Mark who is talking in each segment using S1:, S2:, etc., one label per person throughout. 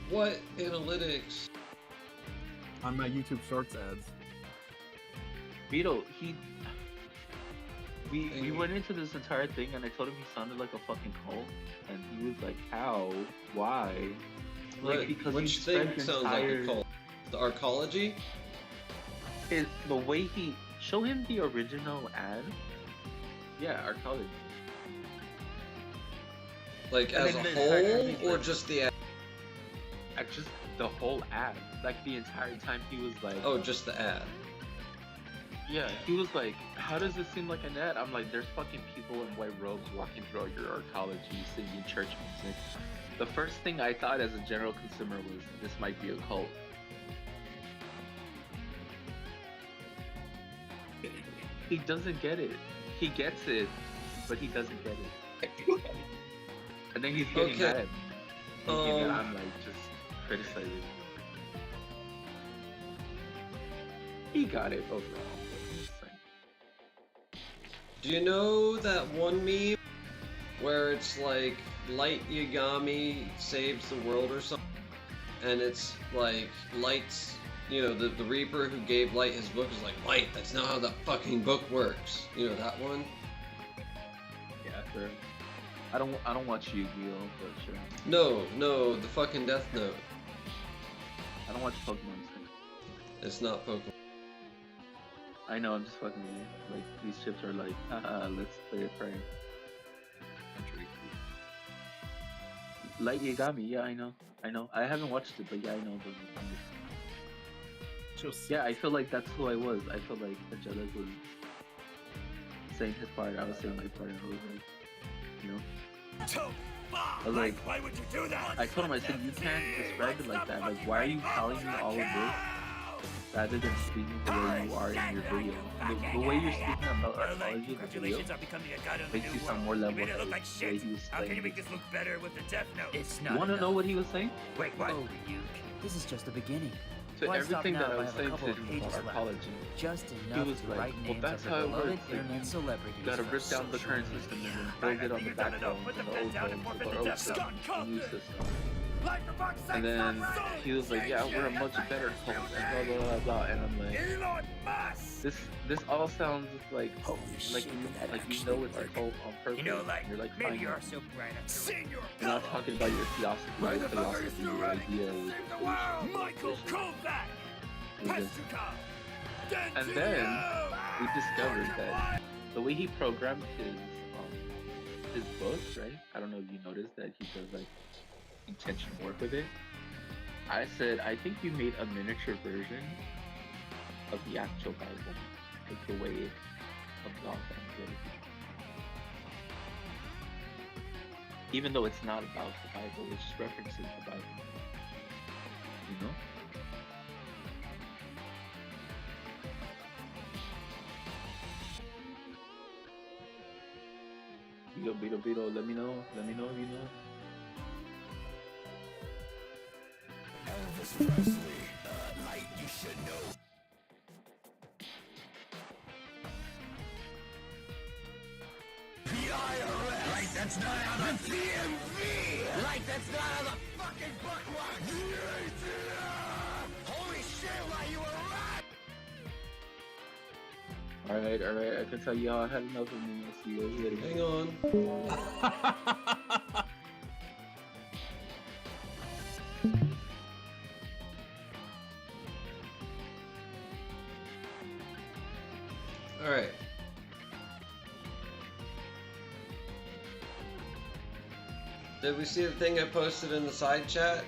S1: What analytics?
S2: On my YouTube Shorts ads.
S3: Beetle, we went into this entire thing and I told him he sounded like a fucking cult, and he was like, "How? Why?" Like, because
S1: which
S3: he
S1: thing
S3: spent
S1: sounds
S3: entire...
S1: like a cult? The Arkology?
S3: The way he show him the original ad. Yeah, Arkology.
S1: Like
S3: And
S1: as a
S3: then the entire
S1: whole,
S3: time he's
S1: or
S3: like-
S1: just the ad?
S3: Just the whole ad. Like the entire time he was like,
S1: Oh, just the ad.
S3: yeah, he was like, "How does this seem like an ad?" I'm like, "There's fucking people in white robes walking throughout your Arkology, singing church music." The first thing I thought as a general consumer was, this might be a cult. He doesn't get it. He gets it, but he doesn't get it. And then he's getting
S1: Okay.
S3: mad. Thinking that I'm like just criticizing. He got it overall. But I'm just saying.
S1: Do you know that one meme where it's like Light Yagami saves the world or something? And it's like Light's, you know, the Reaper who gave Light his book is like, Light, that's not how the fucking book works. You know that one?
S3: Yeah, sure. I don't watch Yu-Gi-Oh, but sure.
S1: No, the fucking Death Note.
S3: I don't watch Pokemon. So.
S1: It's not Pokemon.
S3: I know, I'm just fucking with you. Like, these chips are like, haha, let's play a prank. Light Yagami, yeah, I know. I haven't watched it, but yeah, I know the Yeah, I feel like that's who I was. I feel like Angelic was saying his part, I was saying my part, and I was like, you know? I was like,
S4: why would you do that?
S3: I told him, I said, you can't describe it like that. Like, why are you telling me all of this rather than speaking the way you are in your video? The way you're speaking about Arkology in the video
S4: Congratulations on becoming a god of the
S3: makes
S4: new
S3: you sound
S4: world.
S3: more
S4: You
S3: level
S4: made it
S3: headed
S4: look like
S3: the way
S4: shit.
S3: he was
S4: How can you
S3: saying
S4: make
S3: it.
S4: this look better with the Death Note?
S5: It's
S3: You
S5: not
S3: want to know
S5: enough.
S3: what he was saying?
S4: Wait, what?
S5: Oh, Ryuk. This is just the beginning.
S3: So
S5: Why stop
S3: everything
S5: now
S3: that I
S5: if I
S3: was
S5: have a
S3: saying
S5: couple
S3: to
S5: of
S3: him
S5: pages
S3: about
S5: left?
S3: Arkology,
S5: Just
S3: he
S5: enough
S3: was
S5: to
S3: like,
S5: write
S3: well,
S5: names
S3: that's
S5: of
S3: how
S5: your
S3: it
S5: beloved
S3: works. Like,
S5: internet
S3: you
S5: celebrities.
S3: gotta
S5: from
S3: rip down the
S5: social
S3: current
S5: media.
S3: system and then
S4: Alright,
S3: build
S4: I
S3: it on
S4: think
S3: the
S4: you've done enough.
S3: backbone
S4: Put
S3: of
S4: the
S3: the
S4: pen
S3: old
S4: down and
S3: phone,
S4: forfeit
S3: of
S4: the
S3: the old
S4: Death
S3: system,
S4: Note.
S3: the new system.
S4: Like for fuck's sake,
S3: And then
S4: stop writing!
S3: he was like, yeah, we're a much better cult, and blah, blah, blah, blah. And I'm like,
S4: Elon Musk!
S3: this all sounds like,
S5: Holy
S3: like
S5: shit,
S3: you,
S5: did that
S3: like you
S5: actually
S3: know it's a
S5: work?
S3: cult on purpose.
S4: You know, like,
S3: you're like,
S4: maybe
S3: fine.
S4: you are so bright. Senior
S3: You're not talking about your philosophy, your ideas, your
S4: Save the world! Michael Kovac! Pestuka!
S3: And then we discovered that the way he programmed his books, right? I don't know if you noticed that he does like intentional work with it. I said, I think you made a miniature version of the actual Bible, like the way it about that. Even though it's not about the Bible, it just references the Bible. You know? Beetle, let me know if you know.
S4: Elvis Presley, Light, you should know. The IRS! Light, that's not how the DMV! Light, that's not how the fucking buck works! The ATM! Holy shit, Light, you were right!
S3: Alright, I can tell y'all had enough of me. I'll see you later.
S1: Hang on. Alright. Did we see the thing I posted in the side chat?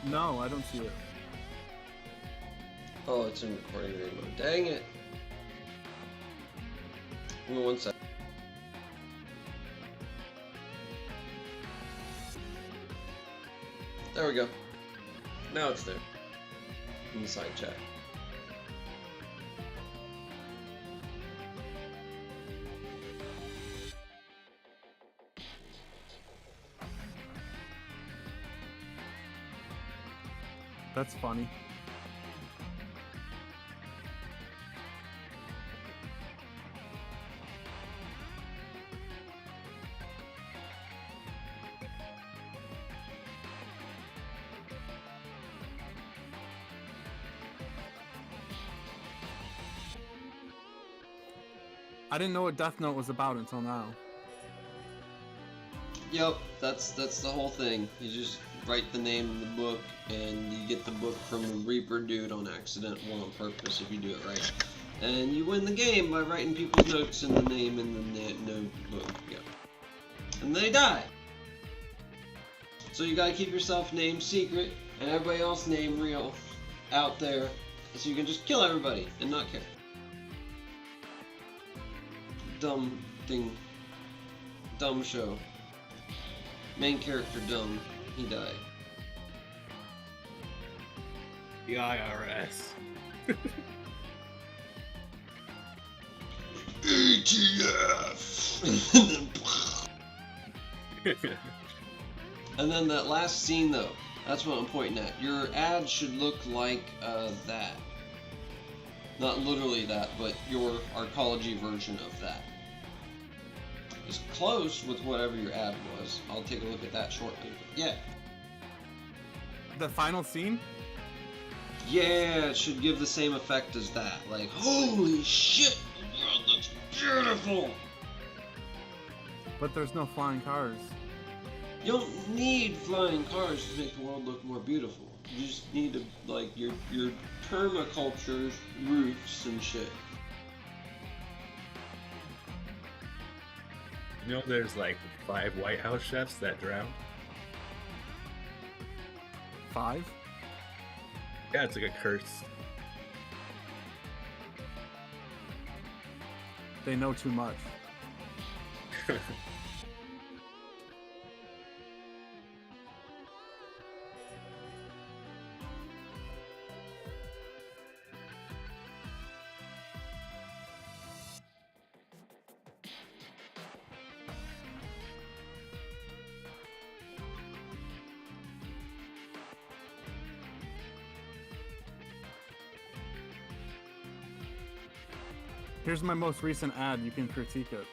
S2: No, I don't see it.
S1: Oh, it's in recording mode. Dang it. Give me 1 sec. There we go. Now it's there. In the side chat.
S2: That's funny. I didn't know what Death Note was about until now.
S1: Yep, that's the whole thing. You just write the name in the book, and you get the book from a Reaper dude on accident or on purpose if you do it right. And you win the game by writing people's notes in the name in the notebook. Yep. And they die. So you gotta keep yourself name secret, and everybody else name real out there, so you can just kill everybody and not care. Dumb thing. Dumb show. Main character dumb. He died.
S6: The IRS.
S1: ATF! And then that last scene though, that's what I'm pointing at. Your ad should look like that. Not literally that, but your Arkology version of that. It's close with whatever your ad was. I'll take a look at that shortly. But yeah.
S2: The final scene?
S1: Yeah, it should give the same effect as that. Like, holy shit, the world looks beautiful!
S2: But there's no flying cars.
S1: You don't need flying cars to make the world look more beautiful. You just need to, like, your permaculture roofs and shit.
S6: You know, there's like 5 White House chefs that drowned.
S2: 5?
S6: Yeah, it's like a curse.
S2: They know too much. Here's my most recent ad, you can critique it.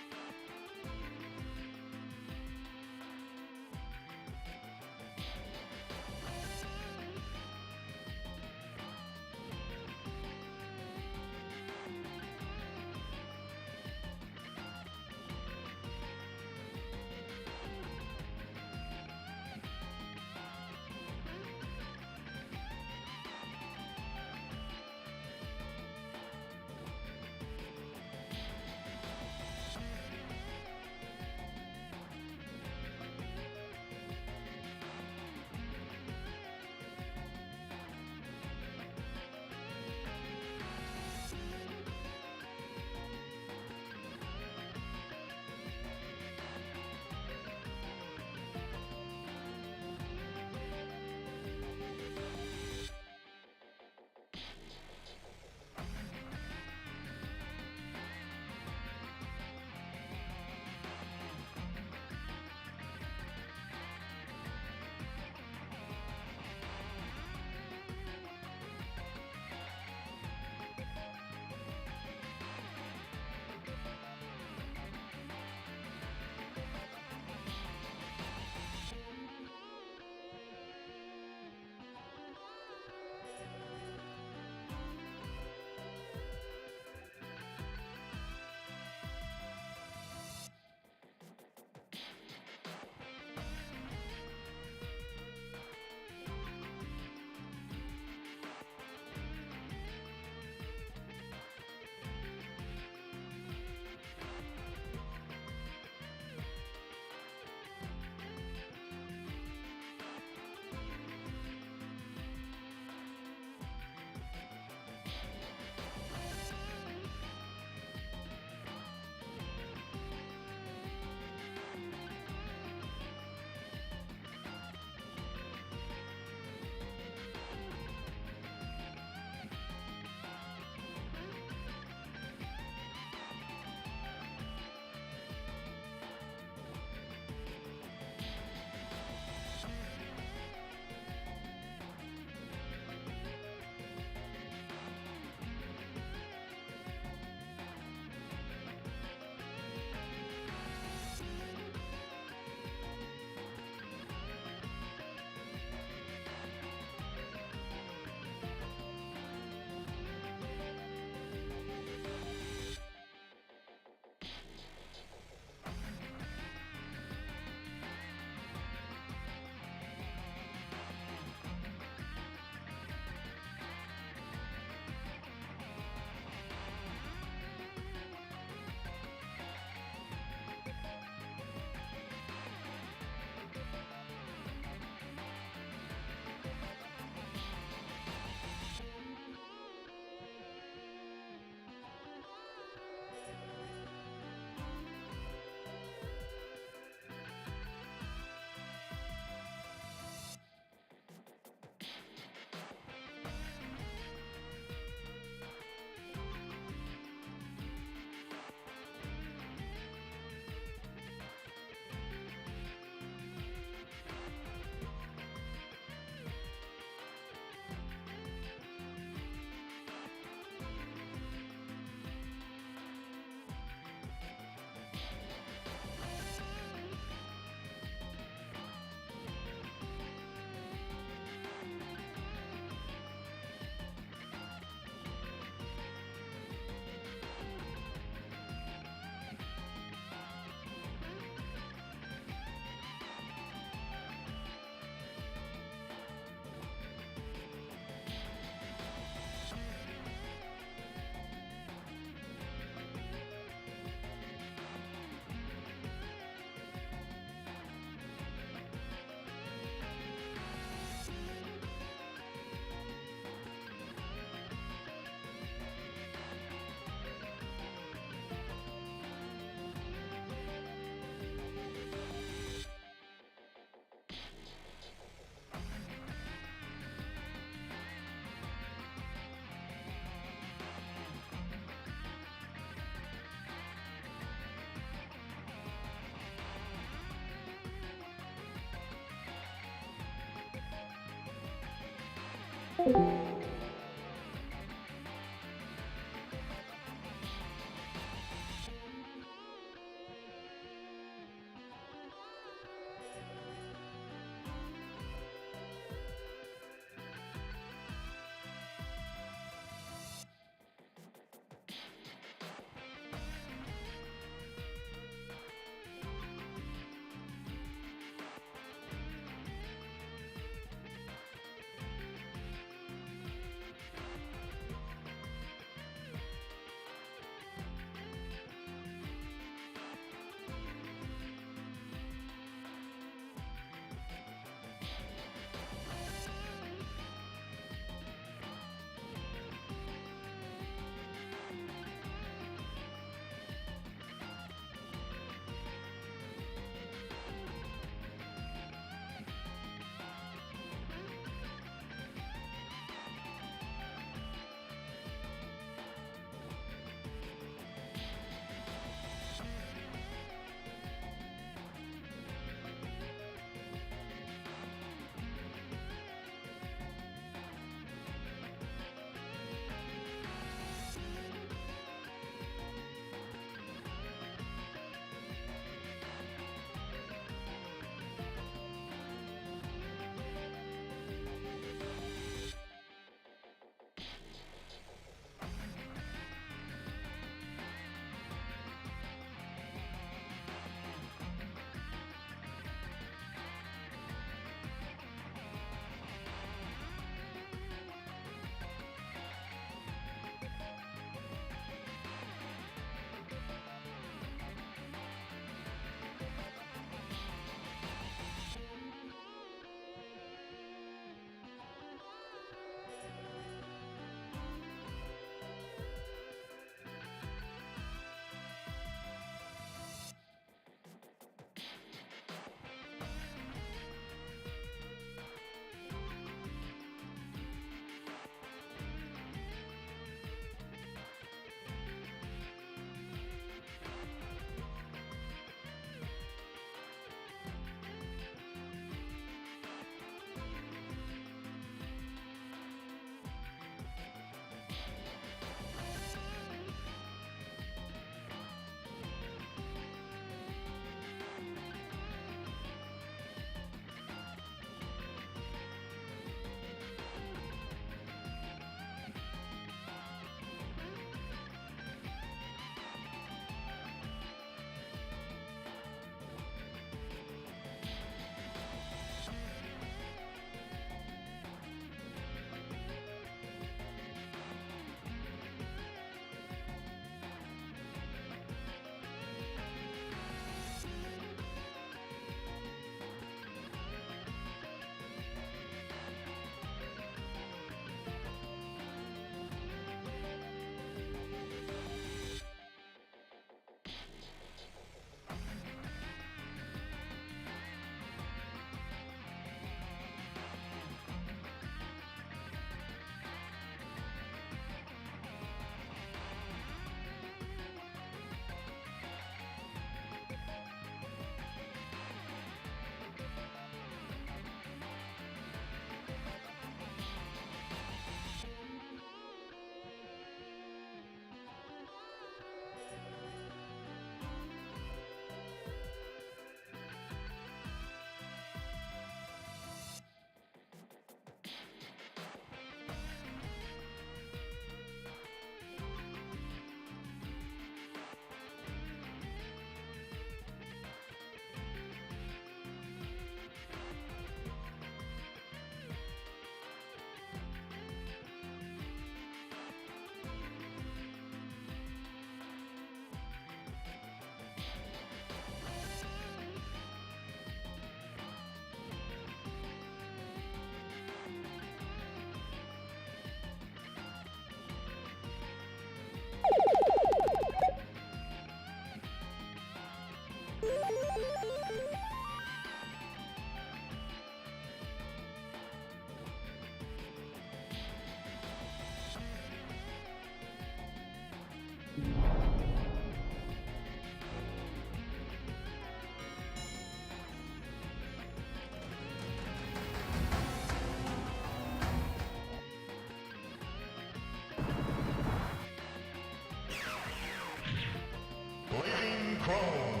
S4: Flaming Chrome.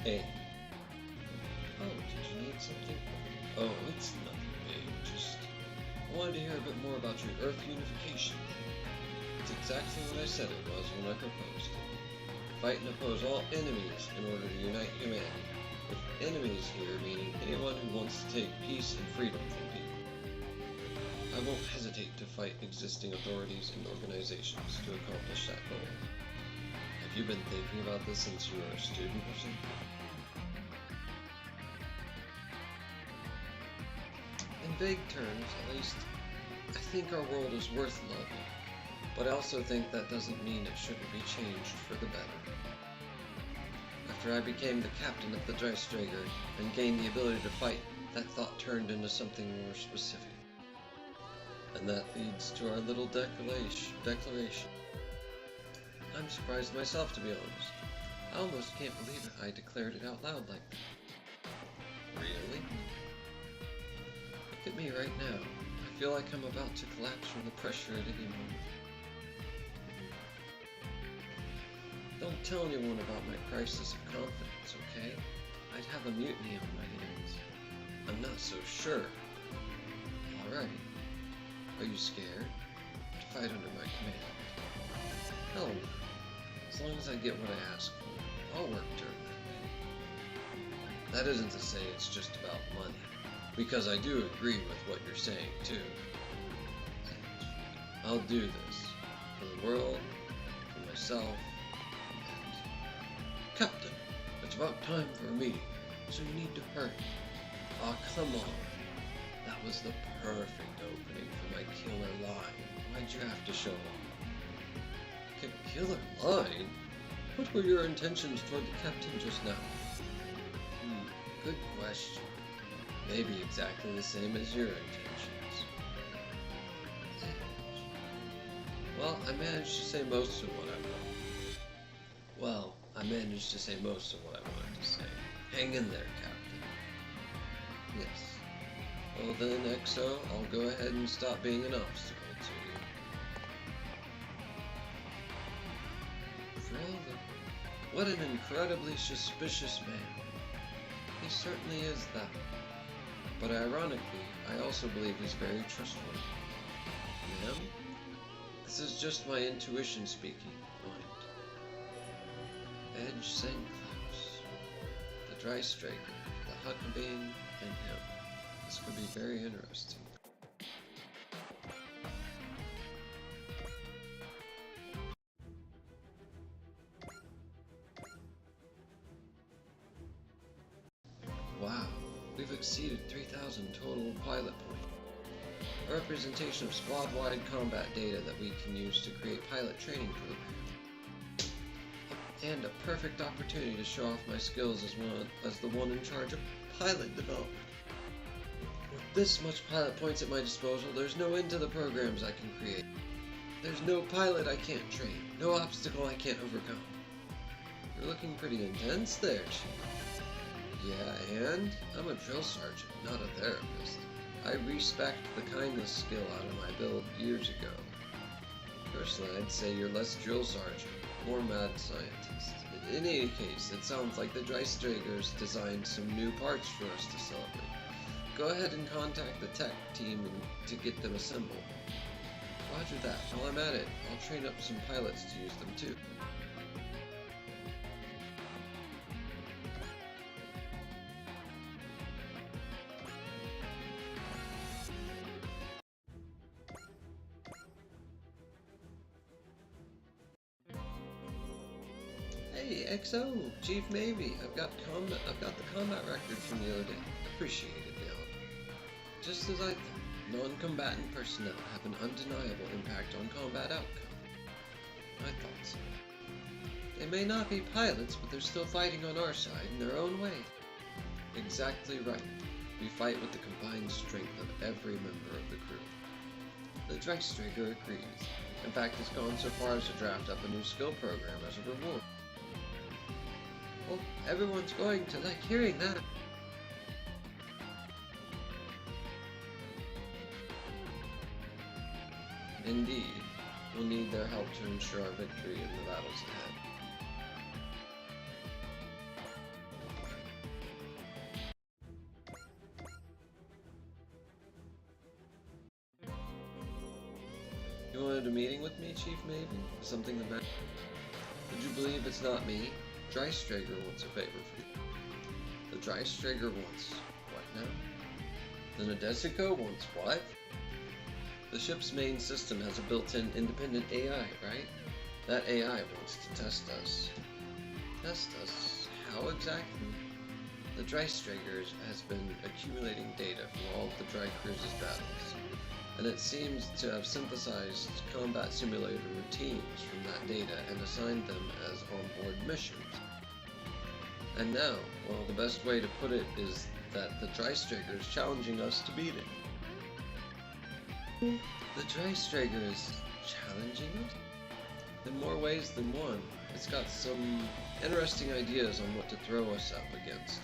S1: Hey. Oh, did you need something? Oh, it's nothing big, just... I wanted to hear a bit more about your Earth unification. It's exactly what I said it was when I proposed it. Fight and oppose all enemies in order to unite humanity. With enemies here meaning anyone who wants to take peace and freedom from people. I won't hesitate to fight existing authorities and organizations to accomplish that goal. Have you been thinking about this since you were a student or something? In vague terms, at least, I think our world is worth loving. But I also think that doesn't mean it shouldn't be changed for the better. After I became the captain of the Dreistrager and gained the ability to fight, that thought turned into something more specific. And that leads to our little declaration. I'm surprised myself, to be honest. I almost can't believe I declared it out loud like that. Really? Look at me right now. I feel like I'm about to collapse from the pressure at any moment. Don't tell anyone about my crisis of confidence, okay? I'd have a mutiny on my hands. I'm not so sure. Alright. Are you scared? To fight under my command? Hell no. As long as I get what I ask for, I'll work to earn that pay. That isn't to say it's just about money, because I do agree with what you're saying, too. I'll do this. For the world, for myself, Captain, it's about time for a meeting, so you need to hurry. Aw, come on. That was the perfect opening for my killer line. Why'd you have to show up? Killer line? What were your intentions toward the captain just now? Good question. Maybe exactly the same as your intentions. Well, I managed to say most of what I wanted to say. Hang in there, Captain. Yes. Well then, Exo, I'll go ahead and stop being an obstacle to you. Brother, what an incredibly suspicious man. He certainly is that. But ironically, I also believe he's very trustworthy. Ma'am? This is just my intuition speaking. Edge St. Klaus, the Dreistrager, the Huckabee, and him. This could be very interesting. Wow, we've exceeded 3,000 total pilot points. A representation of squad-wide combat data that we can use to create pilot training programs. And a perfect opportunity to show off my skills as the one in charge of pilot development. With this much pilot points at my disposal, there's no end to the programs I can create. There's no pilot I can't train, no obstacle I can't overcome. You're looking pretty intense there, Chief. Yeah, and I'm a drill sergeant, not a therapist. I respect the kindness skill out of my build years ago. Personally, I'd say you're less drill sergeant, more mad scientist. In any case, it sounds like the Dreistragers designed some new parts for us to celebrate. Go ahead and contact the tech team to get them assembled. Roger that. While I'm at it, I'll train up some pilots to use them too. Hey, XO, Chief Maybe, I've got the combat record from the other day. Appreciate it, the honor. Just as I thought, non-combatant personnel have an undeniable impact on combat outcome. I thought so. They may not be pilots, but they're still fighting on our side in their own way. Exactly right. We fight with the combined strength of every member of the crew. The Dreistrager agrees. In fact, it's gone so far as to draft up a new skill program as a reward. Well, everyone's going to like hearing that. Indeed, we'll need their help to ensure our victory in the battles ahead. wanted a meeting with me, Chief, maybe? Something that matters? Would you believe it's not me? Dreistrager wants a favor from you. The Dreistrager wants what now? The Nadesico wants what? The ship's main system has a built-in independent AI, right? That AI wants to test us. Test us? How exactly? The Dreistrager has been accumulating data from all of the Dry Cruise's battles, and it seems to have synthesized combat simulator routines from that data and assigned them as on-board missions. And now, well, the best way to put it is that the Dreistrager is challenging us to beat it. The Dreistrager is challenging us? In more ways than one. It's got some interesting ideas on what to throw us up against.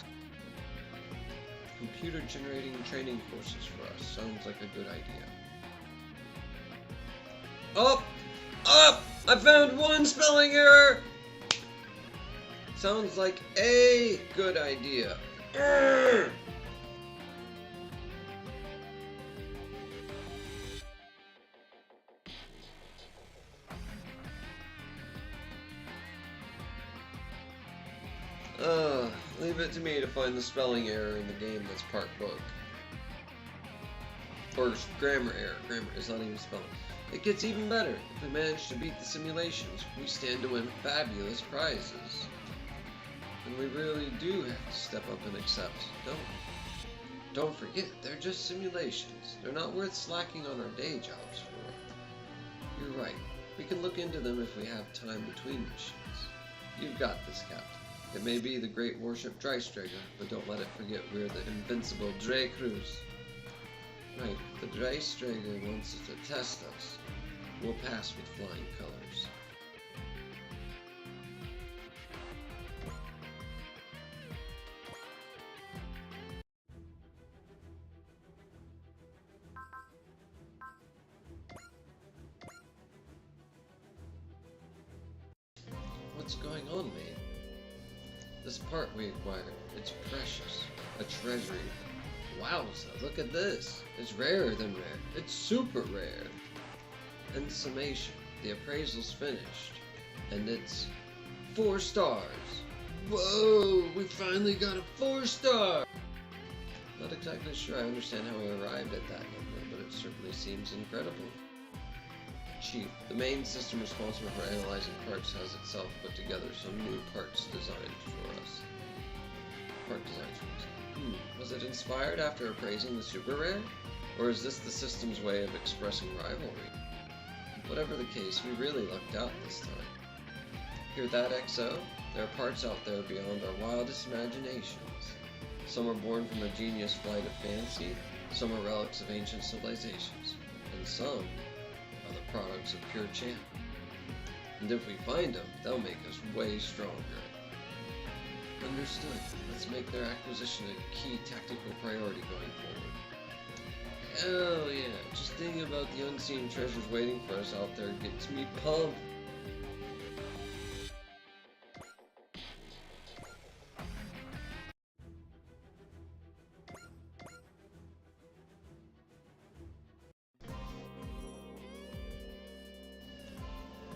S1: Computer generating training courses for us sounds like a good idea. Oh! Up! I found one spelling error! Sounds like a good idea. Urgh! Leave it to me to find the spelling error in the game that's part book. Or grammar error. Grammar is not even spelling. It gets even better. If we manage to beat the simulations, we stand to win fabulous prizes. And we really do have to step up and accept, don't we? Don't forget, they're just simulations. They're not worth slacking on our day jobs for. You're right. We can look into them if we have time between missions. You've got this, Captain. It may be the great warship Dreistrager, but don't let it forget we're the invincible Dre Cruise. Right, the Dreistrager wants us to test us. We'll pass with flying colors. What's going on, mate? This part we acquired, it's precious. A treasury. Wowza, look at this. It's rarer than rare. It's super rare. In summation, the appraisal's finished. And it's 4 stars. Whoa, we finally got a 4-star! Not exactly sure I understand how we arrived at that number, but it certainly seems incredible. Chief, the main system responsible for analyzing parts has itself put together some new parts designed for us. Was it inspired after appraising the super rare? Or is this the system's way of expressing rivalry? Whatever the case, we really lucked out this time. Hear that, XO? There are parts out there beyond our wildest imaginations. Some are born from a genius flight of fancy, some are relics of ancient civilizations, and some are the products of pure chance. And if we find them, they'll make us way stronger. Understood. Let's make their acquisition a key tactical priority going forward. Hell yeah, just thinking about the unseen treasures waiting for us out there gets me pumped.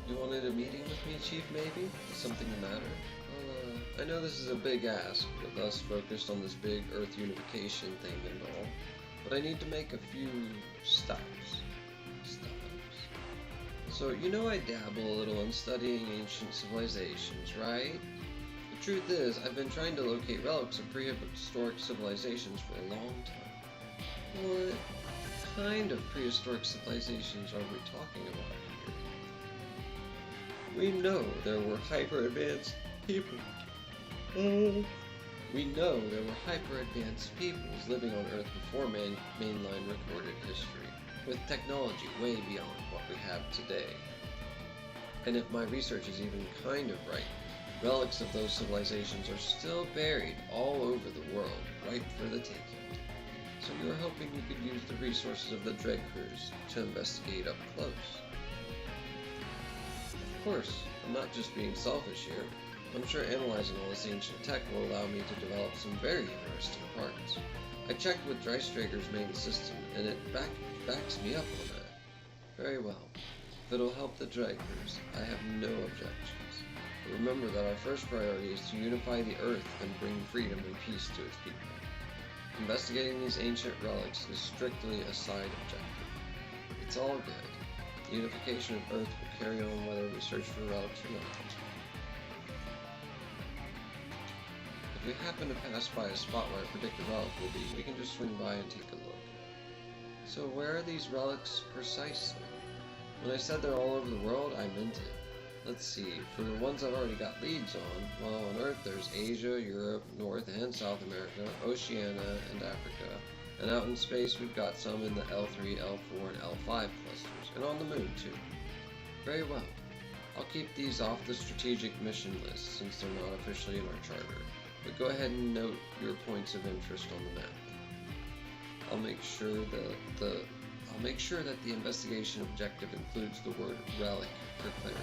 S1: You wanted a meeting with me, Chief, maybe? Is something the matter? I know this is a big ask, with us focused on this big Earth unification thing and all, but I need to make a few stops. So, you know I dabble a little in studying ancient civilizations, right? The truth is, I've been trying to locate relics of prehistoric civilizations for a long time. What kind of prehistoric civilizations are we talking about here? We know there were hyper-advanced people. We know there were hyper-advanced peoples living on Earth before mainline recorded history, with technology way beyond what we have today. And if my research is even kind of right, relics of those civilizations are still buried all over the world, ripe for the taking. So you were hoping you could use the resources of the Dread Cruise to investigate up close. Of course, I'm not just being selfish here. I'm sure analyzing all this ancient tech will allow me to develop some very interesting parts. I checked with Dreistrager's main system, and it backs me up on that. Very well. If it'll help the Dragons, I have no objections. But remember that our first priority is to unify the Earth and bring freedom and peace to its people. Investigating these ancient relics is strictly a side objective. It's all good. The unification of Earth will carry on whether we search for relics or not. If we happen to pass by a spot where I predict a relic will be, we can just swing by and take a look. So where are these relics precisely? When I said they're all over the world, I meant it. Let's see, for the ones I've already got leads on, well, on Earth there's Asia, Europe, North and South America, Oceania, and Africa. And out in space we've got some in the L3, L4, and L5 clusters, and on the moon too. Very well. I'll keep these off the strategic mission list since they're not officially in our charter, but go ahead and note your points of interest on the map. I'll make sure that the investigation objective includes the word relic for clarity.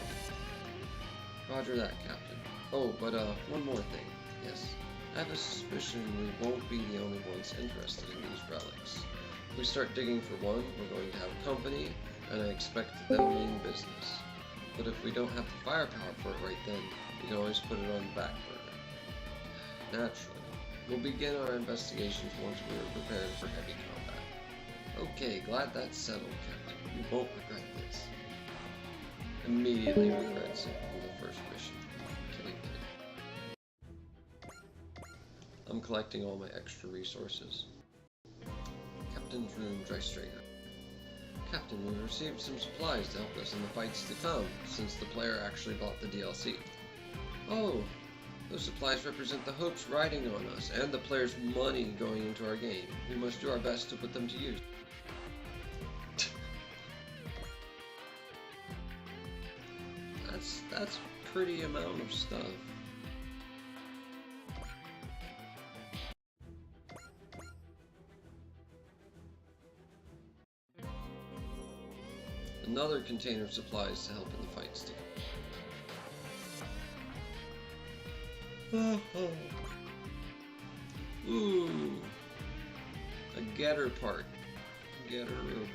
S1: Roger that, Captain. Oh, but one more thing. Yes, I have a suspicion we won't be the only ones interested in these relics. If we start digging for one, we're going to have company, and I expect that will mean business. But if we don't have the firepower for it right then, we can always put it on the back burner. Naturally, we'll begin our investigations once we are prepared for heavy combat. Okay, glad that's settled, Captain. You won't regret this. Immediately regrets it on the first mission. Kidding. I'm collecting all my extra resources. Captain's room, Drystrager. Captain, we received some supplies to help us in the fights to come, since the player actually bought the DLC. Oh, those supplies represent the hopes riding on us, and the player's money going into our game. We must do our best to put them to use. That's a pretty amount of stuff. Another container of supplies to help in the fights to come. Ooh, a getter part. Getter robot.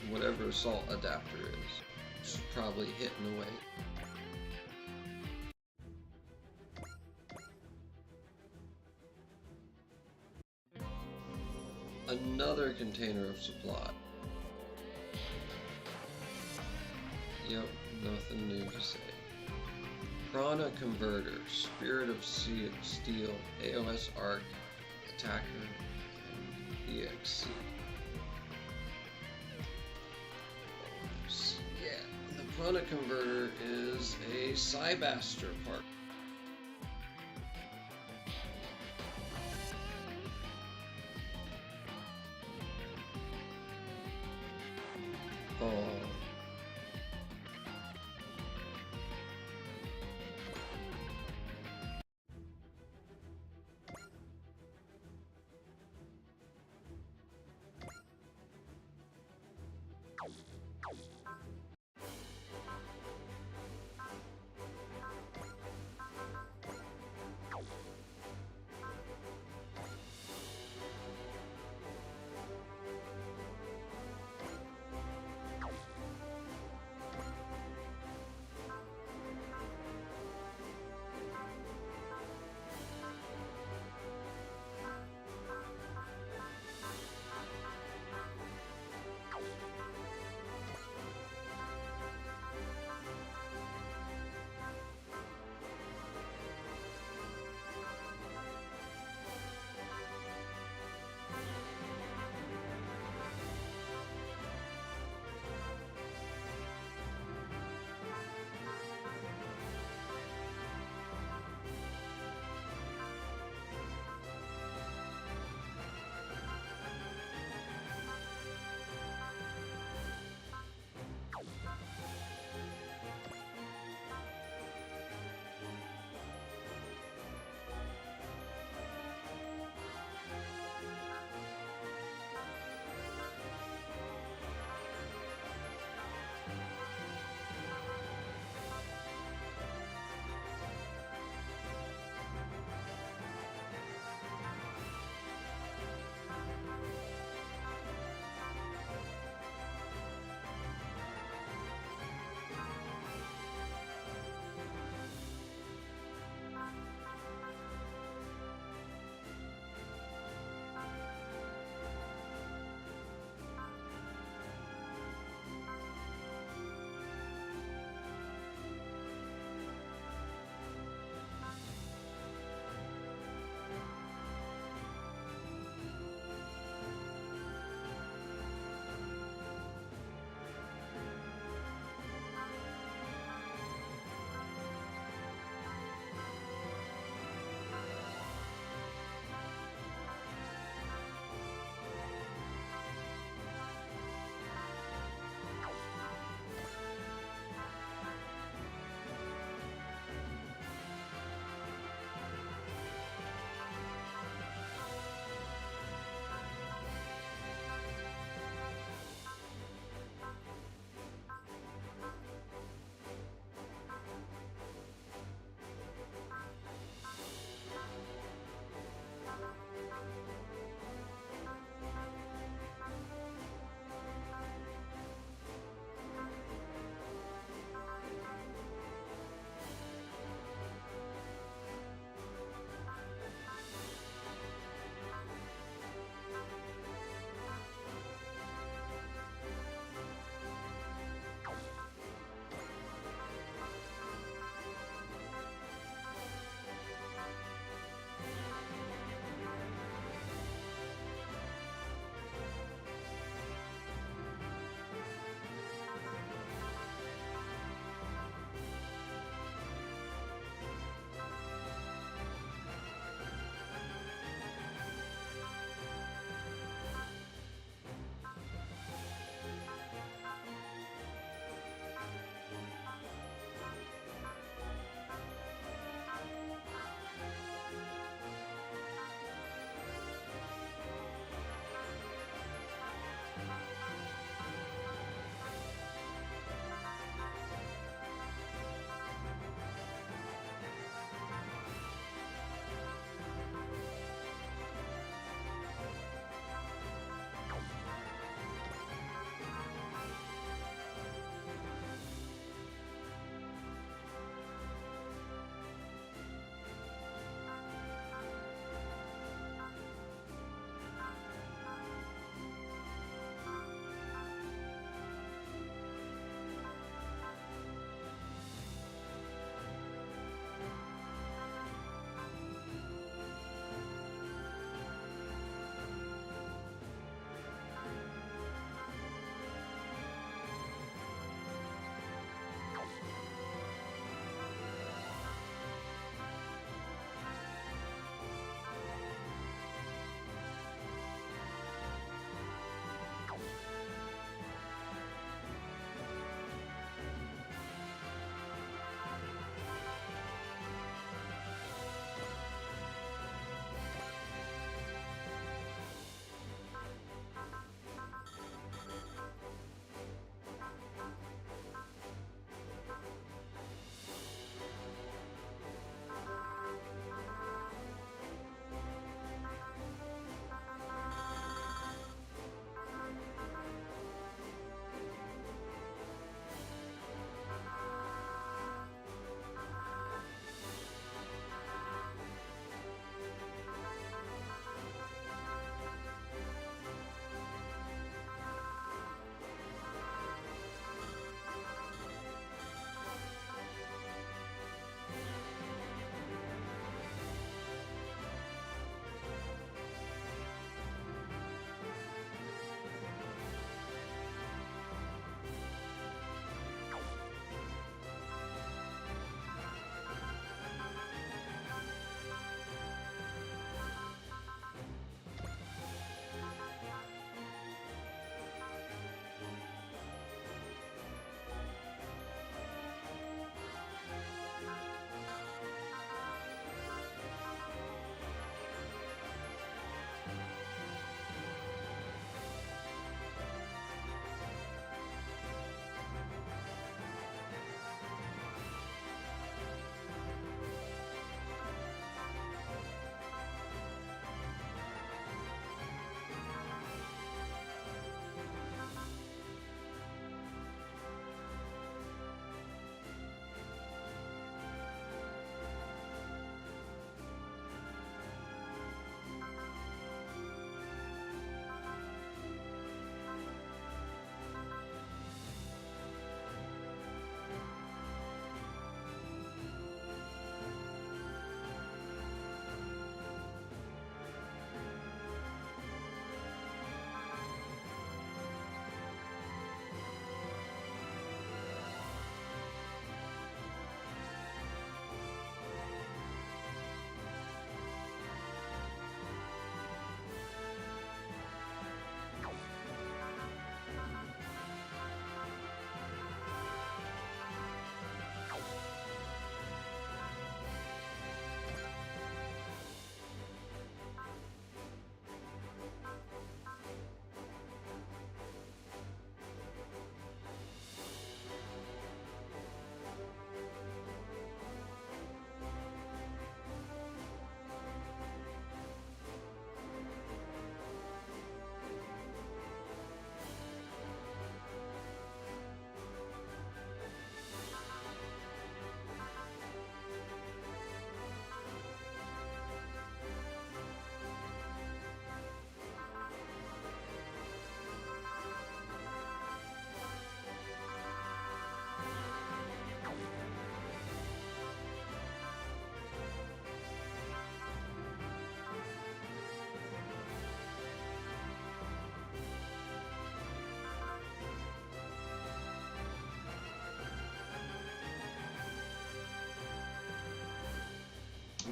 S1: Whatever assault adapter is. It's probably hitting away. Another container of supply. Yep, nothing new to say. Prana Converter, Spirit of Steel, AOS Arc, Attacker, and EXC. Yeah, the Prana Converter is a Cybaster part. Oh.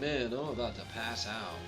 S1: Man, I'm about to pass out.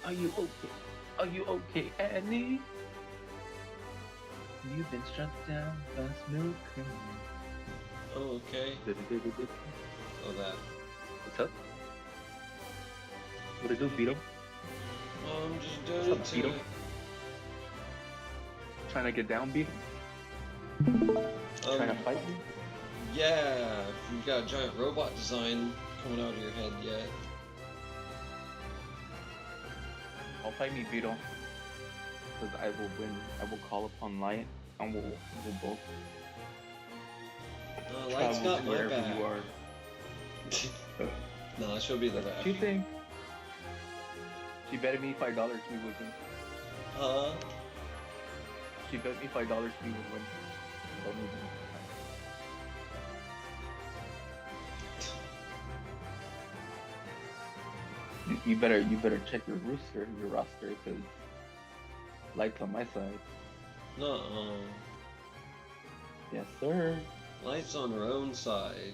S3: Are you okay? Are you okay, Annie? You've been struck down by a smooth criminal.
S1: Oh, okay. Oh, that.
S3: What's up? What it do, Beetle?
S1: Well, I'm just
S3: What's
S1: doing
S3: up,
S1: it
S3: Beetle?
S1: to...
S3: Trying to get down, Beetle? Trying to fight me?
S1: Yeah, you've got a giant robot design coming out of your head yet.
S3: Don't fight me, Beetle. Because I will win. I will call upon Lion, and we'll both
S1: Light's
S3: travel
S1: got
S3: to
S1: my
S3: wherever
S1: back.
S3: you are.
S1: No, she'll be the back.
S3: She think she betted me $5 we would win.
S1: Huh?
S3: She bet me $5 we would win. Don't even. You better check your roster, because Light's on my side.
S1: Nuh-uh.
S3: Yes, sir.
S1: Light's on her own side.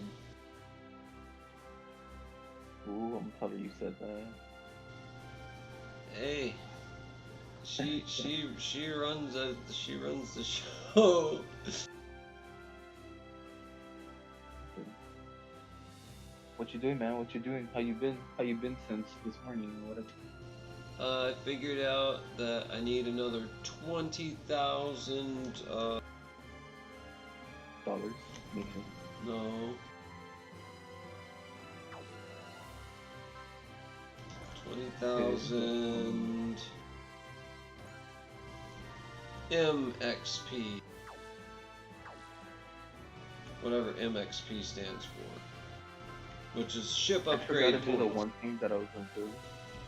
S3: Ooh, I'm telling you said that.
S1: Hey, she runs the show.
S3: What you doing, man? What you doing? How you been? How you been since this morning or whatever?
S1: I figured out that I need another 20,000.
S3: Dollars. Okay.
S1: No. 20,000 MXP. Whatever MXP stands for. Which is ship
S3: I
S1: upgrade
S3: forgot to do the
S1: points.
S3: one thing that I was gonna do.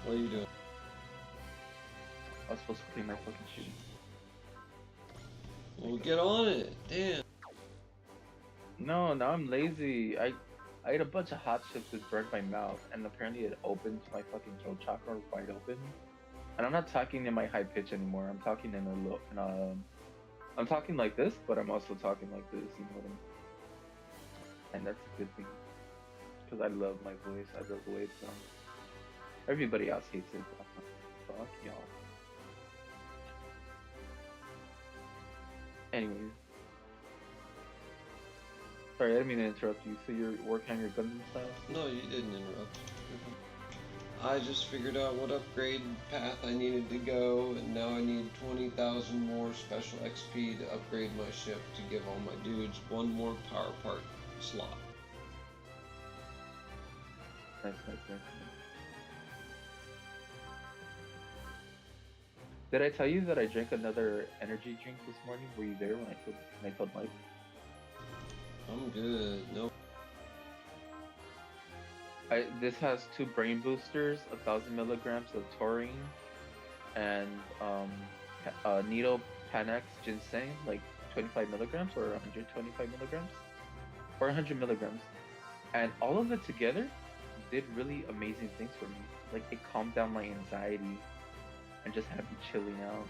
S1: What are you doing?
S3: I was supposed to clean my fucking shoes.
S1: Well, get on it. Damn.
S3: No, now I'm lazy. I ate a bunch of hot chips that burned my mouth, and apparently it opened my fucking throat chakra wide open. And I'm not talking in my high pitch anymore. I'm talking in a low, I'm talking like this, but I'm also talking like this. You know what I mean? And that's a good thing, because I love my voice. I love the way it sounds. Everybody else hates it. Fuck y'all. Anyways. Sorry, I didn't mean to interrupt you. So you're working on your Gundam style?
S1: No, you didn't interrupt. I just figured out what upgrade path I needed to go, and now I need 20,000 more special XP to upgrade my ship to give all my dudes one more power part slot.
S3: Nice. Did I tell you that I drank another energy drink this morning? Were you there when I told Mike?
S1: I'm good. Nope.
S3: This has 2 brain boosters, 1,000 milligrams of taurine, and Nido Panax ginseng, like 25 milligrams or 125 milligrams, or 100 milligrams, and all of it together did really amazing things for me. Like, it calmed down my anxiety and just had me chilling out.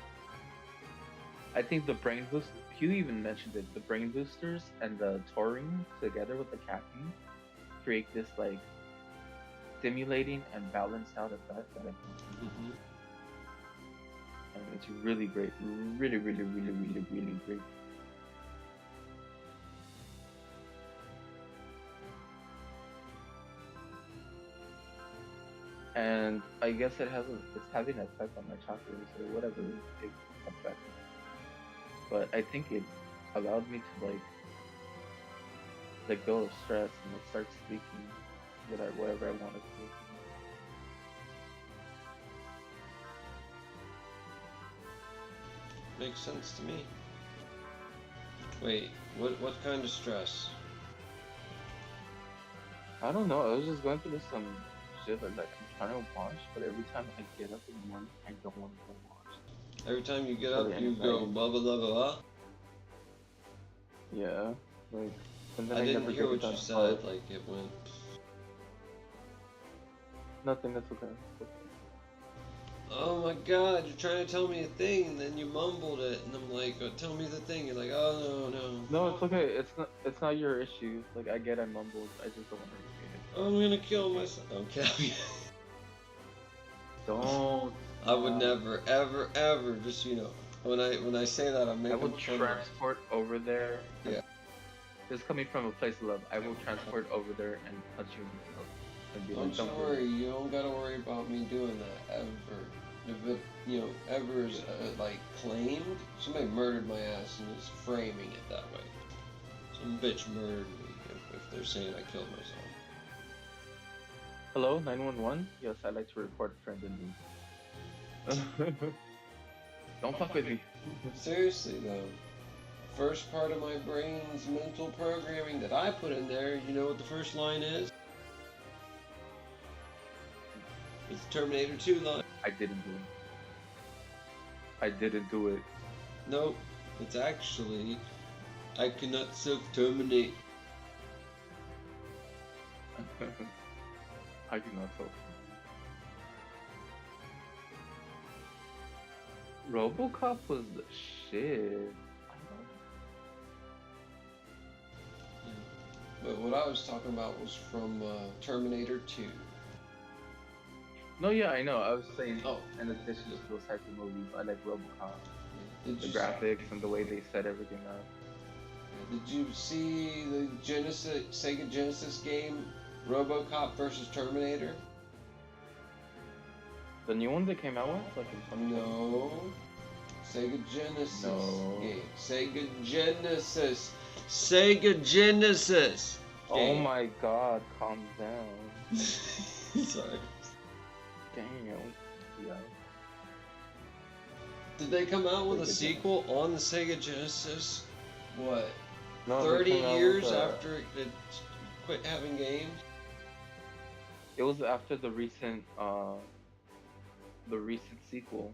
S3: I think the brain boost, Hugh even mentioned it, the brain boosters and the taurine together with the caffeine create this like stimulating and balanced out effect that I think.
S1: Mm-hmm.
S3: And it's really great. Really great. And I guess it's having an effect on my chakras or whatever it affects. But I think it allowed me to like let go of stress and like start speaking whatever I wanted to.
S1: Makes sense to me. Wait, what kind of stress?
S3: I don't know. I was just going through some shit that like I'm trying to watch, but every time I get up in the morning, I don't want to go watch.
S1: Every time you get
S3: So
S1: up,
S3: the
S1: you go
S3: anxiety.
S1: blah blah blah blah blah.
S3: Yeah, like. And then
S1: I
S3: never
S1: didn't hear
S3: get
S1: what
S3: it done.
S1: you said. Like it went.
S3: Nothing. That's okay.
S1: Oh my God! You're trying to tell me a thing, and then you mumbled it, and I'm like, oh, "Tell me the thing." You're like, "Oh no."
S3: No, it's okay. It's not your issue. Like I get I mumbled. I just don't want to repeat it.
S1: I'm gonna kill myself. Don't kill me.
S3: Don't.
S1: I would never, ever, ever. Just when I say that, I'm
S3: I
S1: making
S3: will
S1: fun of
S3: transport over there.
S1: Yeah.
S3: This is coming from a place of love. I will transport over there and punch you in the throat. And be like,
S1: Don't you worry, you don't gotta worry about me doing that ever. If it, ever is like claimed, somebody murdered my ass and is framing it that way. Some bitch murdered me if they're saying I killed myself.
S3: Hello, 911? Yes, I'd like to report a friend in need. Don't fuck with me.
S1: Seriously though, first part of my brain's mental programming that I put in there, you know what the first line is? It's the Terminator 2 line.
S3: I didn't do it. I didn't do it.
S1: Nope, it's actually, I cannot self-terminate.
S3: I do not so. RoboCop was the shit.
S1: But what I was talking about was from Terminator 2.
S3: No, yeah, I know. I was saying,
S1: Oh.
S3: in addition to those types of movies, I like RoboCop.
S1: Did
S3: The
S1: you
S3: graphics and the way they set everything up.
S1: Did you see the Sega Genesis game, RoboCop versus Terminator?
S3: The new one that came out with, like in 2020?
S1: No. Sega Genesis
S3: No.
S1: game. Sega Genesis. Sega Genesis.
S3: Oh
S1: game.
S3: my god, calm down.
S1: Sorry.
S3: Damn. Yeah.
S1: Did they come out with a
S3: Sega
S1: sequel on the Sega Genesis? What?
S3: No, they
S1: 30
S3: came out
S1: years
S3: with,
S1: after it quit having games?
S3: It was after the recent sequel.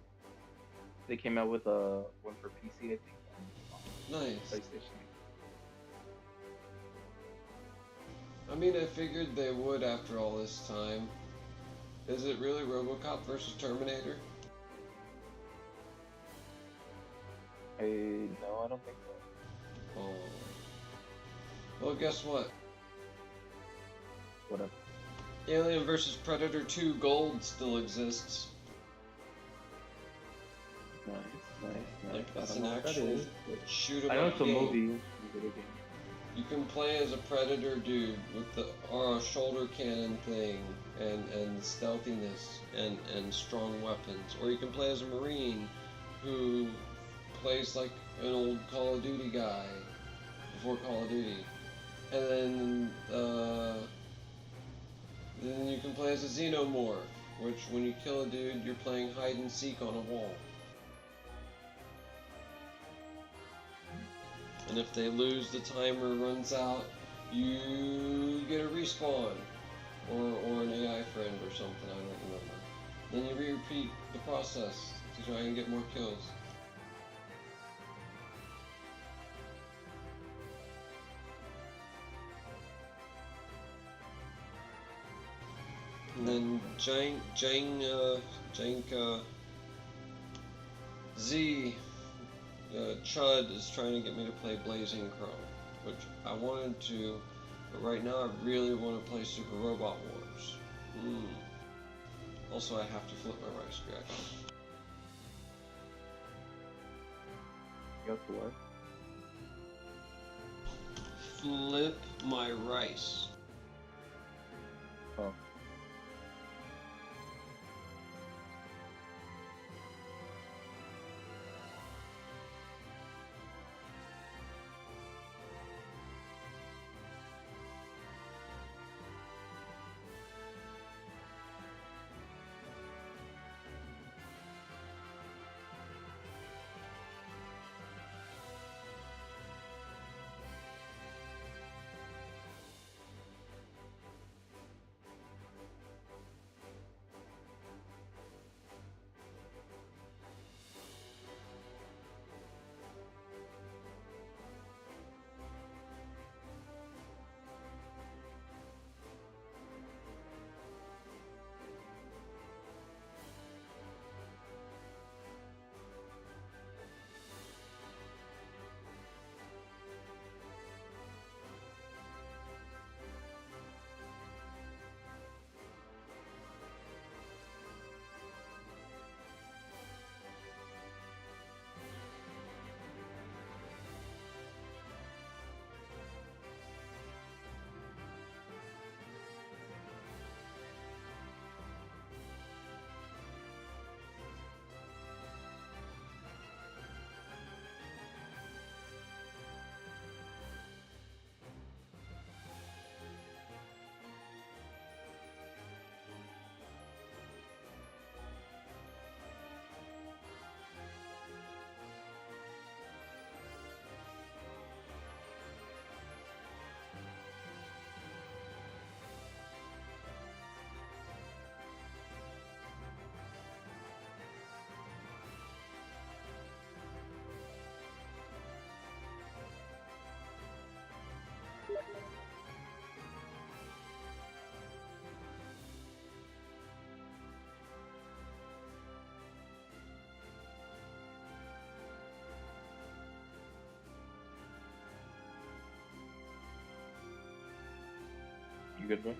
S3: They came out with a one for PC, I think, and
S1: Nice.
S3: PlayStation.
S1: I mean, I figured they would after all this time. Is it really RoboCop versus Terminator?
S3: No, I don't think so.
S1: Oh. Well, guess what?
S3: Whatever.
S1: Alien vs. Predator 2 Gold still exists.
S3: Nice.
S1: Like, that's
S3: I
S1: an
S3: don't know what that
S1: actual
S3: is.
S1: shoot 'em
S3: I know
S1: up
S3: it's a
S1: game.
S3: movie. Video game.
S1: You can play as a Predator dude with the shoulder cannon thing and stealthiness and strong weapons. Or you can play as a Marine who plays like an old Call of Duty guy before Call of Duty. And then you can play as a Xenomorph, which when you kill a dude, you're playing hide and seek on a wall. And if they lose, the timer runs out, you get a respawn. Or an AI friend or something, I don't remember. Then you repeat the process to try and get more kills. And then Z Chud is trying to get me to play Blazing Chrome, which I wanted to, but right now I really want to play Super Robot Wars. Also, I have to flip my rice cracker.
S3: You have to what?
S1: Flip my rice.
S3: Oh. You good, bro?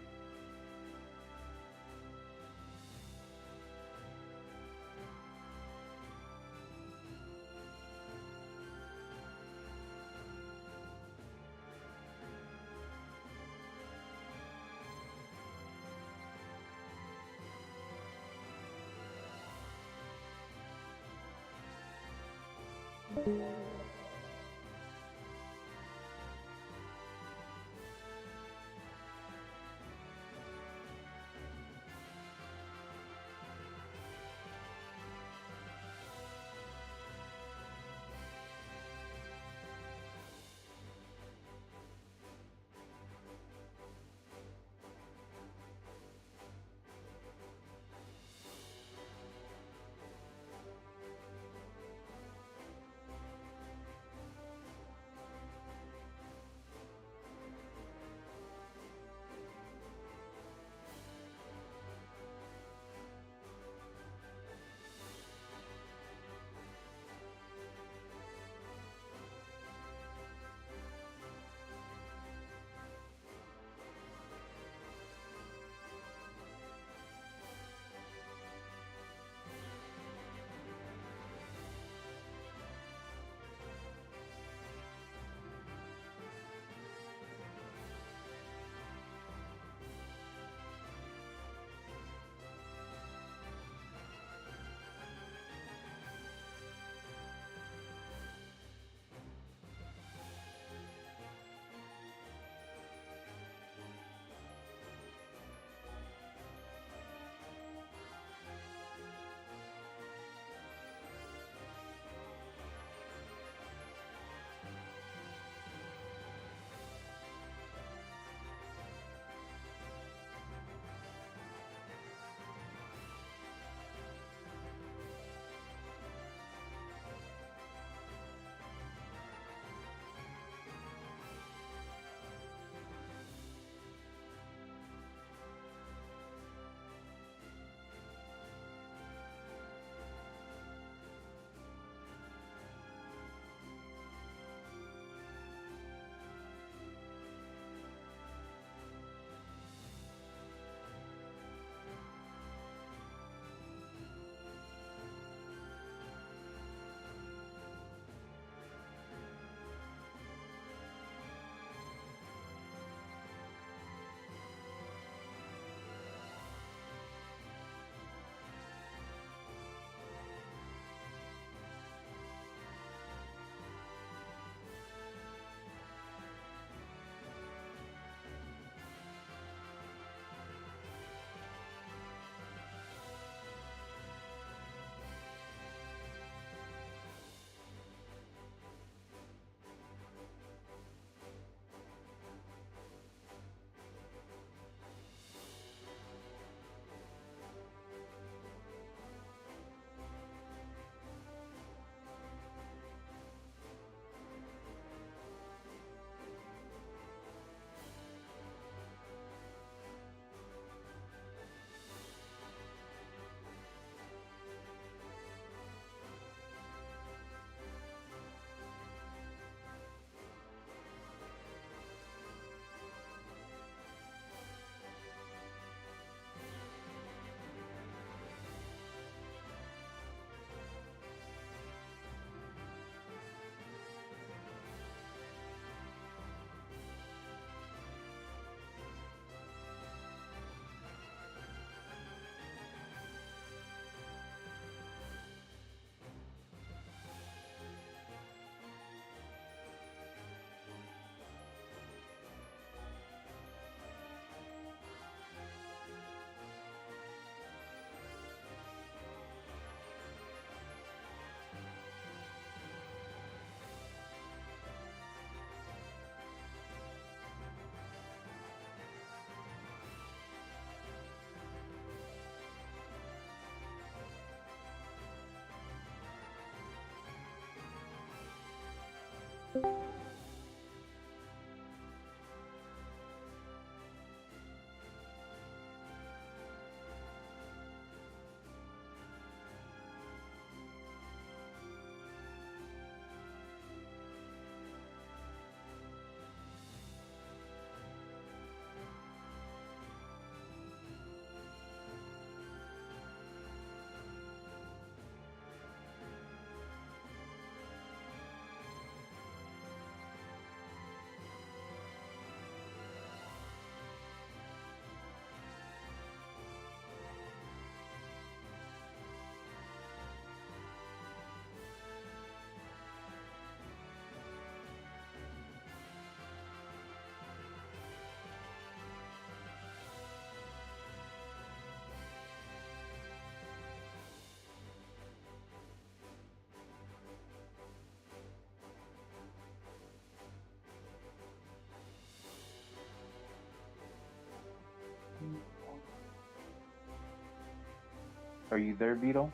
S3: Are you there, Beetle?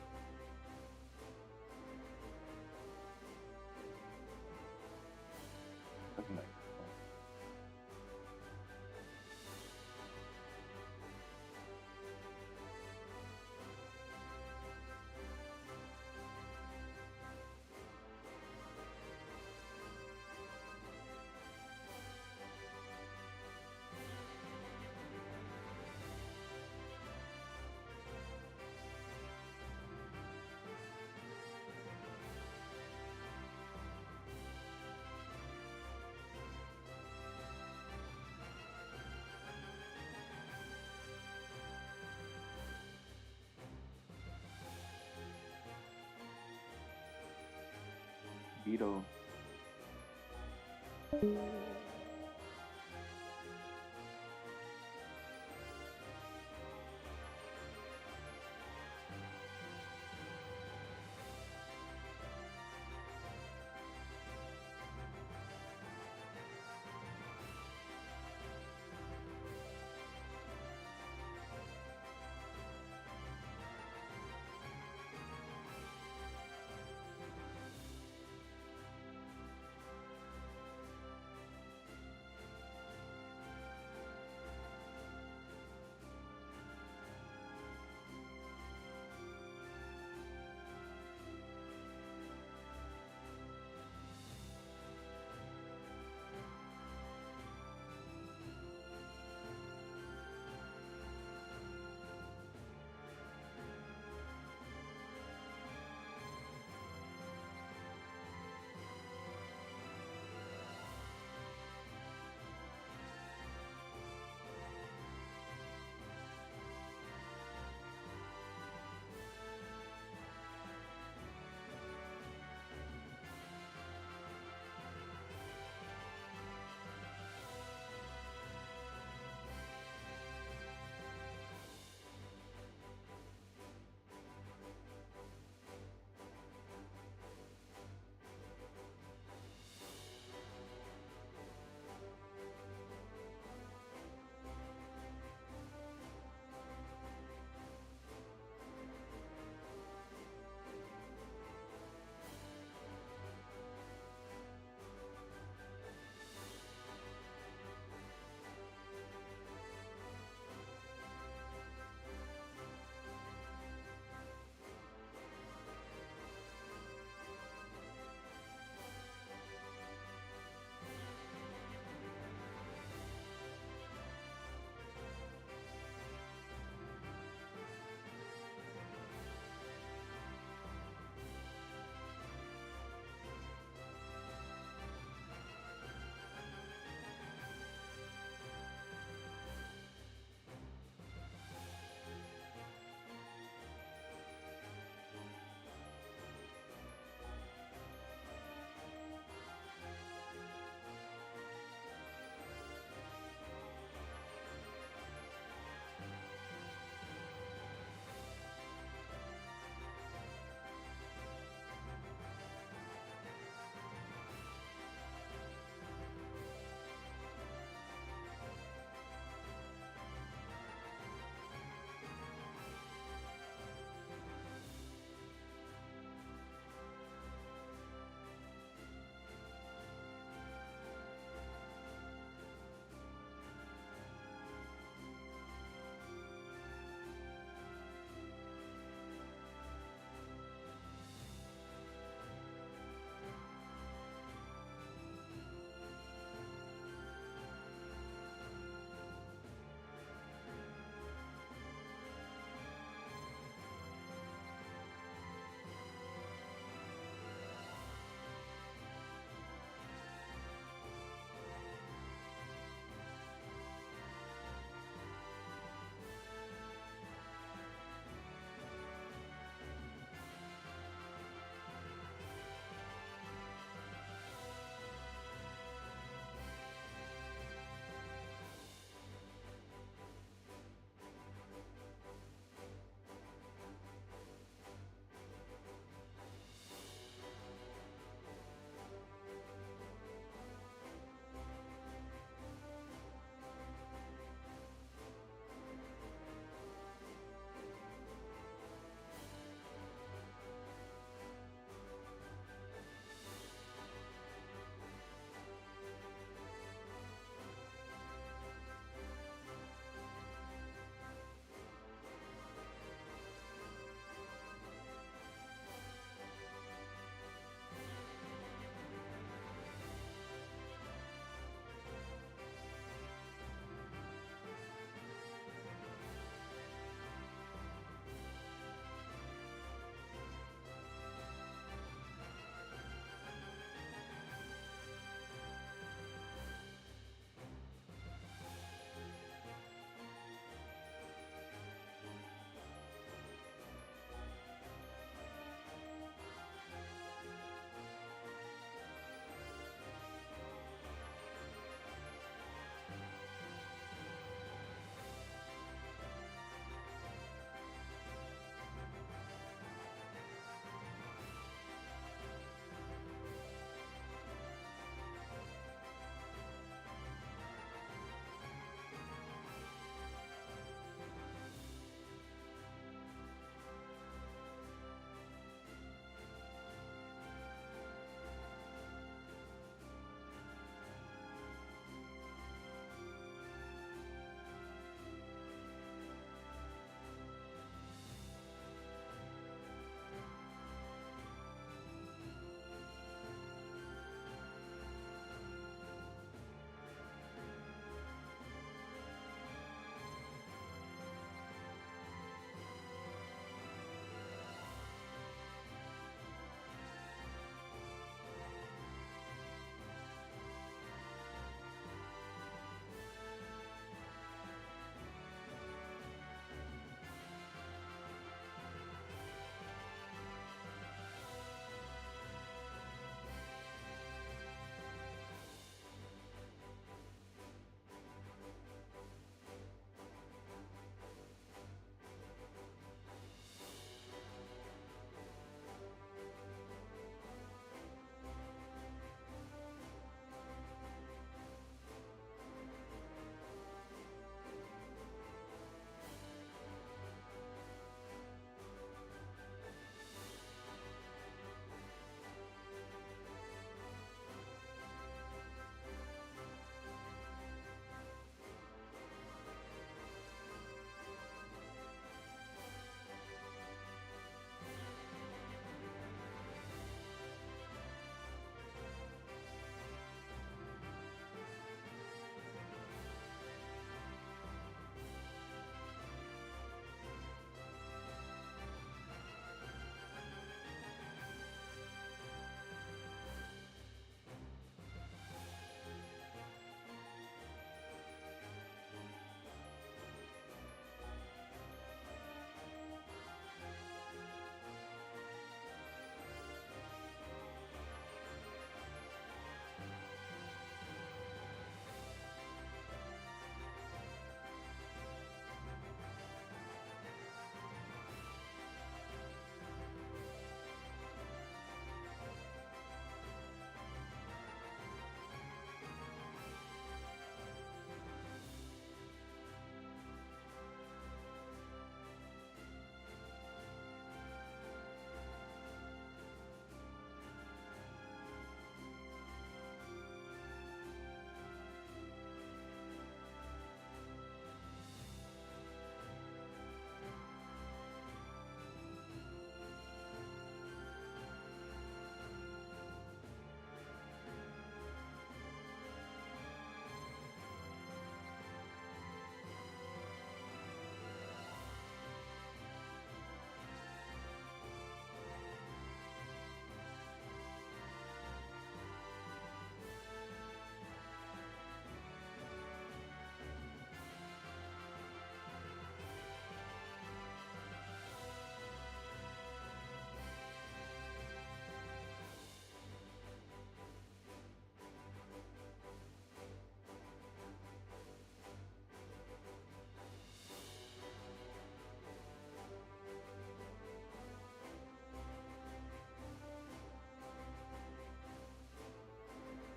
S3: Okay. Beetle.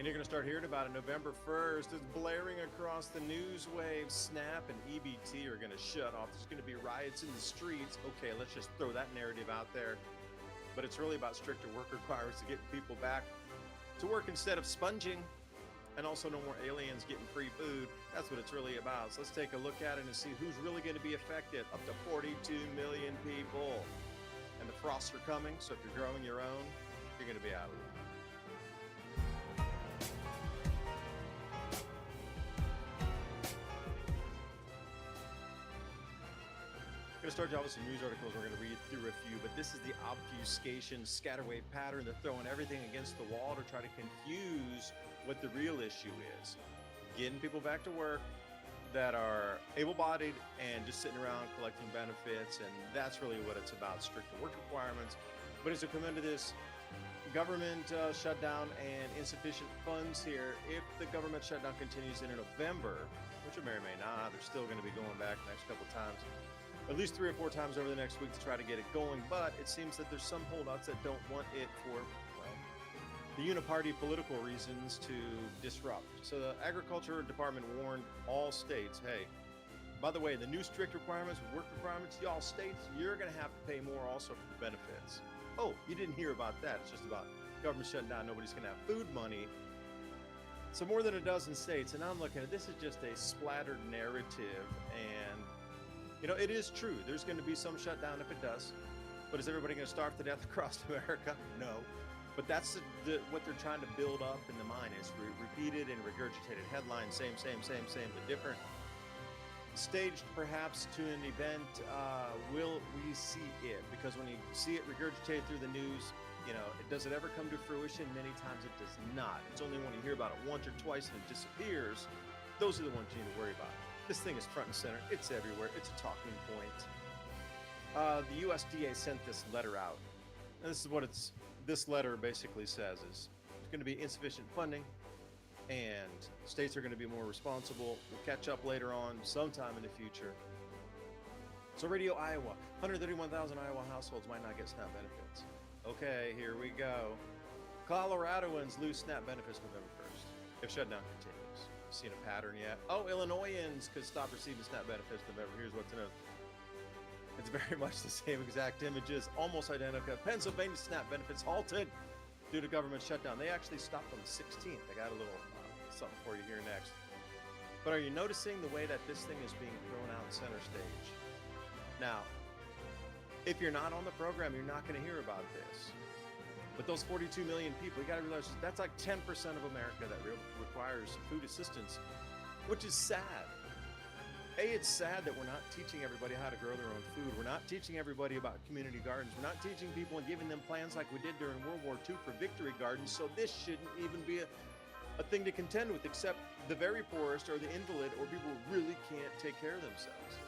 S7: And you're going to start hearing about it November 1st. It's blaring across the news waves. Snap and EBT are going to shut off. There's going to be riots in the streets. Okay, let's just throw that narrative out there. But it's really about stricter work requirements to get people back to work instead of sponging. And also no more aliens getting free food. That's what it's really about. So let's take a look at it and see who's really going to be affected. Up to 42 million people. And the frosts are coming, so if you're growing your own, you're going to be out of it. I'm going to start you off with some news articles. We're going to read through a few, but this is the obfuscation scatterwave pattern. They're throwing everything against the wall to try to confuse what the real issue is. Getting people back to work that are able-bodied and just sitting around collecting benefits, and that's really what it's about, stricter work requirements. But as we come into this government shutdown and insufficient funds here, if the government shutdown continues into November, which it may or may not, they're still going to be going back the next couple of times, at least 3 or 4 times over the next week to try to get it going. But it seems that there's some holdouts that don't want it for, well, the uniparty political reasons to disrupt. So the Agriculture Department warned all states, hey, by the way, the new strict requirements, work requirements, y'all states, you're going to have to pay more also for the benefits. Oh, you didn't hear about that. It's just about government shutting down. Nobody's going to have food money. So more than a dozen states, and I'm looking at this is just a splattered narrative, and you know, it is true. There's going to be some shutdown if it does. But is everybody going to starve to death across America? No. But that's what they're trying to build up in the mind is repeated and regurgitated headlines, same, but different. Staged perhaps to an event, will we see it? Because when you see it regurgitated through the news, you know, does it ever come to fruition? Many times it does not. It's only when you hear about it once or twice and it disappears, those are the ones you need to worry about. This thing is front and center. It's everywhere. It's a talking point. The USDA sent this letter out. And this is what this letter basically says is there's going to be insufficient funding and states are going to be more responsible. We'll catch up later on sometime in the future. So Radio Iowa, 131,000 Iowa households might not get SNAP benefits. Okay, here we go. Coloradoans lose SNAP benefits November 1st if shutdown continues. Seen a pattern yet? Oh, Illinoisans could stop receiving SNAP benefits November. Here's what to know. It's very much the same exact images, almost identical. Pennsylvania SNAP benefits halted due to government shutdown. They actually stopped on the 16th. I got a little something for you here next. But are you noticing the way that this thing is being thrown out center stage? Now, if you're not on the program, you're not going to hear about this. But those 42 million people, you got to realize that's like 10% of America that requires food assistance, which is sad. It's sad that we're not teaching everybody how to grow their own food. We're not teaching everybody about community gardens. We're not teaching people and giving them plans like we did during World War II for victory gardens. So this shouldn't even be a thing to contend with, except the very poorest or the invalid or people who really can't take care of themselves.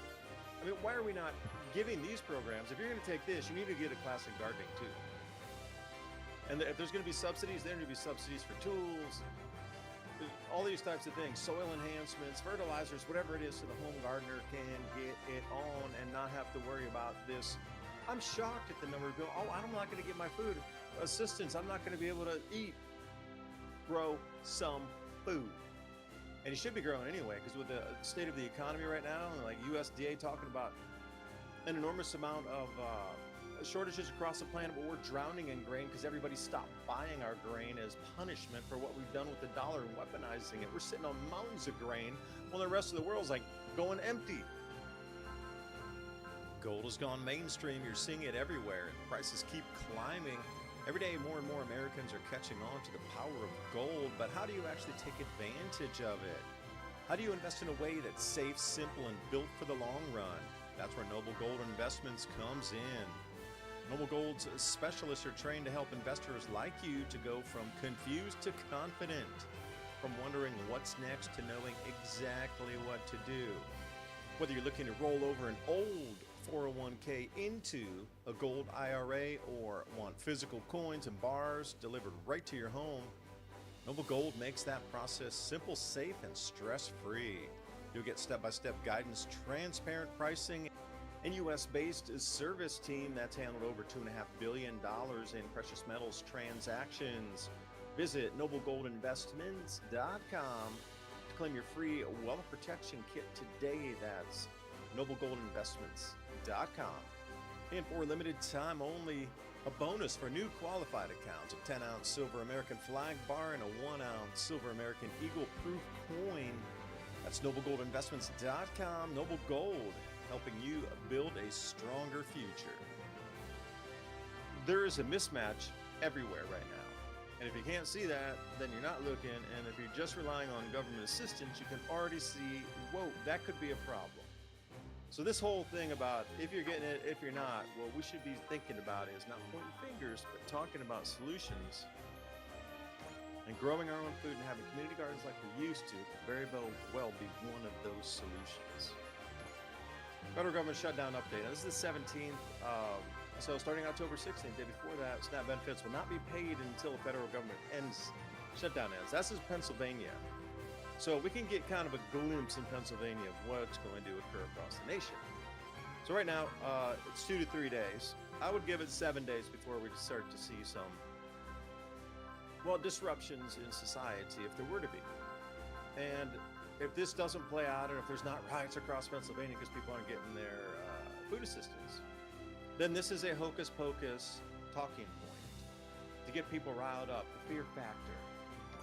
S7: I mean, why are we not giving these programs? If you're going to take this, you need to get a class in gardening too. And if there's going to be subsidies, there are going to be subsidies for tools, all these types of things, soil enhancements, fertilizers, whatever it is, so the home gardener can get it on and not have to worry about this. I'm shocked at the number of people, oh, I'm not going to get my food assistance. I'm not going to be able to eat. Grow some food. And you should be growing anyway, because with the state of the economy right now, and like USDA talking about an enormous amount of shortages across the planet, but we're drowning in grain because everybody stopped buying our grain as punishment for what we've done with the dollar and weaponizing it. We're sitting on mountains of grain while the rest of the world's like going empty. Gold has gone mainstream. You're seeing it everywhere. Prices keep climbing. Every day, more and more Americans are catching on to the power of gold, but how do you actually take advantage of it? How do you invest in a way that's safe, simple, and built for the long run? That's where Noble Gold Investments comes in. Noble Gold's specialists are trained to help investors like you to go from confused to confident, from wondering what's next to knowing exactly what to do. Whether you're looking to roll over an old 401k into a gold IRA or want physical coins and bars delivered right to your home, Noble Gold makes that process simple, safe, and stress-free. You'll get step-by-step guidance, transparent pricing, and U.S.-based service team that's handled over $2.5 billion in precious metals transactions. Visit noblegoldinvestments.com to claim your free wealth protection kit today. That's noblegoldinvestments.com. And for a limited time only, a bonus for new qualified accounts: a 10-ounce silver American flag bar and a 1-ounce silver American Eagle proof coin. That's noblegoldinvestments.com. Noble Gold, helping you build a stronger future. There is a mismatch everywhere right now. And if you can't see that, then you're not looking. And if you're just relying on government assistance, you can already see, whoa, that could be a problem. So this whole thing about if you're getting it, if you're not, what we should be thinking about is not pointing fingers, but talking about solutions. And growing our own food and having community gardens like we used to could very well be one of those solutions. Federal government shutdown update. Now, this is the 17th. So starting October 16th, day before that, SNAP benefits will not be paid until the federal government shutdown ends. That's in Pennsylvania. So we can get kind of a glimpse in Pennsylvania of what's going to occur across the nation. So right now, it's 2 to 3 days. I would give it 7 days before we start to see some, well, disruptions in society, if there were to be. And if this doesn't play out, and if there's not riots across Pennsylvania because people aren't getting their food assistance, then this is a hocus pocus talking point to get people riled up, the fear factor.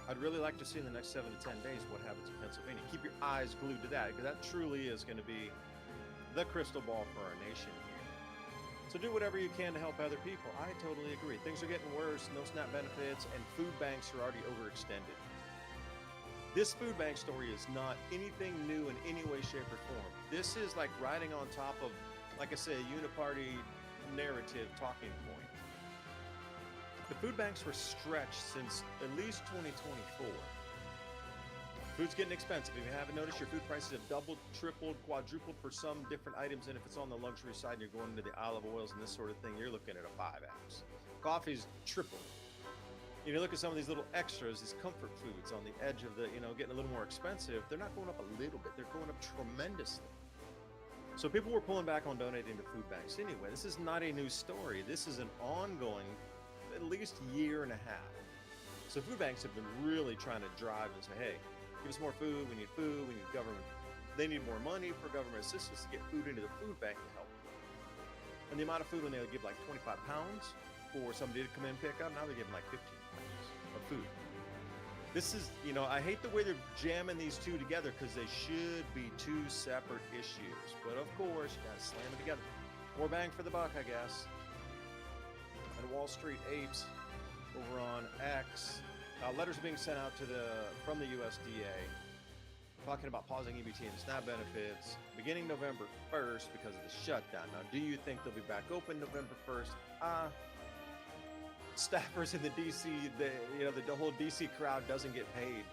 S7: I'd really like to see in the next 7 to 10 days what happens in Pennsylvania. Keep your eyes glued to that, because that truly is going to be the crystal ball for our nation here. So do whatever you can to help other people. I totally agree. Things are getting worse, no SNAP benefits, and food banks are already overextended. This food bank story is not anything new in any way, shape, or form. This is like riding on top of, like I say, a uniparty narrative talking point. The food banks were stretched since at least 2024. Food's getting expensive. If you haven't noticed, your food prices have doubled, tripled, quadrupled for some different items. And if it's on the luxury side and you're going into the olive oils and this sort of thing, you're looking at a 5x. Coffee's tripled. You look at some of these little extras, these comfort foods on the edge of the, getting a little more expensive. They're not going up a little bit. They're going up tremendously. So people were pulling back on donating to food banks anyway. This is not a new story. This is an ongoing, at least year and a half. So food banks have been really trying to drive and say, hey, give us more food, we need government. They need more money for government assistance to get food into the food bank to help. And the amount of food when they would give like 25 pounds for somebody to come in and pick up, now they're giving like 15 pounds of food. This is, I hate the way they're jamming these two together because they should be two separate issues. But of course, you gotta slam it together. More bang for the buck, I guess. And Wall Street Apes over on X. Letters being sent out from the USDA talking about pausing EBT and SNAP benefits beginning November 1st because of the shutdown. Now, do you think they'll be back open November 1st? Staffers in the DC, the whole DC crowd doesn't get paid.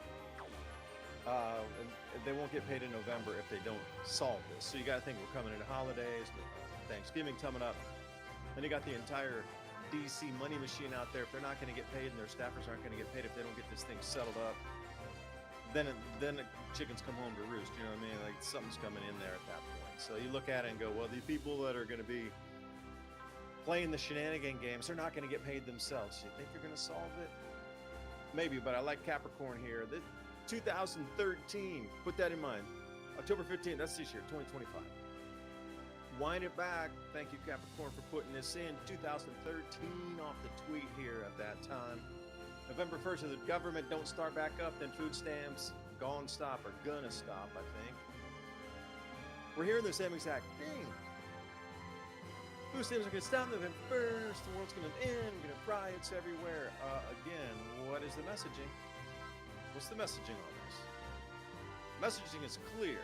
S7: And they won't get paid in November if they don't solve this. So you got to think we're coming into holidays, Thanksgiving coming up. Then you got the entire DC money machine out there. If they're not going to get paid and their staffers aren't going to get paid if they don't get this thing settled up, then the chickens come home to roost. You know what I mean? Like something's coming in there at that point. So you look at it and go, well, the people that are going to be playing the shenanigan games, they're not going to get paid themselves. You think they're going to solve it? Maybe, but I like Capricorn here. 2013, put that in mind. October 15th, that's this year, 2025. Wind it back. Thank you, Capricorn, for putting this in. 2013 off the tweet here at that time. November 1st, if the government don't start back up, then food stamps gonna stop. I think. We're hearing the same exact thing. Food stamps are going to stop November 1st. The world's going to end. We're going to have riots everywhere. Again, what is the messaging? What's the messaging on this? Messaging is clear.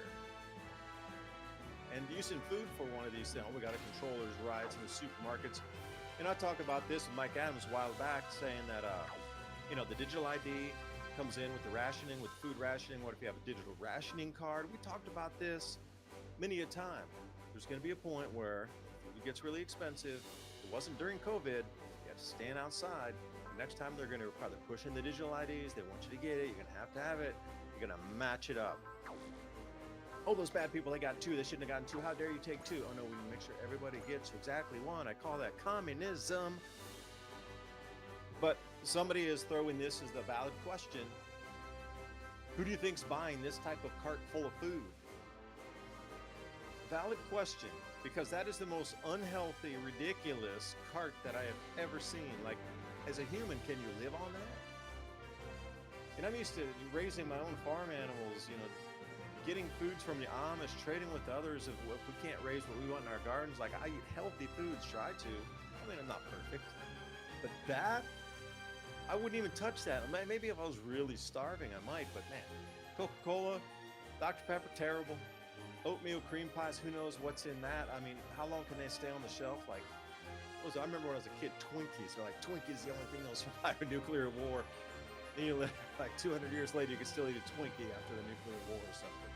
S7: And using food for one of these things. We got to control those riots in the supermarkets. And I talked about this with Mike Adams a while back, saying that, the digital ID comes in with the rationing, with food rationing. What if you have a digital rationing card? We talked about this many a time. There's going to be a point where it gets really expensive. It wasn't during COVID. You have to stand outside. Next time they're going to probably push in the digital IDs. They want you to get it. You're going to have it. You're going to match it up. Oh, those bad people, they got two. They shouldn't have gotten two. How dare you take two? Oh, no, we make sure everybody gets exactly one. I call that communism. But somebody is throwing this as the valid question. Who do you think's buying this type of cart full of food? Valid question, because that is the most unhealthy, ridiculous cart that I have ever seen. Like, as a human, can you live on that? And I'm used to raising my own farm animals, you know, getting foods from the Amish, trading with others if we can't raise what we want in our gardens. Like, I eat healthy foods, try to. I mean, I'm not perfect. But that, I wouldn't even touch that. Maybe if I was really starving, I might, but man, Coca-Cola, Dr. Pepper, terrible. Oatmeal cream pies, who knows what's in that? I mean, how long can they stay on the shelf? Like, I remember when I was a kid, Twinkies. They're like, Twinkies the only thing that'll survive a nuclear war. And you live, like 200 years later, you can still eat a Twinkie after the nuclear war or something.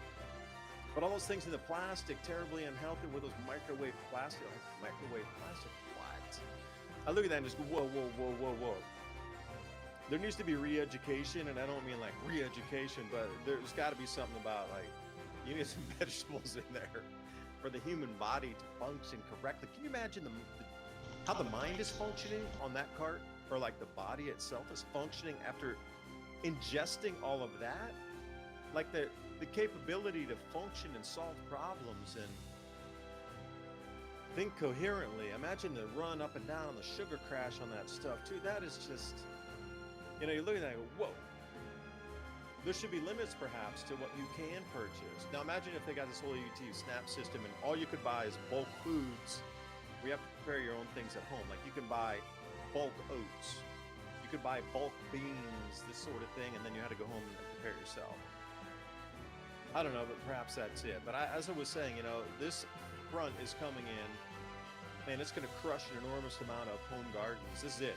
S7: But all those things in the plastic, terribly unhealthy, with those microwave plastic. Like, microwave plastic, what? I look at that and just go, whoa, whoa, whoa, whoa, whoa. There needs to be re-education, and I don't mean like re-education, but there's got to be something about like, you need some vegetables in there for the human body to function correctly. Can you imagine how the mind is functioning on that cart, or like the body itself is functioning after ingesting all of that? Like the capability to function and solve problems and think coherently. Imagine the run up and down, the sugar crash on that stuff too. That is just, you know, you look at that and go, whoa. There should be limits perhaps to what you can purchase. Now imagine if they got this whole EUT SNAP system and all you could buy is bulk foods. We have to prepare your own things at home. Like you can buy bulk oats. You could buy bulk beans, this sort of thing, and then you had to go home and prepare it yourself. I don't know, but perhaps that's it. But as I was saying, you know, this front is coming in, and it's going to crush an enormous amount of home gardens. This is it.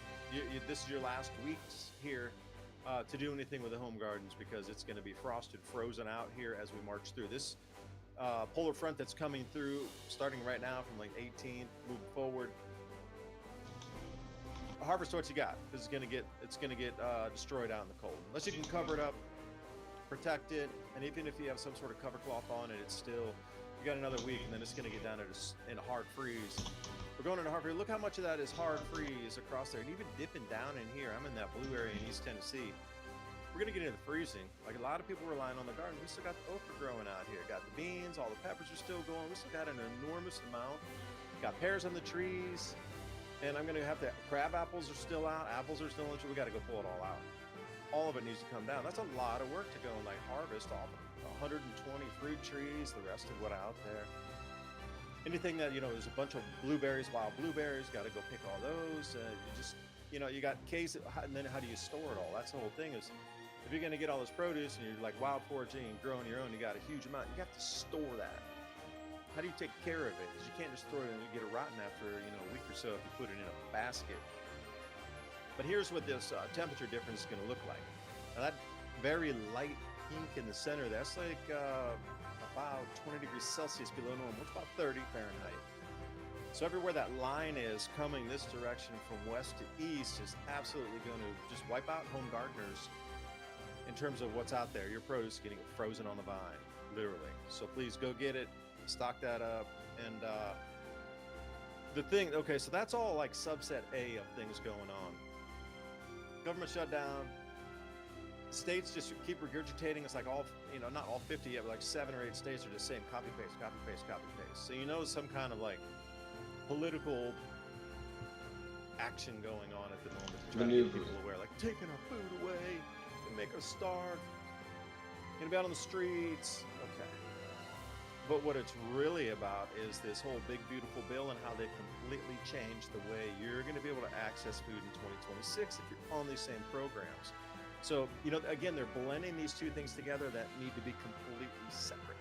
S7: This is your last weeks here to do anything with the home gardens, because it's going to be frosted, frozen out here as we march through. This polar front that's coming through, starting right now from like 18th, moving forward. Harvest what you got. This is going to get, it's going to get destroyed out in the cold. Unless you can cover it up, protect it, and even if you have some sort of cover cloth on it, it's still, you got another week, and then it's going to get down in a hard freeze. We're going into hard freeze. Look how much of that is hard freeze across there, and even dipping down in here. I'm in that blue area in East Tennessee. We're going to get into the freezing. Like a lot of people relying on the garden. We still got the okra growing out here. Got the beans, all the peppers are still going. We still got an enormous amount. Got pears on the trees, and I'm going to have the crab apples are still out. Apples are still in. We got to go pull it all out. All of it needs to come down. That's a lot of work to go and like harvest all 120 fruit trees, the rest of what out there. Anything that, you know, there's a bunch of blueberries, wild blueberries, got to go pick all those. You just, you know, you got case, and then how do you store it all? That's the whole thing is, if you're going to get all this produce and you're like wild foraging and growing your own, you got a huge amount, you have to store that. How do you take care of it? Because you can't just throw it and you get it rotten after, you know, a week or so if you put it in a basket. But here's what this temperature difference is going to look like. Now that very light pink in the center, that's like about 20 degrees Celsius below normal, which is about 30 Fahrenheit. So everywhere that line is coming this direction from west to east is absolutely going to just wipe out home gardeners in terms of what's out there. Your produce is getting frozen on the vine, literally. So please go get it, stock that up. And the thing, okay, so that's all like subset A of things going on. Government shutdown. States just keep regurgitating. It's like all, you know, not all 50 yet, but like 7 or 8 states are just saying copy paste, copy paste, copy paste. So you know some kind of like political action going on at the moment to try to get people aware, like taking our food away and make us starve. Gonna be out on the streets. Okay. But what it's really about is this whole big beautiful bill and how they've completely changed the way you're going to be able to access food in 2026 if you're on these same programs. So, you know, again, they're blending these two things together that need to be completely separate.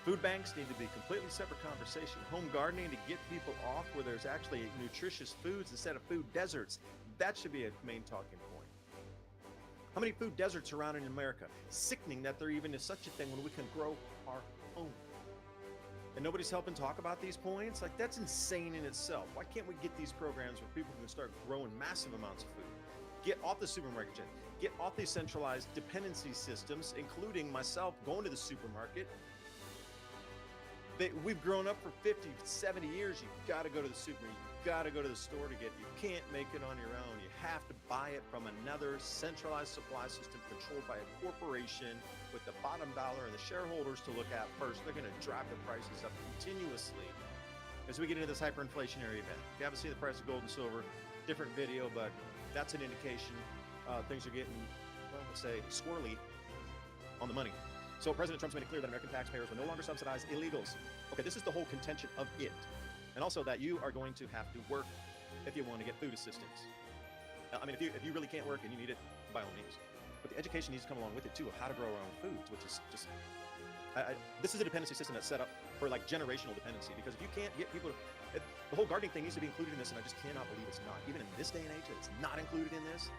S7: Food banks need to be completely separate conversation. Home gardening to get people off where there's actually nutritious foods instead of food deserts. That should be a main talking point. How many food deserts are around in America? Sickening that there even is such a thing when we can grow our own. And nobody's helping talk about these points? Like, that's insane in itself. Why can't we get these programs where people can start growing massive amounts of food? Get off the supermarket chain. Get off these centralized dependency systems, including myself going to the supermarket, We've grown up for 50, 70 years. You got to go to the supermarket. You got to go to the store to get it. You can't make it on your own. You have to buy it from another centralized supply system controlled by a corporation with the bottom dollar and the shareholders to look at first. They're going to drive the prices up continuously as we get into this hyperinflationary event. If you haven't seen the price of gold and silver, different video, but that's an indication things are getting, well, let's say, squirrely on the money. So President Trump's made it clear that American taxpayers will no longer subsidize illegals. Okay, this is the whole contention of it. And also that you are going to have to work if you want to get food assistance. Now, I mean, if you really can't work and you need it, by all means. But the education needs to come along with it too, of how to grow our own foods, which is just... this is a dependency system that's set up for like generational dependency, because if you can't get people to... the whole gardening thing needs to be included in this, and I just cannot believe it's not. Even in this day and age, it's not included in this.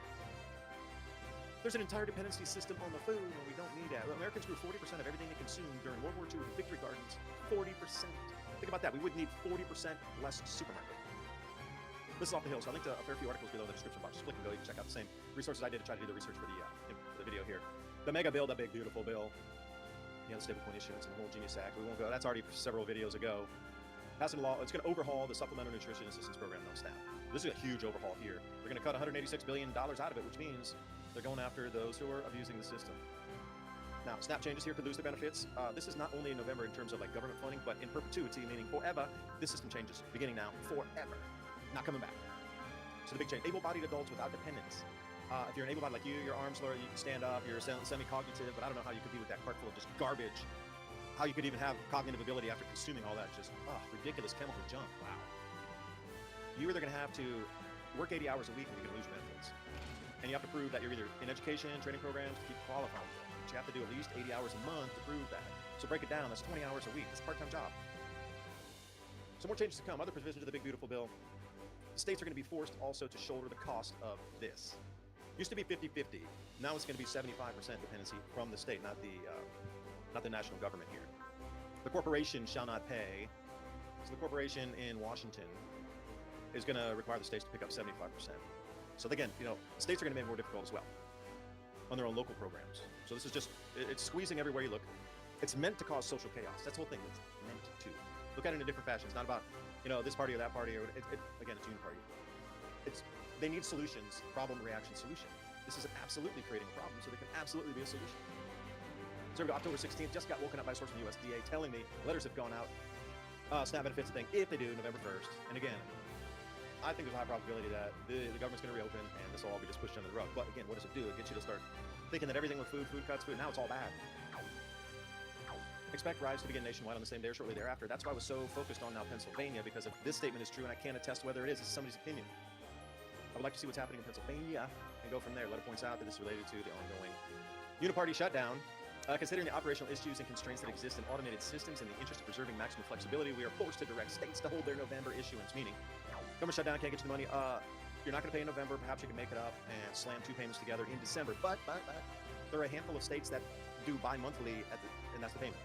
S7: There's an entire dependency system on the food, and we don't need that. Americans grew 40% of everything they consumed during World War II with the Victory Gardens. 40%. Think about that. We would need 40% less supermarket. This is off the hill, so I linked a fair few articles below in the description box. Just click and go. You can check out the same resources I did to try to do the research for the video here. The mega bill, that big beautiful bill. The stablecoin issuance and the whole Genius Act. We won't go. That's already several videos ago. Passing a law. It's going to overhaul the Supplemental Nutrition Assistance Program on SNAP. This is a huge overhaul here. They're going to cut $186 billion out of it, which means they're going after those who are abusing the system. Now, SNAP changes here could lose their benefits. This is not only in November in terms of like government funding, but in perpetuity, meaning forever. This system changes, beginning now, forever, not coming back. So the big change: able-bodied adults without dependents. If you're an able-bodied like you, your arms lower, you can stand up. You're semi-cognitive, but I don't know how you could be with that cart full of just garbage. How you could even have cognitive ability after consuming all that just ridiculous chemical junk. Wow. You're either going to have to work 80 hours a week, and you're going to lose your benefits. And you have to prove that you're either in education, training programs to keep qualifying. But you have to do at least 80 hours a month to prove that. So break it down, that's 20 hours a week. That's a part-time job. So more changes to come. Other provisions of the big beautiful bill. The states are going to be forced also to shoulder the cost of this. Used to be 50-50. Now it's going to be 75% dependency from the state, not the national government here. The corporation shall not pay. So the corporation in Washington is going to require the states to pick up 75%. So again, the states are going to make it more difficult as well on their own local programs. So this is just, it's squeezing everywhere you look. It's meant to cause social chaos. That's the whole thing. It's meant to. Look at it in a different fashion. It's not about, this party or that party, or again, it's uniparty. They need solutions, problem, reaction, solution. This is absolutely creating a problem, so there can absolutely be a solution. So October 16th, just got woken up by a source from the USDA telling me letters have gone out. SNAP benefits a thing if they do November 1st. And again, I think there's a high probability that the government's going to reopen and this will all be just pushed under the rug. But again, what does it do? It gets you to start thinking that everything with food cuts food. Now it's all bad. Expect riots to begin nationwide on the same day or shortly thereafter. That's why I was so focused on now Pennsylvania, because if this statement is true, and I can't attest whether it is, it's somebody's opinion. I would like to see what's happening in Pennsylvania and go from there. Letter points out that this is related to the ongoing uniparty shutdown. Considering the operational issues and constraints that exist in automated systems in the interest of preserving maximum flexibility, we are forced to direct states to hold their November issuance meeting. Government shutdown, can't get you the money. You're not going to pay in November. Perhaps you can make it up and slam two payments together in December. But there are a handful of states that do bi-monthly, and that's the payment.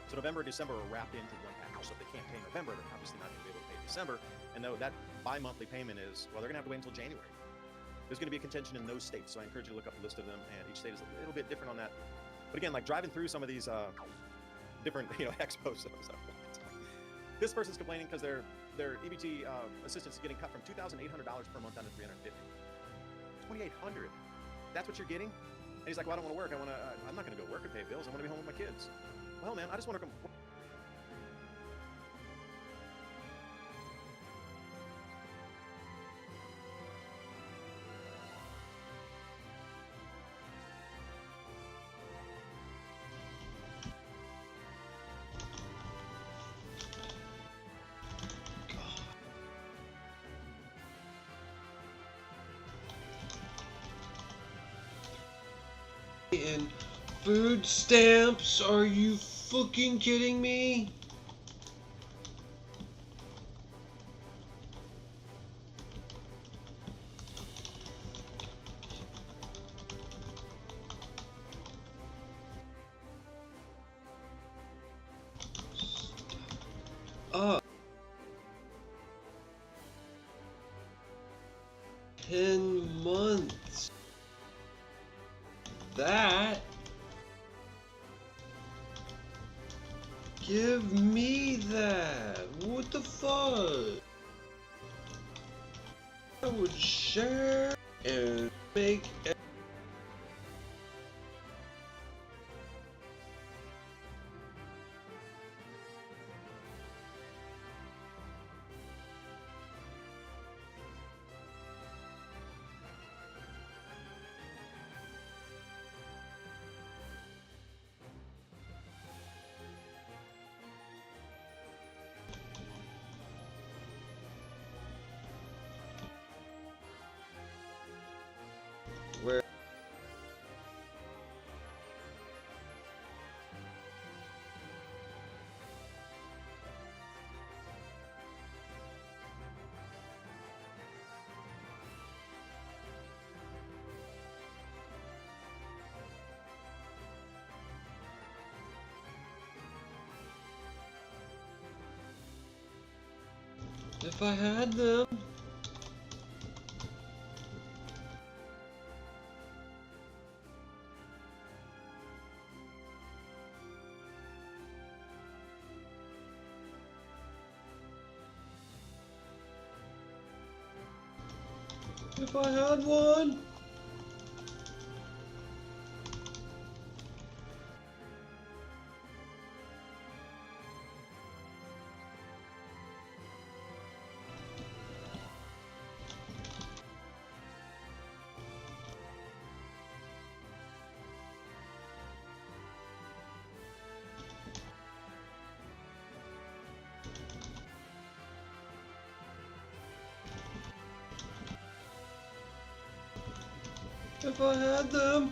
S7: So November and December are wrapped into one package. So if they can't pay November, they're obviously not going to be able to pay December. And though that bi-monthly payment is, well, they're going to have to wait until January. There's going to be a contention in those states, so I encourage you to look up a list of them, and each state is a little bit different on that. But again, like driving through some of these different expos. This person's complaining because their EBT assistance is getting cut from $2,800 per month down to $350. $2,800. That's what you're getting? And he's like, well, I don't want to work. I'm not going to go work and pay bills. I want to be home with my kids. Well, man, I just want to come.
S1: And food stamps? Are you fucking kidding me? Up 10 months. That Give me that! What the fuck? I would share and make. Where? If I had them. If I had one. If I had them.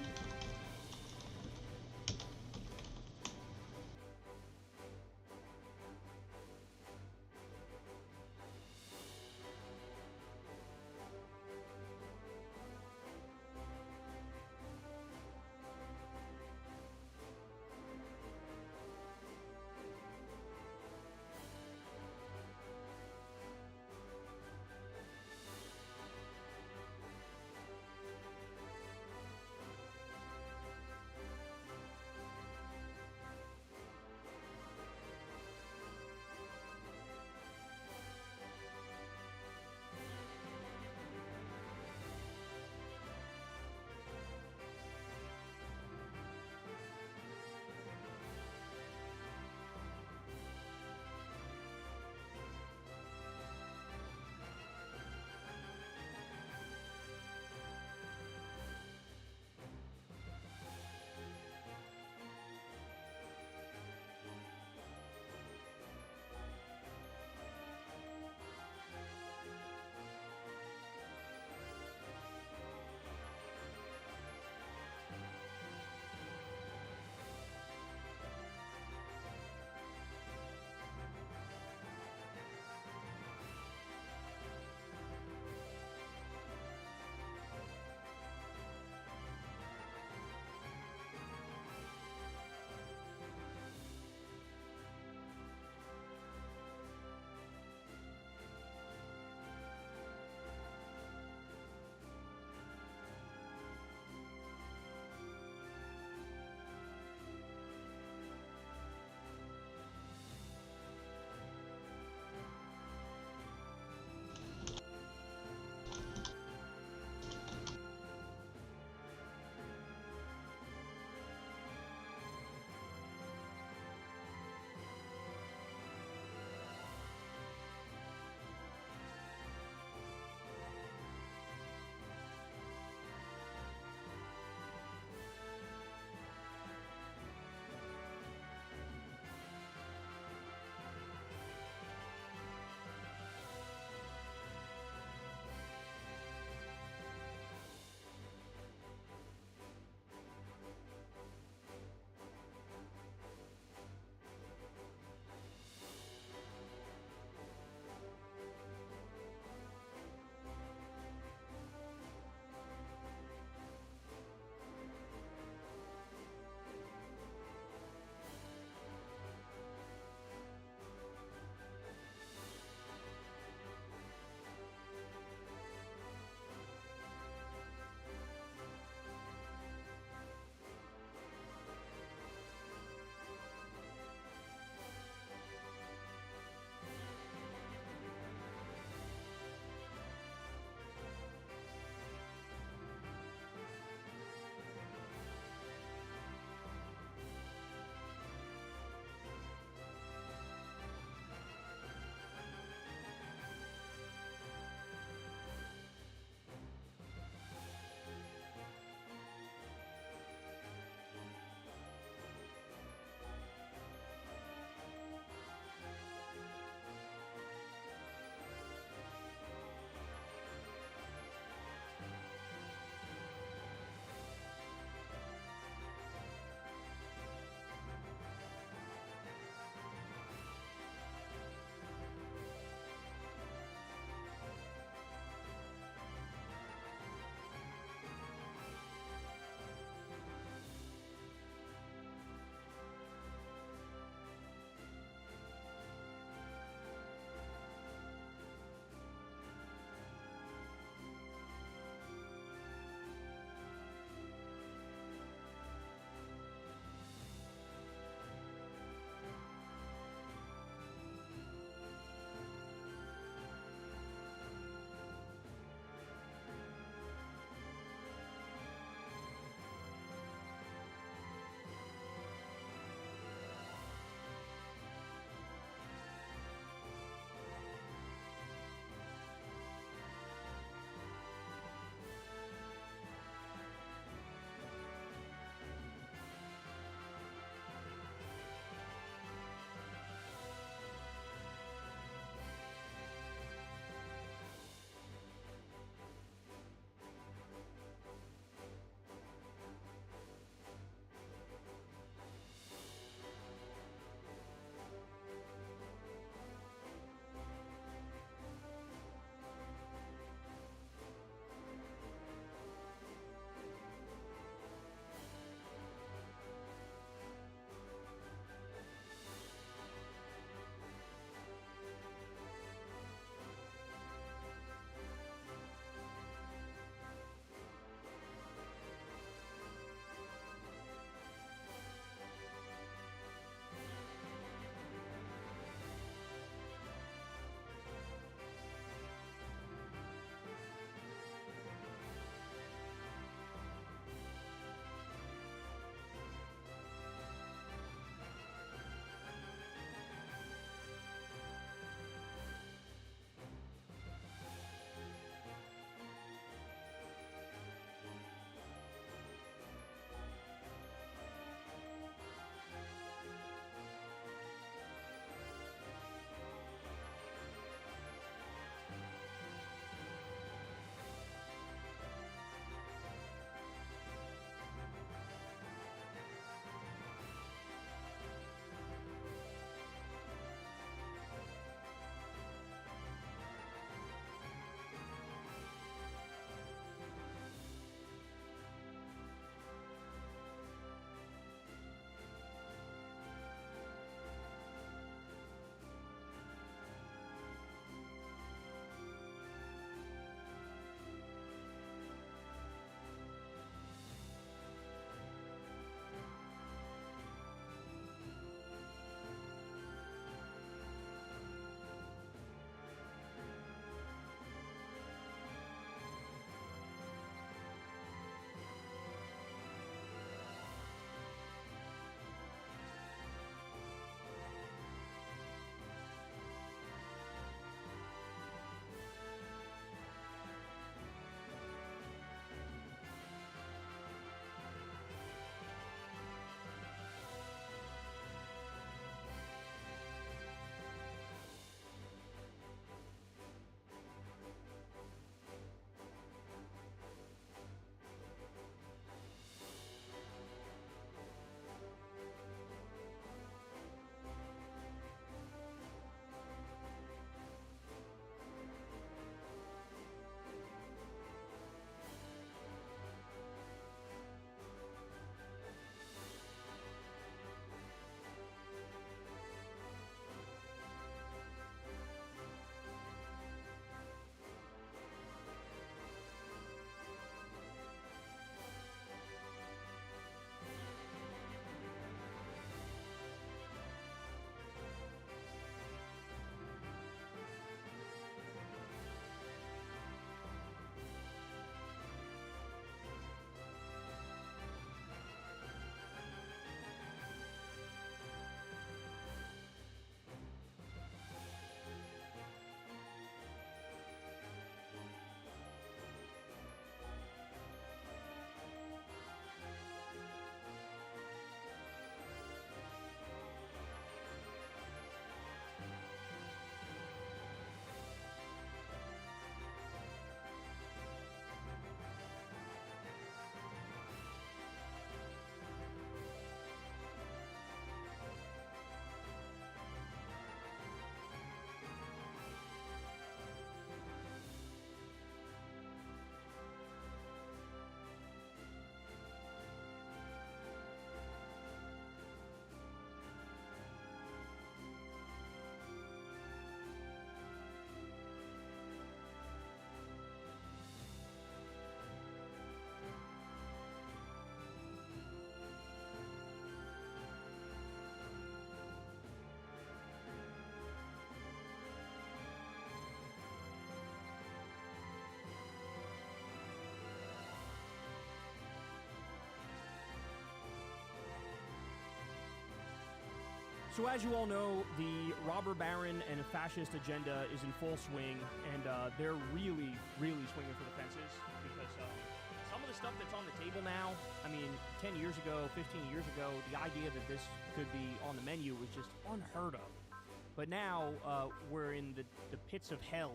S8: So as you all know, the robber baron and fascist agenda is in full swing, and they're really, really swinging for the fences, because some of the stuff that's on the table now, I mean, 10 years ago, 15 years ago, the idea that this could be on the menu was just unheard of. But now we're in the pits of hell,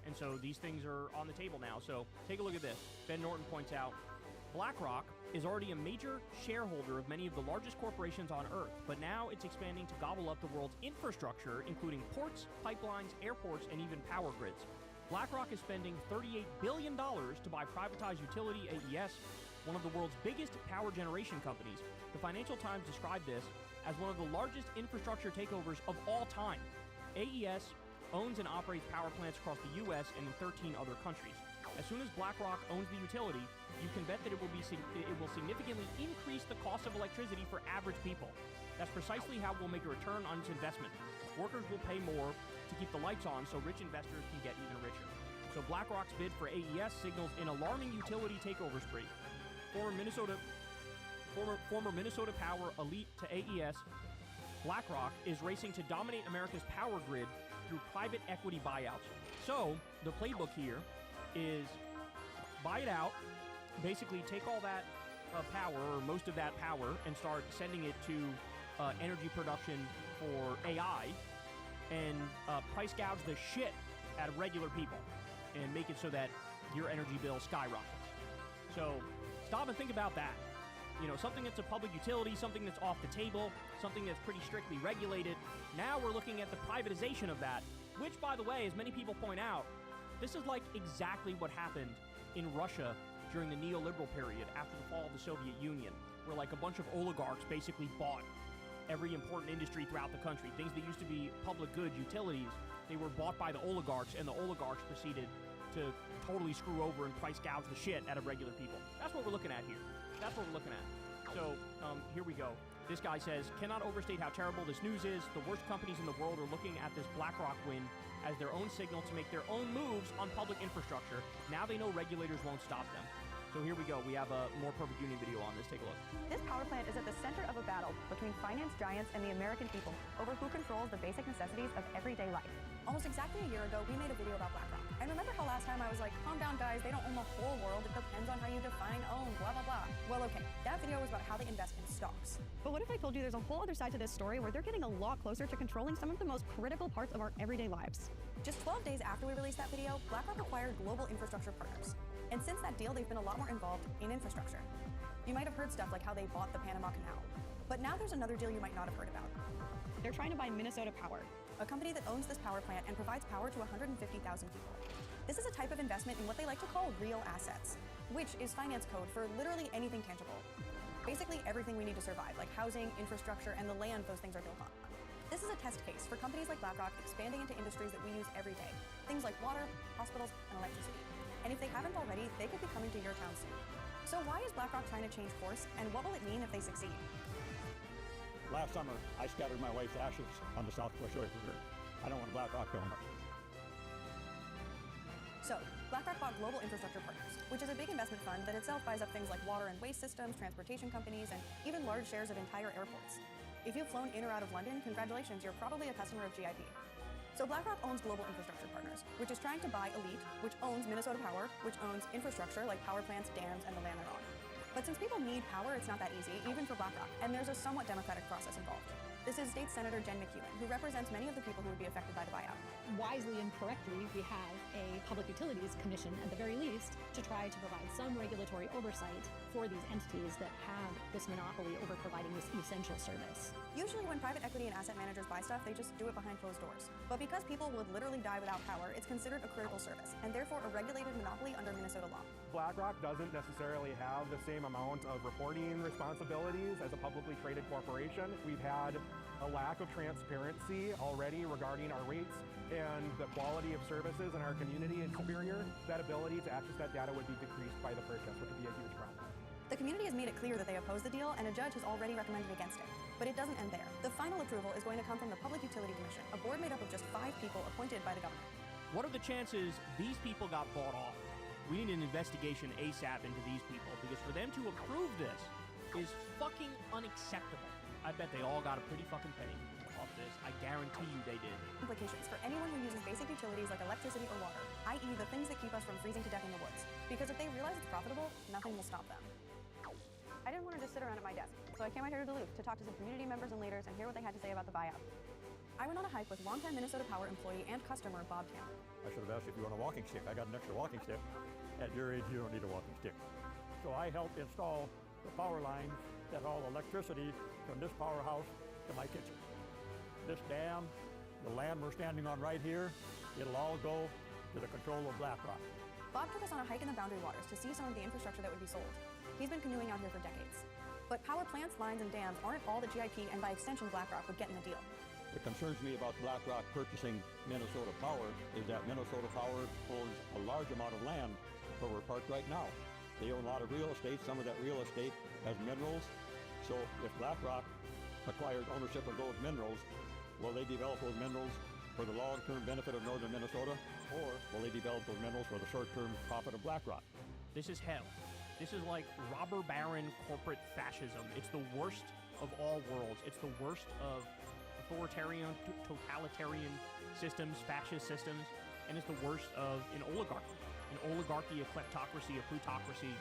S8: and so these things are on the table now. So take a look at this. Ben Norton points out, BlackRock is already a major shareholder of many of the largest corporations on Earth, but now it's expanding to gobble up the world's infrastructure, including ports, pipelines, airports, and even power grids. BlackRock is spending $38 billion to buy privatized utility AES, one of the world's biggest power generation companies. The Financial Times described this as one of the largest infrastructure takeovers of all time. AES owns and operates power plants across the U.S. and in 13 other countries. As soon as BlackRock owns the utility, you can bet that it will significantly increase the cost of electricity for average people. That's precisely how we'll make a return on its investment. Workers will pay more to keep the lights on so rich investors can get even richer. So BlackRock's bid for AES signals an alarming utility takeover spree. Former Minnesota Power elite to AES, BlackRock is racing to dominate America's power grid through private equity buyouts. So the playbook here is buy it out, basically take all that power, or most of that power, and start sending it to energy production for AI, and price gouge the shit out of regular people, and make it so that your energy bill skyrockets. So stop and think about that. You know, something that's a public utility, something that's off the table, something that's pretty strictly regulated. Now we're looking at the privatization of that, which, by the way, as many people point out, this is like exactly what happened in Russia during the neoliberal period after the fall of the Soviet Union, where like a bunch of oligarchs basically bought every important industry throughout the country. Things that used to be public goods, utilities, they were bought by the oligarchs, and the oligarchs proceeded to totally screw over and price gouge the shit out of regular people. That's what we're looking at here. That's what we're looking at. So, here we go. This guy says, cannot overstate how terrible this news is. The worst companies in the world are looking at this BlackRock win as their own signal to make their own moves on public infrastructure. Now they know regulators won't stop them. So here we go. We have a more Perfect Union video on this. Take a look.
S9: This power plant is at the center of a battle between finance giants and the American people over who controls the basic necessities of everyday life. Almost exactly a year ago, we made a video about BlackRock. And remember how last time I was like, calm down guys, they don't own the whole world, it depends on how you define own, blah, blah, blah. Well, okay, that video was about how they invest in stocks.
S10: But what if I told you there's a whole other side to this story where they're getting a lot closer to controlling some of the most critical parts of our everyday lives?
S9: Just 12 days after we released that video, BlackRock acquired Global Infrastructure Partners. And since that deal, they've been a lot more involved in infrastructure. You might have heard stuff like how they bought the Panama Canal. But now there's another deal you might not have heard about.
S10: They're trying to buy Minnesota Power,
S9: a company that owns this power plant and provides power to 150,000 people. This is a type of investment in what they like to call real assets, which is finance code for literally anything tangible. Basically everything we need to survive, like housing, infrastructure, and the land those things are built on. This is a test case for companies like BlackRock expanding into industries that we use every day, things like water, hospitals, and electricity. And if they haven't already, they could be coming to your town soon. So why is BlackRock trying to change course, and what will it mean if they succeed?
S11: Last summer, I scattered my wife's ashes on the South Bush River. I don't want BlackRock going up.
S9: So, BlackRock bought Global Infrastructure Partners, which is a big investment fund that itself buys up things like water and waste systems, transportation companies, and even large shares of entire airports. If you've flown in or out of London, congratulations, you're probably a customer of GIP. So BlackRock owns Global Infrastructure Partners, which is trying to buy Elite, which owns Minnesota Power, which owns infrastructure like power plants, dams, and the land they're on. But since people need power, it's not that easy, even for BlackRock, and there's a somewhat democratic process involved. This is State Senator Jen McEwen, who represents many of the people who would be affected by the buyout.
S12: Wisely and correctly, we have a Public Utilities Commission, at the very least, to try to provide some regulatory oversight for these entities that have this monopoly over providing this essential service.
S9: Usually when private equity and asset managers buy stuff, they just do it behind closed doors. But because people would literally die without power, it's considered a critical service, and therefore a regulated monopoly under Minnesota law.
S13: BlackRock doesn't necessarily have the same amount of reporting responsibilities as a publicly traded corporation. We've had a lack of transparency already regarding our rates, and the quality of services in our community is superior. That ability to access that data would be decreased by the purchase, which would be a huge problem.
S9: The community has made it clear that they oppose the deal, and a judge has already recommended against it. But it doesn't end there. The final approval is going to come from the Public Utility Commission, a board made up of just 5 people appointed by the government.
S8: What are the chances these people got bought off? We need an investigation ASAP into these people, because for them to approve this is fucking unacceptable. I bet they all got a pretty fucking penny off this. I guarantee you they did.
S9: Implications for anyone who uses basic utilities like electricity or water, i.e. the things that keep us from freezing to death in the woods. Because if they realize it's profitable, nothing will stop them. I didn't want to just sit around at my desk, so I came out here to Duluth to talk to some community members and leaders and hear what they had to say about the buyout. I went on a hike with longtime Minnesota Power employee and customer Bob Camp.
S11: I should have asked if you want a walking stick. I got an extra walking stick. At your age, you don't need a walking stick. So I helped install the power lines that haul electricity from this powerhouse to my kitchen. This dam, the land we're standing on right here, it'll all go to the control of BlackRock.
S9: Bob took us on a hike in the Boundary Waters to see some of the infrastructure that would be sold. He's been canoeing out here for decades. But power plants, lines, and dams aren't all that GIP and by extension BlackRock would get in the deal.
S11: What concerns me about BlackRock purchasing Minnesota Power is that Minnesota Power owns a large amount of land where we're parked right now. They own a lot of real estate. Some of that real estate has minerals. So if BlackRock acquired ownership of those minerals, will they develop those minerals for the long-term benefit of northern Minnesota, or will they develop those minerals for the short-term profit of BlackRock?
S8: This is hell. This is like robber baron corporate fascism. It's the worst of all worlds. It's the worst of authoritarian, totalitarian systems, fascist systems, and it's the worst of an oligarchy, a kleptocracy, a plutocracy.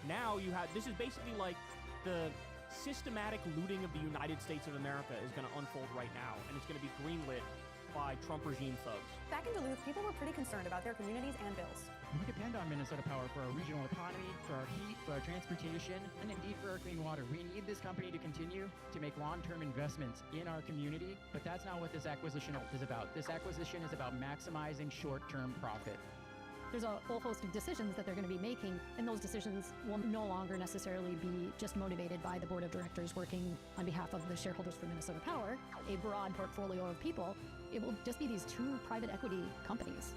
S8: Now you have, this is basically like the systematic looting of the United States of America is going to unfold right now, and it's going to be greenlit by Trump regime thugs.
S9: Back in Duluth, people were pretty concerned about their communities and bills.
S14: We depend on Minnesota Power for our regional economy, for our heat, for our transportation, and indeed for our clean water. We need this company to continue to make long-term investments in our community, but that's not what this acquisition is about. This acquisition is about maximizing short-term profit.
S12: There's a whole host of decisions that they're going to be making, and those decisions will no longer necessarily be just motivated by the board of directors working on behalf of the shareholders for Minnesota Power, a broad portfolio of people. It will just be these two private equity companies.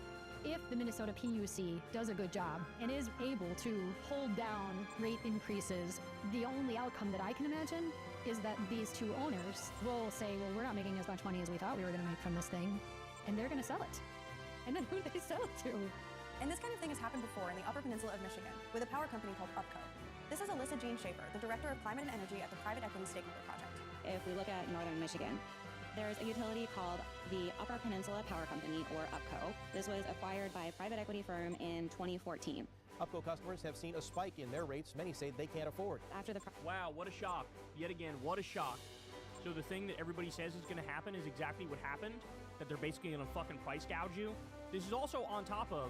S12: If the Minnesota PUC does a good job and is able to hold down rate increases, the only outcome that I can imagine is that these two owners will say, well, we're not making as much money as we thought we were going to make from this thing, and they're going to sell it. And then who do they sell it to?
S9: And this kind of thing has happened before in the Upper Peninsula of Michigan with a power company called UPCO. This is Alyssa Jean Schaefer, the Director of Climate and Energy at the private equity stakeholder project.
S15: If we look at northern Michigan, there's a utility called the Upper Peninsula Power Company, or UPCO. This was acquired by a private equity firm in 2014.
S16: UPCO customers have seen a spike in their rates many say they can't afford.
S8: Wow, what a shock. Yet again, what a shock. So the thing that everybody says is going to happen is exactly what happened, that they're basically going to fucking price gouge you. This is also on top of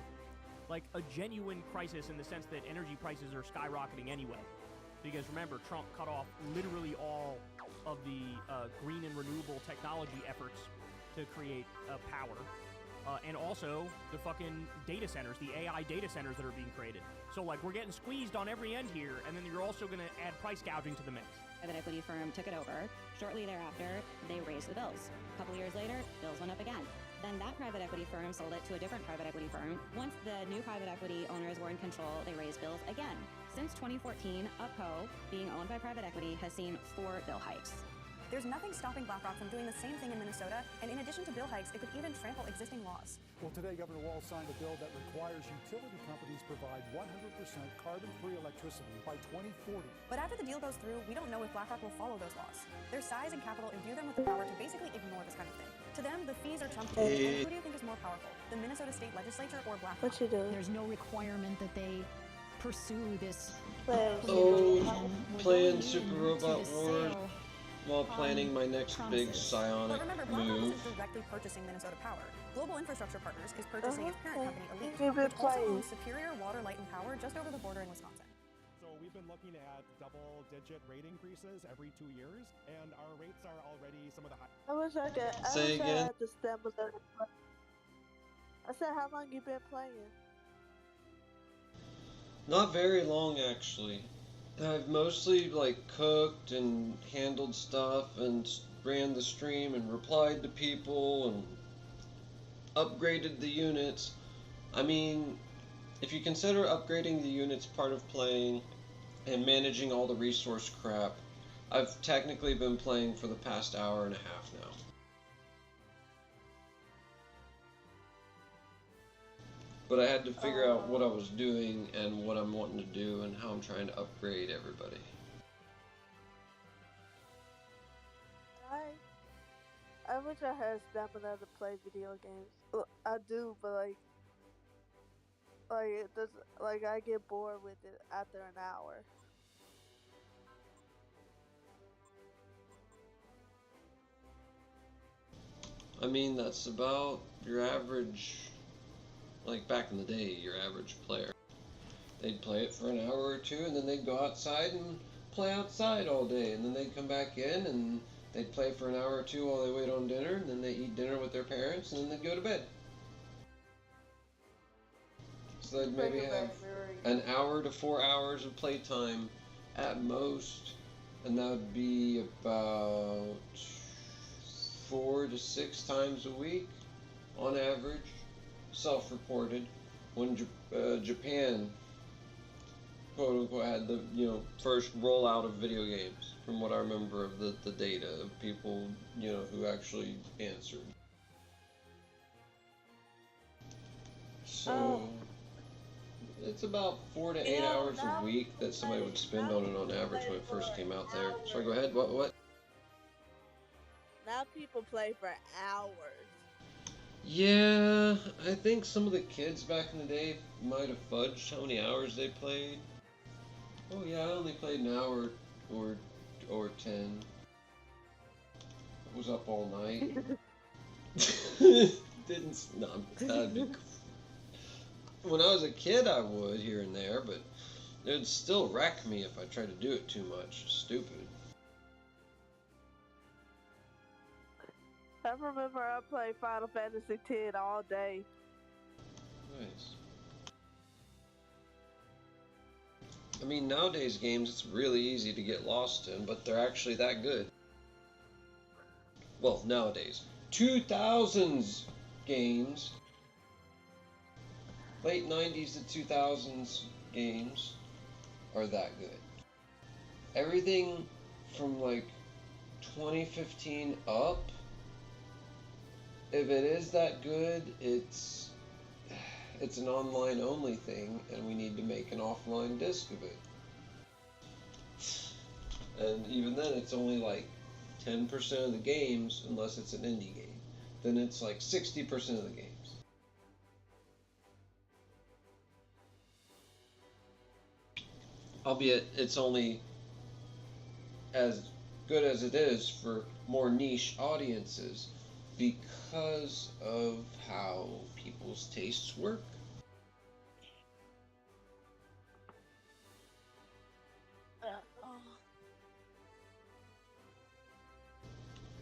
S8: like a genuine crisis in the sense that energy prices are skyrocketing anyway. Because remember, Trump cut off literally all of the green and renewable technology efforts to create power. And also the fucking data centers, the AI data centers that are being created. So like we're getting squeezed on every end here, and then you're also going to add price gouging to the mix.
S15: Private equity firm took it over. Shortly thereafter, they raised the bills. A couple years later, bills went up again. Then that private equity firm sold it to a different private equity firm. Once the new private equity owners were in control, they raised bills again. Since 2014, UPCO, being owned by private equity, has seen 4 bill hikes.
S9: There's nothing stopping BlackRock from doing the same thing in Minnesota, and in addition to bill hikes, it could even trample existing laws.
S17: Well, today, Governor Walz signed a bill that requires utility companies provide 100% carbon-free electricity by 2040.
S9: But after the deal goes through, we don't know if BlackRock will follow those laws. Their size and capital imbue them with the power to basically ignore this kind of thing. To them, the fees are chump change. And who do you think is more powerful, the Minnesota State Legislature or BlackRock?
S12: What you do? There's no requirement that they pursue this.
S1: Playing Super Robot Wars while planning my next big psionic
S9: But remember, BlackRock
S1: move.
S9: isn't directly purchasing Minnesota Power. Global Infrastructure Partners is purchasing its parent company, Elite,
S18: You've been
S9: which also
S18: playing.
S9: owns Superior Water, Light, and Power just over the border in Wisconsin.
S13: So we've been looking at double-digit rate increases every 2 years, and our rates are already some of the highest.
S18: I wish I could.
S1: Say again?
S18: I had to step with that. I said, how long you been playing?
S1: Not very long, actually. I've mostly like cooked and handled stuff and ran the stream and replied to people and upgraded the units. I mean, if you consider upgrading the units part of playing and managing all the resource crap, I've technically been playing for the past hour and a half now. But I had to figure out what I was doing and what I'm wanting to do and how I'm trying to upgrade everybody.
S18: Hi. wish I had stamina to play video games. I do, but like it does, like I get bored with it after an hour.
S1: I mean, that's about your average, like back in the day, your average player. They'd play it for an hour or two, and then they'd go outside and play outside all day, and then they'd come back in, and they'd play for an hour or two while they wait on dinner, and then they eat dinner with their parents, and then they'd go to bed. So they'd maybe have an hour to 4 hours of playtime at most, and that would be about 4 to 6 times a week on average, self-reported, when Japan, quote unquote, had the first rollout of video games, from what I remember of the data of people who actually answered. So it's about 4 to 8 hours a week that somebody would spend on it on average when it first came out there. Sorry, go ahead. What?
S18: Now people play for hours.
S1: Yeah, I think some of the kids back in the day might have fudged how many hours they played. Oh yeah, I only played an hour or 10. I was up all night. That'd be cool. When I was a kid I would here and there, but it would still wreck me if I tried to do it too much. Stupid.
S18: I remember I played Final Fantasy X all day.
S1: Nice. I mean, nowadays games, it's really easy to get lost in, but they're actually that good. Well, nowadays. 2000s games, late 90s to 2000s games are that good. Everything from like 2015 up, if it is that good, it's an online only thing, and we need to make an offline disc of it. And even then, it's only like 10% of the games, unless it's an indie game. Then it's like 60% of the games. Albeit, it's only as good as it is for more niche audiences, because of how people's tastes work.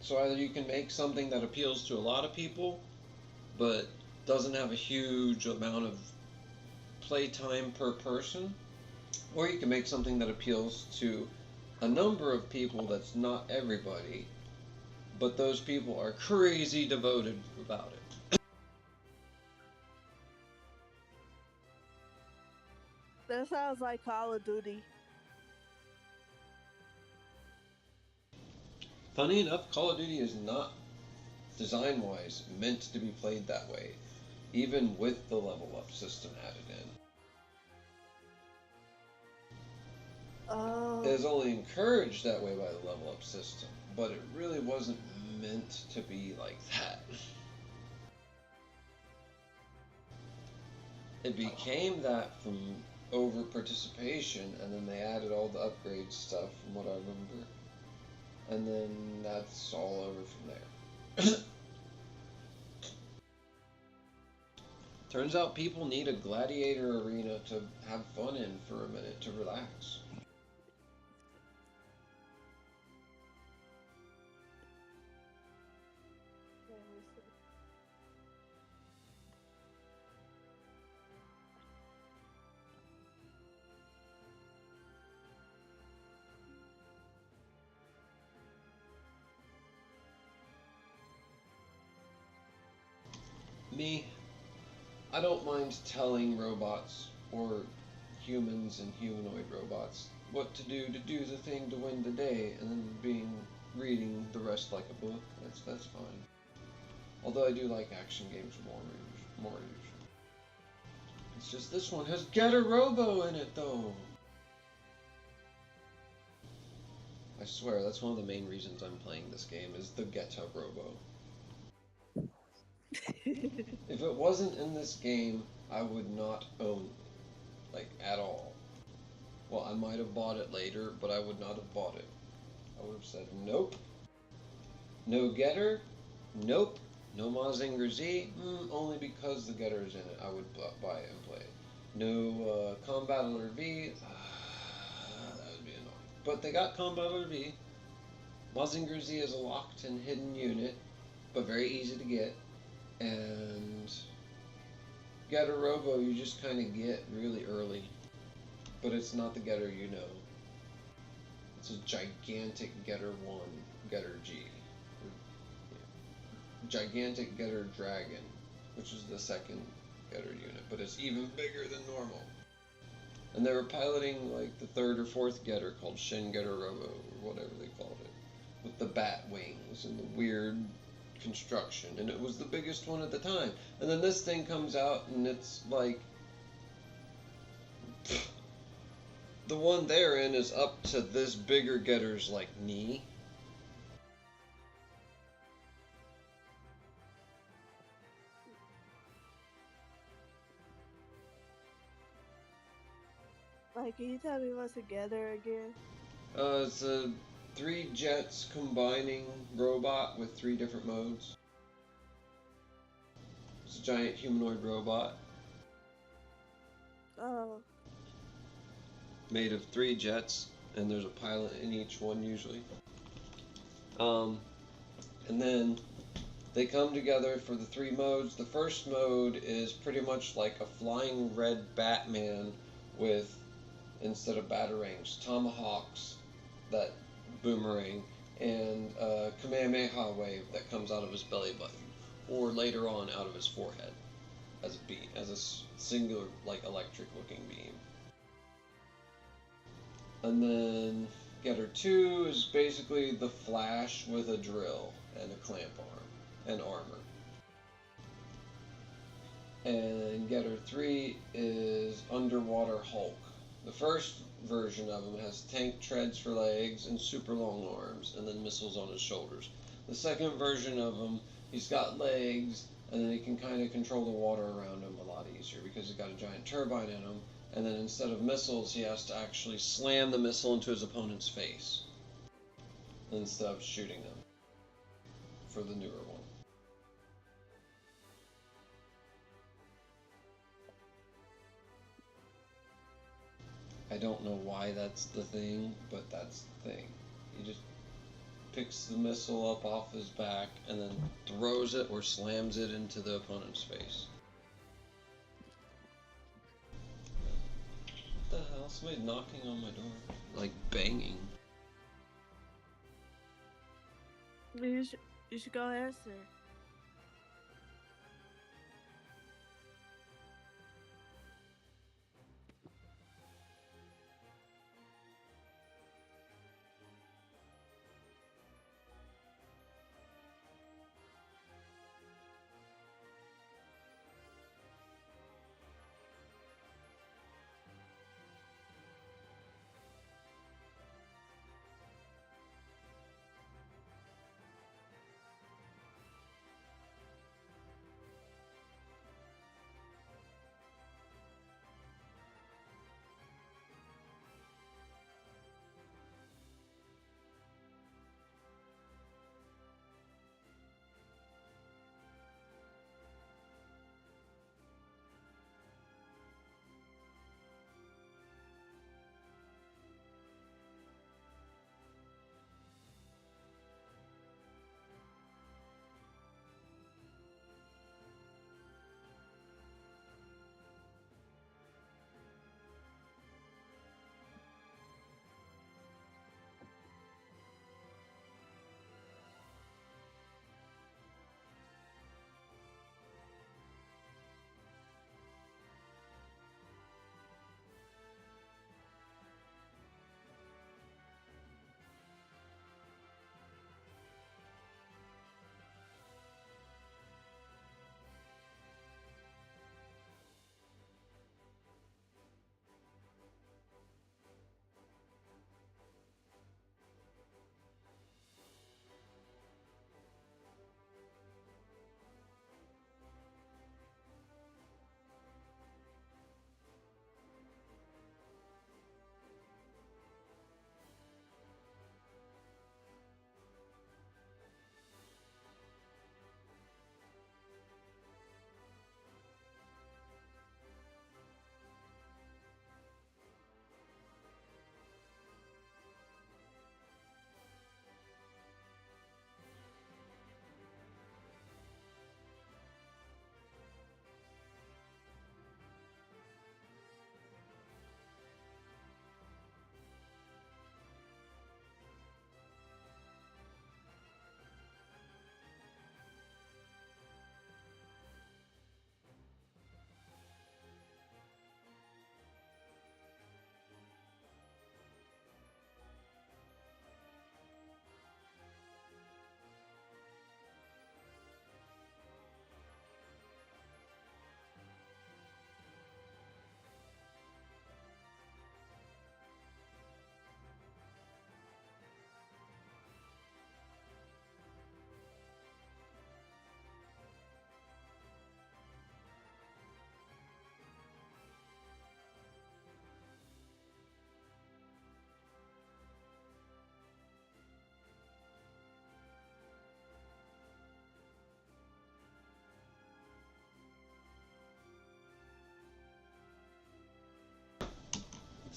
S1: So either you can make something that appeals to a lot of people, but doesn't have a huge amount of playtime per person, or you can make something that appeals to a number of people that's not everybody, but those people are crazy devoted about it.
S18: That sounds like Call of Duty.
S1: Funny enough, Call of Duty is not, design-wise, meant to be played that way, even with the level up system added in. It is only encouraged that way by the level up system, but it really wasn't meant to be like that. It became that from over participation, and then they added all the upgrade stuff from what I remember. And then that's all over from there. Turns out people need a gladiator arena to have fun in for a minute, to relax. Me, I don't mind telling robots, or humans and humanoid robots, what to do the thing to win the day, and then reading the rest like a book. That's fine. Although I do like action games more usually. It's just this one has Getter Robo in it though. I swear that's one of the main reasons I'm playing this game is the Getter Robo. If it wasn't in this game, I would not own it, like, at all. Well, I might have bought it later, but I would not have bought it. I would have said, nope. No Getter? Nope. No Mazinger Z? Only because the Getter is in it, I would buy it and play it. No Combattler V? That would be annoying. But they got Combattler V. Mazinger Z is a locked and hidden unit, but very easy to get. And Getter Robo you just kind of get really early, but it's not the Getter you know. It's a gigantic Getter 1, Getter G. Gigantic Getter Dragon, which is the second Getter unit, but it's even bigger than normal. And they were piloting like the third or fourth Getter called Shin Getter Robo, or whatever they called it, with the bat wings and the weird construction, and it was the biggest one at the time. And then this thing comes out and it's like the one they're in is up to this bigger Getter's like knee.
S18: Like, can you tell me what's a Getter again?
S1: It's a 3 jets combining robot with 3 different modes. It's a giant humanoid robot.
S18: Oh.
S1: Made of 3 jets, and there's a pilot in each one usually. And then they come together for the 3 modes. The first mode is pretty much like a flying red Batman with, instead of batarangs, tomahawks that boomerang, and a Kamehameha wave that comes out of his belly button, or later on out of his forehead as a beam, as a singular, like, electric looking beam. And then Getter 2 is basically the Flash with a drill and a clamp arm and armor. And Getter 3 is Underwater Hulk. The first version of him has tank treads for legs and super long arms, and then missiles on his shoulders. The second version of him, he's got legs, and then he can kind of control the water around him a lot easier because he's got a giant turbine in him, and then instead of missiles, he has to actually slam the missile into his opponent's face instead of shooting them for the newer one. I don't know why that's the thing, but that's the thing. He just picks the missile up off his back and then throws it or slams it into the opponent's face. What the hell? Somebody's knocking on my door. Like banging.
S18: You should go answer.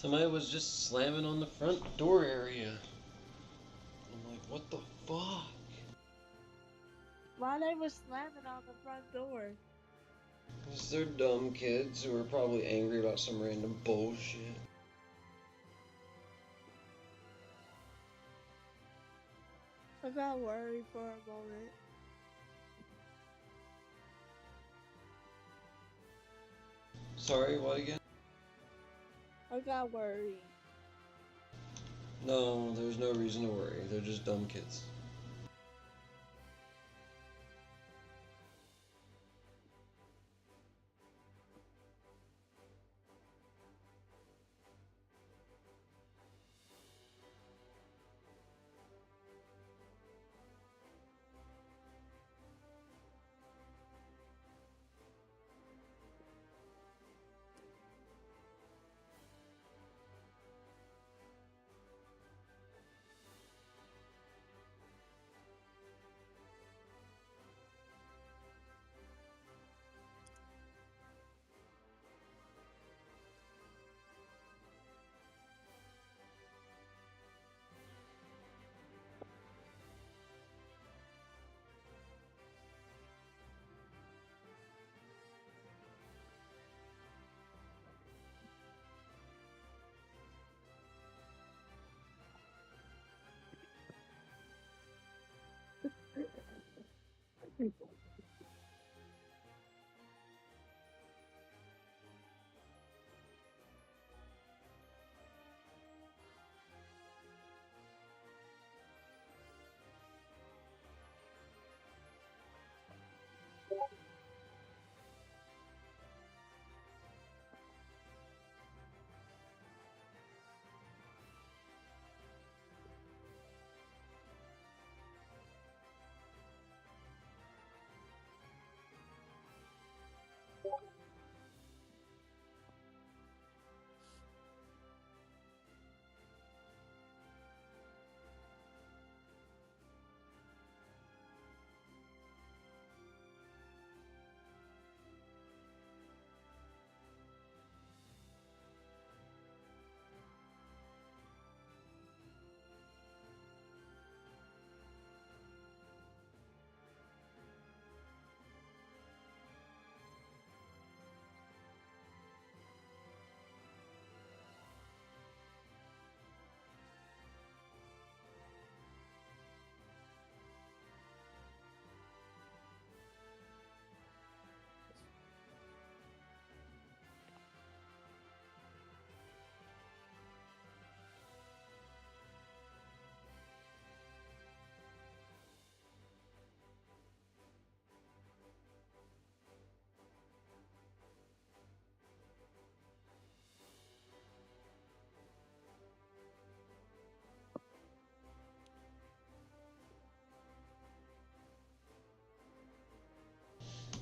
S1: Somebody was just slamming on the front door area. I'm like, what the fuck?
S18: Why they was slamming on the front door?
S1: Because they're dumb kids who are probably angry about some random bullshit.
S18: I got worried for a moment.
S1: Sorry, what again?
S18: I got worried.
S1: No, there's no reason to worry. They're just dumb kids.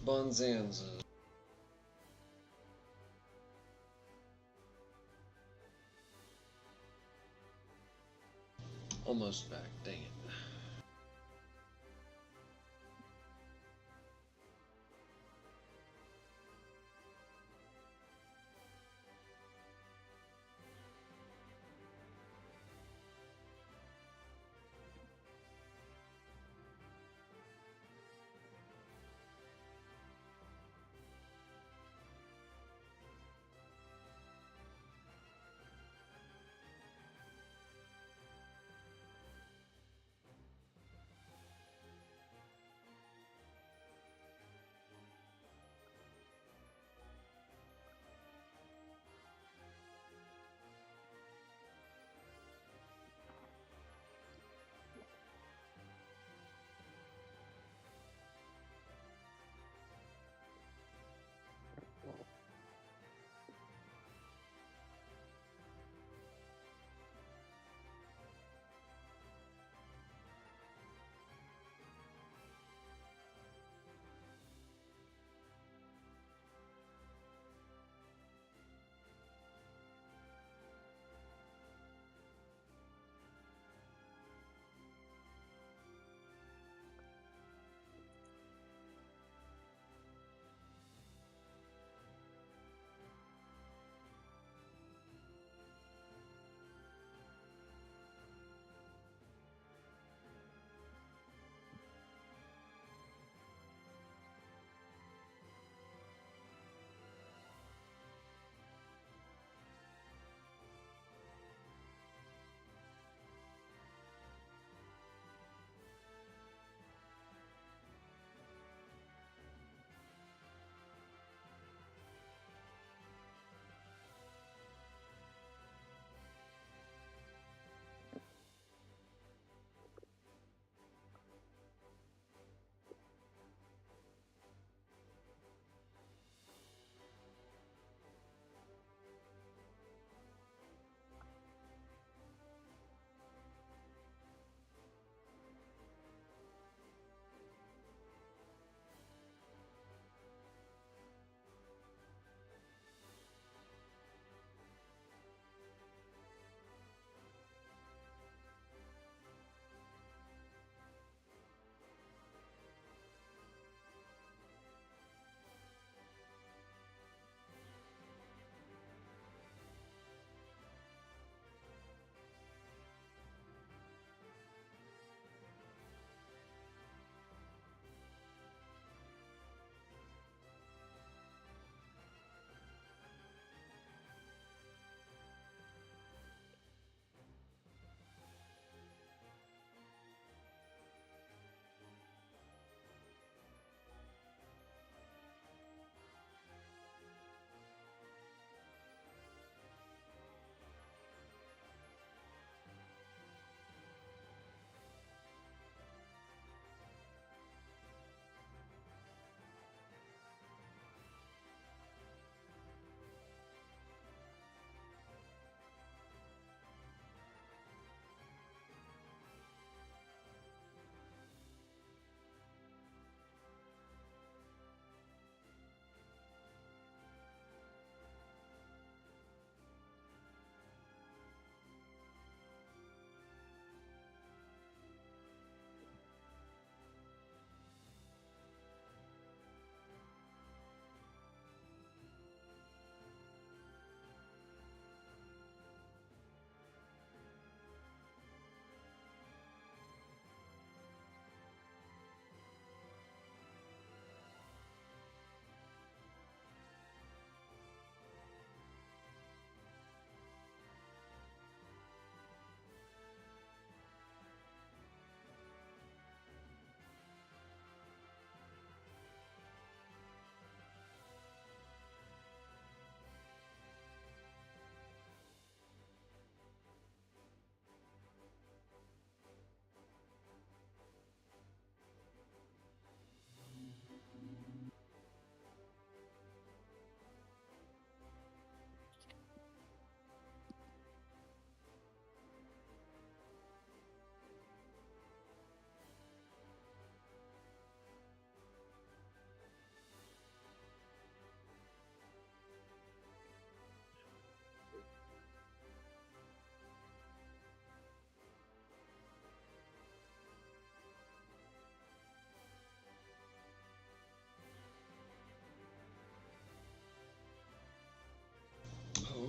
S1: Bonzanza. Almost back, dang it.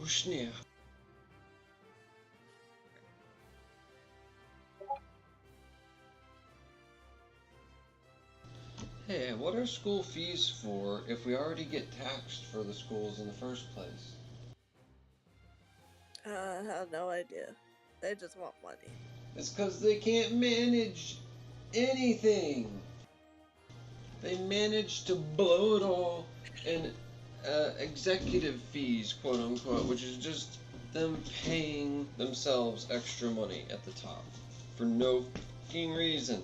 S1: Hushnia. Hey, what are school fees for if we already get taxed for the schools in the first place?
S18: I have no idea. They just want money.
S1: It's because they can't manage anything. They manage to blow it all in executive fees, quote unquote, which is just them paying themselves extra money at the top for no fucking reason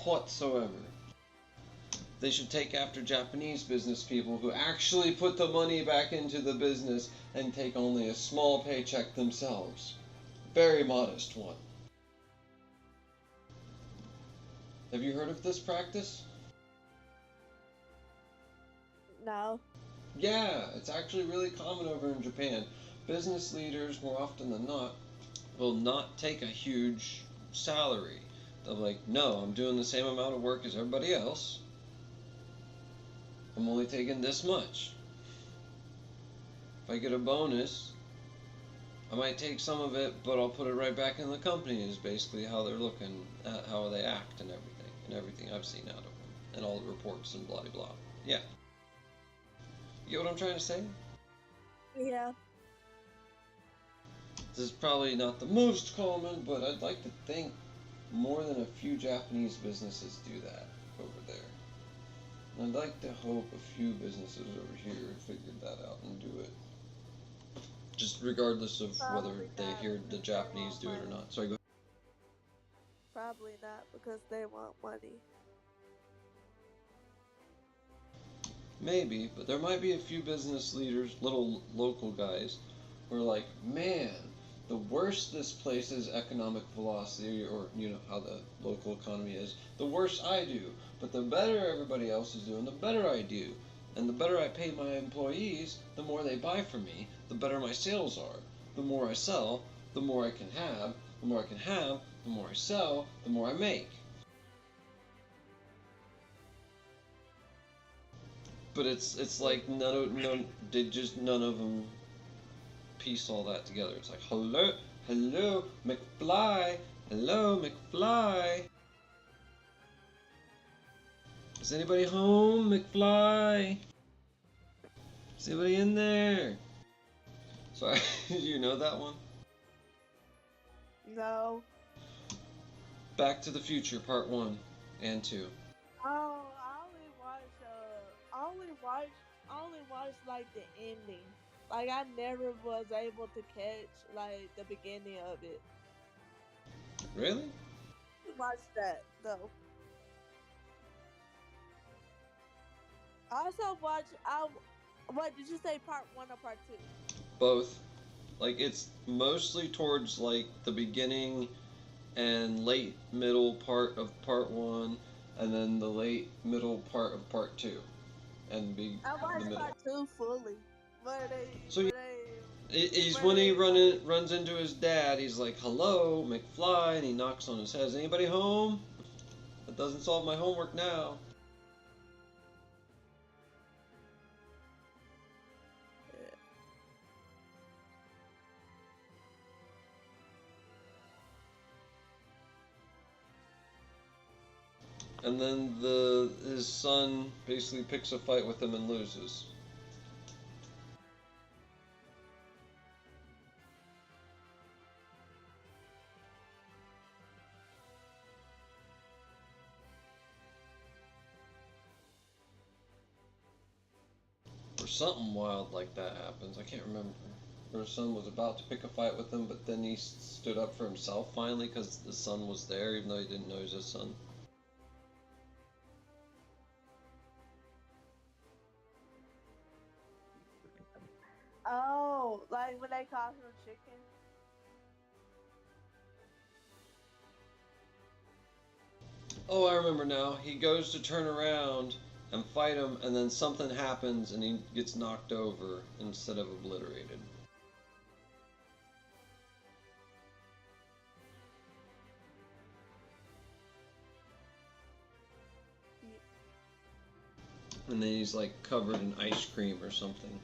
S1: whatsoever. They should take after Japanese business people who actually put the money back into the business and take only a small paycheck themselves. Very modest one. Have you heard of this practice?
S18: No.
S1: Yeah, it's actually really common over in Japan. Business leaders, more often than not, will not take a huge salary. They're like, no, I'm doing the same amount of work as everybody else. I'm only taking this much. If I get a bonus, I might take some of it, but I'll put it right back in the company, is basically how they're looking at how they act and everything I've seen out of them, and all the reports and blah blah. Yeah. You get what I'm trying to say?
S18: Yeah.
S1: This is probably not the most common, but I'd like to think more than a few Japanese businesses do that over there. And I'd like to hope a few businesses over here figured that out and do it. Just regardless of whether they hear the Japanese do it or not. Sorry, go.
S18: Probably not, because they want money.
S1: Maybe, but there might be a few business leaders, little local guys, who are like, man, the worse this place's economic velocity, or, you know, how the local economy is, the worse I do. But the better everybody else is doing, the better I do. And the better I pay my employees, the more they buy from me, the better my sales are. The more I sell, the more I can have. The more I can have, the more I sell, the more I make. But it's like none of them piece all that together. It's like, hello, McFly, hello, McFly. Is anybody home, McFly? Is anybody in there? Sorry, you know that one?
S18: No.
S1: Back to the Future, Part 1 and 2.
S18: Oh, I only watched like the ending. Like I never was able to catch like the beginning of it.
S1: Really?
S18: Watch that though. I also watch. What did you say? Part 1 or part 2?
S1: Both. Like, it's mostly towards like the beginning and late middle part of Part 1, and then the late middle part of Part 2, and
S18: I watched
S1: the middle.
S18: part 2 fully.
S1: So he's when he runs into his dad. He's like, "Hello, McFly," and he knocks on his head. Is anybody home? That doesn't solve my homework now. And then his son basically picks a fight with him and loses. Or something wild like that happens. I can't remember. Or his son was about to pick a fight with him, but then he stood up for himself finally because the son was there, even though he didn't know he was his son.
S18: Oh, like when they call him chicken.
S1: Oh, I remember now. He goes to turn around and fight him, and then something happens and he gets knocked over instead of obliterated. And then he's like covered in ice cream or something.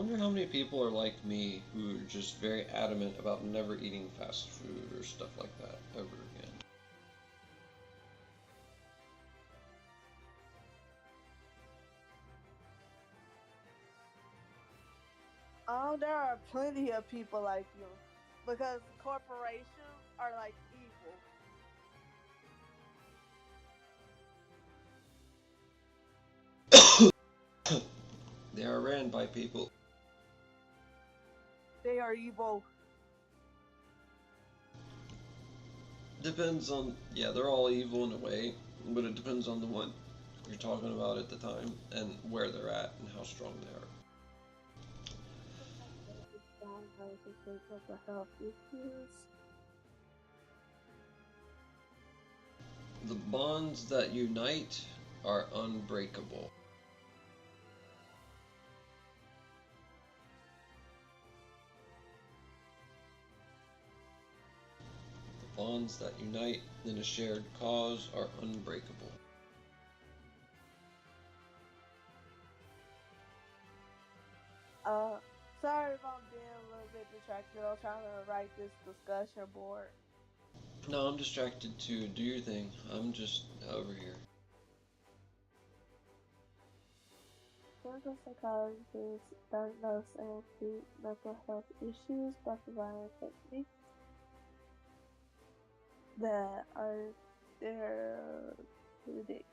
S1: wonder how many people are like me who are just very adamant about never eating fast food or stuff like that ever again.
S18: Oh, there are plenty of people like you. Because corporations are like evil.
S1: They are ran by people.
S18: They are evil.
S1: Depends on, yeah, they're all evil in a way, but it depends on the one you're talking about at the time and where they're at and how strong they are. The bonds that unite are unbreakable. The bonds that unite in a shared cause are unbreakable.
S18: Sorry if I'm being a little bit distracted. I'm trying to write this discussion board.
S1: No, I'm distracted too. Do your thing. I'm just over here.
S18: Clinical psychologists diagnose and treat mental health issues by providing techniques that are therapeutic.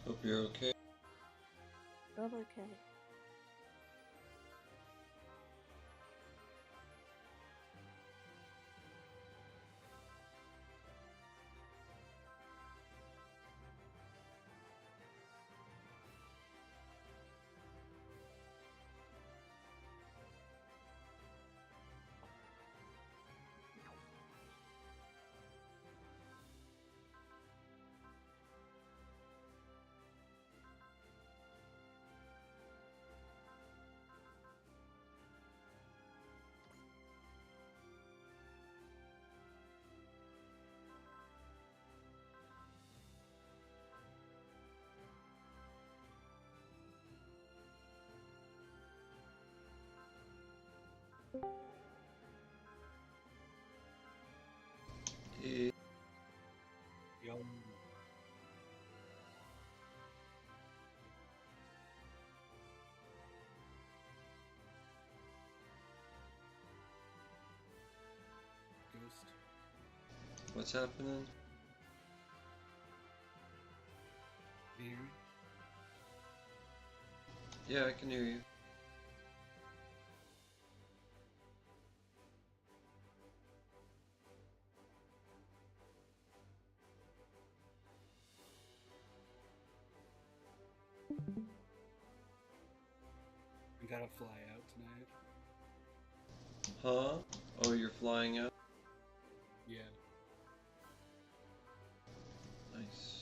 S1: Hope you're okay.
S18: I'm okay.
S1: Yeah.
S6: Yo. Ghost.
S1: What's happening?
S6: Can you hear me?
S1: Yeah, I can hear you.
S6: We gotta fly out tonight.
S1: Huh? Oh, you're flying out?
S6: Yeah.
S1: Nice.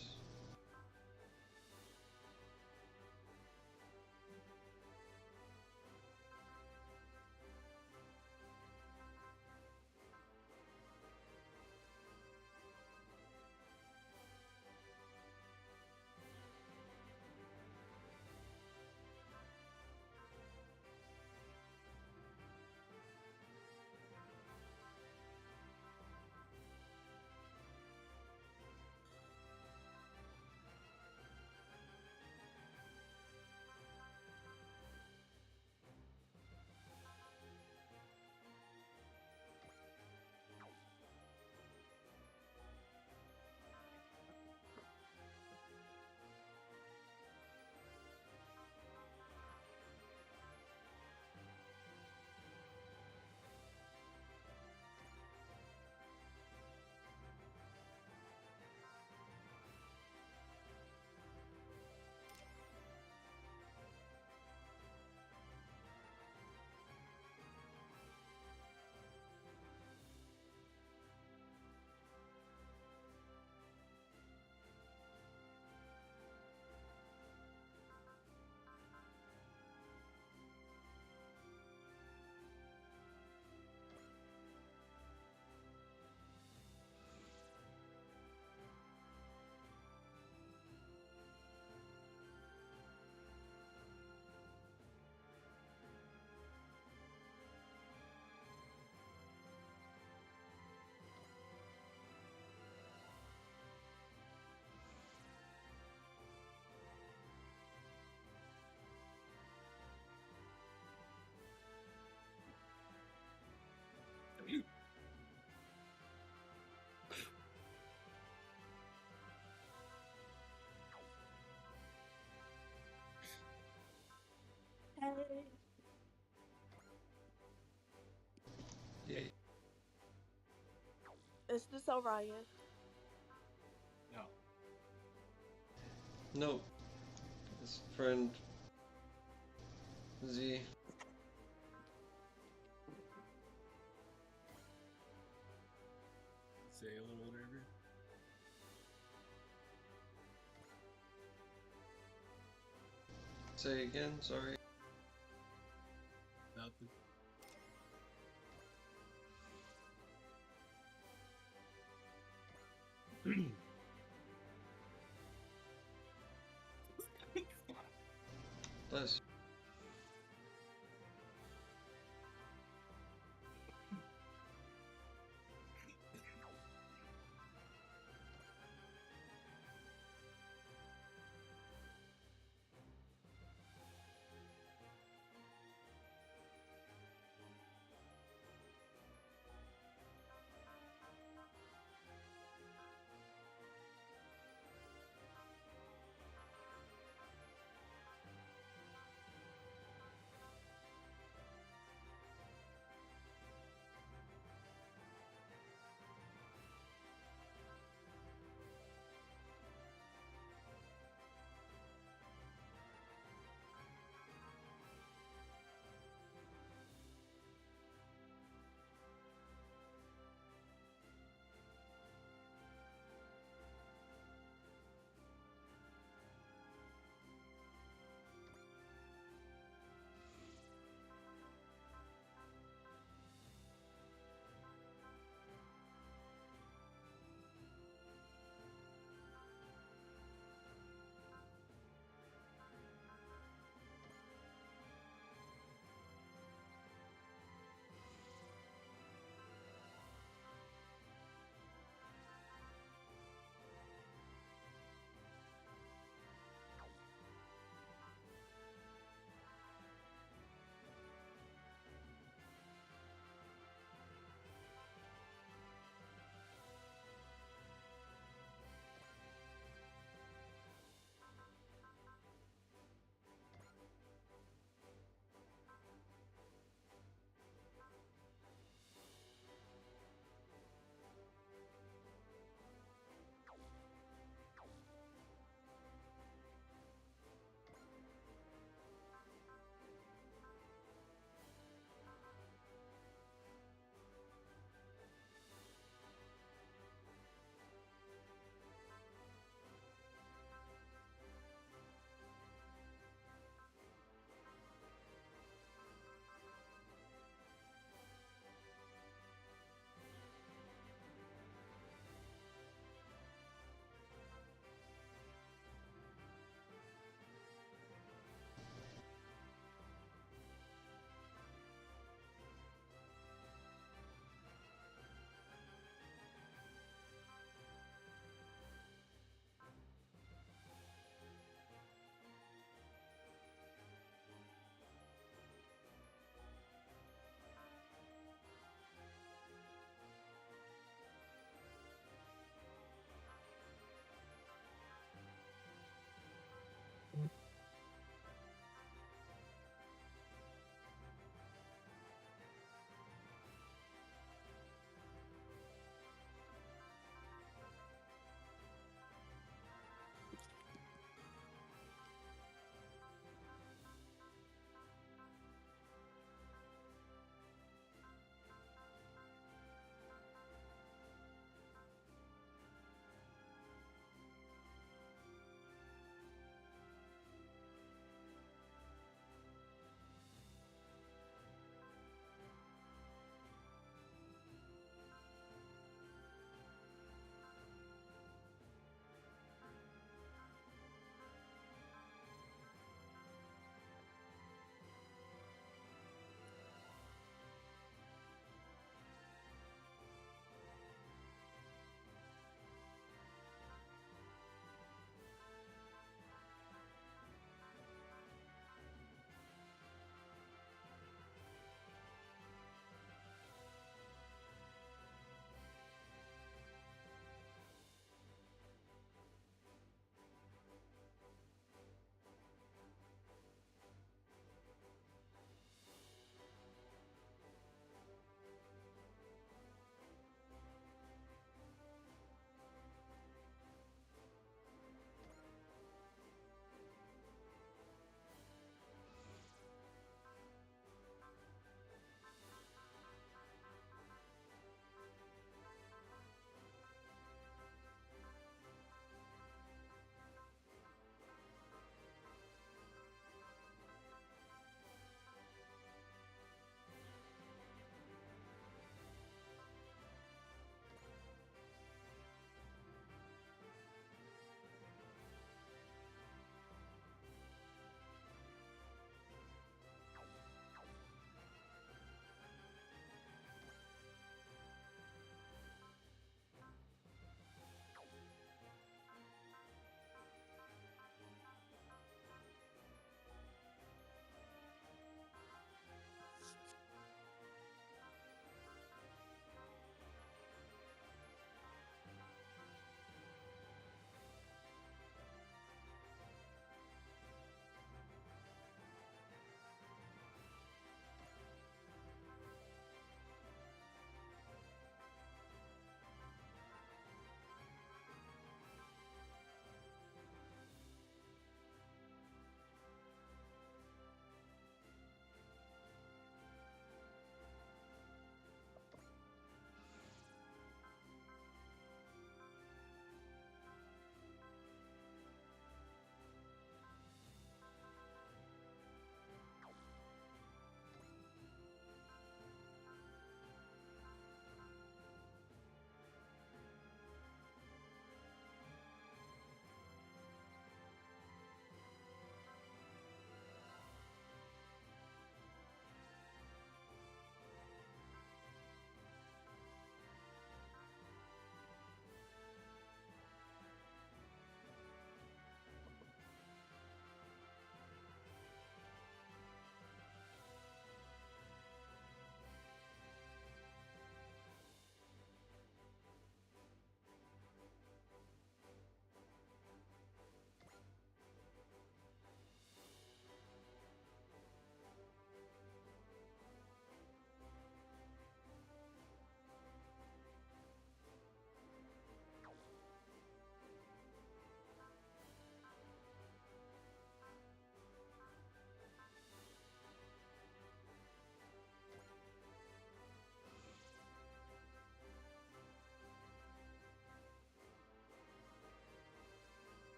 S18: Hey.
S1: Yeah.
S18: Is this Orion?
S6: No.
S1: No. His friend Z.
S6: Sail or whatever.
S1: Say again, sorry.
S6: Nothing.
S1: Bless.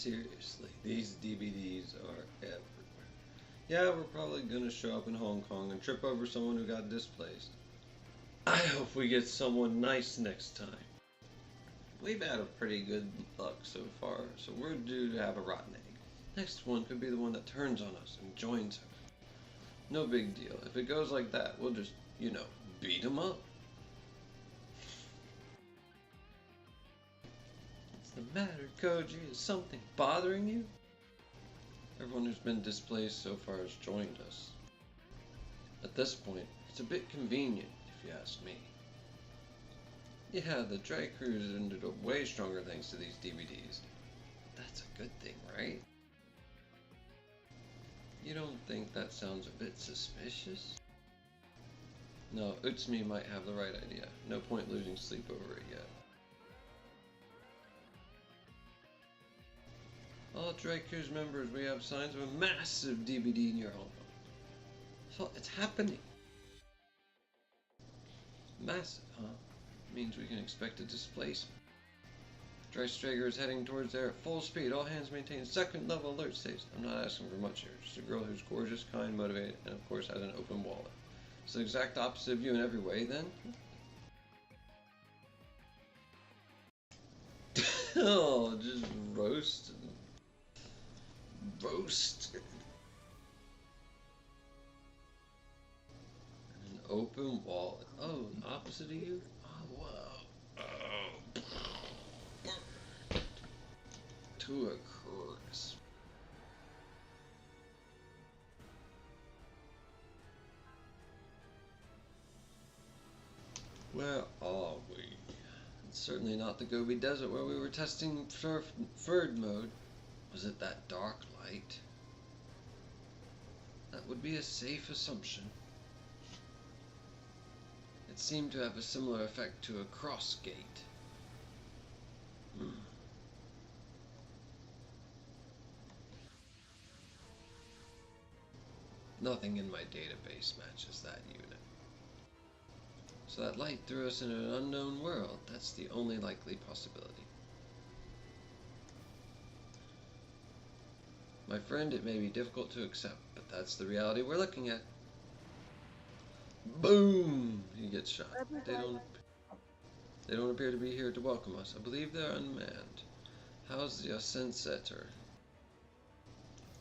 S1: seriously, these DVDs are everywhere. Yeah, we're probably gonna show up in Hong Kong and trip over someone who got displaced. I hope we get someone nice next time. We've had a pretty good luck so far, so we're due to have a rotten egg. Next one could be the one that turns on us and joins her. No big deal. If it goes like that, we'll just, beat them up. What's the matter, Koji? Is something bothering you? Everyone who's been displaced so far has joined us. At this point, it's a bit convenient, if you ask me. Yeah, the dry cruise ended up way stronger thanks to these DVDs. That's a good thing, right? You don't think that sounds a bit suspicious? No, Utsumi might have the right idea. No point losing sleep over it yet. All Dry Cruise members, we have signs of a massive DVD in your Hong Kong. So it's happening. Massive, huh? Means we can expect a displacement. Dry Strager is heading towards there at full speed. All hands maintain second level alert states. I'm not asking for much here. Just a girl who's gorgeous, kind, motivated, and of course has an open wallet. It's the exact opposite of you in every way, then? Oh, just roasted. Roasted. An open wallet. Oh, opposite of you? Oh, wow. Oh. To a crisp. Where are we? It's certainly not the Gobi Desert where we were testing Ferd mode. Was it that dark light? That would be a safe assumption. It seemed to have a similar effect to a cross gate. Nothing in my database matches that unit. So that light threw us into an unknown world. That's the only likely possibility. My friend, it may be difficult to accept, but that's the reality we're looking at. Boom! He gets shot. They don't appear to be here to welcome us. I believe they're unmanned. How's the ascent setter?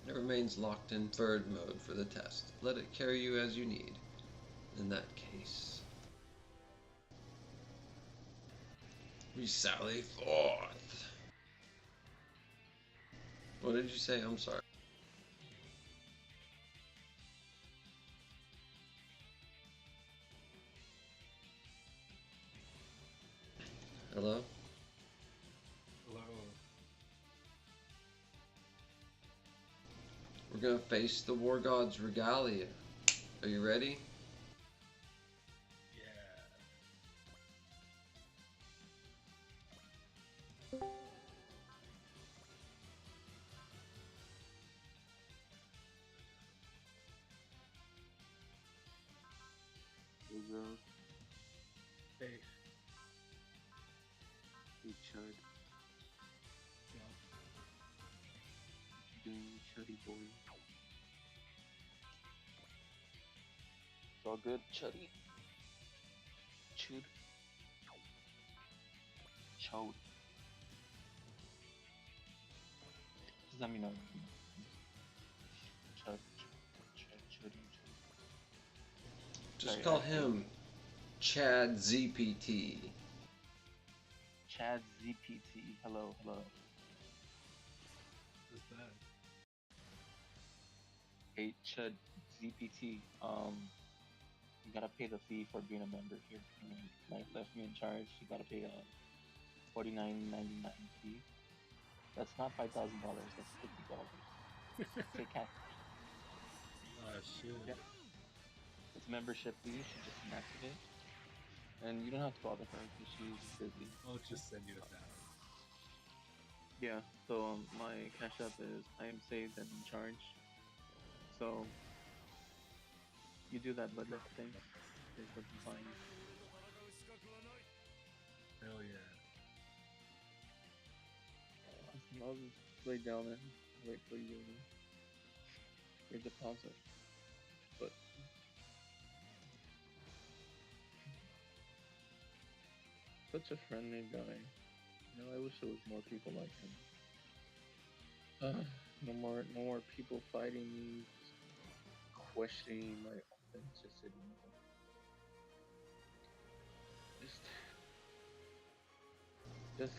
S1: It remains locked in bird mode for the test. Let it carry you as you need. In that case, we sally forth. What did you say? I'm sorry. Hello?
S6: Hello.
S1: We're gonna face the War God's regalia. Are you ready?
S3: Hey. Hey, Chud. What you doing, Chuddy boy? It's all good, Chuddy. Chud. Chode. Just let me know. Chud. Chuddy.
S1: Just call him Chad ZPT.
S3: Chad ZPT. Hello.
S6: What's that?
S3: Hey, Chad ZPT. You gotta pay the fee for being a member here. Like left me in charge. You gotta pay a $49.99 fee. That's not $5,000. That's $50. Take cash.
S6: Oh shit.
S3: Yeah. It's membership fee. You should just inactivate. And you don't have to bother her because she's busy.
S6: I'll just send you a $1,000.
S3: Yeah, so my cash app is I am saved and in charge. So you do that bloodless thing. It's looking fine.
S6: Hell yeah.
S3: I'll just lay down and wait for you to pause it. But such a friendly guy. You know, I wish there was more people like him. No more people fighting me, just questioning my authenticity. Just.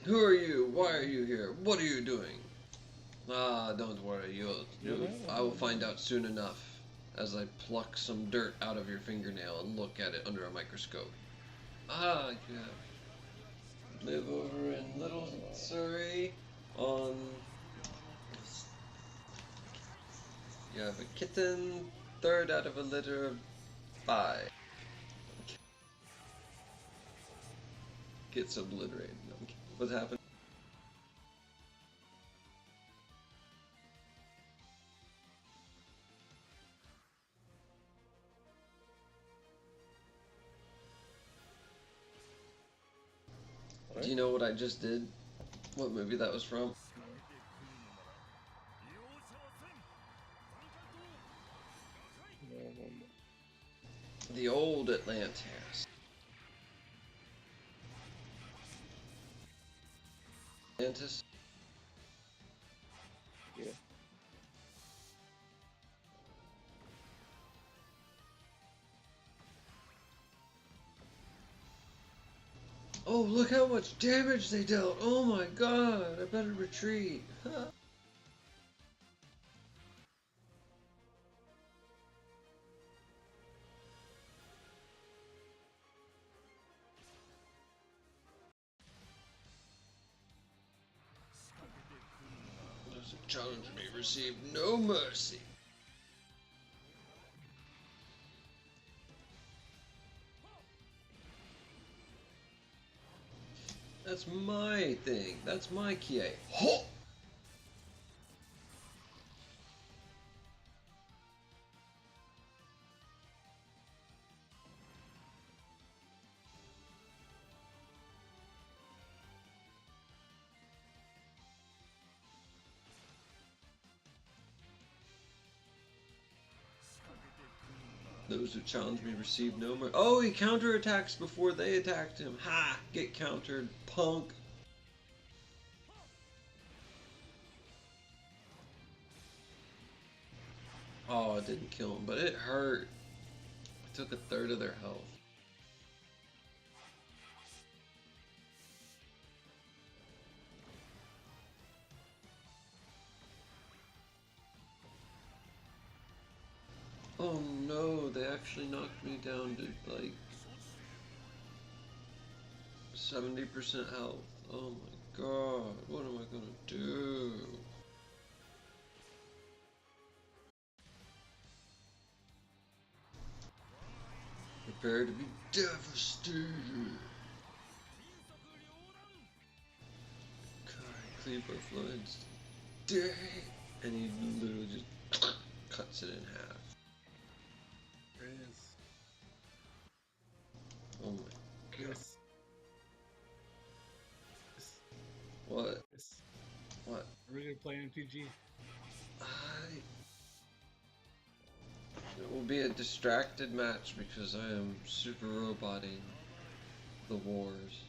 S1: Who are you? Why are you here? What are you doing? Ah, don't worry. I will find out soon enough as I pluck some dirt out of your fingernail and look at it under a microscope. Ah, yeah. Live over in Little Surrey on... You have a kitten, third out of a litter of 5. Gets obliterated. No, what's happened? Do you know what I just did? What movie that was from? The old Atlantis. Atlantis?
S3: Yeah.
S1: Oh, look how much damage they dealt! Oh my god, I better retreat. Those who challenge me receive no mercy. That's my thing. That's my Kie. Ho! Those who challenge me receive no mercy. Oh, he counterattacks before they attacked him. Ha! Get countered, punk. Oh, it didn't kill him, but it hurt. It took a third of their health. Oh no, they actually knocked me down to like 70% health. Oh my god, what am I gonna do? Prepare to be devastated. God, Cleaver floods. Dang! And he literally just cuts it in half. Oh my god. What? What?
S6: Are we gonna play MTG?
S1: It will be a distracted match because I am super roboting the wars.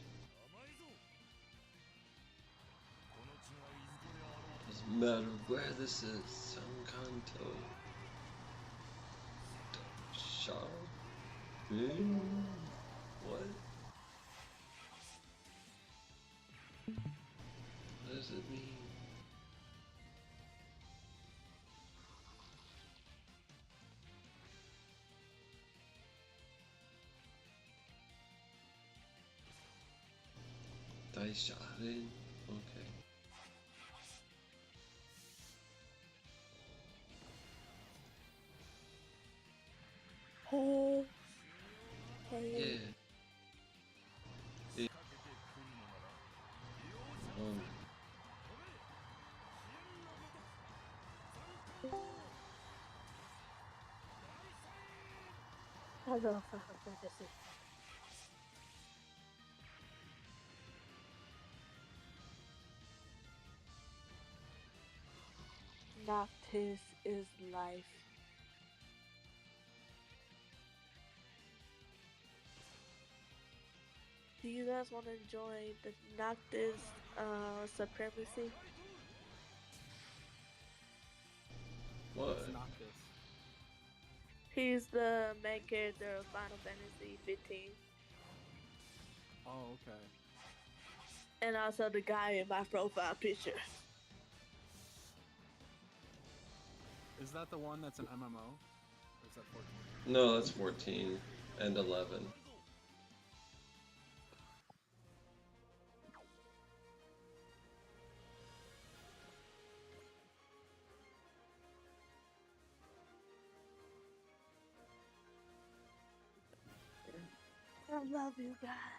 S1: Doesn't matter where this is. Some Kanto. Shard? What? What does it mean? Daisharin? Okay.
S18: Hey. Hey.
S1: Yeah.
S18: I don't know if I heard this. Noctis is life. Do you guys want to join the Noctis supremacy?
S1: What?
S2: It's Noctis.
S18: He's the main character of Final Fantasy 15.
S2: Oh, okay.
S18: And also the guy in my profile picture.
S2: Is that the one that's an MMO? Or is that 14?
S1: No, that's 14 and 11.
S18: I love you guys.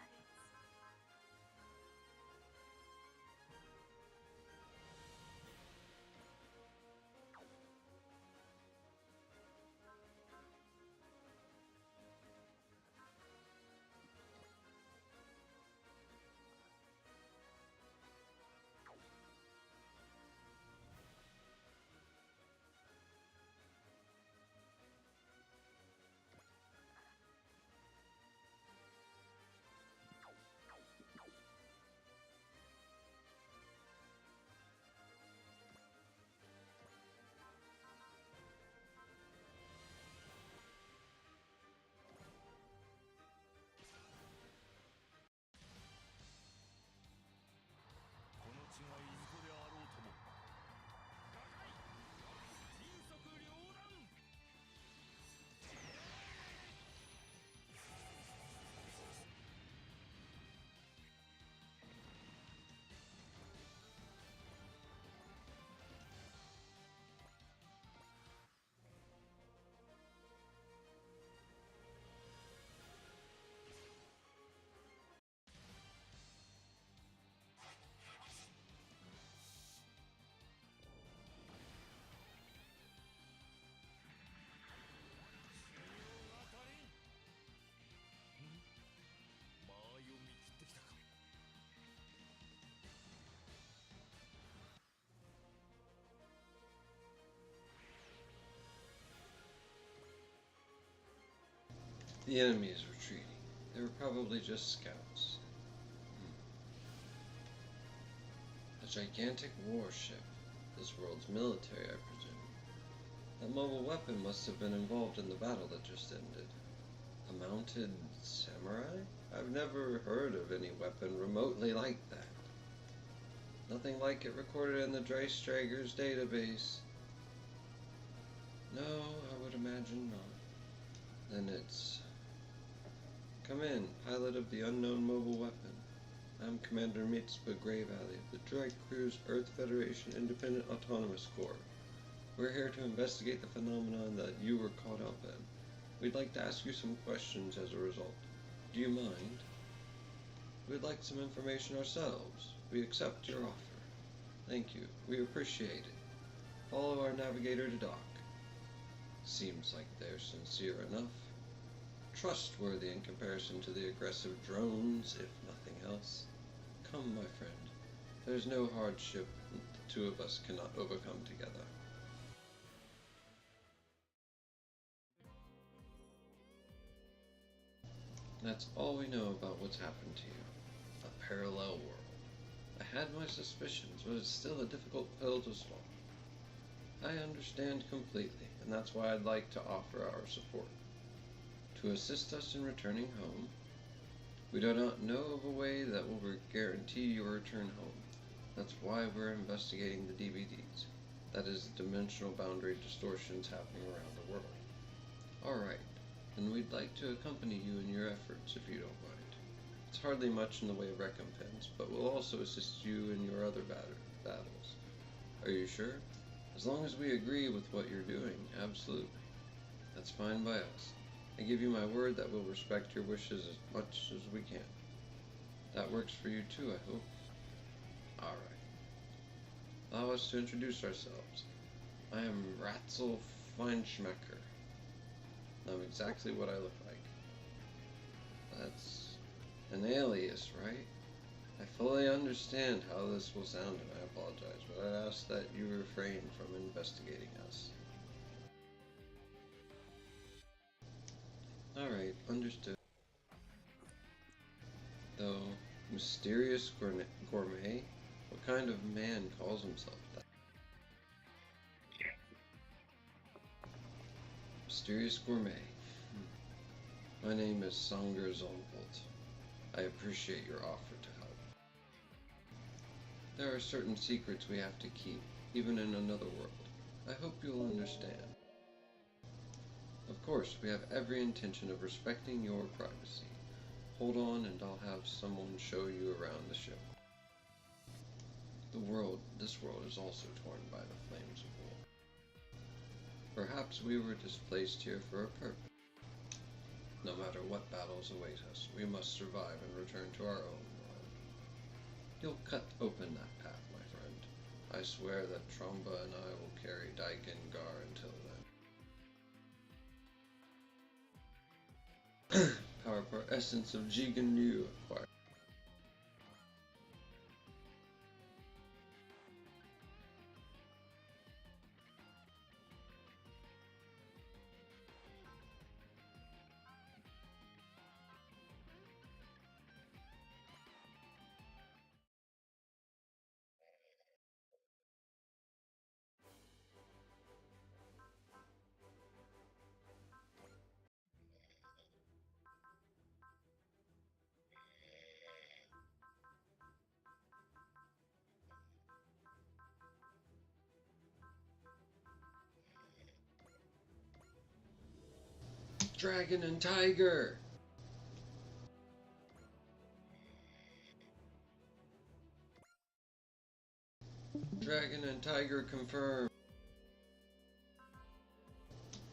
S1: The enemy is retreating. They were probably just scouts. A gigantic warship. This world's military, I presume. That mobile weapon must have been involved in the battle that just ended. A mounted samurai? I've never heard of any weapon remotely like that. Nothing like it recorded in the Dreistrager's database. No, I would imagine not. Then it's... Come in, pilot of the unknown mobile weapon. I'm Commander Mitzvah Grey Valley of the Drake Cruise Earth Federation Independent Autonomous Corps. We're here to investigate the phenomenon that you were caught up in. We'd like to ask you some questions as a result. Do you mind? We'd like some information ourselves. We accept your offer. Thank you. We appreciate it. Follow our navigator to dock. Seems like they're sincere enough. Trustworthy in comparison to the aggressive drones, if nothing else. Come, my friend. There's no hardship the two of us cannot overcome together. That's all we know about what's happened to you. A parallel world. I had my suspicions, but it's still a difficult pill to swallow. I understand completely, and that's why I'd like to offer our support. To assist us in returning home, we do not know of a way that will guarantee your return home. That's why we're investigating the DVDs. That is, dimensional boundary distortions happening around the world. Alright, then we'd like to accompany you in your efforts if you don't mind. It's hardly much in the way of recompense, but we'll also assist you in your other battles. Are you sure? As long as we agree with what you're doing, absolutely. That's fine by us. I give you my word that we'll respect your wishes as much as we can. That works for you too, I hope. Alright. Allow us to introduce ourselves. I am Ratzel Feinschmecker. I'm exactly what I look like. That's an alias, right? I fully understand how this will sound and I apologize, but I ask that you refrain from investigating us. Alright, understood. Though, mysterious gourmet? What kind of man calls himself that? Mysterious gourmet. My name is Sanger Zonvolt. I appreciate your offer to help. There are certain secrets we have to keep, even in another world. I hope you'll understand. Of course, we have every intention of respecting your privacy. Hold on and I'll have someone show you around the ship. This world is also torn by the flames of war. Perhaps we were displaced here for a purpose. No matter what battles await us, we must survive and return to our own world. You'll cut open that path, my friend. I swear that Tromba and I will carry Daiken Gar until then. Power Core Essence of Jigen Ryu acquired. Dragon and Tiger! Dragon and Tiger confirmed.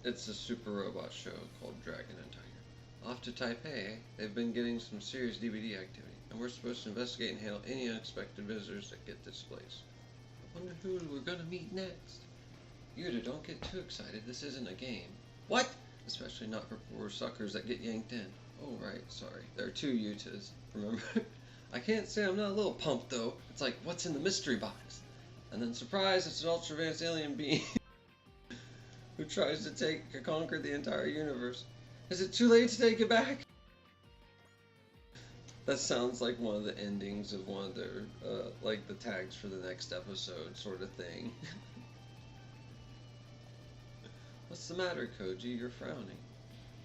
S1: It's a super robot show called Dragon and Tiger. Off to Taipei, they've been getting some serious DVD activity, and we're supposed to investigate and handle any unexpected visitors that get displaced. I wonder who we're gonna meet next. Yuta, don't get too excited, this isn't a game. What? Especially not for poor suckers that get yanked in. Oh right, sorry. There are two Yutas, remember? I can't say I'm not a little pumped though. It's like, what's in the mystery box? And then surprise, it's an ultra advanced alien being who tries to conquer the entire universe. Is it too late to take it back? That sounds like one of the endings of one of their, like the tags for the next episode sort of thing. What's the matter, Koji? You're frowning.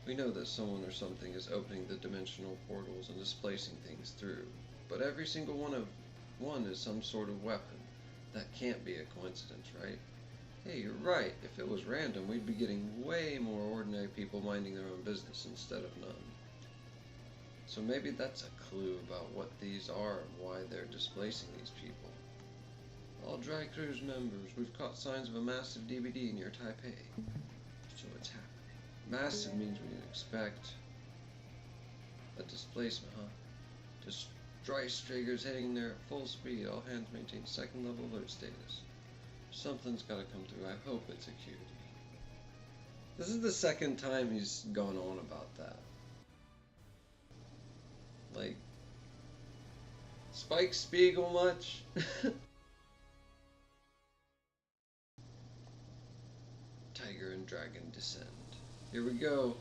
S1: We know that someone or something is opening the dimensional portals and displacing things through, but every single one is some sort of weapon. That can't be a coincidence, right? Hey, you're right. If it was random, we'd be getting way more ordinary people minding their own business instead of none. So maybe that's a clue about what these are and why they're displacing these people. All Dry Cruise members, we've caught signs of a massive DVD near Taipei. So it's happening. Massive means we can expect a displacement, huh? Just Dry Stragers heading there at full speed. All hands maintain second level alert status. Something's gotta come through. I hope it's a QD. This is the second time he's gone on about that. Like, Spike Spiegel much? Tiger and Dragon descend. Here we go.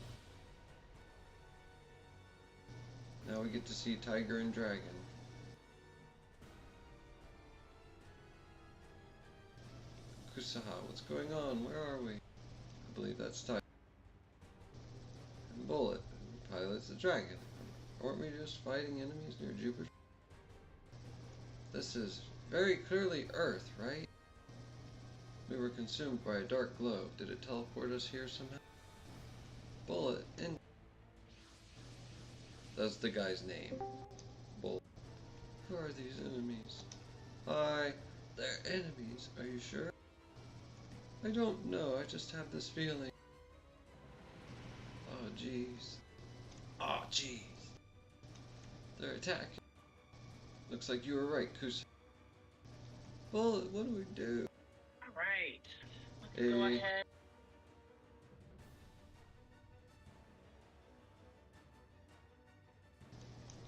S1: Now we get to see Tiger and Dragon. Kusaha, what's going on? Where are we? I believe that's Tiger. And Bullet, who pilots the dragon. Aren't we just fighting enemies near Jupiter? This is very clearly Earth, right? We were consumed by a dark glow. Did it teleport us here somehow? Bullet, and that's the guy's name. Bullet. Who are these enemies? Hi, they're enemies. Are you sure? I don't know. I just have this feeling. Oh, jeez. Oh, jeez. They're attacking. Looks like you were right, Kusa. Bullet, what do we do?
S19: Alright.
S1: Hey.
S19: Go ahead.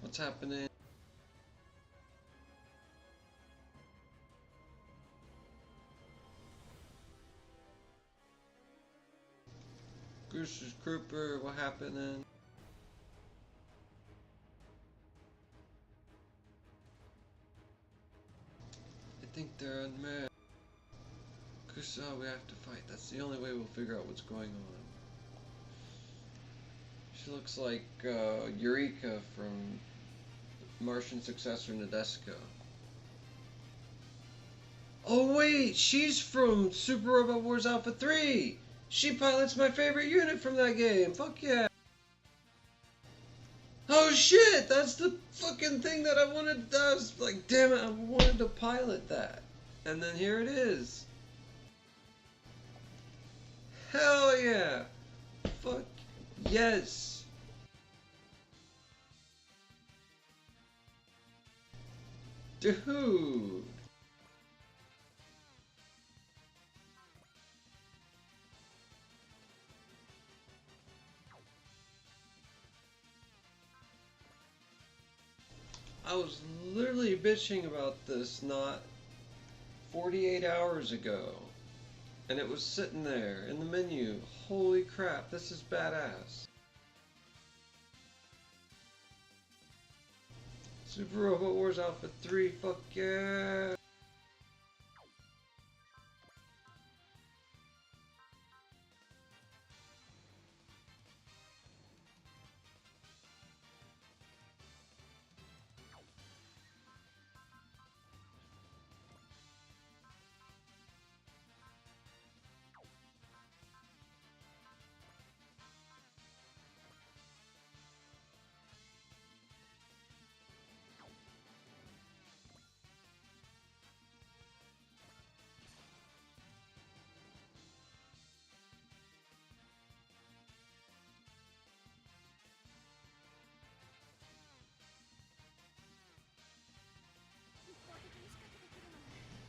S1: What's happening? Goose's Grouper, what happened then? I think they're unmanned. Goose, oh, we have to fight. That's the only way we'll figure out what's going on. She looks like Eureka from Martian successor Nadesica. Oh wait, she's from Super Robot Wars Alpha 3! She pilots my favorite unit from that game! Fuck yeah! Oh shit! That's the fucking thing that I wanted. I was like, damn it, I wanted to pilot that. And then here it is. Hell yeah! Fuck yes! Dude! I was literally bitching about this not 48 hours ago. And it was sitting there in the menu. Holy crap, this is badass. Super Robot Wars Alpha 3, fuck yeah!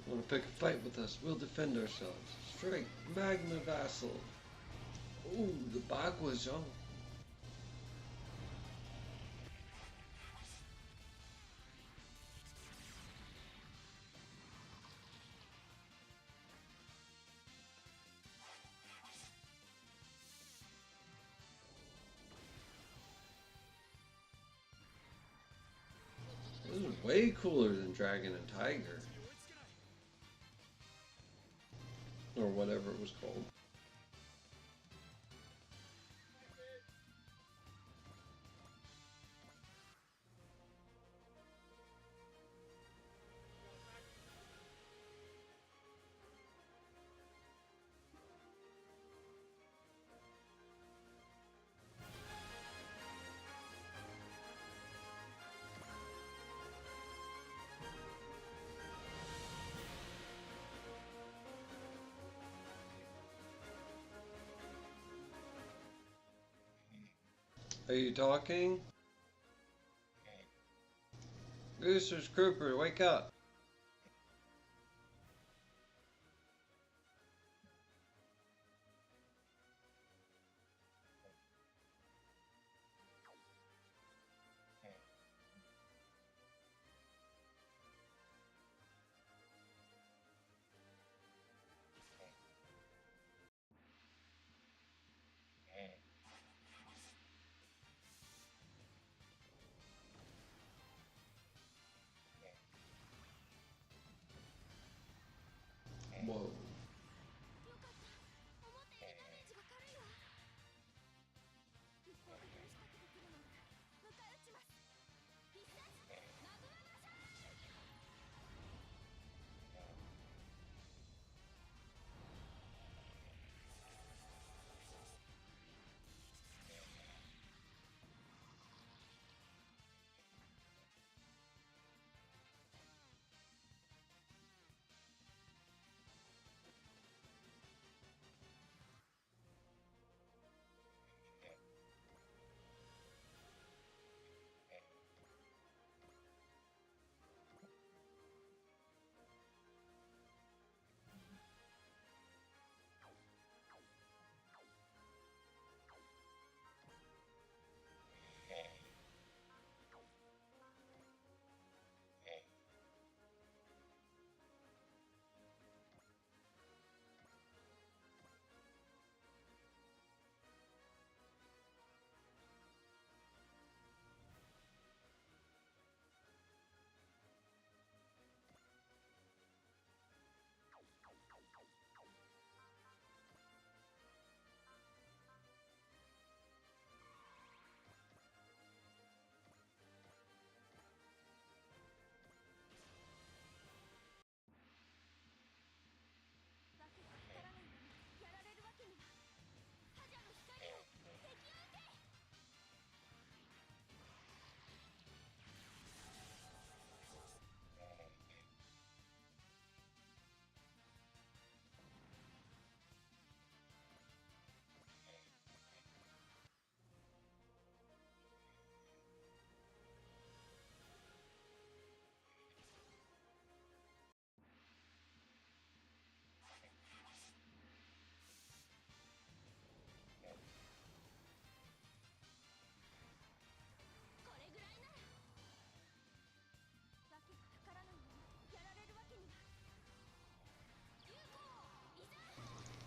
S1: Want to pick a fight with us? We'll defend ourselves. Strike, Magma Vassal. Ooh, the Bagua Zone. This is way cooler than Dragon and Tiger. Or whatever it was called. Are you talking? Goose's Grouper, wake up! Whoa.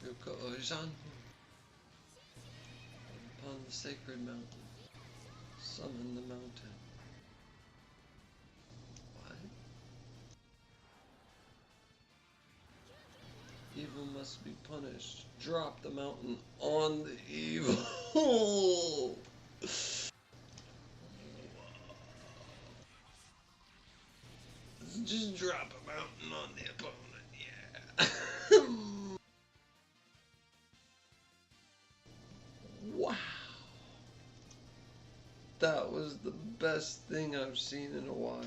S1: Arkology upon the sacred mountain. Summon the mountain. What? Evil must be punished. Drop the mountain on the evil. Just drop a mountain on the opponent, yeah. Wow. That was the best thing I've seen in a while.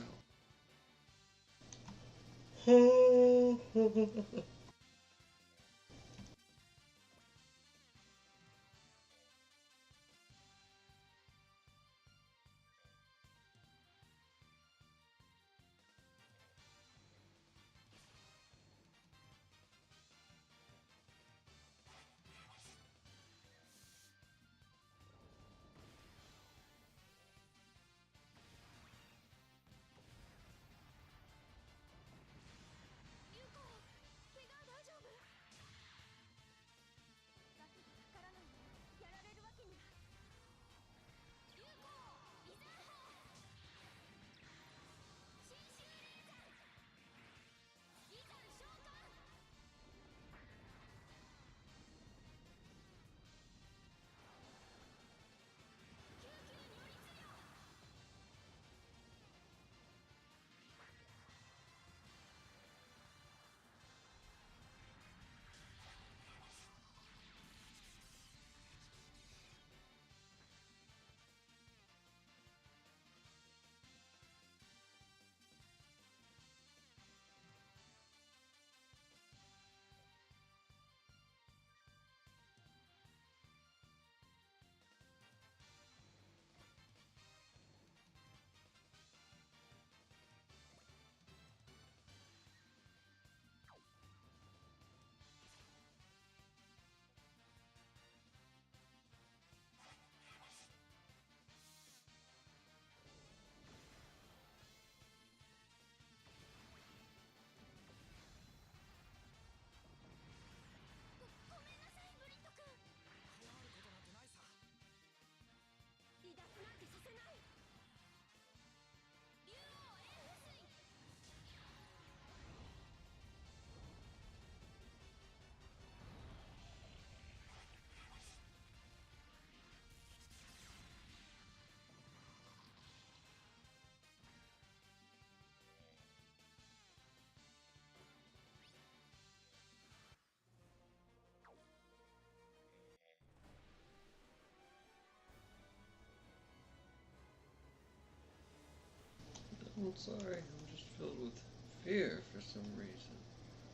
S1: I'm sorry, I'm just filled with fear for some reason.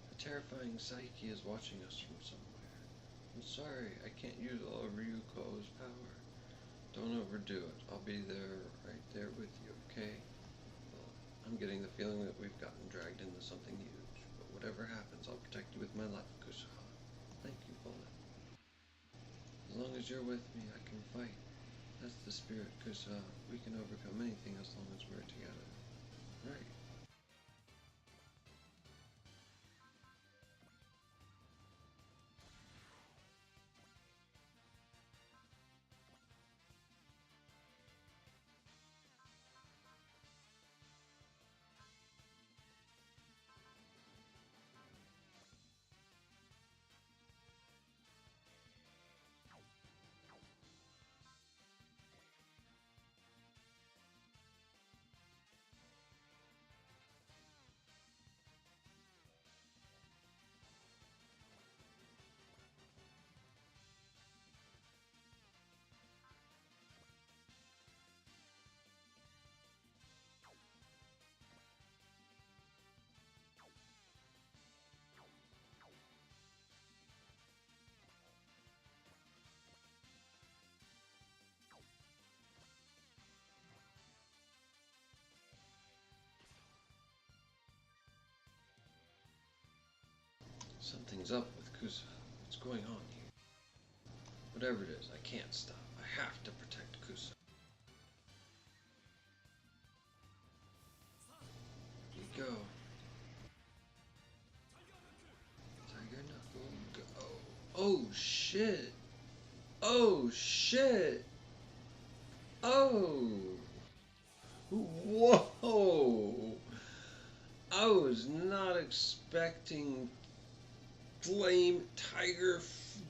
S1: A terrifying psyche is watching us from somewhere. I'm sorry, I can't use all of Ryuko's power. Don't overdo it. I'll be there, right there with you, okay? Well, I'm getting the feeling that we've gotten dragged into something huge. But whatever happens, I'll protect you with my life, Kusaha. Thank you, Bullet. As long as you're with me, I can fight. That's the spirit, Kusaha. We can overcome anything as long as we're together. Right. Something's up with Kusa. What's going on here? Whatever it is, I can't stop. I have to protect Kusa. Here you go. Tiger Knuckle, go. Oh shit. Oh shit. Oh. Whoa. I was not expecting flame tiger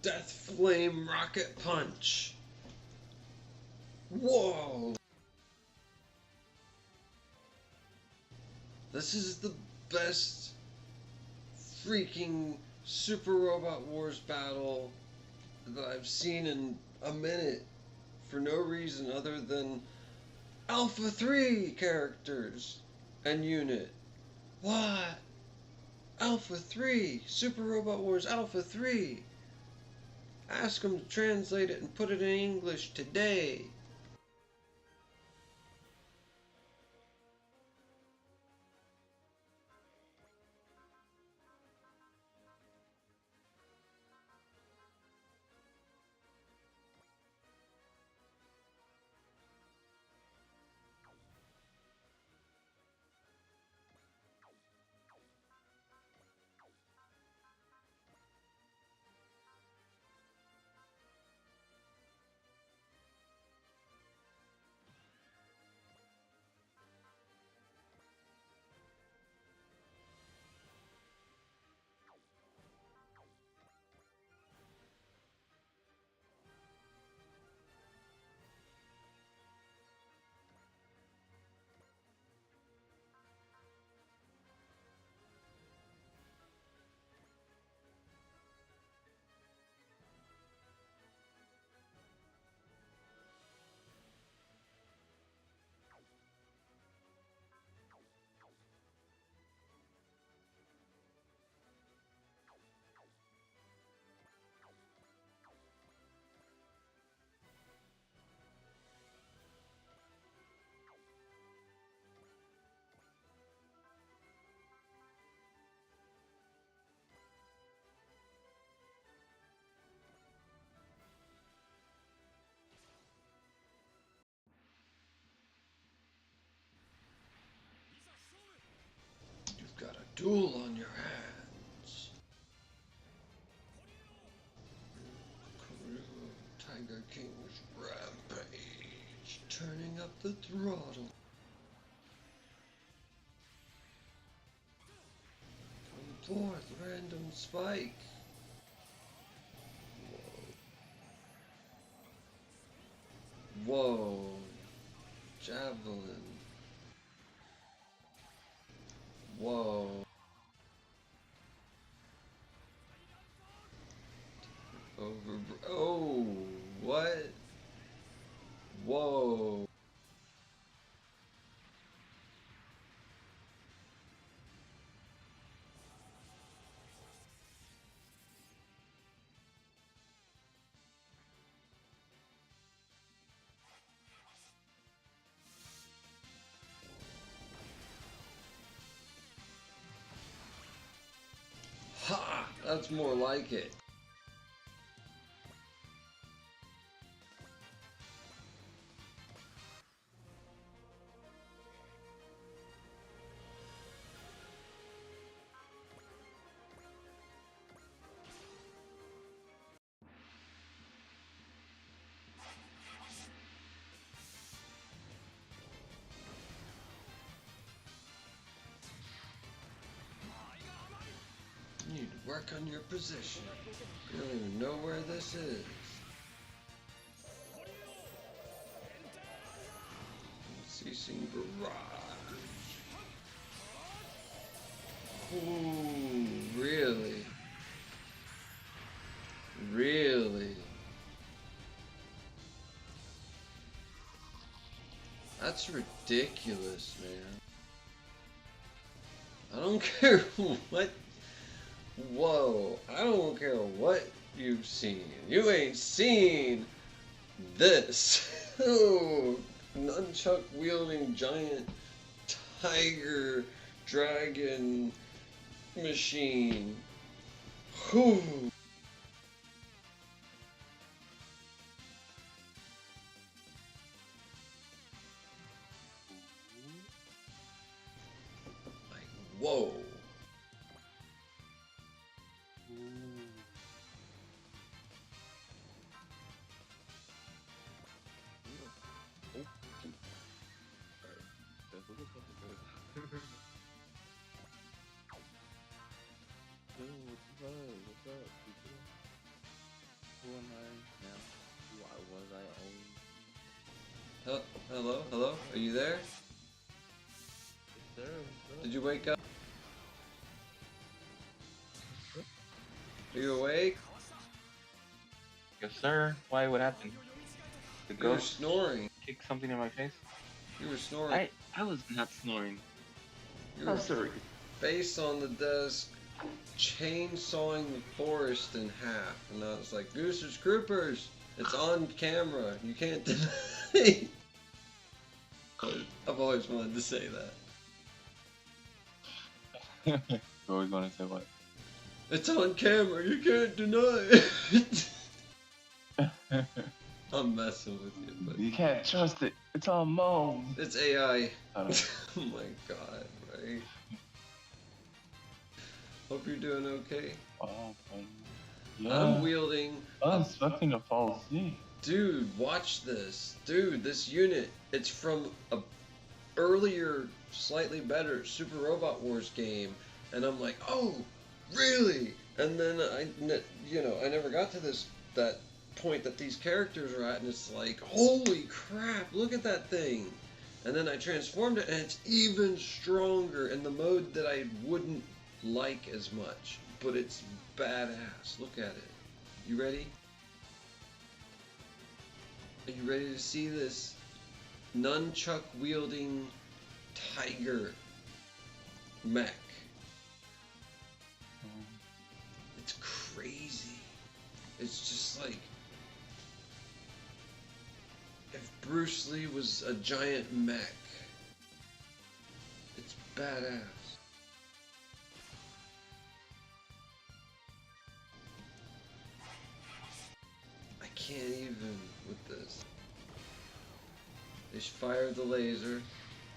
S1: death flame rocket punch. Whoa. This is the best freaking Super Robot Wars battle that I've seen in a minute for no reason other than Alpha 3 characters and unit. What? Alpha 3! Super Robot Wars Alpha 3! Ask them to translate it and put it in English today. You've got a duel on your hands. Tiger King's rampage, turning up the throttle. Come forth, random spike. Whoa. Whoa. Javelin. Whoa. Over. Oh, what? Whoa. Ha! That's more like it. You need to work on your position. You don't even know where this is. Unceasing barrage. Ooh, really? Really? That's ridiculous, man. I don't care what. Whoa, I don't care what you've seen. You ain't seen this. Oh, nunchuck wielding giant tiger dragon machine. Whew. Like, whoa. Hello? Hello? Are you there? Did you wake up? Are you awake?
S3: Yes, sir. Why? What happened? The
S1: You were
S3: ghost
S1: snoring.
S3: kicked something in my face?
S1: You were snoring.
S3: I was not snoring.
S1: You were face on the desk, chainsawing the forest in half. And I was like, Goosers Croopers! It's on camera. You can't deny. I've always wanted to say that.
S3: You always want to say what?
S1: It's on camera. You can't deny it. I'm messing with you, but
S3: you can't trust it. It's all Mo.
S1: It's AI. Oh my god, right? Hope you're doing okay.
S3: Oh, yeah.
S1: I'm wielding.
S3: I'm expecting to fall asleep.
S1: Dude, watch this. Dude, this unit, it's from a earlier, slightly better Super Robot Wars game, and I'm like, oh, really? And then I never got to that point that these characters are at, and it's like, holy crap, look at that thing. And then I transformed it, and it's even stronger in the mode that I wouldn't like as much, but it's badass. Look at it. You ready? Are you ready to see this nunchuck wielding tiger mech? It's crazy. It's just like if Bruce Lee was a giant mech. It's badass. I can't even with this. They fired the laser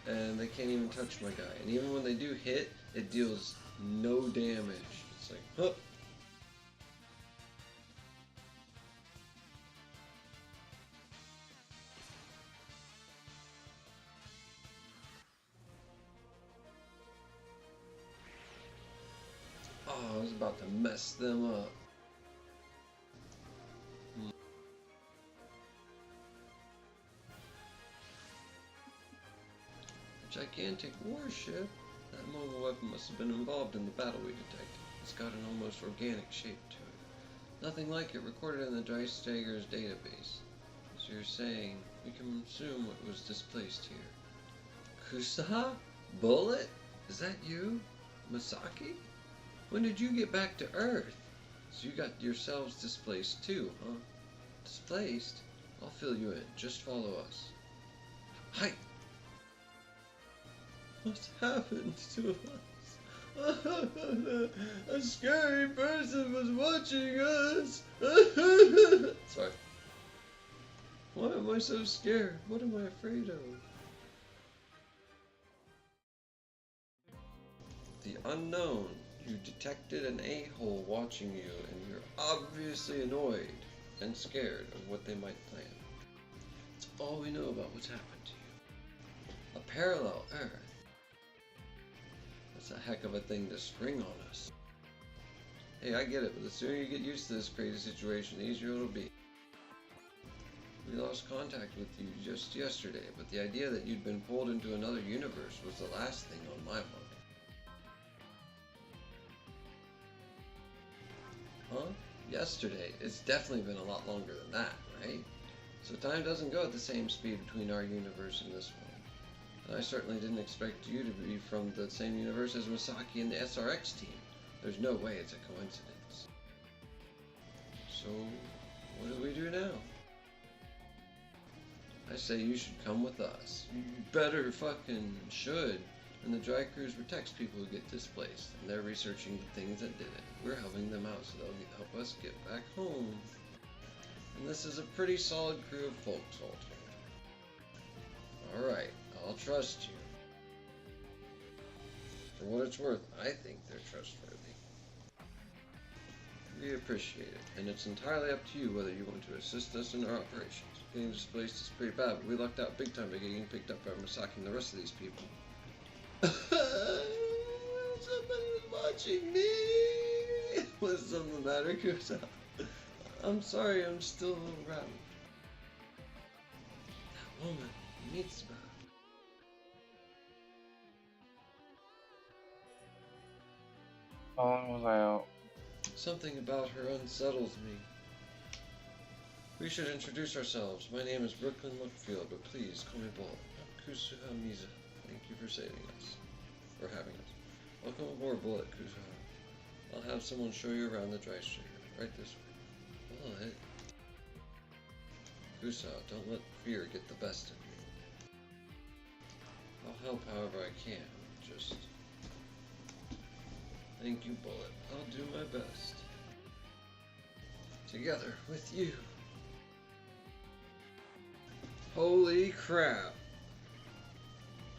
S1: and they can't even touch my guy. And even when they do hit, it deals no damage. It's like, huh. Oh, I was about to mess them up. Gigantic warship? That mobile weapon must have been involved in the battle we detected. It's got an almost organic shape to it. Nothing like it recorded in the Dreistager's database. So you're saying we can assume what was displaced here. Kusa? Bullet? Is that you? Masaki? When did you get back to Earth? So you got yourselves displaced too, huh? Displaced? I'll fill you in. Just follow us. Hi! What's happened to us? A scary person was watching us. Sorry. Why am I so scared? What am I afraid of? The unknown. You detected an a-hole watching you, and you're obviously annoyed and scared of what they might plan. It's all we know about what's happened to you. A parallel Earth. That's a heck of a thing to spring on us. Hey, I get it, but the sooner you get used to this crazy situation, the easier it'll be. We lost contact with you just yesterday, but the idea that you'd been pulled into another universe was the last thing on my mind. Huh? Yesterday? It's definitely been a lot longer than that, right? So time doesn't go at the same speed between our universe and this one. And I certainly didn't expect you to be from the same universe as Masaki and the SRX team. There's no way it's a coincidence. So, what do we do now? I say you should come with us. You better fucking should. And the dry crews protects people who get displaced, and they're researching the things that did it. We're helping them out so they'll help us get back home. And this is a pretty solid crew of folks altogether. Alright, I'll trust you. For what it's worth, I think they're trustworthy. We appreciate it, and it's entirely up to you whether you want to assist us in our operations. Getting displaced is pretty bad, but we lucked out big time by getting picked up by Masaki and the rest of these people. Somebody's watching me! What's something the matter, Kusa? I'm sorry, I'm still a little rattled. That woman, Mitzvah.
S3: How long was I out?
S1: Something about her unsettles me. We should introduce ourselves. My name is Brooklyn Lookfield, but please call me Bullet. I'm Kusuha Miza. Thank you for saving us. Or having us. Welcome aboard, Bullet, Kusuha. I'll have someone show you around the dry stream. Right this way. Bullet. Kusuha, don't let fear get the best of you. I'll help however I can. Just... Thank you, Bullet. I'll do my best. Together with you. Holy crap.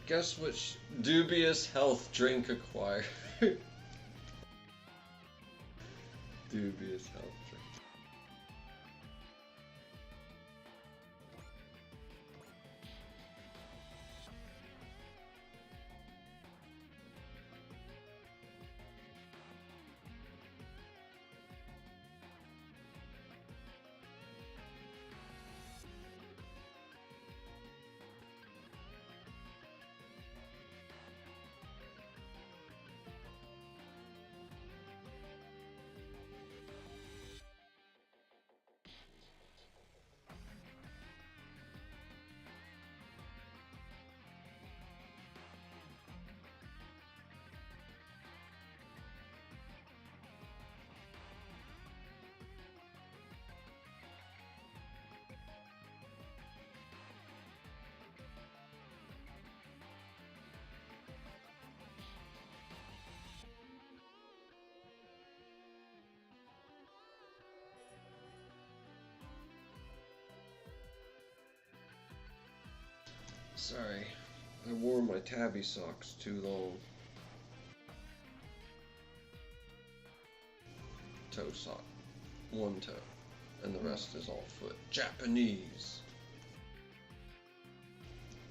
S1: Guess which dubious health drink acquired? Dubious health drink. Sorry, I wore my tabby socks too long. Toe sock. One toe. And the rest is all foot. Japanese.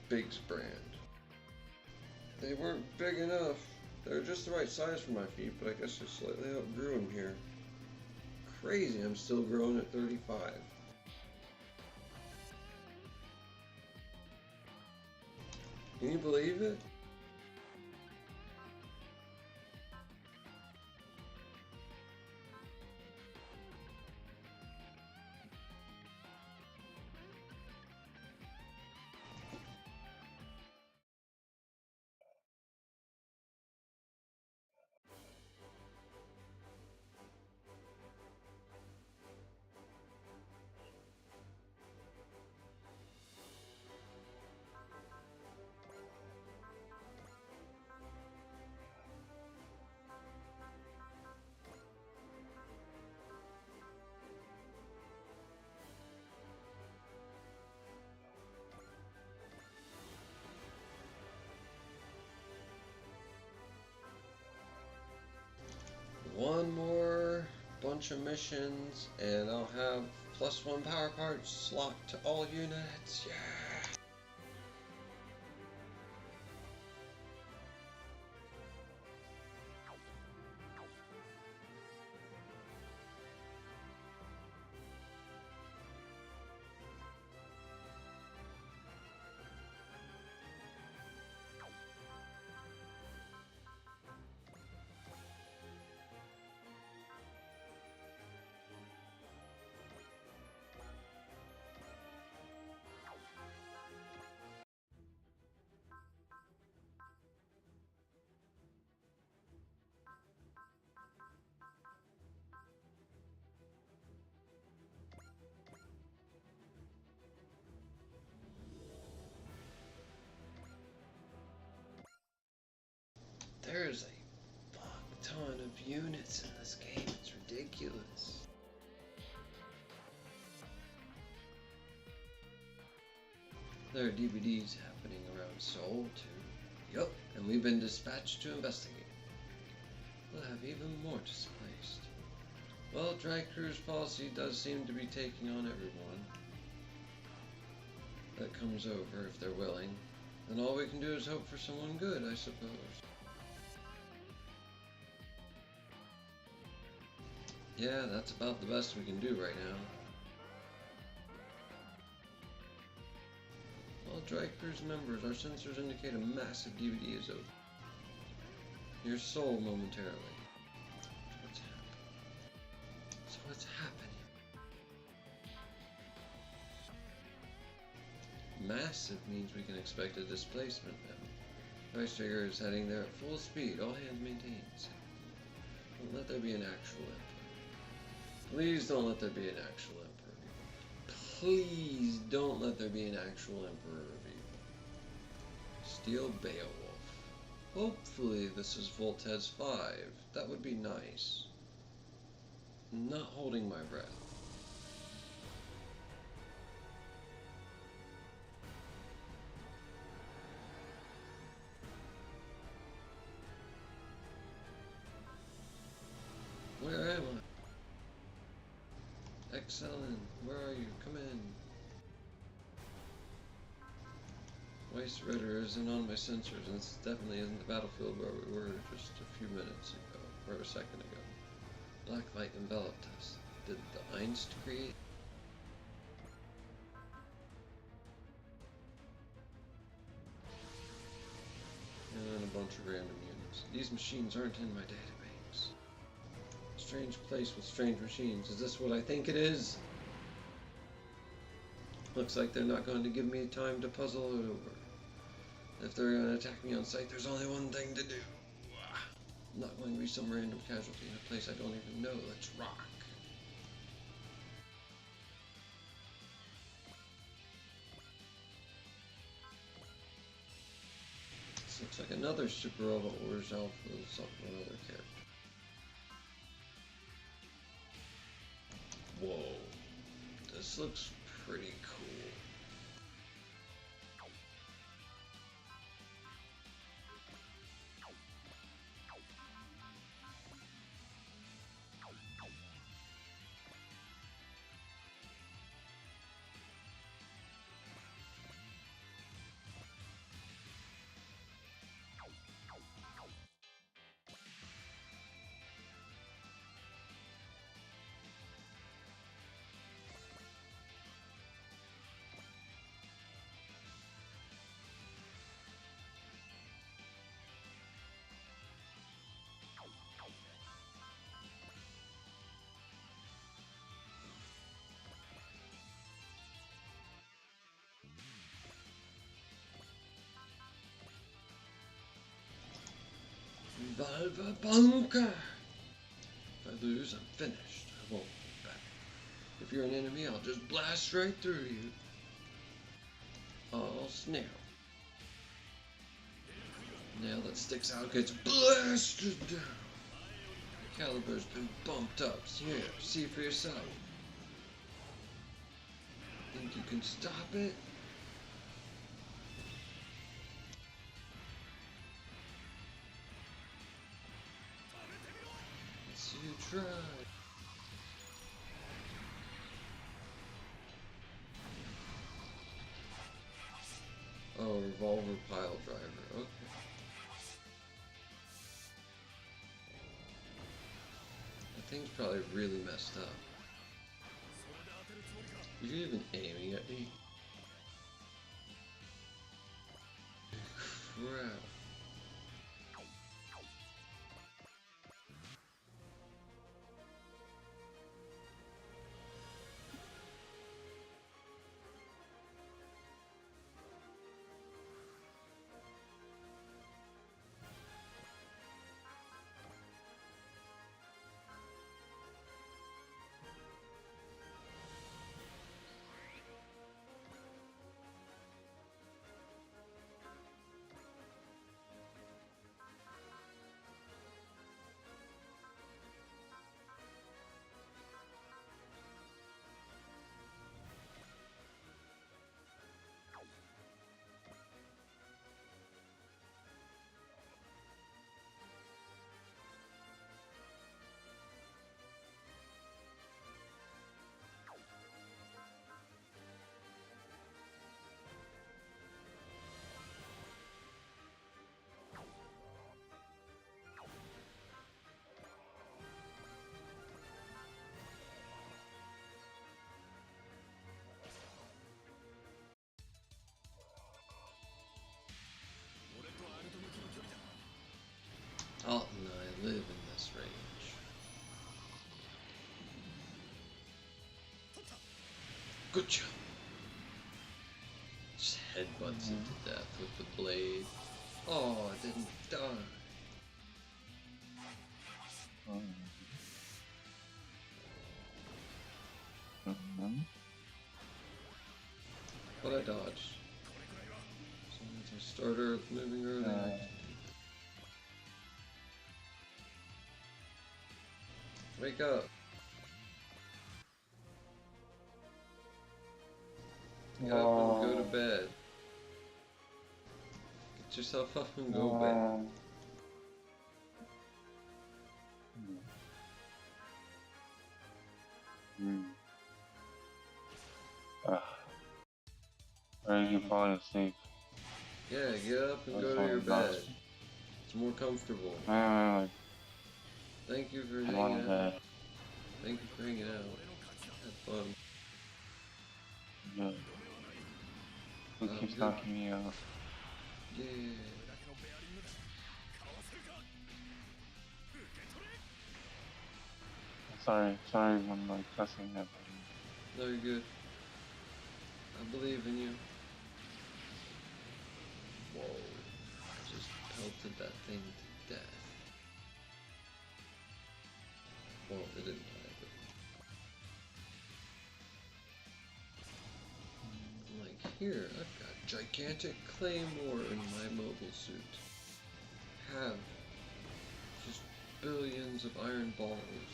S1: Biggs brand. They weren't big enough. They were just the right size for my feet, but I guess I slightly outgrew them here. Crazy, I'm still growing at 35. Can you believe it? One more bunch of missions, and I'll have +1 power parts slot to all units. Yeah! There's a fuck ton of units in this game, it's ridiculous. There are DVDs happening around Seoul too. Yup, and we've been dispatched to investigate. We'll have even more displaced. Well, dry cruise policy does seem to be taking on everyone that comes over if they're willing. And all we can do is hope for someone good, I suppose. Yeah, that's about the best we can do right now. Well, All Dreyker's members, our sensors indicate a massive DVD is open. Your soul momentarily. What's happening? So what's happening? Massive means we can expect a displacement now. Vice Trigger is heading there at full speed. All hands maintain. Don't let there be an actual emperor. Please don't let there be an actual emperor. Please don't let there be an actual emperor of evil. Steel Beowulf. Hopefully this is Voltez 5. That would be nice. I'm not holding my breath. Where am I? Excellent. Where are you? Come in. Weiss Ritter isn't on my sensors, and this definitely isn't the battlefield where we were just a few minutes ago, or a second ago. Black light enveloped us. Did the Einst create? And a bunch of random units. These machines aren't in my database. Strange place with strange machines. Is this what I think it is? Looks like they're not going to give me time to puzzle it over. If they're going to attack me on sight, there's only one thing to do. I'm not going to be some random casualty in a place I don't even know. Let's rock. This looks like another Super Robot Wars Alpha with something other character. Whoa. This looks pretty cool. Valva Bunker! If I lose, I'm finished. I won't look back. If you're an enemy, I'll just blast right through you. Oh, snap. Nail that sticks out gets blasted down. The caliber's been bumped up. Here, see for yourself. Think you can stop it? You try. Oh, revolver pile driver. Okay. That thing's probably really messed up. Are you even aiming at me? Crap. Gotcha. Just headbutts him to death with the blade. Oh, I didn't die. But I dodged. So it's a starter moving early. Wake up. Get up and go to bed. Get yourself up and go to bed.
S19: Are you falling asleep?
S1: Yeah, get up and go to your bed. It's more comfortable. Thank you for hanging out. Thank you for hanging out. Had fun.
S19: Yeah. Who keeps knocking me out?
S1: Yeah.
S19: Sorry when like cussing at me.
S1: No, you're good. I believe in you. Whoa. I just pelted that thing to death. Well, it didn't die, but... like, here, I've got gigantic claymore in my mobile suit. Have just billions of iron balls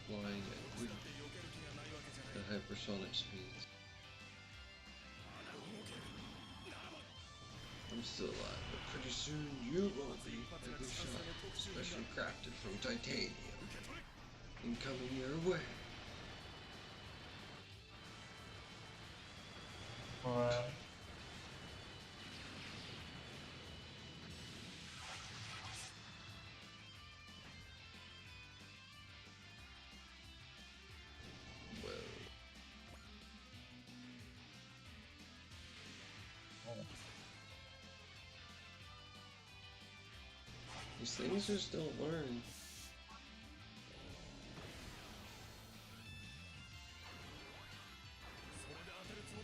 S1: flying at you at hypersonic speeds. I'm still alive, but pretty soon you will be. Every shot, specially crafted from titanium, incoming your way.
S19: What?
S1: These things just don't learn.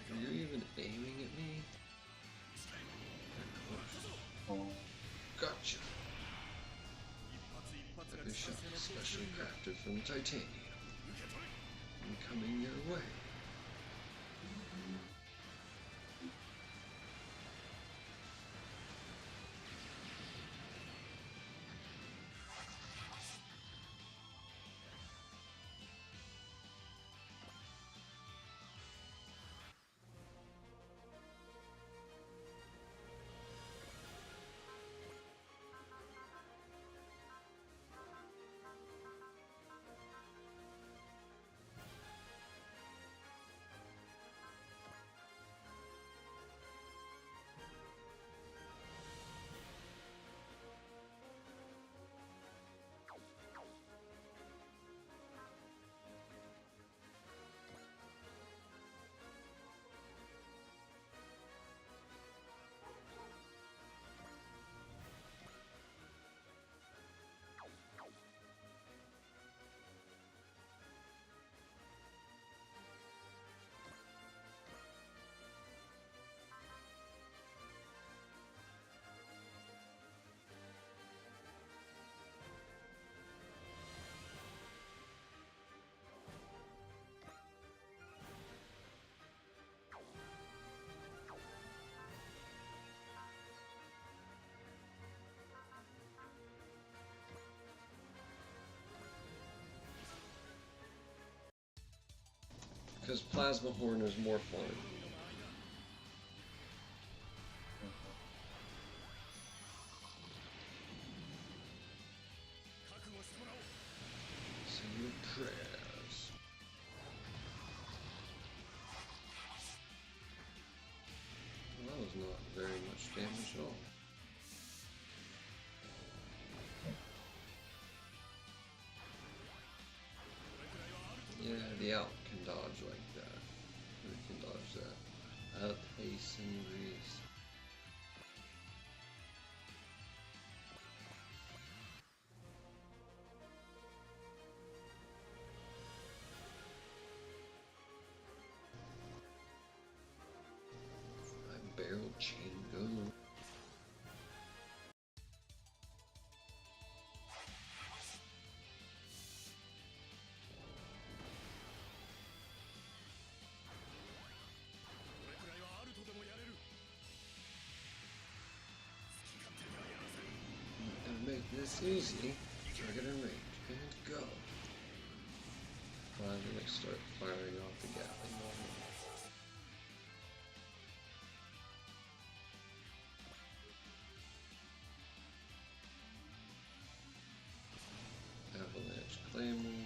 S1: Are you even aiming at me? Gotcha. Every shot is specially crafted from titanium, incoming your way. Because Plasma Horn is more fun. Say your prayers. Well, that was not very much damage at all. Yeah, the Alp can dodge like that. Who can dodge that? Alp, Ace, and Reese. It's easy. Target and range. And go. Finally, they start firing off the Gatling. Avalanche Claymore.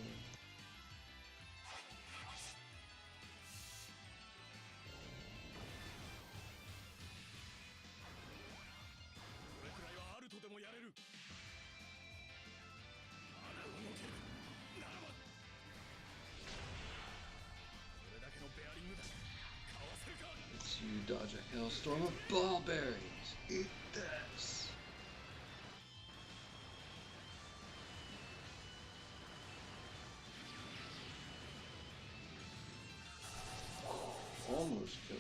S1: It's you dodge a hailstorm of ball bearings. Eat this. Almost killed.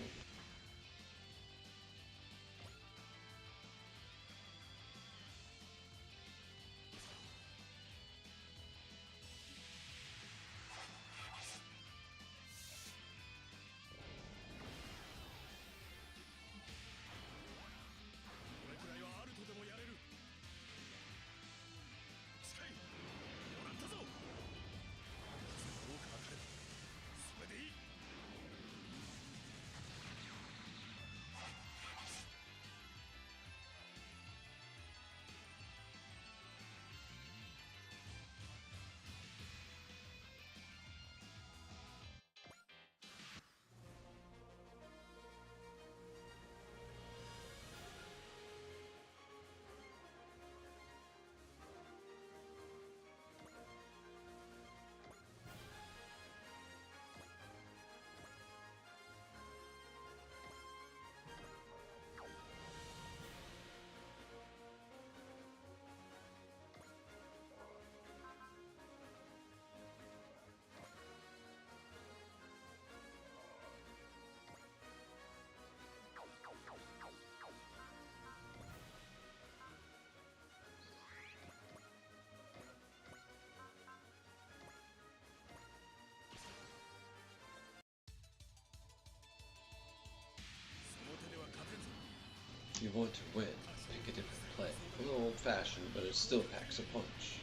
S1: If you want to win, make a different play. A little old-fashioned, but it still packs a punch.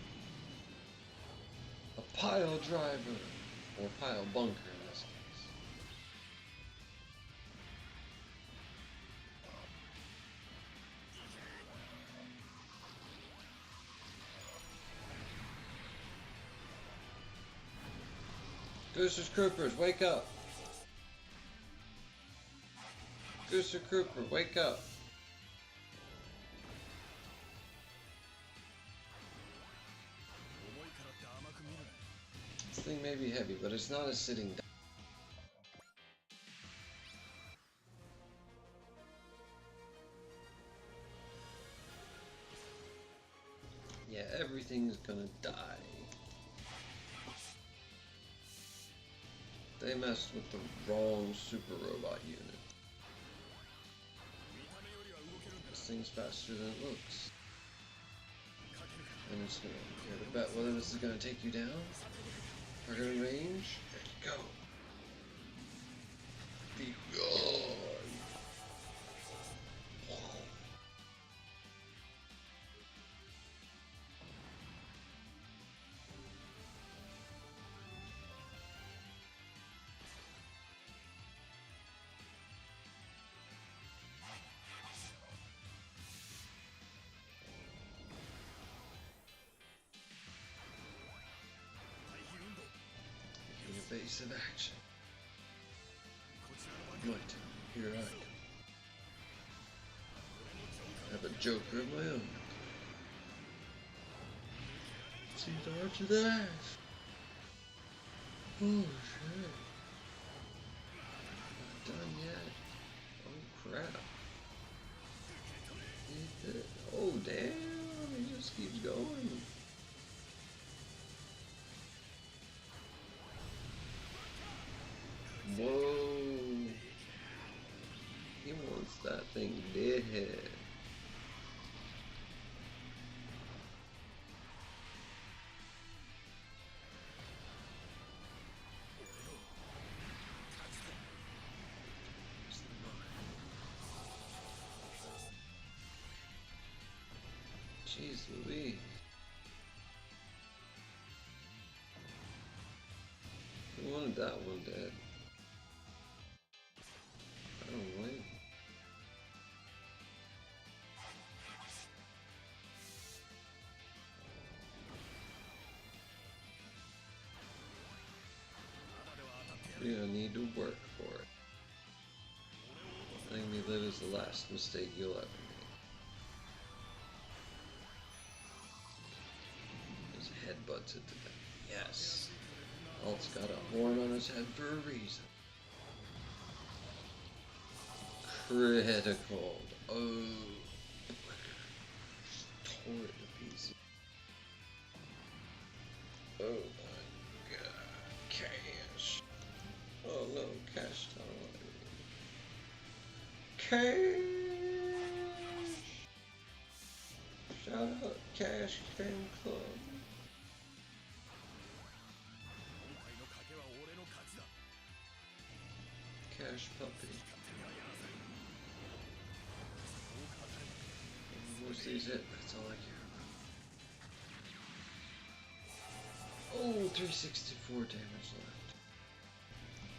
S1: A pile driver, or pile bunker in this case. Gooster Croopers, wake up! Gooster Crooper, wake up! This thing may be heavy, but it's not a sitting down. Yeah, everything's gonna die. They messed with the wrong super robot unit. This thing's faster than it looks. And it's gonna care to bet whether this is gonna take you down. Target in range. There you go. Be gone. Evasive action. Right, here I come. I have a joker of my own. See dodge of that. Oh shit. Not done yet. Oh crap. He did. Oh damn, he just keeps going. Whoa! He wants that thing dead. Jeez Louise. wanted that one dead. I don't blame him. You're gonna need to work for it. Letting me live is the last mistake you'll ever make. His headbutts it to death. Yes. Alt's got a horn on his head for a reason. Critical. Oh. Tore it to pieces. Oh my god. Cash. Oh no, Cash time. Cash! Shout out Cash Fan Club. Cash Puppy. Once these hit, that's all I care about. Oh, 364 damage left.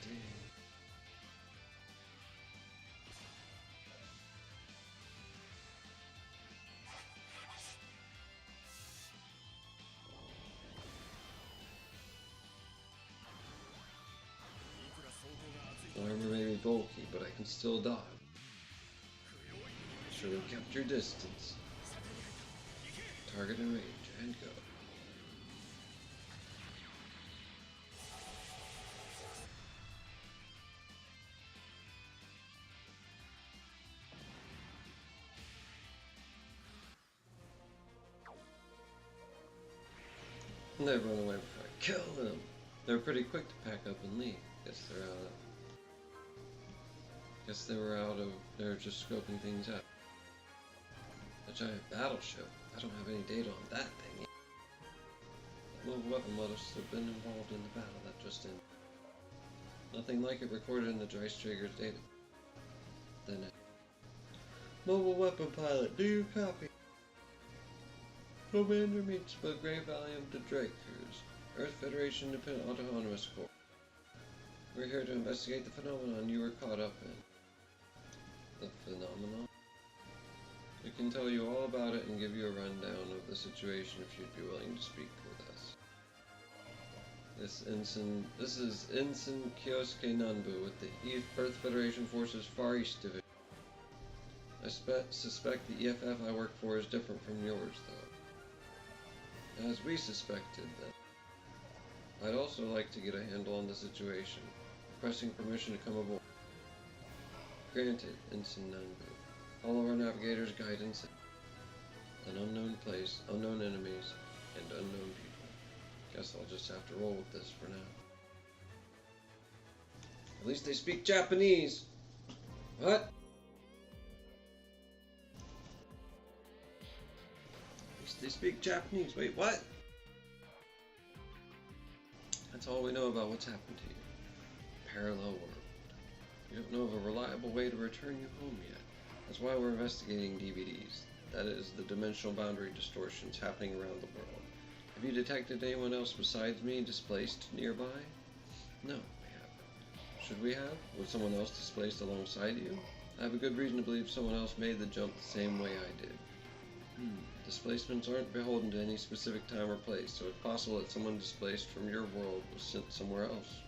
S1: Dang. Armor may be bulky, but I can still dodge. Should have kept your distance. Target and range, and go. And they run away before I kill them. They're pretty quick to pack up and leave. Guess they were out of. They're just scoping things out. A giant battleship. I don't have any data on that thing yet. That mobile weapon must have been involved in the battle that just ended. Nothing like it recorded in the Dryce Trigger's data. Then it. Mobile weapon pilot, do you copy? Commander meets the Grey Valley of the Drake Cruise. Earth Federation Independent Autonomous Corps. We're here to investigate the phenomenon you were caught up in. The phenomenon? We can tell you all about it and give you a rundown of the situation if you'd be willing to speak with us. This is Ensign Kyosuke Nanbu with the Earth Federation Forces Far East Division. I suspect the EFF I work for is different from yours, though. As we suspected, then. I'd also like to get a handle on the situation. Requesting permission to come aboard. Granted, Ensign Nanbu. Follow our navigator's guidance. An unknown place, unknown enemies, and unknown people. Guess I'll just have to roll with this for now. At least they speak Japanese! What? At least they speak Japanese. Wait, what? That's all we know about what's happened to you. Parallel world. You don't know of a reliable way to return you home yet. That's why we're investigating DVDs. That is, the dimensional boundary distortions happening around the world. Have you detected anyone else besides me displaced nearby? No, we haven't. Should we have? Was someone else displaced alongside you? I have a good reason to believe someone else made the jump the same way I did. Displacements aren't beholden to any specific time or place, so it's possible that someone displaced from your world was sent somewhere else.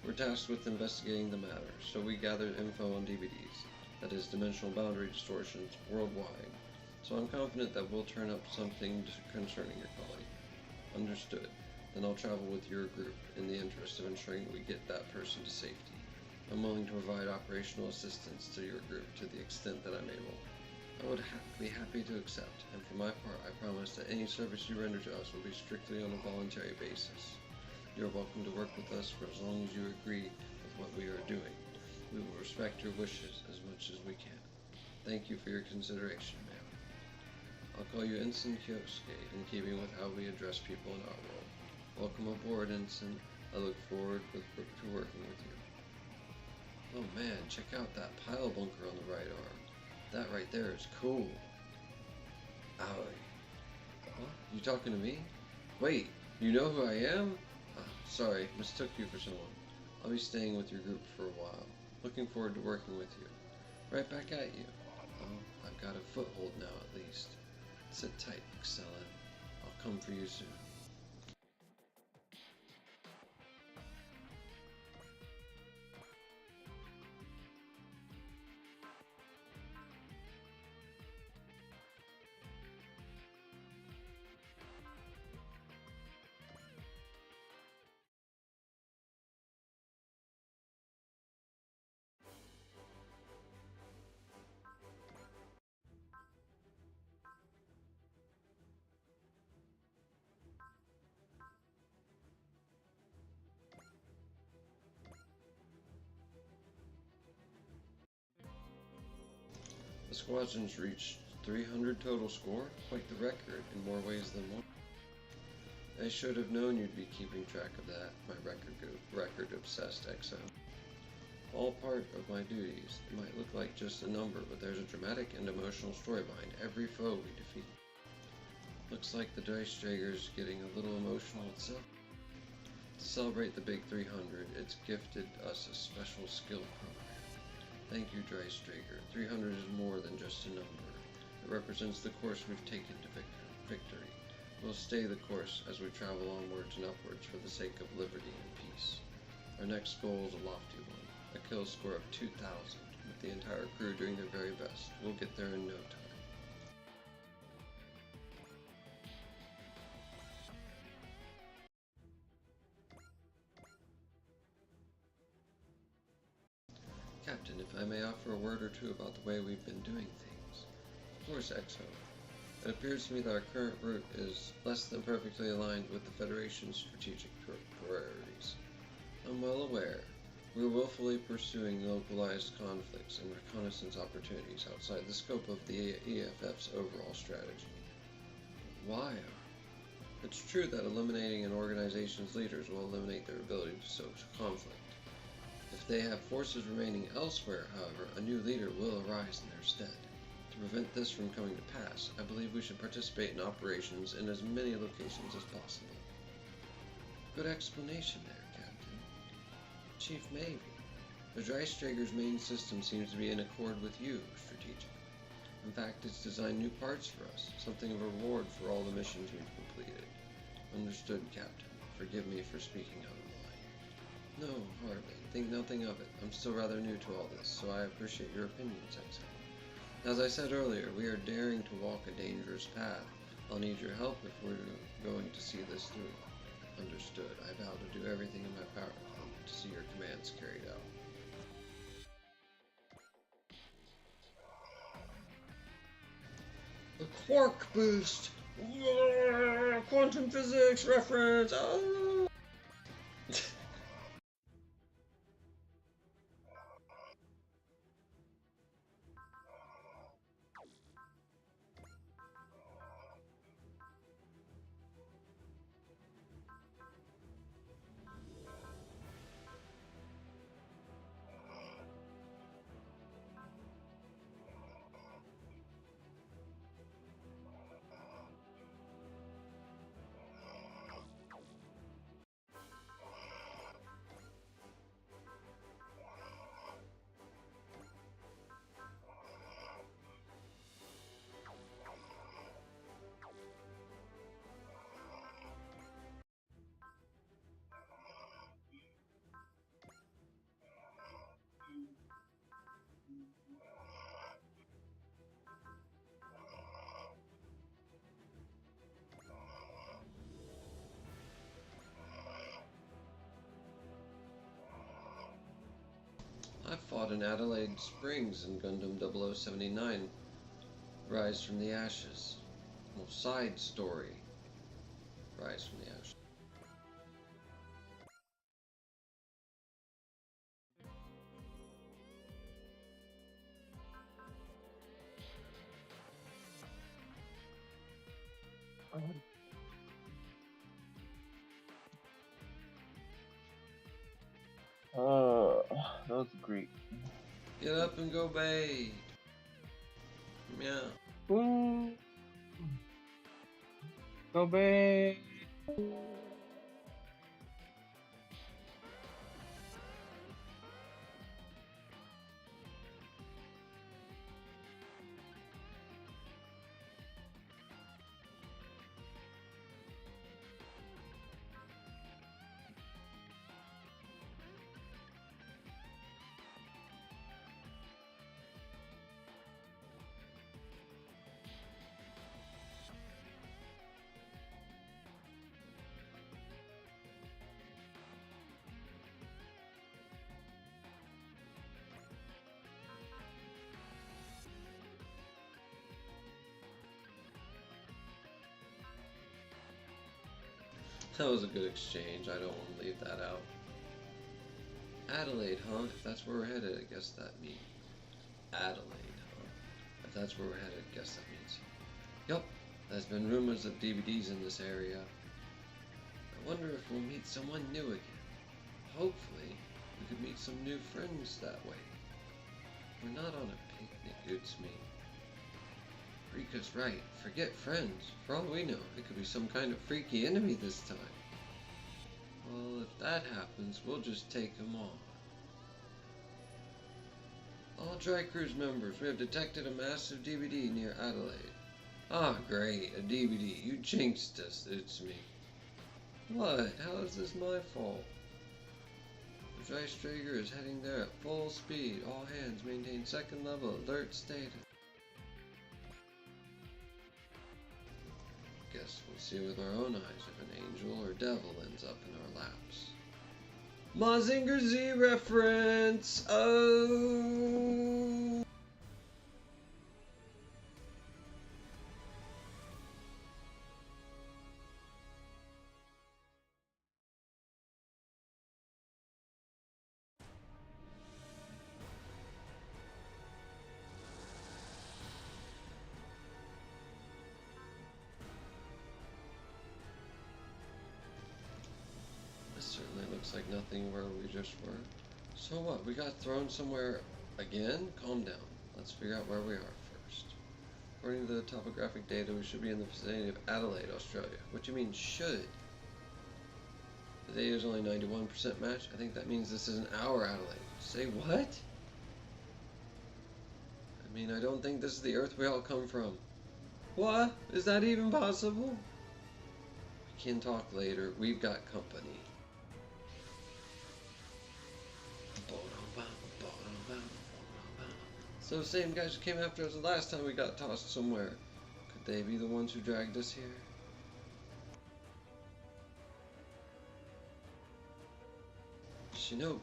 S1: We're tasked with investigating the matter, so we gathered info on DVDs, that is, dimensional boundary distortions, worldwide. So I'm confident that we'll turn up something concerning your colleague. Understood. Then I'll travel with your group in the interest of ensuring we get that person to safety. I'm willing to provide operational assistance to your group to the extent that I'm able. I would be happy to accept, and for my part, I promise that any service you render to us will be strictly on a voluntary basis. You are welcome to work with us for as long as you agree with what we are doing. We will respect your wishes as much as we can. Thank you for your consideration, ma'am. I'll call you Ensign Kyosuke, in keeping with how we address people in our world. Welcome aboard, Ensign. I look forward to working with you. Oh man, check out that pile bunker on the right arm. That right there is cool. Owie. What? You talking to me? Wait, you know who I am? Ah, Sorry, mistook you for someone. I'll be staying with your group for a while. Looking forward to working with you. Right back at you. Oh, I've got a foothold now at least. Sit tight, Excella. I'll come for you soon. The squadrons reached 300 total score, quite the record in more ways than one. I should have known you'd be keeping track of that, my record-obsessed exo. All part of my duties. It might look like just a number, but there's a dramatic and emotional story behind every foe we defeat. Looks like the Dice Drager's getting a little emotional itself. To celebrate the big 300, it's gifted us a special skill program. Thank you, Dice Drager. 300 is more than just a number. It represents the course we've taken to victory. We'll stay the course as we travel onwards and upwards for the sake of liberty and peace. Our next goal is a lofty one, a kill score of 2,000, with the entire crew doing their very best. We'll get there in no time. Captain, if I may offer a word or two about the way we've been doing things. Of course, Exo. It appears to me that our current route is less than perfectly aligned with the Federation's strategic priorities. I'm well aware. We're willfully pursuing localized conflicts and reconnaissance opportunities outside the scope of the EFF's overall strategy. Why? It's true that eliminating an organization's leaders will eliminate their ability to sow conflict. If they have forces remaining elsewhere, however, a new leader will arise in their stead. To prevent this from coming to pass, I believe we should participate in operations in as many locations as possible. Good explanation there, Captain. Chief, maybe. The Dreistrager's main system seems to be in accord with you, strategically. In fact, it's designed new parts for us, something of a reward for all the missions we've completed. Understood, Captain. Forgive me for speaking out of line. No, hardly. Think nothing of it. I'm still rather new to all this, so I appreciate your opinions, Exo. As I said earlier, we are daring to walk a dangerous path. I'll need your help if we're going to see this through. Understood. I vow to do everything in my power to see your commands carried out. The quark boost! Yeah, quantum physics reference! Oh! I fought in Adelaide Springs in Gundam 0079, Rise from the Ashes. Well, side story, Rise from the Ashes.
S19: That was great.
S1: Get up and go bathe. Meow.
S19: Ooh. Go bathe.
S1: That was a good exchange. I don't want to leave that out. Adelaide, huh? If that's where we're headed, I guess that means... Adelaide, huh? If that's where we're headed, I guess that means... Yup, there's been rumors of DVDs in this area. I wonder if we'll meet someone new again. Hopefully, we could meet some new friends that way. We're not on a picnic, it's me. Rika's right. Forget friends. For all we know, it could be some kind of freaky enemy this time. Well, if that happens, we'll just take them on. All Dry Cruise members, we have detected a massive DVD near Adelaide. Ah, great, a DVD. You jinxed us, it's me. What? How is this my fault? The Dry Strager is heading there at full speed. All hands maintain second level alert status. Guess we'll see with our own eyes if an angel or devil ends up in our laps. Mazinger Z reference! Oh! Certainly looks like nothing where we just were. So what, we got thrown somewhere again? Calm down. Let's figure out where we are first. According to the topographic data, we should be in the vicinity of Adelaide, Australia. What do you mean, should? The data is only 91% match. I think that means this isn't our Adelaide. Say what? I mean, I don't think this is the Earth we all come from. What? Is that even possible? We can talk later. We've got company. So the same guys who came after us the last time we got tossed somewhere. Could they be the ones who dragged us here? Shinobu.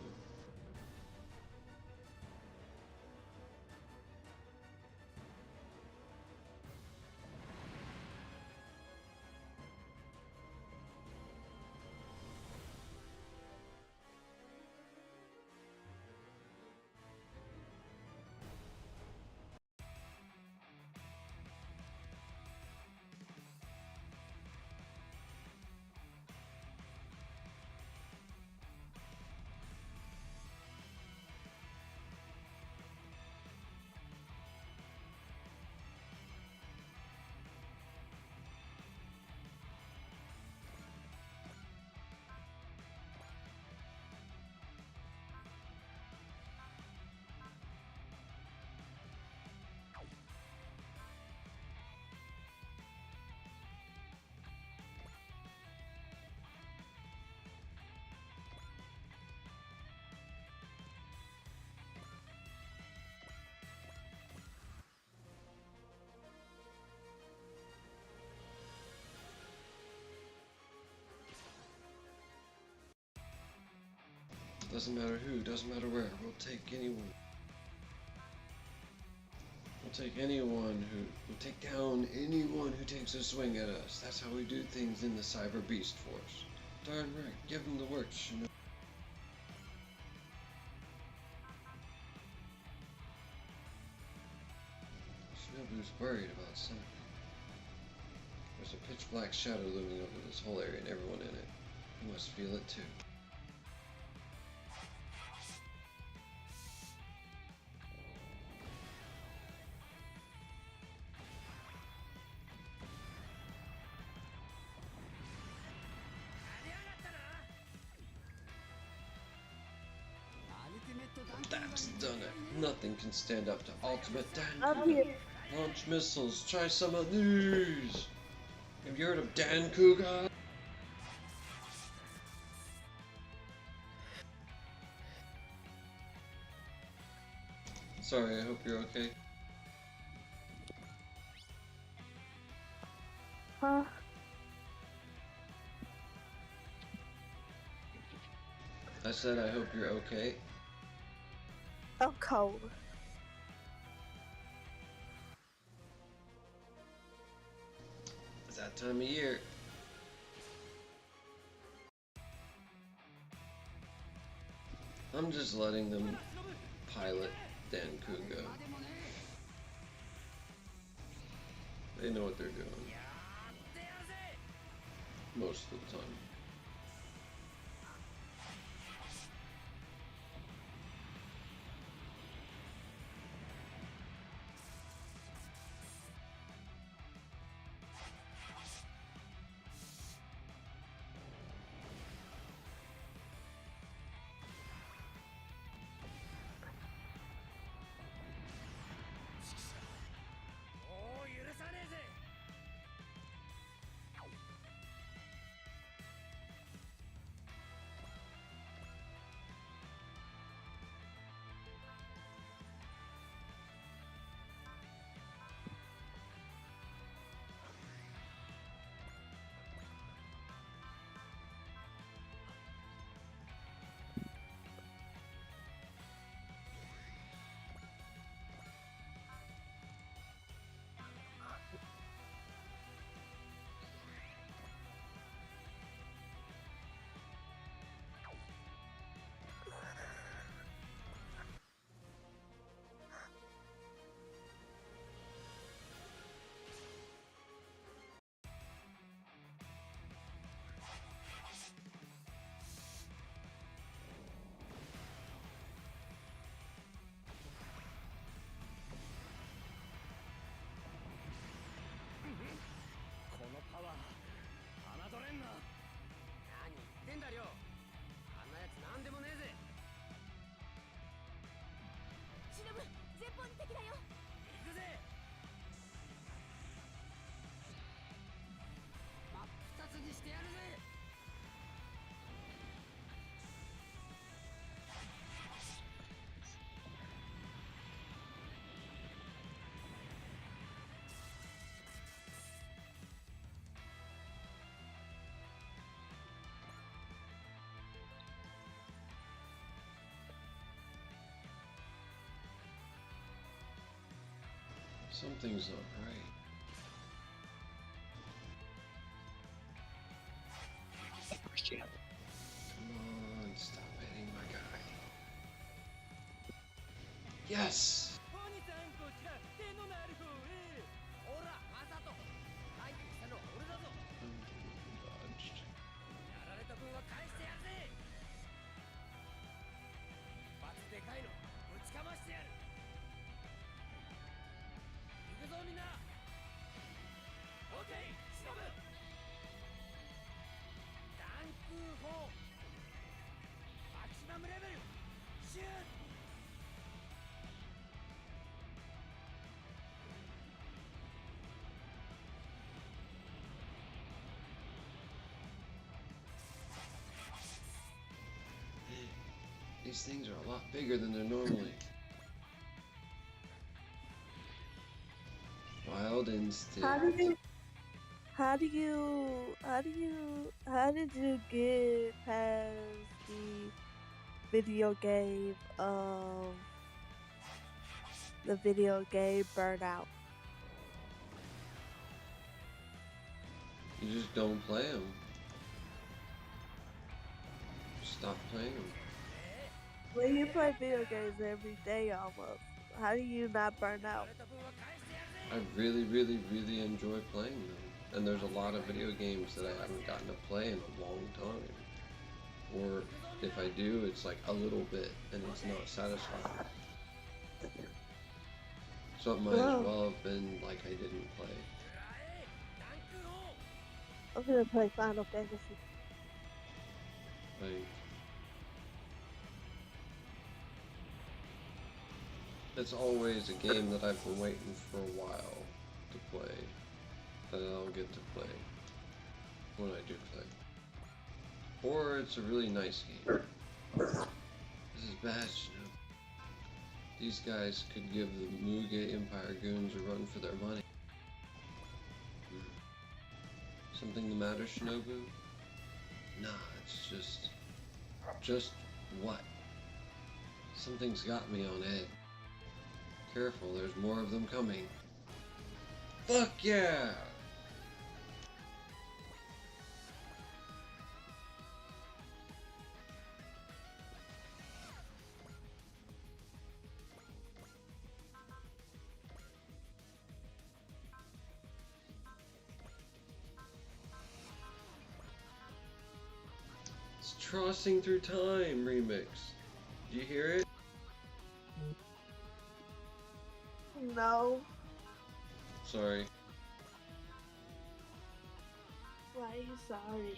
S1: Doesn't matter who, doesn't matter where, we'll take anyone. We'll take down anyone who takes a swing at us. That's how we do things in the Cyber Beast Force. Darn right, give them the works, Shinobu. Shinobu's worried about something. There's a pitch black shadow looming over this whole area and everyone in it. He must feel it too. That's done it. Nothing can stand up to Ultimate Dan. Launch missiles. Try some of these. Have you heard of Dan Kuga? Sorry, I hope you're okay.
S18: Huh?
S1: I said I hope you're okay.
S18: I'm cold.
S1: It's that time of year. I'm just letting them pilot Dankuga. They know what they're doing. Most of the time. Something's not right. Come on, stop hitting my guy. Yes! Dodged. These things are a lot bigger than they're normally. Wild instinct.
S18: How did you get past the video game Burnout?
S1: You just don't play them. Stop playing them.
S18: Well, you play video games every day almost. How do you not burn out?
S1: I really, really, really enjoy playing them. And there's a lot of video games that I haven't gotten to play in a long time. Or if I do, it's like a little bit and it's not satisfying. So it might as well have been like I didn't play.
S18: I'm gonna play Final Fantasy.
S1: Like, it's always a game that I've been waiting for a while to play, that I'll get to play when I do play. Or it's a really nice game. This is bad, you know. These guys could give the Muge Empire goons a run for their money. Something the matter, Shinobu? Nah, it's just what? Something's got me on edge. Careful, there's more of them coming. Fuck yeah! Tossing Through Time remix. Do you hear it?
S18: No.
S1: Sorry.
S18: Why are you sorry?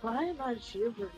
S18: Why am I shivering?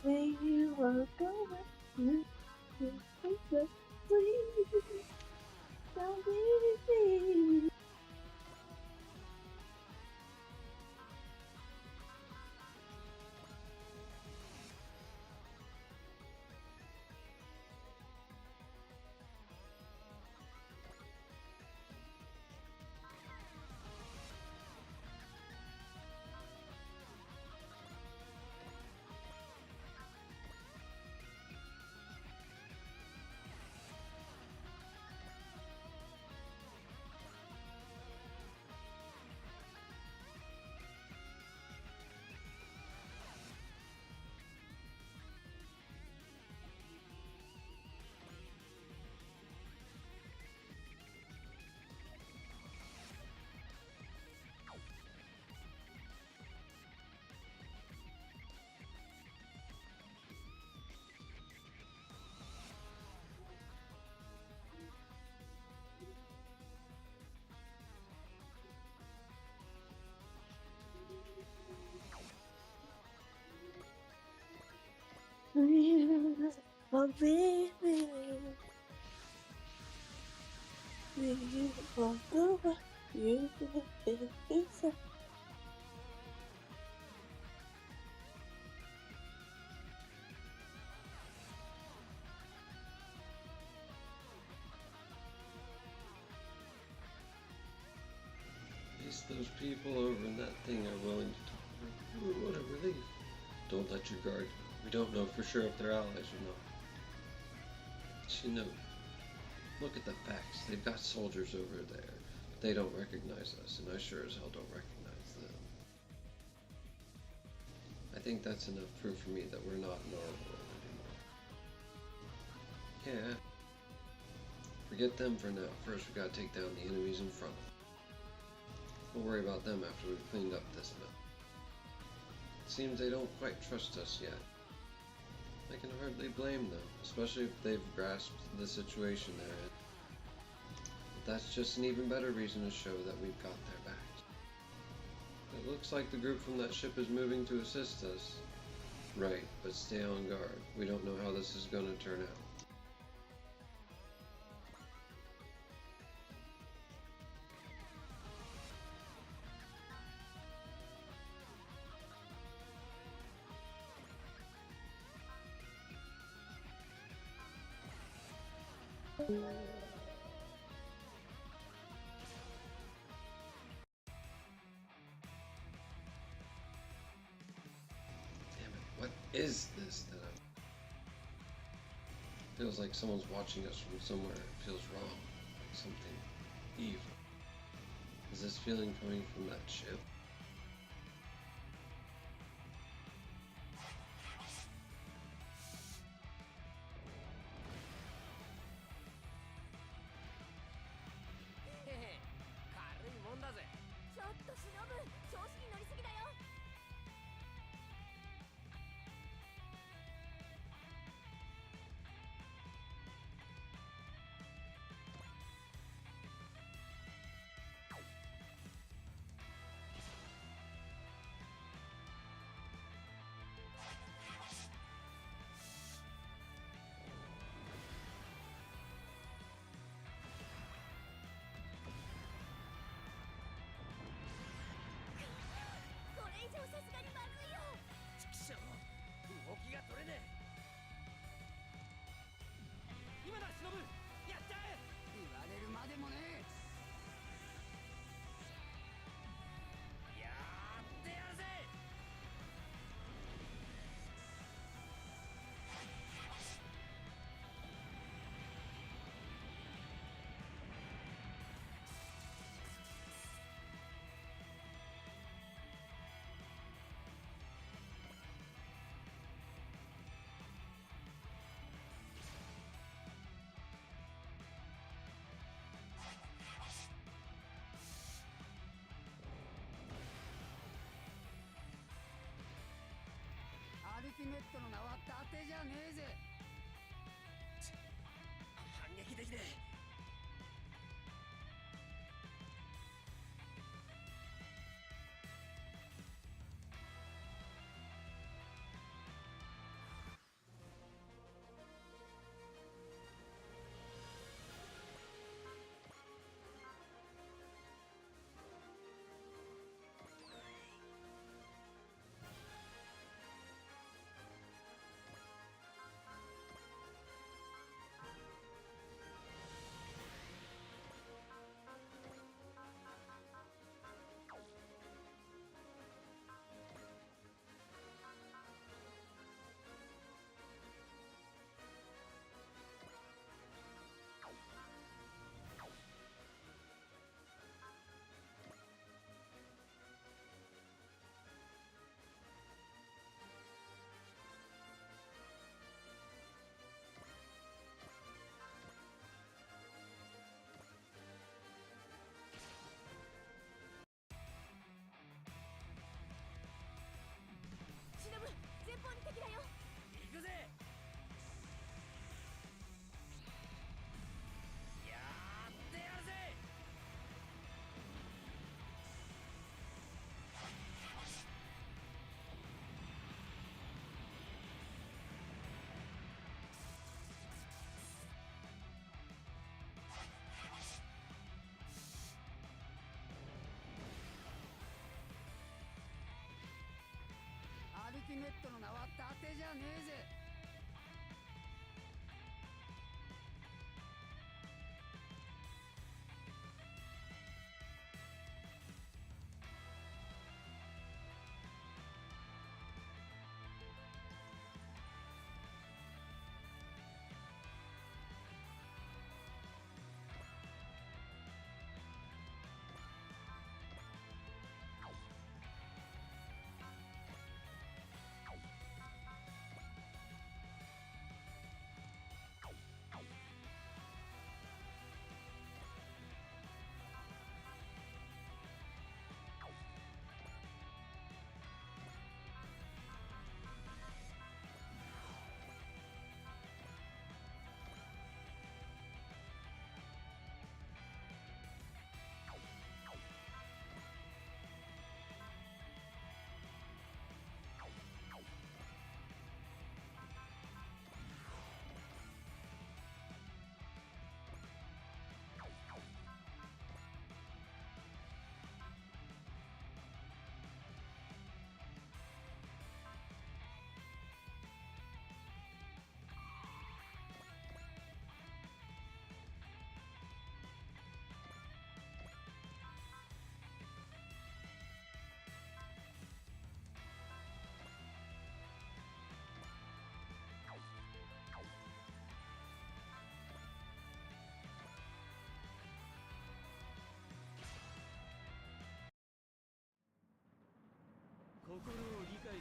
S18: When you walk away, you just please don't leave me. You won't leave me. You won't go away. You can say.
S1: At least those people over in that thing are willing to talk. Ooh, what a relief. Don't let your guard. We don't know for sure if they're allies or not. But you know, look at the facts. They've got soldiers over there. They don't recognize us, and I sure as hell don't recognize them. I think that's enough proof for me that we're not in our world anymore. Yeah. Forget them for now. First we gotta take down the enemies in front of them. We'll worry about them after we've cleaned up this mess. It seems they don't quite trust us yet. I can hardly blame them, especially if they've grasped the situation they're in. But that's just an even better reason to show that we've got their backs. It looks like the group from that ship is moving to assist us. Right, but stay on guard. We don't know how this is going to turn out. Damn it, what is this that I'm... Feels like someone's watching us from somewhere. It feels wrong. Like something evil. Is this feeling coming from that ship?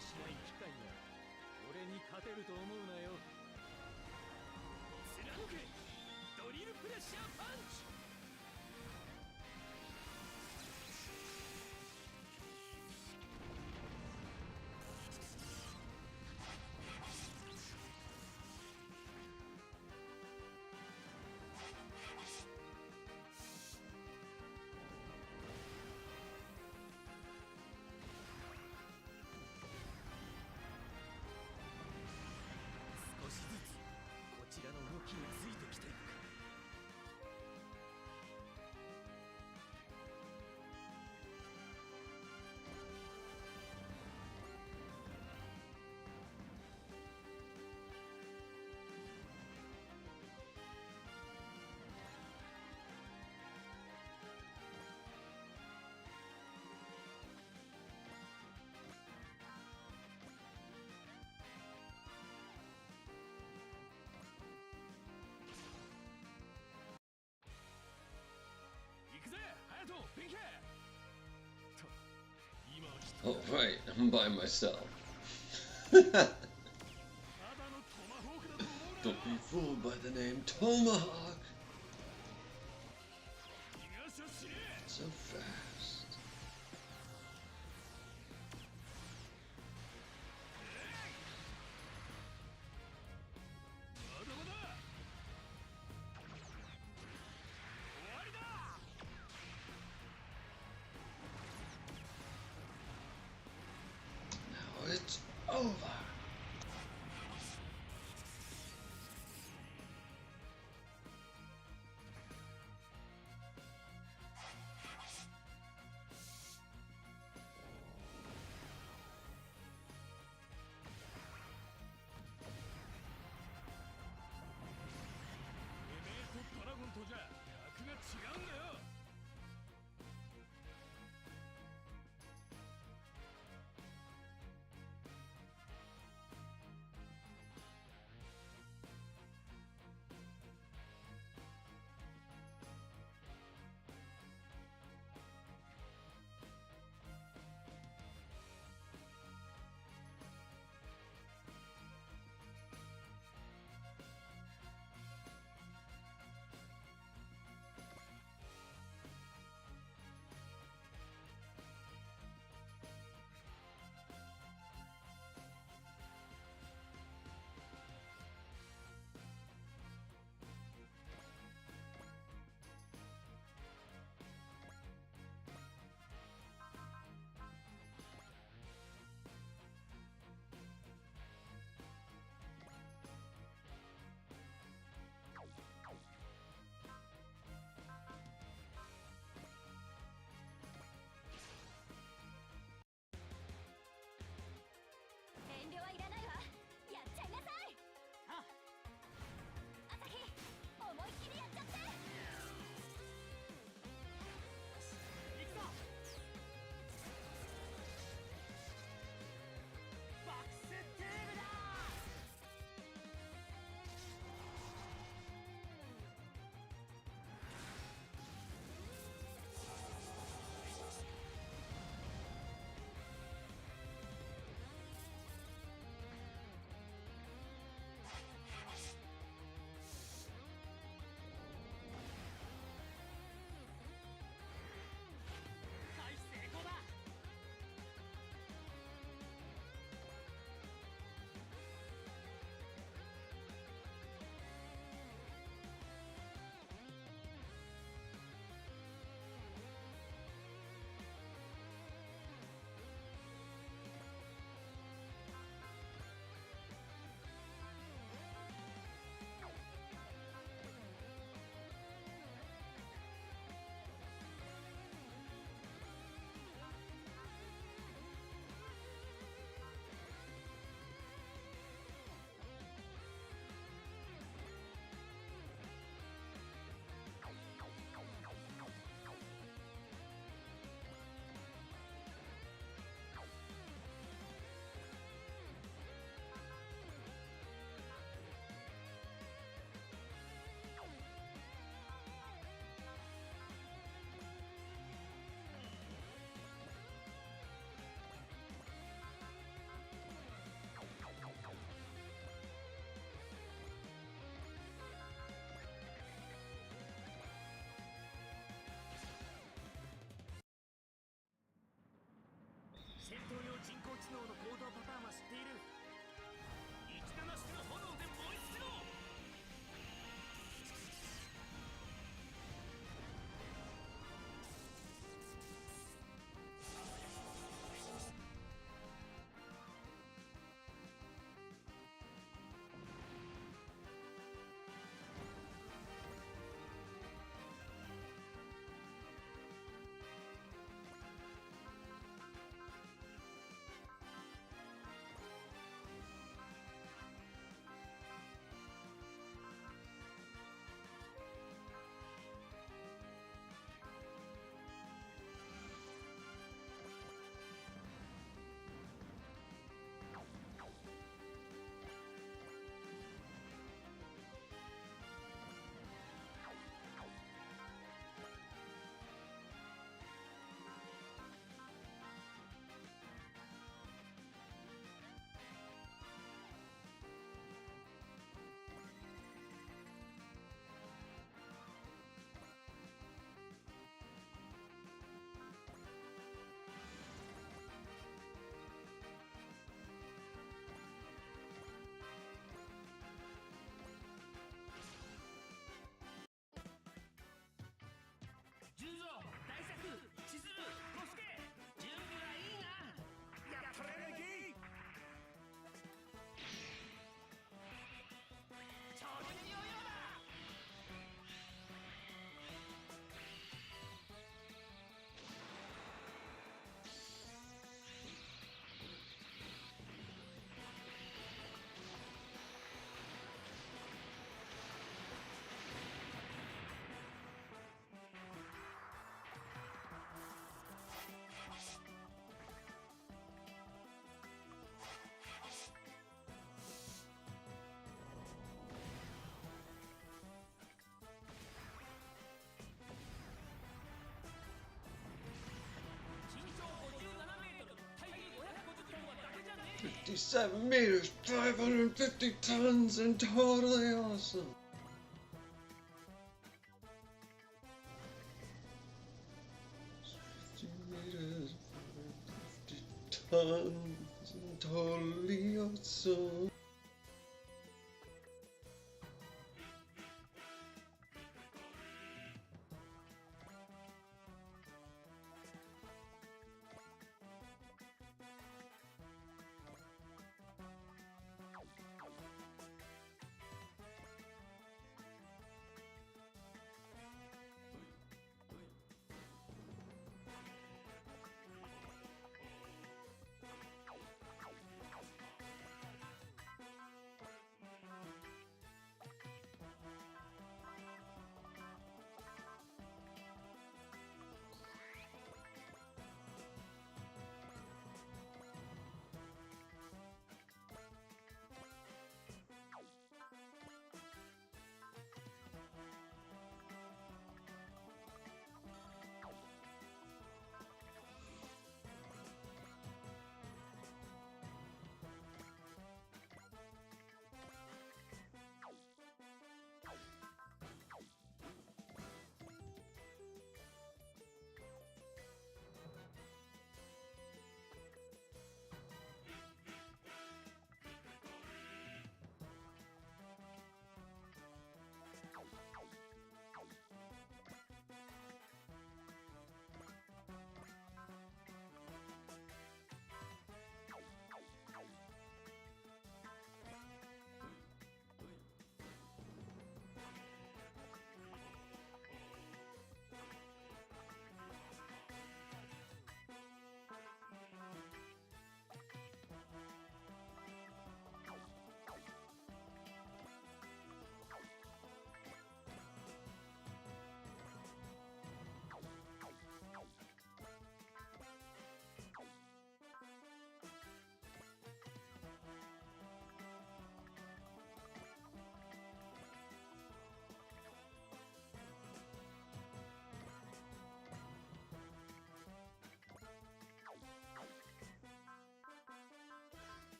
S4: しない機械が俺に勝てると思うなよ。貫けドリルプレッシャーパンチ。少しずつこちらの動きについてきている。行くぜ隼人弁慶。と今はきっと
S1: Oh, right, I'm by myself.
S4: ただのトマホークだと思うな。
S1: Don't be fooled by the name Tomahawk.
S4: 逃がしゃしねえ。
S1: So fast.
S4: まだまだ終わりだ。
S1: Now it's over. 57 meters, 550 tons, and totally awesome. Meters, 550 tons, and totally awesome.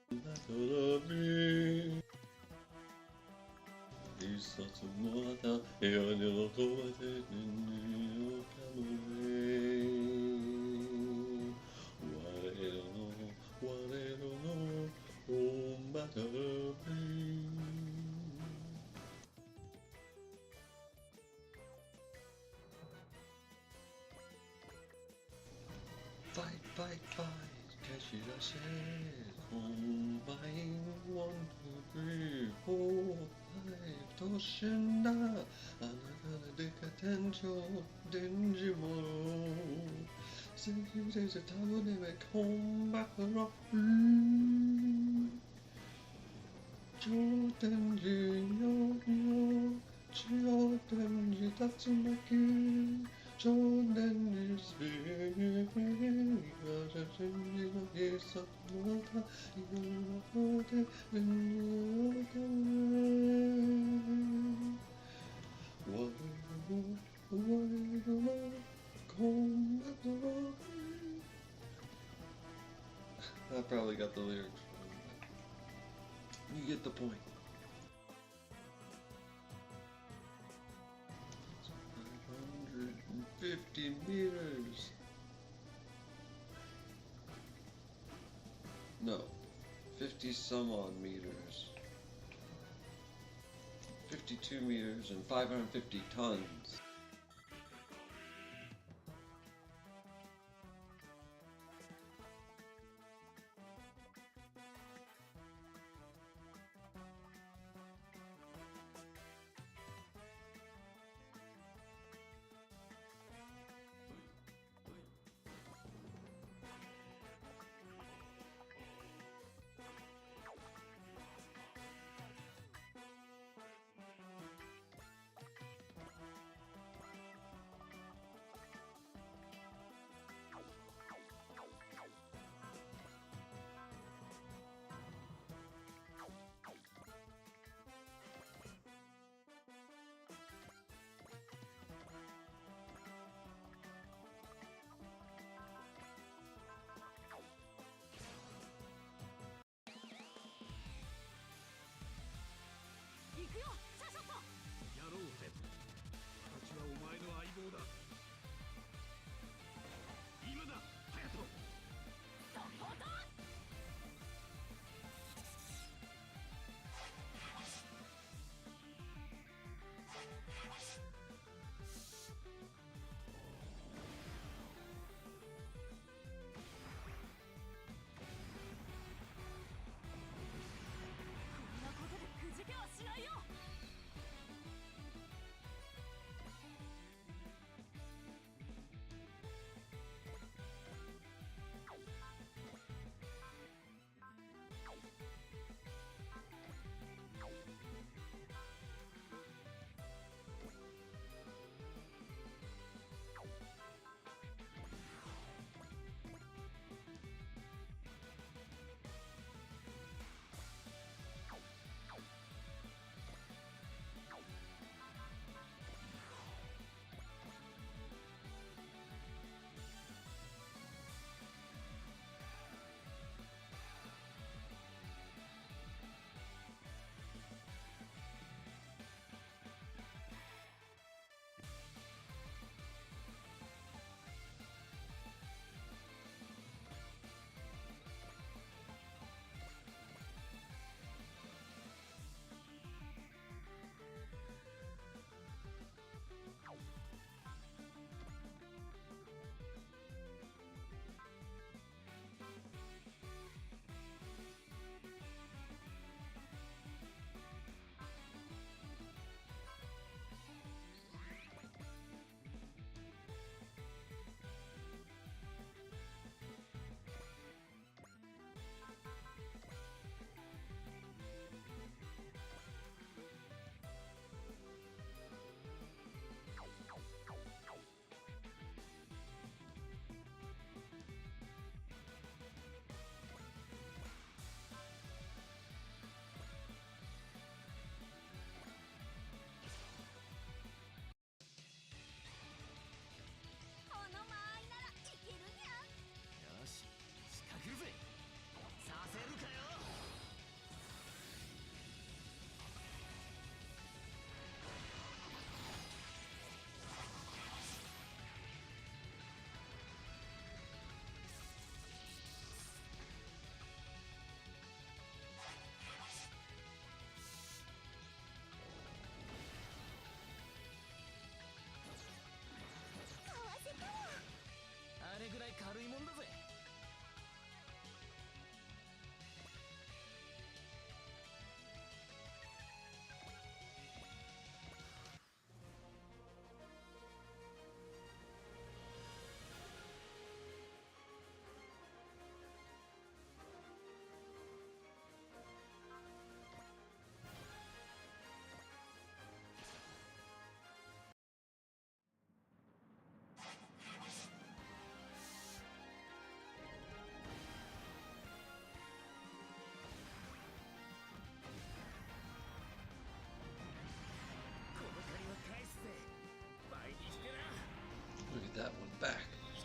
S1: Arkology. Isatsu mata yoni no kowate no kamure. Warero no ombatabi. Fight, fight, fight. Kashirashe. Combine 1, 2, 3, 4, 5 Toshinda Another Decatentio Dingimoro Says a table name Combat Rock Jotenji yo Jotenji Tatsumaki Jotenji Svi Gajajenji no Hisatsuta Yote Yote I probably got the lyrics wrong, but you get the point. 550 meters. No, 50 some odd meters. 52 meters and 550 tons.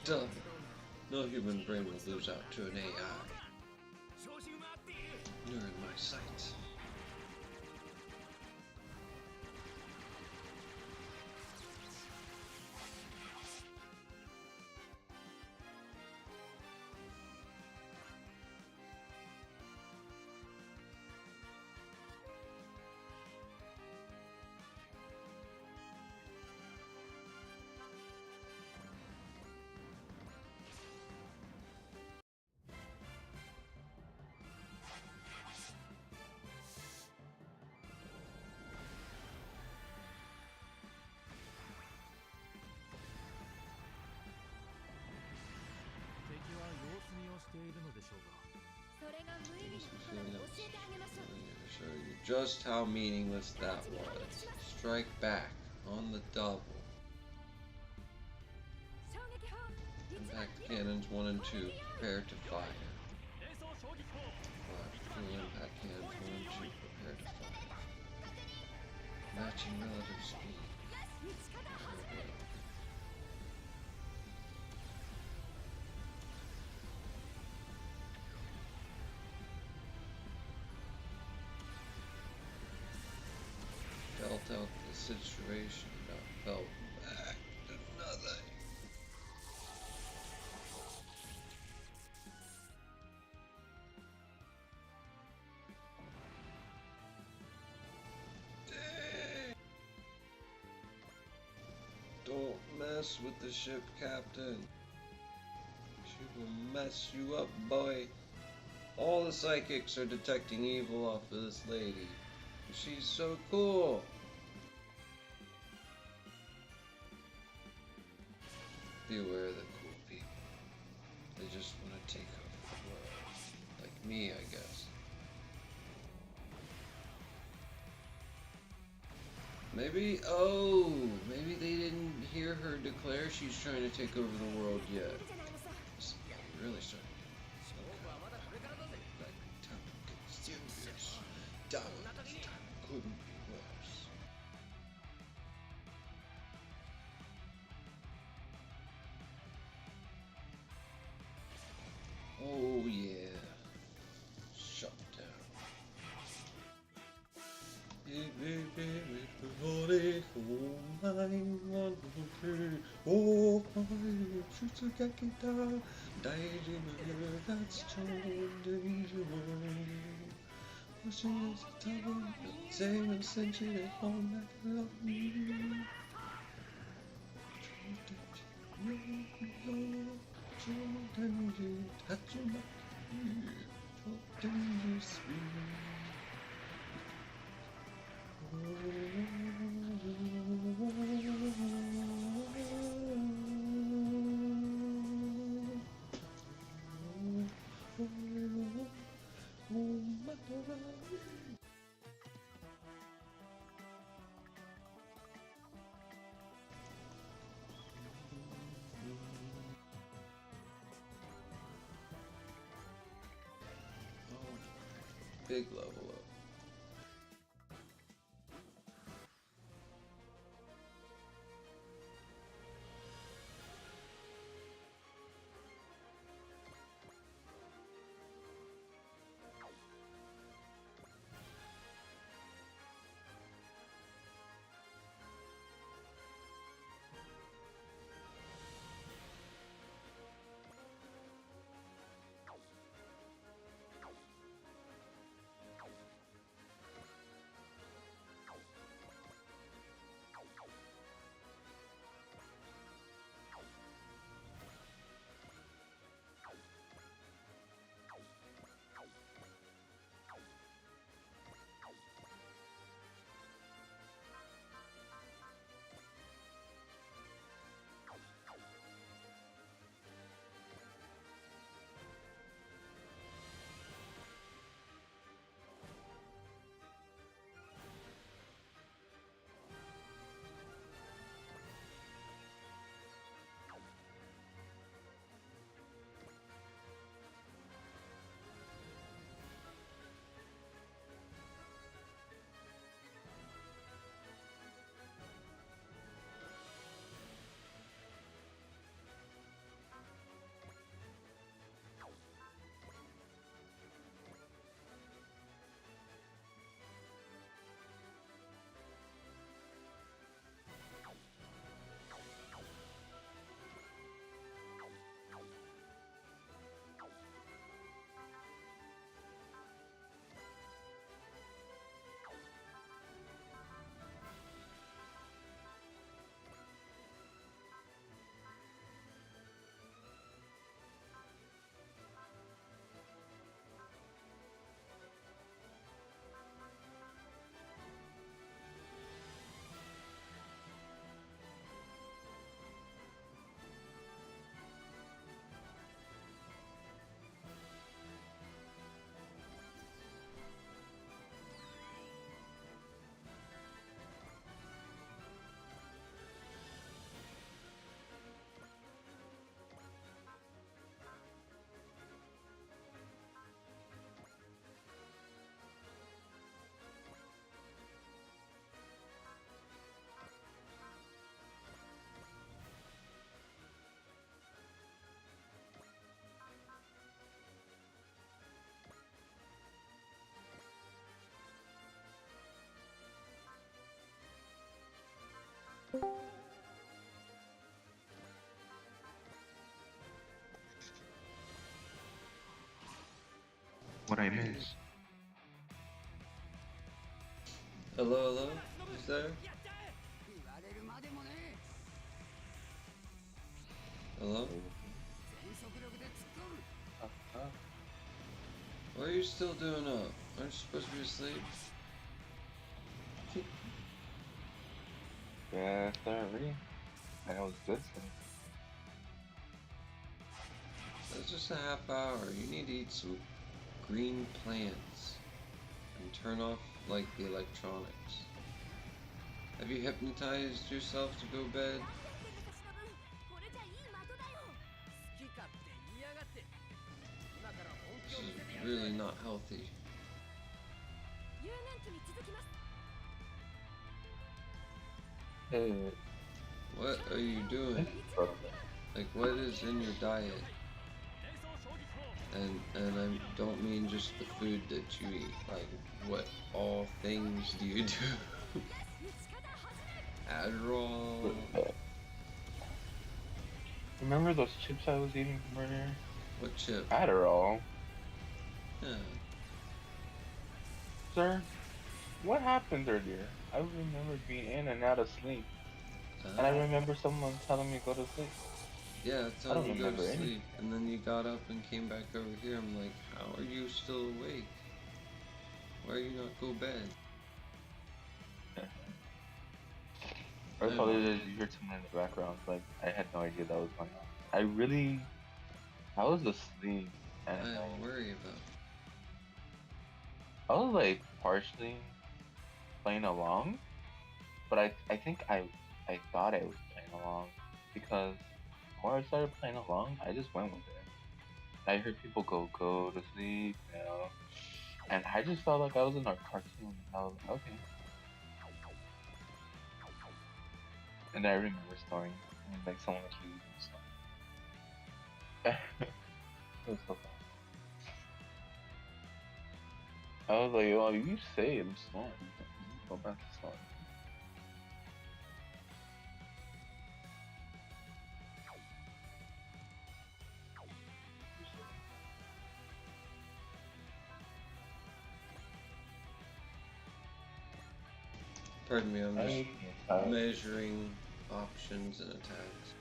S1: Double. No human brain will lose out to an AI. You're in my sights. Show you just how meaningless that was. Strike back on the double. Impact cannons 1 and 2. Prepare to fire. Full impact cannons 1 and 2. Prepare to fire. Matching relative speed. Felt out the situation, not felt back to nothing. Dang. Don't mess with the ship, Captain. She will mess you up, boy. All the psychics are detecting evil off of this lady. She's so cool. Beware the cool people. They just want to take over the world. Like me, I guess. Maybe, maybe they didn't hear her declare she's trying to take over the world yet. It's really starting to get some kind of like time gets serious. Damn, this time couldn't be worse. Oh yeah. Shut down. Big level up.
S3: what I missed.
S1: Hello, hello? Who's there? Hello? What are you still doing up? Aren't you supposed to be asleep?
S19: Yeah, sorry. I know it's good for me.
S1: That's just a half hour. You need to eat some green plants and turn off, like, the electronics. Have you hypnotized yourself to go bed? This is really not healthy.
S19: Hey.
S1: What are you doing? Like, what is in your diet? And I don't mean just the food that you eat. Like, what all things do you do? Adderall.
S19: Remember those chips I was eating from earlier?
S1: What chip?
S19: Adderall.
S1: Yeah.
S19: Sir, what happened earlier? I remember being in and out of sleep. And I remember someone telling me to go to sleep.
S1: Yeah,
S19: I
S1: telling
S19: don't
S1: you to go to
S19: remember
S1: sleep.
S19: anything.
S1: And then you got up and came back over here. I'm like, how are you still awake? Why are you not go bed?
S19: I probably did hear someone in the background. Like, I had no idea that was going on. I was asleep. And
S1: I worry about.
S19: I was like partially playing along. But I think I thought I was playing along. Because the more I started playing along, I just went with it. I heard people go to sleep, you know. And I just felt like I was in a cartoon. I was like, okay. And I remember snoring. And like someone was really snoring. It was so fun. I was like, oh, you say I'm snoring. Go back to snoring.
S1: Pardon me, I'm just measuring options and attacks.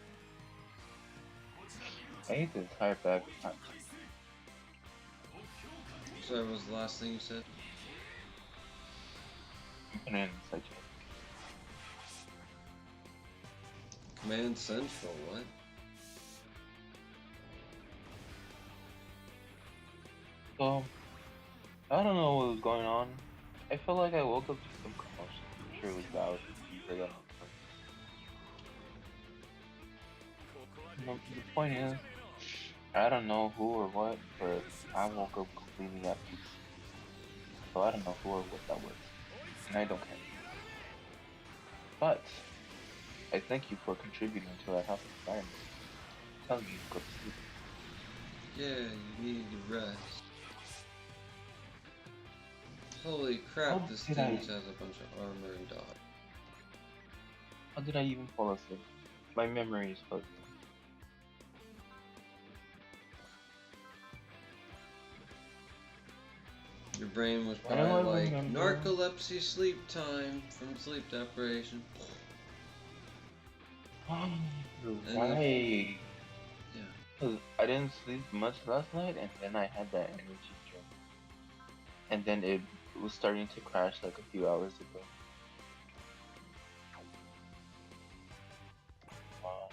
S19: I ate the entire bag of punch.
S1: Sorry, what was the last thing you said?
S19: Command Central.
S1: Command Central, what?
S19: So, I don't know what was going on. I felt like I woke up to some commotion. I'm sure it was loud. The point is, I don't know who or what, but I woke up completely at peace. So I don't know who or what that was. And I don't care. But, I thank you for contributing to that healthy environment. Telling me to go to sleep.
S1: Yeah, you need to rest. Holy crap, this dude has a bunch of armor and dodge.
S19: How did I even fall asleep? My memory is fuzzy.
S1: Your brain was probably like, narcolepsy sleep time from sleep deprivation.
S19: Right.
S1: Yeah.
S19: 'Cause I didn't sleep much last night, and then I had that energy drink. And then it was starting to crash like a few hours ago. Wow.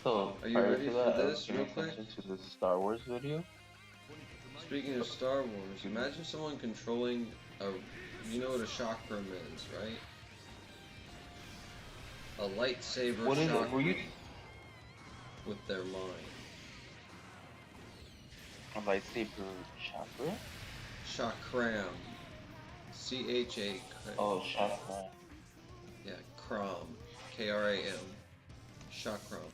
S19: So,
S1: are you ready for this real quick?
S19: To the Star Wars video.
S1: Speaking of Star Wars, imagine someone controlling a, you know what a chakram is, right? A lightsaber
S19: What is it? Were you
S1: with their mind.
S19: A lightsaber chakra?
S1: Chakram. C-H-A.
S19: Oh, chakra.
S1: Yeah, Kram. K-R-A-M. Chakram.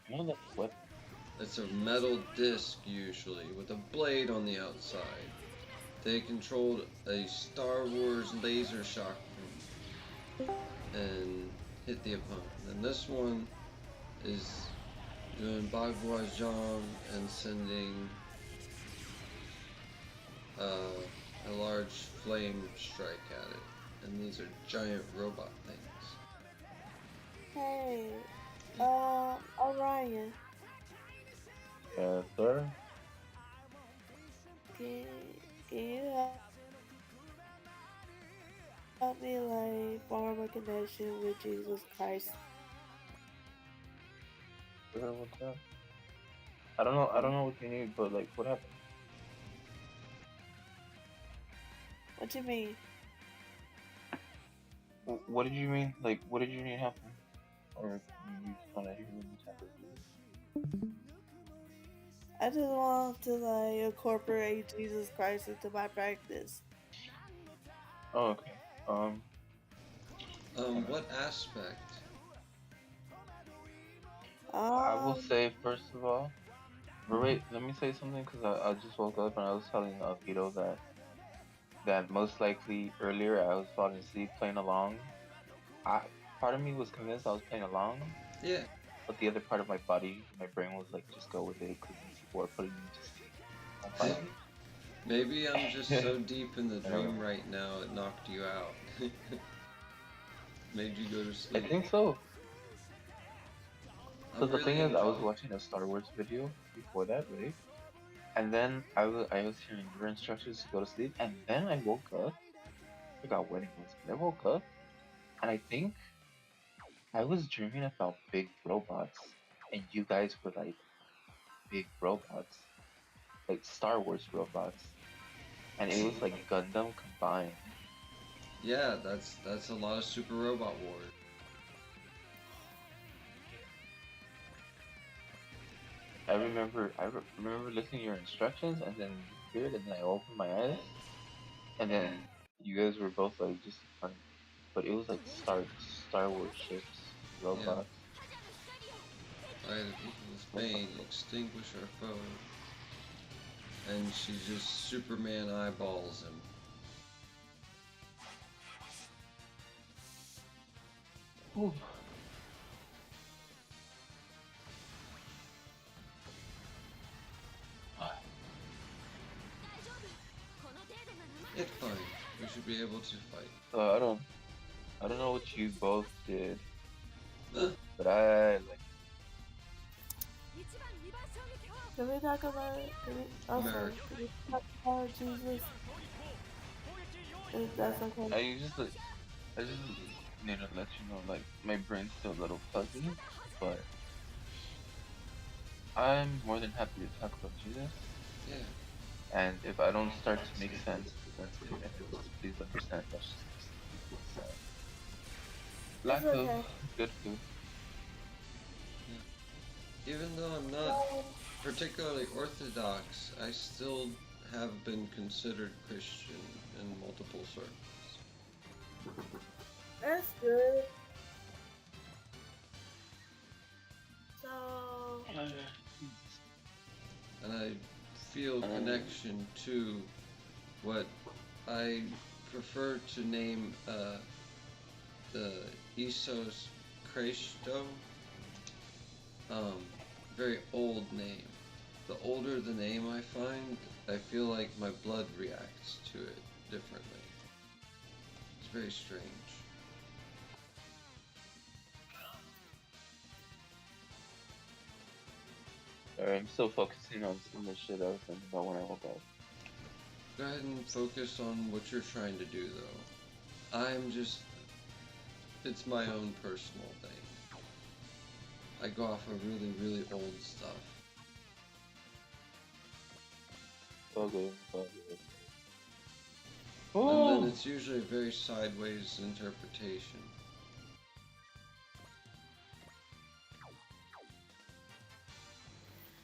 S19: You know that weapon?
S1: It's a metal disc usually with a blade on the outside. They controlled a Star Wars laser shock and hit the opponent. And this one is doing Baghuajan and sending a large flame strike at it. And these are giant robot things.
S18: Hey, Orion,
S19: Yes, sir.
S18: can you help me like form a connection with Jesus Christ?
S19: Sure, what's up? I don't know what you need, but like, what happened?
S18: What you mean?
S19: What did you mean? Like, what did you need happen? Or you just want to hear what happened?
S18: I just want to like incorporate Jesus Christ into my practice.
S19: Oh, okay.
S1: What aspect?
S19: I will say first of all, but wait, let me say something because I just woke up and I was telling Vito that most likely earlier I was falling asleep playing along. Part of me was convinced I was playing along.
S1: Yeah.
S19: But the other part of my body, my brain was like, just go with it because these people are putting me to sleep.
S1: Maybe I'm just so deep in the dream right now it knocked you out. Made you go to sleep.
S19: I think so. So the
S1: really
S19: thing is, I was watching a Star Wars video before that, right? And then I was hearing your instructions to go to sleep, and then I woke up. I forgot when it was, but I woke up, and I think I was dreaming about big robots, and you guys were like big robots, like Star Wars robots, and it was like Gundam combined.
S1: Yeah, that's a lot of Super Robot Wars.
S19: I remember listening to your instructions, and then you appeared, and then I opened my eyes, and then you guys were both like just in front of me. But it was like Star Wars ships, robots.
S1: By the people's bane, extinguish our foe. And she just Superman eyeballs him.
S19: Ooh.
S1: It's fine. We should be able to fight.
S19: I don't know what you both did, but I like.
S18: Can we talk about it? Can we talk about Jesus? If that's okay.
S19: I just need to let you know, like, my brain's still a little fuzzy, but I'm more than happy to talk about Jesus.
S1: Yeah.
S19: And if I don't start to make sense, please understand. That's just lack of good food.
S1: Even though I'm not particularly Orthodox, I still have been considered Christian in multiple circles.
S18: That's good. So.
S1: And I feel connection to what I prefer to name the Isos Christo. Very old name. The older the name I find, I feel like my blood reacts to it differently. It's very strange.
S19: Alright, I'm still focusing on some of the shit I was thinking about when I woke up.
S1: Go ahead and focus on what you're trying to do, though. It's my own personal thing. I go off of really, really old stuff.
S19: Okay.
S1: And then it's usually a very sideways interpretation.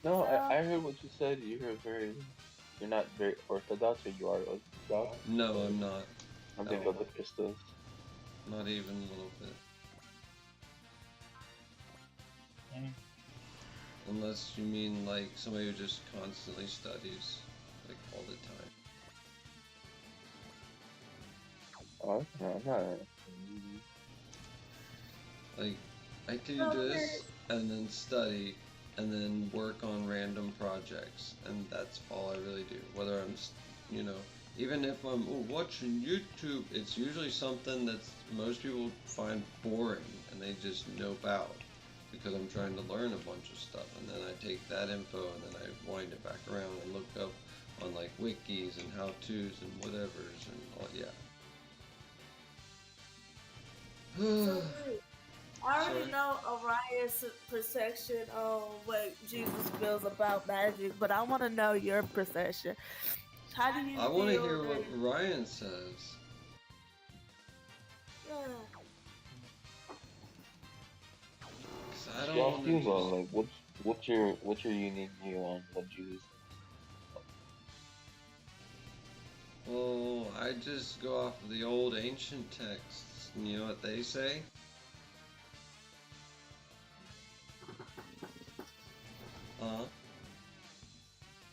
S19: No, I heard what you said. You're not very orthodox, or you are orthodox.
S1: No, I'm not.
S19: Something about the crystals.
S1: Not even a little bit. Unless you mean like somebody who just constantly studies, like all the time.
S19: Oh, okay, I got it.
S1: Like, I do this, and then study, and then work on random projects, and that's all I really do. Whether I'm, you know, even if I'm watching YouTube, it's usually something that most people find boring, and they just nope out, because I'm trying to learn a bunch of stuff, and then I take that info, and then I wind it back around and look up on like wikis and how-tos and whatevers, and all, yeah.
S18: So, I already
S1: Sorry?
S18: know Orion's perception on what Jesus feels about magic, but I want to know your perception. How do you
S1: I want to
S18: feel
S1: hear what
S18: that-
S1: Ryan says.
S18: Yeah.
S1: 'Cause I
S19: Just
S1: don't
S19: ask
S1: want
S19: you
S1: to
S19: though,
S1: just...
S19: like, what's your unique view on what Jesus says?
S1: Well, I just go off of the old ancient texts, and you know what they say?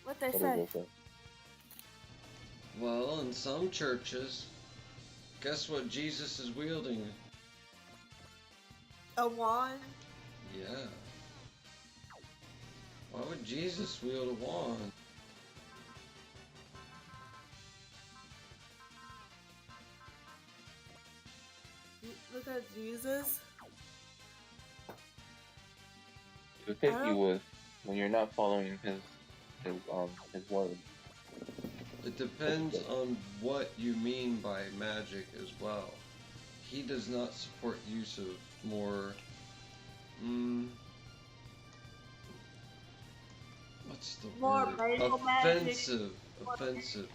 S18: What they
S19: What
S18: say?
S19: does it say?
S1: Well, in some churches, guess what Jesus is wielding?
S18: A wand?
S1: Yeah. Why would Jesus wield a wand?
S18: Look at Jesus.
S19: It would take you with when you're not following his word.
S1: It depends on what you mean by magic as well. He does not support use of more, what's the
S18: More
S1: word?
S18: magical magic.
S1: Offensive.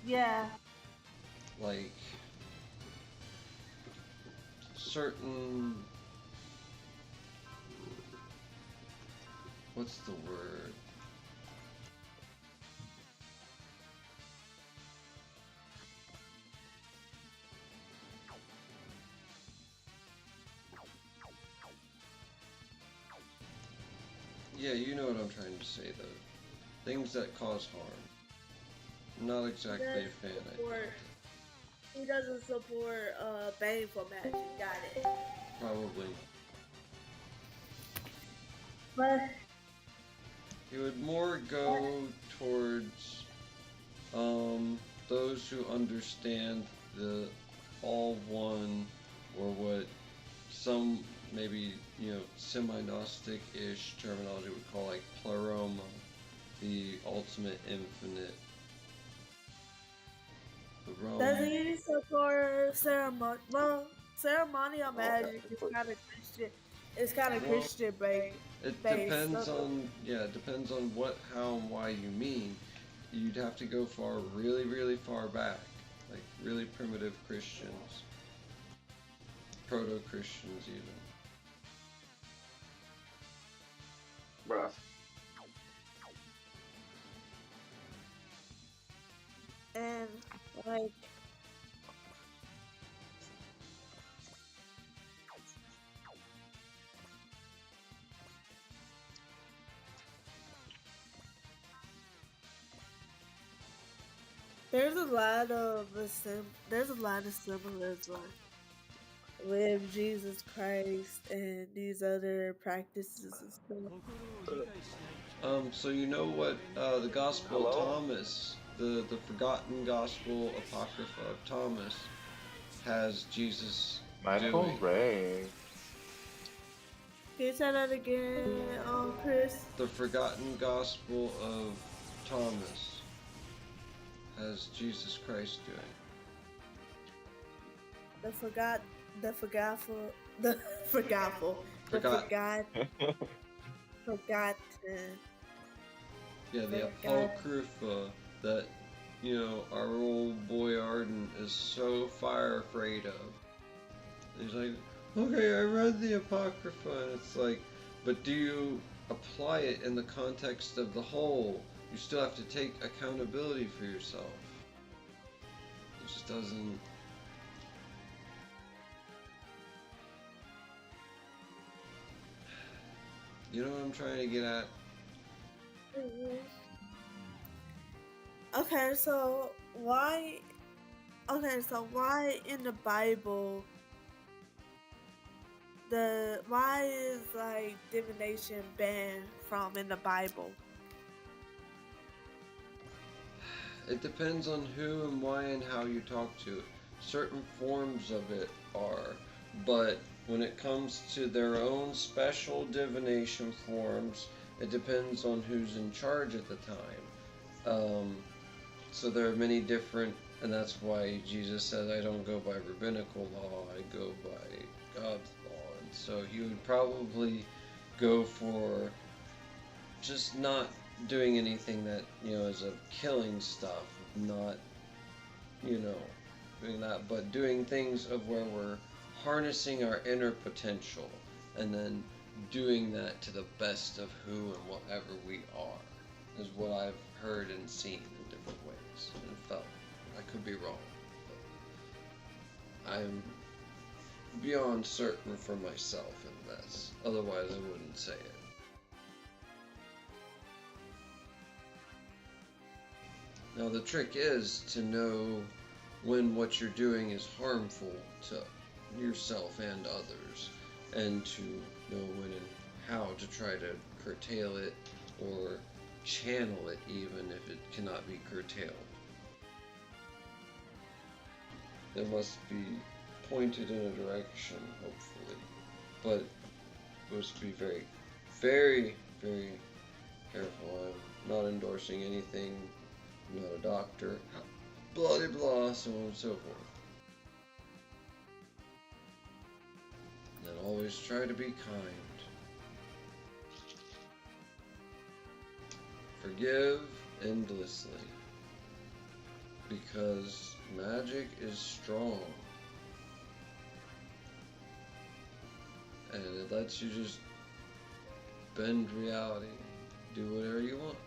S18: Yeah.
S1: Like, certain, what's the word? Yeah, you know what I'm trying to say though. Things that cause harm. I'm not exactly a fan, I think.
S18: He doesn't support baneful magic. Got it.
S1: Probably.
S18: But
S1: He would more go towards those who understand the all one, or what some maybe, you know, semi-Gnostic-ish terminology would call like pleroma, the ultimate infinite. The Rome.
S18: does he support ceremony? Well, ceremonial magic is kind of Christian. It's kind of Christian based.
S1: It depends on, yeah, it depends on what, how, and why you mean. You'd have to go far, really, really far back, like really primitive Christians, proto-Christians even.
S19: Bruh.
S18: And like, there's a lot of symbolism with Jesus Christ and these other practices and stuff.
S1: So you know what the Gospel of
S19: Hello?
S1: Thomas, the forgotten Gospel Apocrypha of Thomas, has Jesus
S19: Michael
S1: doing?
S19: Ray.
S18: Can you say that again, Chris?
S1: The forgotten Gospel of Thomas has Jesus Christ doing.
S18: The forgotten.
S1: Yeah, the Apocrypha that, you know, our old boy Arden is so fire afraid of. He's like, okay, I read the Apocrypha, and it's like, but do you apply it in the context of the whole? You still have to take accountability for yourself. It just doesn't... You know what I'm trying to get at?
S18: Okay, so why? Okay, so why in the Bible? Why is like divination banned from in the Bible?
S1: It depends on who and why and how you talk to it. Certain forms of it are, but when it comes to their own special divination forms, it depends on who's in charge at the time. So there are many different, and that's why Jesus said, I don't go by rabbinical law, I go by God's law. And so he would probably go for just not doing anything that, is of killing stuff, not, doing that, but doing things of where we're harnessing our inner potential and then doing that to the best of who and whatever we are, is what I've heard and seen in different ways and felt. I could be wrong, but I'm beyond certain for myself in this. Otherwise, I wouldn't say it. Now, the trick is to know when what you're doing is harmful to yourself and others, and to know when and how to try to curtail it or channel it, even if it cannot be curtailed. It must be pointed in a direction, hopefully, but it must be very, very, very careful. I'm not endorsing anything. I'm not a doctor, blah blah blah, so on and so forth. And always try to be kind. Forgive endlessly, because magic is strong, and it lets you just bend reality, do whatever you want.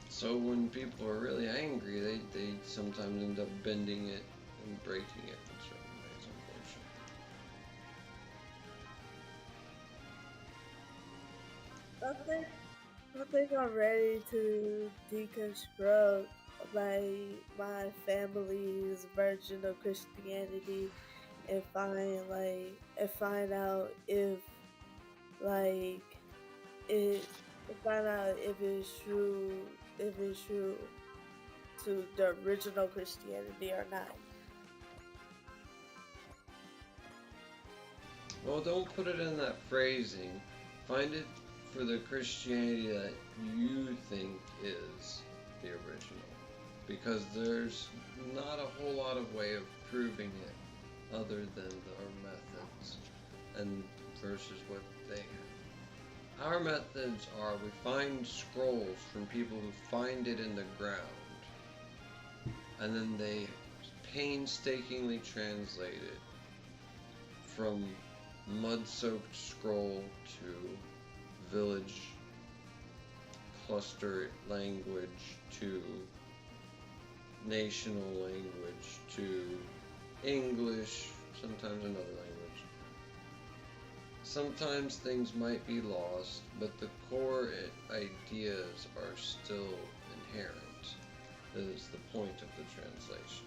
S1: So when people are really angry, they sometimes end up bending it and breaking it in certain ways, unfortunately.
S18: I think I'm ready to deconstruct like my family's version of Christianity and find out if like it find out if it's true to the original Christianity or not.
S1: Well, don't put it in that phrasing. Find it for the Christianity that you think is the original. Because there's not a whole lot of way of proving it other than our methods and versus what they have. Our methods are we find scrolls from people who find it in the ground, and then they painstakingly translate it from mud-soaked scroll to village cluster language to national language to English, sometimes another language. Sometimes things might be lost, but the core ideas are still inherent. That is the point of the translations.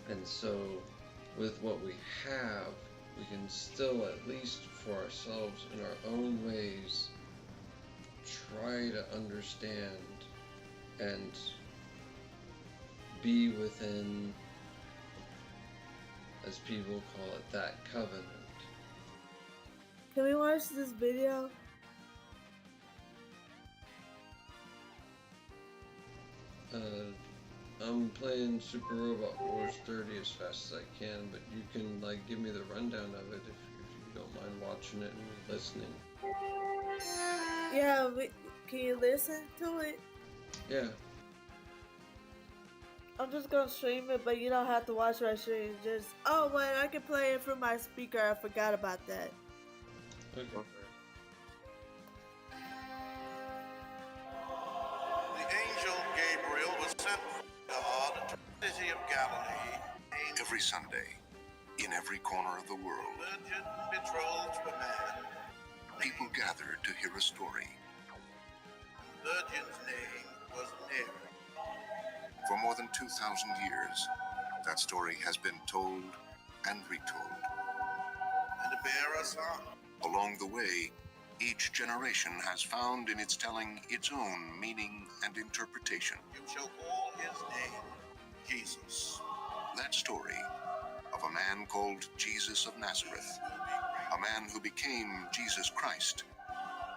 S1: And so, with what we have, we can still, at least for ourselves in our own ways, try to understand and be within, as people call it, that covenant.
S18: Can we watch this video?
S1: I'm playing Super Robot Wars 30 as fast as I can, but you can like give me the rundown of it if you don't mind watching it and listening.
S18: Yeah, can you listen to it?
S1: Yeah.
S18: I'm just gonna stream it, but you don't have to watch my stream. Just wait, I can play it from my speaker. I forgot about that.
S1: Okay.
S4: The angel Gabriel was sent from God to the city of Galilee to
S20: Every Sunday, in every corner of the world,
S4: Virgin betrothed to a man.
S20: people gather to hear a story.
S4: The virgin's name was Mary.
S20: For more than 2,000 years, that story has been told and retold.
S4: And bear a son.
S20: Along the way, each generation has found in its telling its own meaning and interpretation.
S4: You shall call his name Jesus.
S20: That story of a man called Jesus of Nazareth, a man who became Jesus Christ,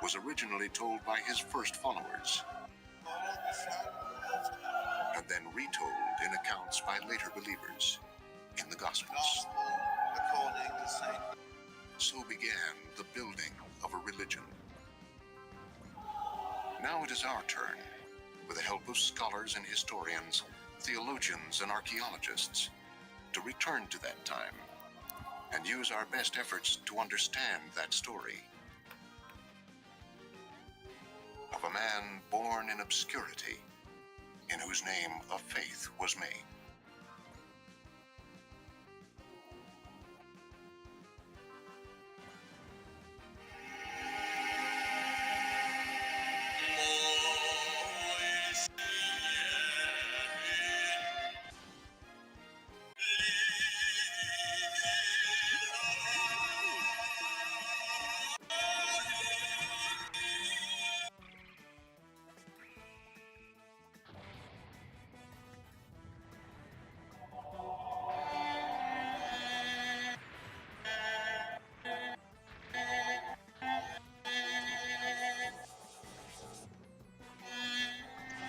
S20: was originally told by his first followers, and then retold in accounts by later believers in the Gospels.
S4: According to Saint.
S20: So began the building of a religion. Now it is our turn, with the help of scholars and historians, theologians and archaeologists, to return to that time and use our best efforts to understand that story of a man born in obscurity, in whose name a faith was made.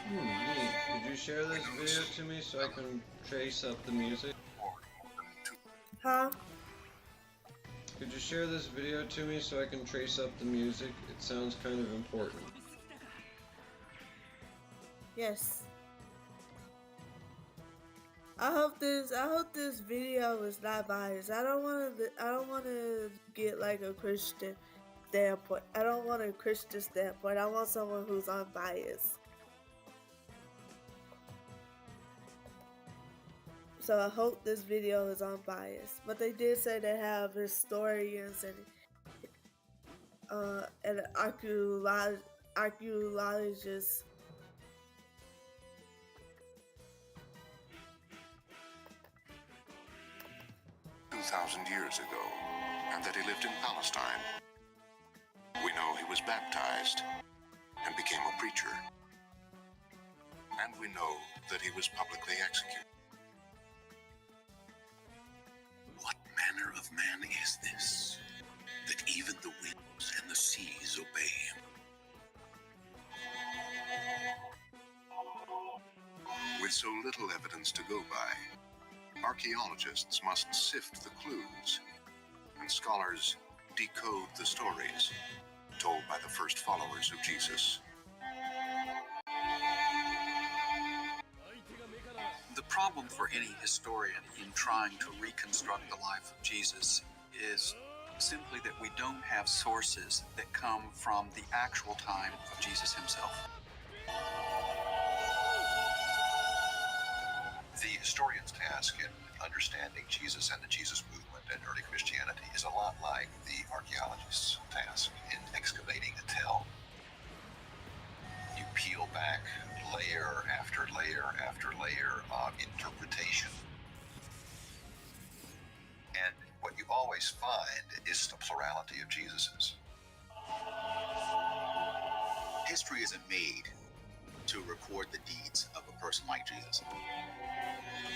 S1: Neat. Could you share this video to me so I can trace up the music?
S18: Huh?
S1: Could you share this video to me so I can trace up the music? It sounds kind of important.
S18: Yes. I hope this video is not biased. I don't want to get like a Christian standpoint. I don't want a Christian standpoint. I want someone who's unbiased. So I hope this video is unbiased. But they did say they have historians and archaeologists.
S20: 2,000 years ago, and that he lived in Palestine. We know he was baptized and became a preacher. And we know that he was publicly executed.
S4: What manner of man is this, that even the winds and the seas obey him?
S20: With so little evidence to go by, archaeologists must sift the clues, and scholars decode the stories told by the first followers of Jesus.
S21: The problem for any historian in trying to reconstruct the life of Jesus is simply that we don't have sources that come from the actual time of Jesus himself.
S20: The historian's task in understanding Jesus and the Jesus movement and early Christianity is a lot like the archaeologist's task in excavating a tell. You peel back layer after layer after layer of interpretation. And what you always find is the plurality of Jesuses.
S22: History isn't made to record the deeds of a person like Jesus.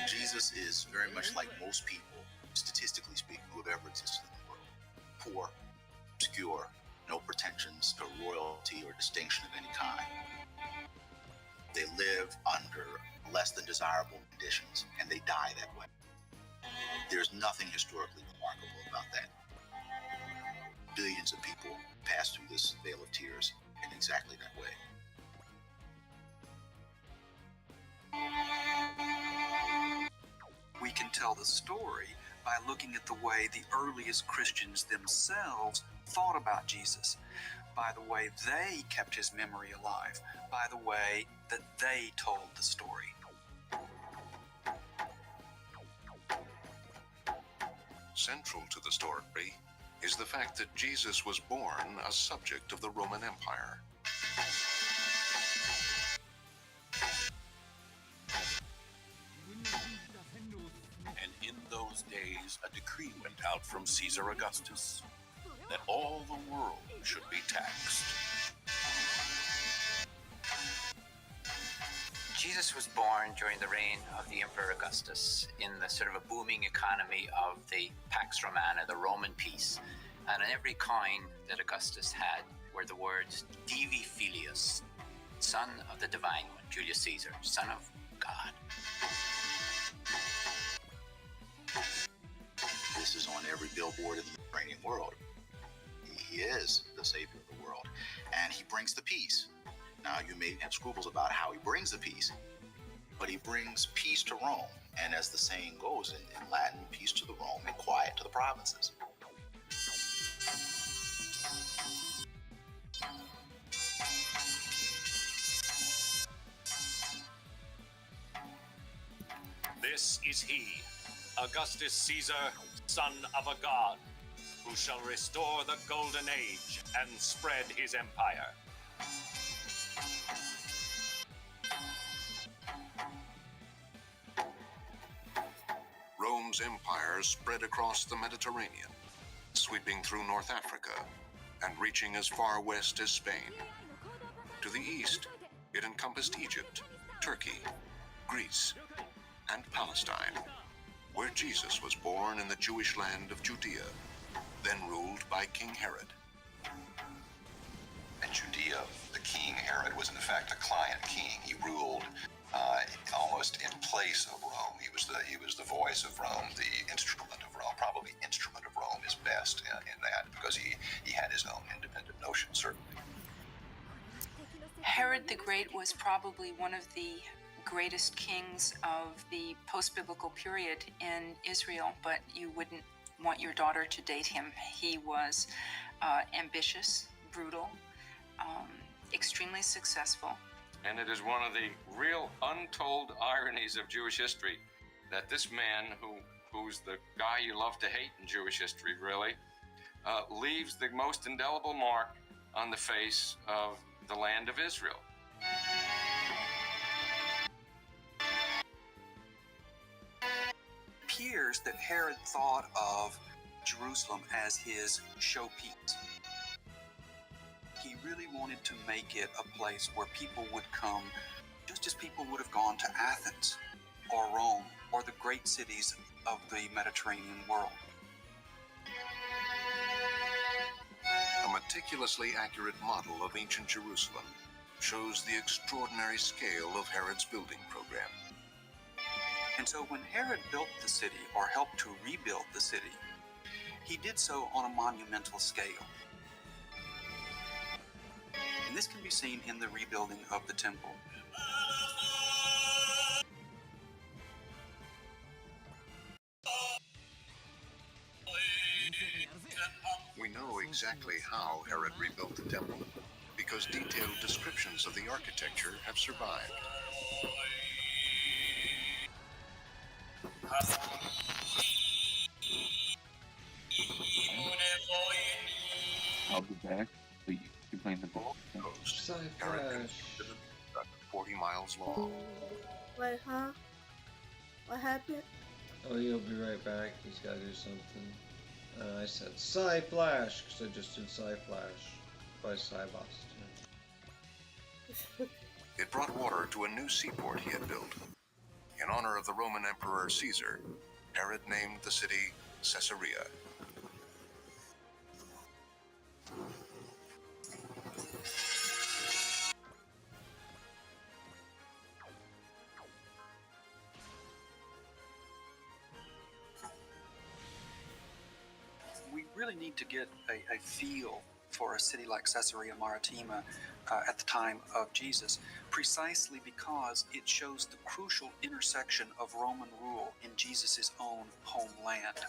S22: Jesus is very much like most people, statistically speaking, who have ever existed in the world. Poor, obscure, no pretensions to royalty or distinction of any kind. They live under less than desirable conditions, and they die that way. There's nothing historically remarkable about that. Billions of people pass through this vale of tears in exactly that way.
S21: We can tell the story by looking at the way the earliest Christians themselves thought about Jesus, by the way they kept his memory alive, by the way that they told the story.
S20: Central to the story is the fact that Jesus was born a subject of the Roman Empire.
S5: And in those days, a decree went out from Caesar Augustus that all the world should be taxed.
S7: Jesus was born during the reign of the Emperor Augustus in the sort of a booming economy of the Pax Romana, the Roman peace. And on every coin that Augustus had were the words Divi Filius, son of the divine one, Julius Caesar, son of God.
S23: This is on every billboard in the Mediterranean world. He is the savior of the world, and he brings the peace. Now, you may have scruples about how he brings the peace, but he brings peace to Rome. And as the saying goes in Latin, peace to the Rome and quiet to the provinces.
S5: This is he, Augustus Caesar, son of a god, who shall restore the golden age and spread his empire.
S20: Rome's empire spread across the Mediterranean, sweeping through North Africa and reaching as far west as Spain. To the east, it encompassed Egypt, Turkey, Greece, and Palestine, where Jesus was born in the Jewish land of Judea, then ruled by King Herod. And Judea, the King Herod was in fact a client king. He ruled almost in place of Rome. He was the voice of Rome, the instrument of Rome. Probably instrument of Rome is best in that, because he had his own independent notion, certainly.
S24: Herod the Great was probably one of the greatest kings of the post-biblical period in Israel, but you wouldn't want your daughter to date him. He was ambitious, brutal, extremely successful.
S25: And it is one of the real untold ironies of Jewish history that this man, who's the guy you love to hate in Jewish history, really, leaves the most indelible mark on the face of the land of Israel.
S21: It appears that Herod thought of Jerusalem as his showpiece. He really wanted to make it a place where people would come just as people would have gone to Athens or Rome or the great cities of the Mediterranean world.
S20: A meticulously accurate model of ancient Jerusalem shows the extraordinary scale of Herod's building program.
S21: And so when Herod built the city, or helped to rebuild the city, he did so on a monumental scale. And this can be seen in the rebuilding of the temple.
S20: We know exactly how Herod rebuilt the temple because detailed descriptions of the architecture have survived.
S3: I'll be back. But you playing the ball?
S20: Herod 40 miles long.
S18: Wait, huh? What happened?
S1: Oh, you'll be right back. He's got to do something. I said Sci-Flash because I just did Sci-Flash by Sci-Boss.
S20: It brought water to a new seaport he had built. In honor of the Roman Emperor Caesar, Herod named the city Caesarea.
S21: We really need to get a feel for a city like Caesarea Maritima at the time of Jesus, precisely because it shows the crucial intersection of Roman rule in Jesus' own homeland.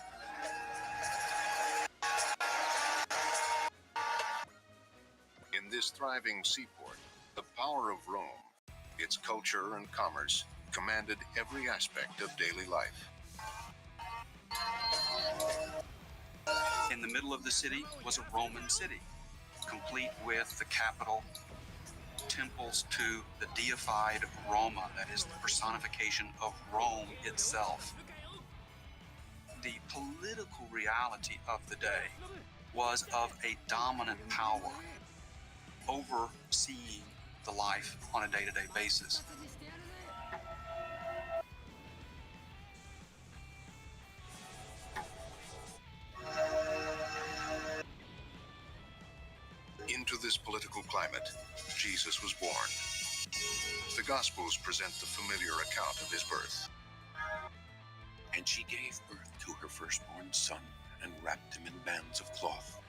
S20: In this thriving seaport, the power of Rome, its culture and commerce, commanded every aspect of daily life.
S21: In the middle of the city was a Roman city, complete with the capital, temples to the deified Roma, that is the personification of Rome itself. The political reality of the day was of a dominant power overseeing the life on a day-to-day basis.
S20: Into this political climate, Jesus was born. The Gospels present the familiar account of his birth.
S8: And she gave birth to her firstborn son, and wrapped him in bands of cloth,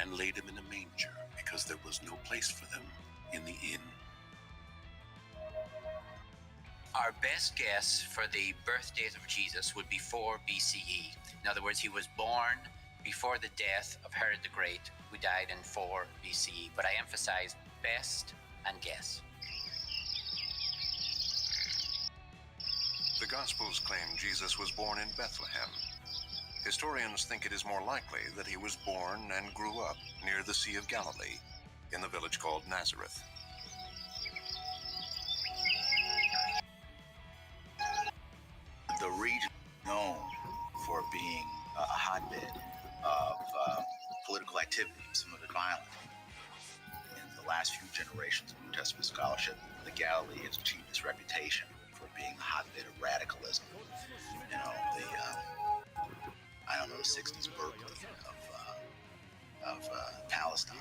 S8: and laid him in a manger, because there was no place for them in the inn.
S7: Our best guess for the birth date of Jesus would be 4 BCE. In other words, he was born before the death of Herod the Great, who died in 4 BCE. But I emphasize best and guess.
S20: The Gospels claim Jesus was born in Bethlehem. Historians think it is more likely that he was born and grew up near the Sea of Galilee, in the village called Nazareth.
S23: The region known for being a hotbed of political activity, some of it violent. In the last few generations of New Testament scholarship, the Galilee has achieved its reputation for being a hotbed of radicalism. You know, the 60s Berkeley of Palestine.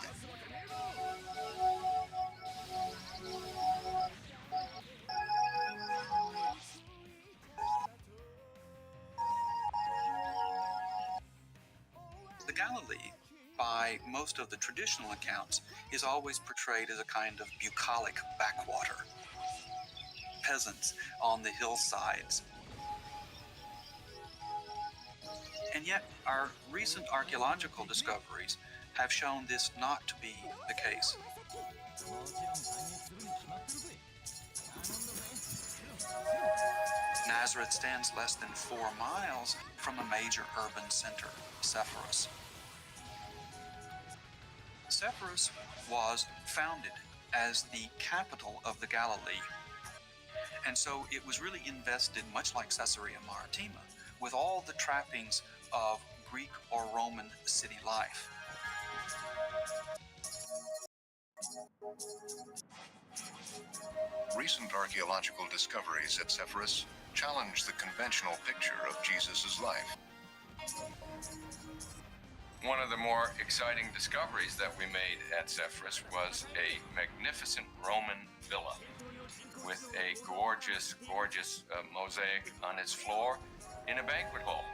S21: The Galilee, by most of the traditional accounts, is always portrayed as a kind of bucolic backwater. Peasants on the hillsides. And yet, our recent archaeological discoveries have shown this not to be the case. Nazareth stands less than 4 miles from a major urban center, Sepphoris. Sepphoris was founded as the capital of the Galilee, and so it was really invested, much like Caesarea Maritima, with all the trappings of Greek or Roman city life.
S20: Recent archaeological discoveries at Sepphoris challenge the conventional picture of Jesus' life.
S25: One of the more exciting discoveries that we made at Sepphoris was a magnificent Roman villa with a gorgeous mosaic on its floor in a banquet hall.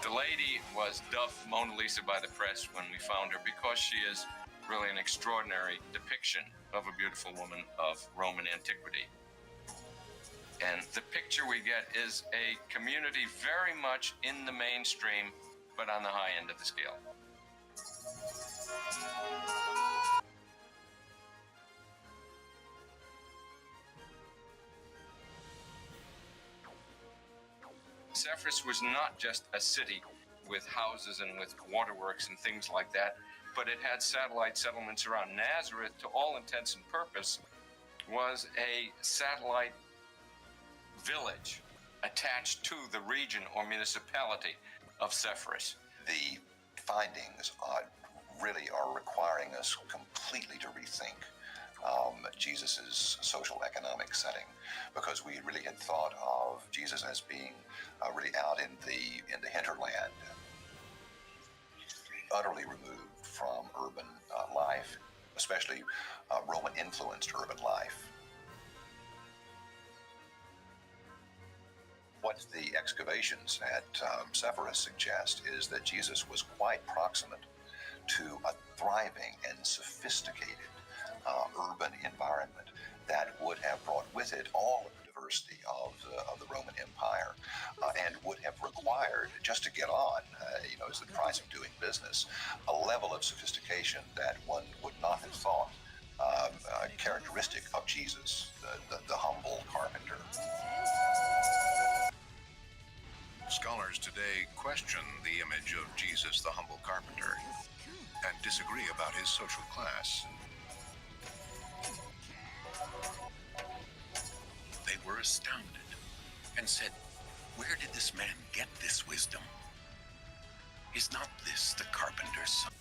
S25: The lady was dubbed Mona Lisa by the press when we found her because she is really an extraordinary depiction of a beautiful woman of Roman antiquity. And the picture we get is a community very much in the mainstream, but on the high end of the scale. Sepphoris was not just a city with houses and with waterworks and things like that, but it had satellite settlements around. Nazareth, to all intents and purpose, was a satellite village attached to the region or municipality of Sepphoris.
S20: The findings really are requiring us completely to rethink Jesus' social economic setting, because we really had thought of Jesus as being really out in the hinterland, utterly removed from urban life, especially Roman-influenced urban life. What the excavations at Sepphoris suggest is that Jesus was quite proximate to a thriving and sophisticated urban environment that would have brought with it all of the diversity of the Roman Empire, and would have required, just to get on, as the price of doing business, a level of sophistication that one would not have thought characteristic of Jesus, the humble carpenter. Scholars today question the image of Jesus the humble carpenter and disagree about his social class. They were astounded and said, "Where did this man get this wisdom? Is not this the carpenter's son?"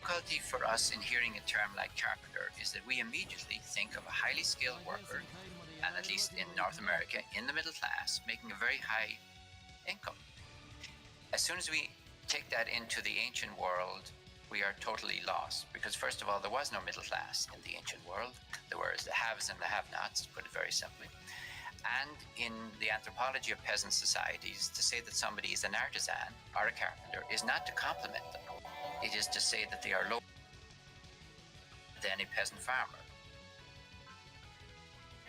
S7: Difficulty for us in hearing a term like carpenter is that we immediately think of a highly skilled worker, and at least in North America, in the middle class, making a very high income. As soon as we take that into the ancient world, we are totally lost, because first of all, there was no middle class in the ancient world. There were the haves and the have-nots, to put it very simply. And in the anthropology of peasant societies, to say that somebody is an artisan or a carpenter is not to compliment them. It is to say that they are lower than a peasant farmer.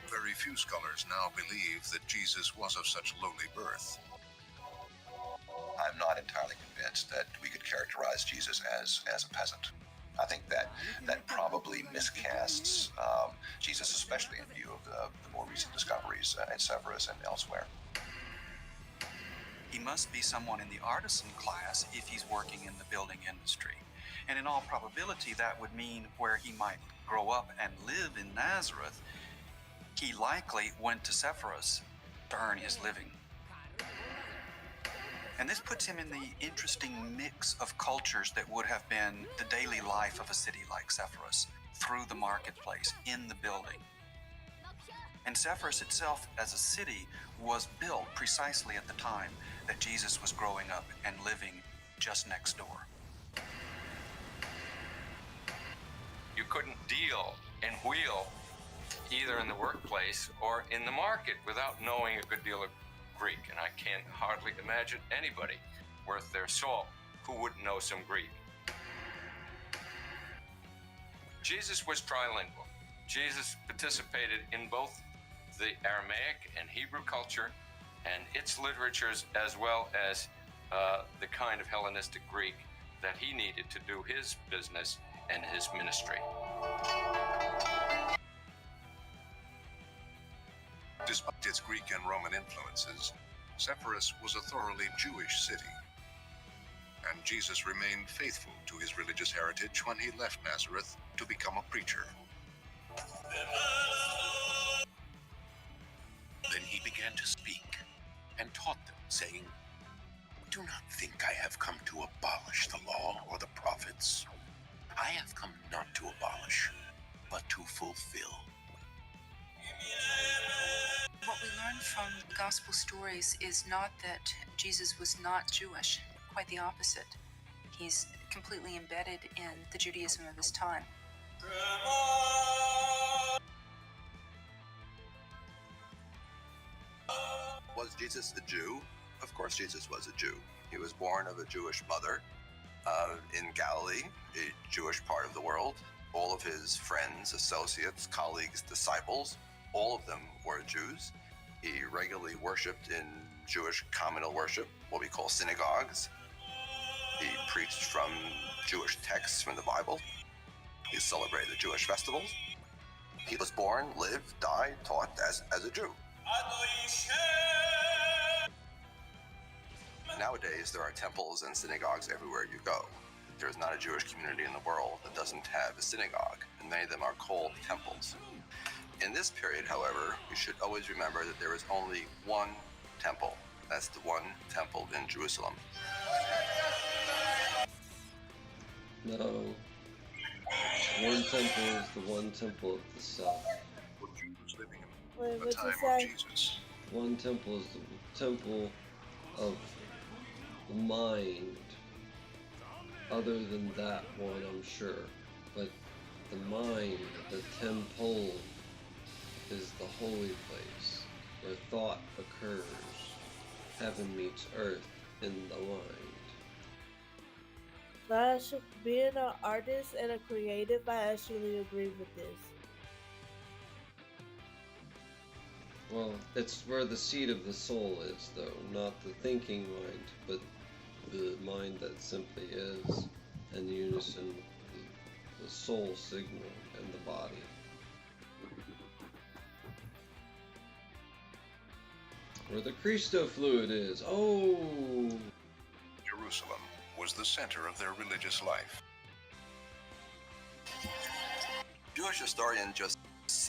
S20: Very few scholars now believe that Jesus was of such lowly birth.
S22: I'm not entirely convinced that we could characterize Jesus as a peasant. I think that probably miscasts Jesus, especially in view of the more recent discoveries at Severus and elsewhere.
S21: He must be someone in the artisan class if he's working in the building industry. And in all probability, that would mean where he might grow up and live in Nazareth, he likely went to Severus to earn his living. And this puts him in the interesting mix of cultures that would have been the daily life of a city like Severus, through the marketplace, in the building. And Severus itself as a city was built precisely at the time that Jesus was growing up and living just next door.
S25: You couldn't deal and wheel either in the workplace or in the market without knowing a good deal of Greek, and I can hardly imagine anybody worth their salt who wouldn't know some Greek. Jesus was trilingual. Jesus participated in both the Aramaic and Hebrew culture and its literatures, as well as the kind of Hellenistic Greek that he needed to do his business and his ministry.
S20: Despite its Greek and Roman influences, Sepphoris was a thoroughly Jewish city, and Jesus remained faithful to his religious heritage when he left Nazareth to become a preacher.
S8: Then he began to speak and taught them, saying, "Do not think I have come to abolish the law or the prophets. I have come not to abolish, but to fulfill."
S24: What we learn from the gospel stories is not that Jesus was not Jewish, quite the opposite. He's completely embedded in the Judaism of his time.
S22: Was Jesus a Jew? Of course Jesus was a Jew. He was born of a Jewish mother in Galilee, a Jewish part of the world. All of his friends, associates, colleagues, disciples, all of them were Jews. He regularly worshipped in Jewish communal worship, what we call synagogues. He preached from Jewish texts from the Bible. He celebrated the Jewish festivals. He was born, lived, died, taught as a Jew. Nowadays, there are temples and synagogues everywhere you go. There's not a Jewish community in the world that doesn't have a synagogue, and many of them are called temples. In this period, however, we should always remember that there is only one temple. That's the one temple in Jerusalem.
S1: No. One temple is the one temple of the south.
S18: Wait,
S22: The
S18: what'd
S22: time
S18: you
S22: of
S18: say?
S22: Jesus.
S1: One temple is the temple of the mind. Other than that one, I'm sure. But the mind, the temple, is the holy place where thought occurs. Heaven meets earth in the mind.
S18: Gosh, being an artist and a creative, I actually agree with this.
S1: Well, it's where the seat of the soul is, though. Not the thinking mind, but the mind that simply is, in unison with the soul signal and the body. Where the Cristo fluid is. Oh!
S8: Jerusalem was the center of their religious life.
S10: Jewish historian just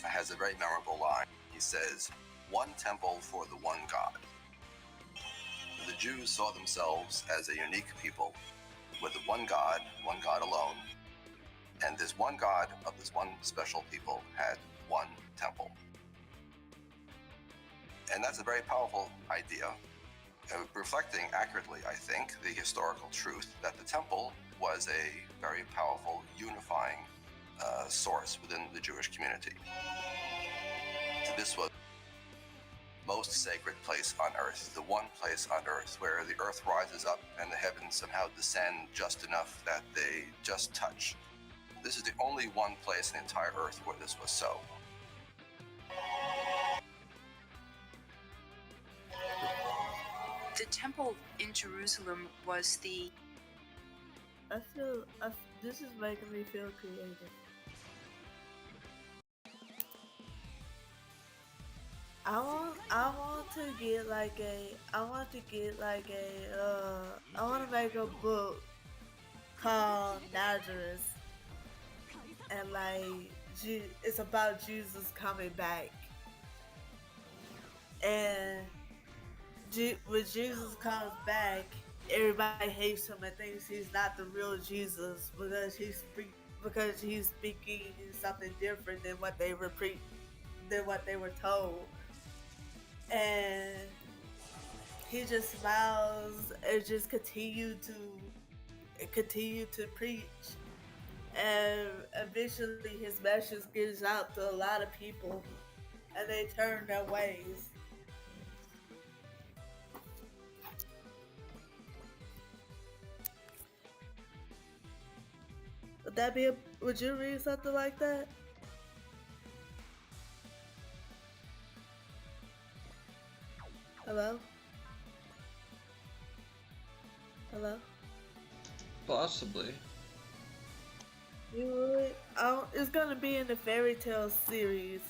S10: has a very memorable line. He says, "One temple for the one God." The Jews saw themselves as a unique people with the one God alone, and this one God of this one special people had one temple. And that's a very powerful idea, reflecting accurately, I think, the historical truth that the temple was a very powerful unifying source within the Jewish community. So this was the most sacred place on earth, the one place on earth where the earth rises up and the heavens somehow descend just enough that they just touch. This is the only one place in the entire earth where this was so.
S24: The temple in Jerusalem was the...
S18: This is making me feel creative. I want to make a book called Nazareth, and like it's about Jesus coming back, and when Jesus comes back, everybody hates him and thinks he's not the real Jesus because he's speaking something different than what they were told. And he just smiles and just continue to preach, and eventually his message gets out to a lot of people and they turn their ways. Would you read something like that? Hello? Hello?
S1: Possibly.
S18: You would? It's gonna be in the fairy tale series.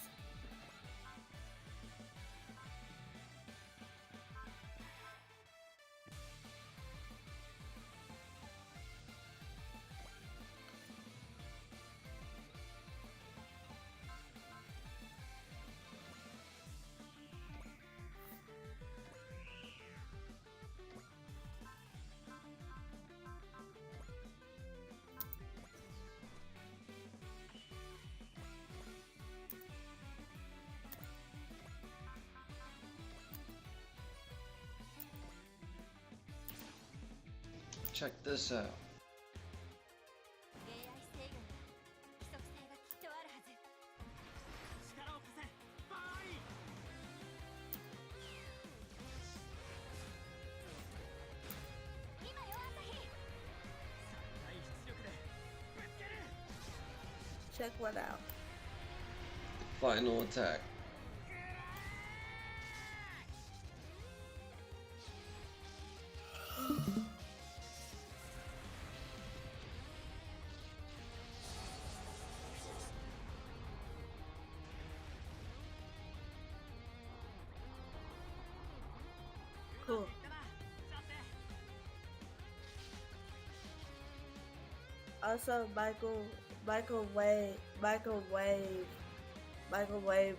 S1: Check this out.
S18: Check what out.
S1: Final attack.
S18: Cool. Also, Michael Wave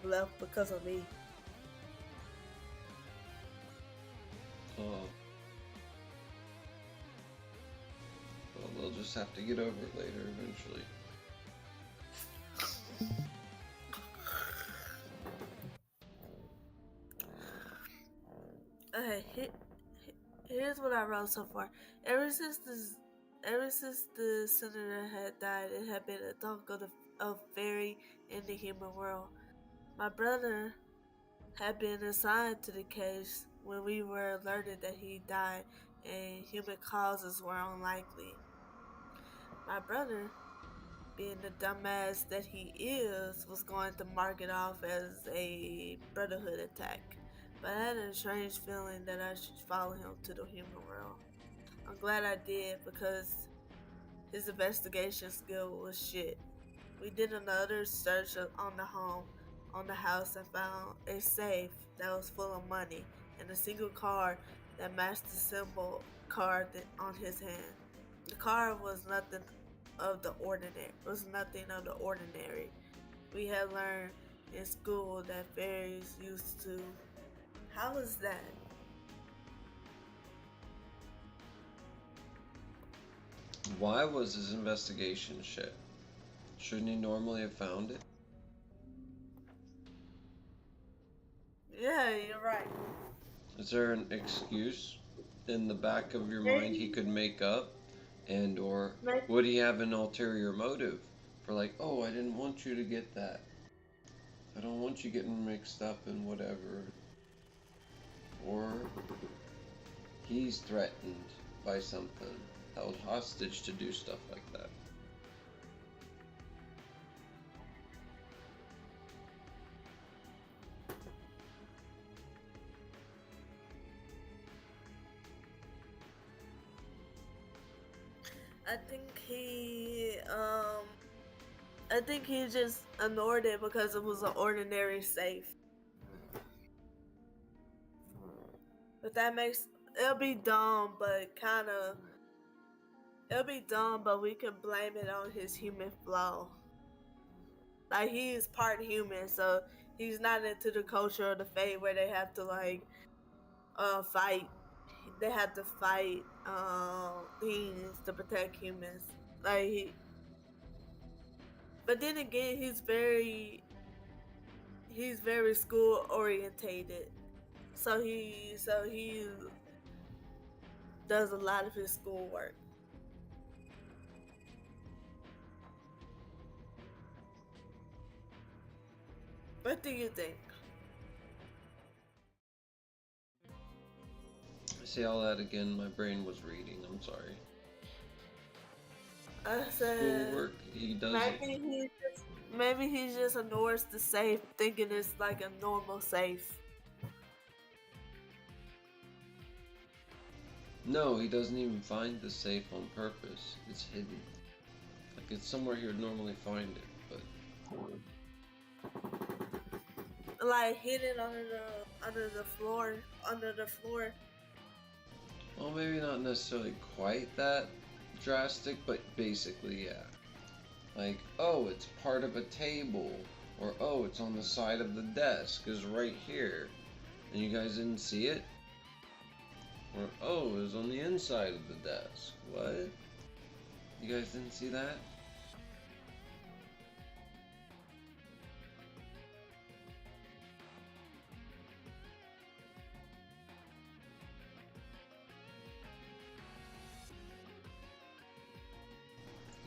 S18: left because of me.
S1: Oh. Well, they'll just have to get over it later eventually.
S18: Okay, here's what I wrote so far. Ever since the senator had died, it had been a talk of fairy in the human world. My brother had been assigned to the case when we were alerted that he died and human causes were unlikely. My brother, being the dumbass that he is, was going to mark it off as a Brotherhood attack, but I had a strange feeling that I should follow him to the human world. I'm glad I did because his investigation skill was shit. We did another search on the house and found a safe that was full of money and a single card that matched the symbol card on his hand. The card was nothing of the ordinary. We had learned in school that fairies used to. How is that?
S1: Why was his investigation shit? Shouldn't he normally have found it?
S18: Yeah, you're right.
S1: Is there an excuse in the back of your mind he could make up? And or would he have an ulterior motive for like, oh, I didn't want you to get that. I don't want you getting mixed up in whatever. Or he's threatened by something, held hostage to do stuff like that.
S18: I think he just ignored it because it was an ordinary safe. But that makes it'll be dumb, but we can blame it on his human flaw. Like, he is part human, so he's not into the culture of the Fae where they have to like fight. They have to fight things to protect humans. But then again, he's very school orientated. So he does a lot of his schoolwork. What do you think?
S1: Say all that again, my brain was reading, I'm sorry.
S18: I said
S1: Schoolwork, he does
S18: maybe he just ignores the safe, thinking it's like a normal safe.
S1: No, he doesn't even find the safe on purpose. It's hidden. Like, it's somewhere he would normally find it, but
S18: like hidden under the floor.
S1: Well, maybe not necessarily quite that drastic, but basically, yeah. Like, oh, it's part of a table, or oh, it's on the side of the desk, is right here, and you guys didn't see it? Or, oh, it was on the inside of the desk. What? You guys didn't see that?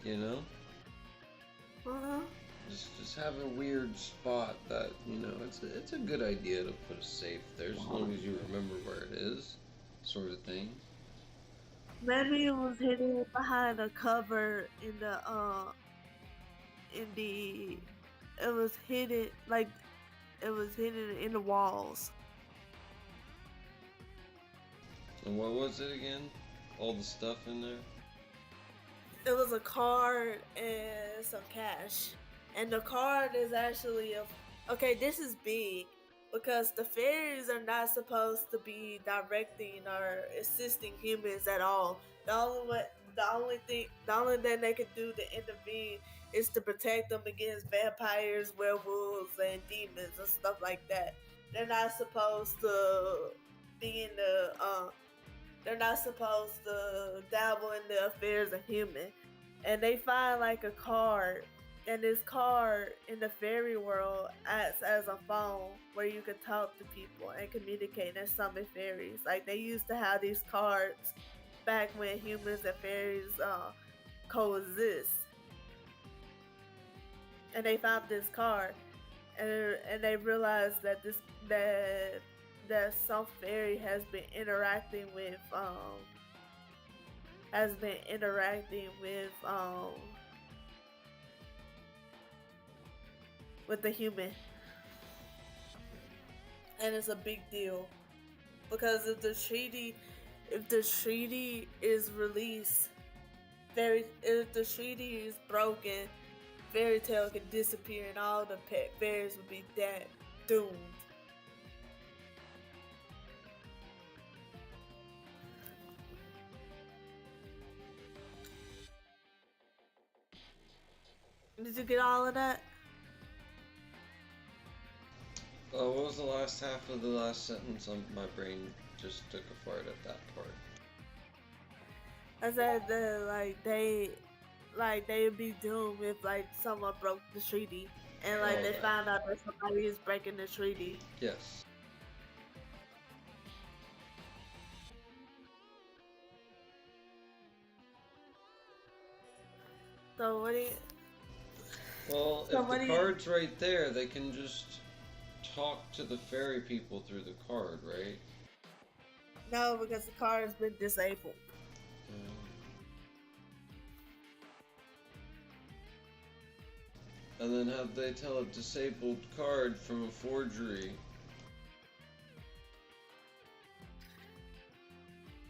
S1: You know? Just have a weird spot that, you know, it's a good idea to put a safe there as long as you remember where it is, sort of thing.
S18: Maybe it was hidden behind a cover it was hidden in the walls.
S1: And what was it again? All the stuff in there?
S18: It was a card and some cash. And the card is actually okay, this is big because the fairies are not supposed to be directing or assisting humans at all. The only thing they can do to intervene is to protect them against vampires, werewolves, and demons and stuff like that. They're not supposed to be they're not supposed to dabble in the affairs of human. And they find like a card, and this card in the fairy world acts as a phone where you can talk to people and communicate and summon fairies. Like, they used to have these cards back when humans and fairies coexist. And they found this card, and they realized that that some fairy has been interacting with the human. And it's a big deal because if the treaty is released, if the treaty is broken, Fairy Tale could disappear and all the pet fairies would be doomed. Did you get all of that?
S1: What was the last half of the last sentence? My brain just took a fart at that part.
S18: I said that they would be doomed if like someone broke the treaty, and like they found out that somebody is breaking the treaty.
S1: Yes.
S18: So what do you?
S1: Well,
S18: So
S1: if the card's right there, they can just talk to the fairy people through the card, right?
S18: No, because the card has been disabled.
S1: And then how do they tell a disabled card from a forgery?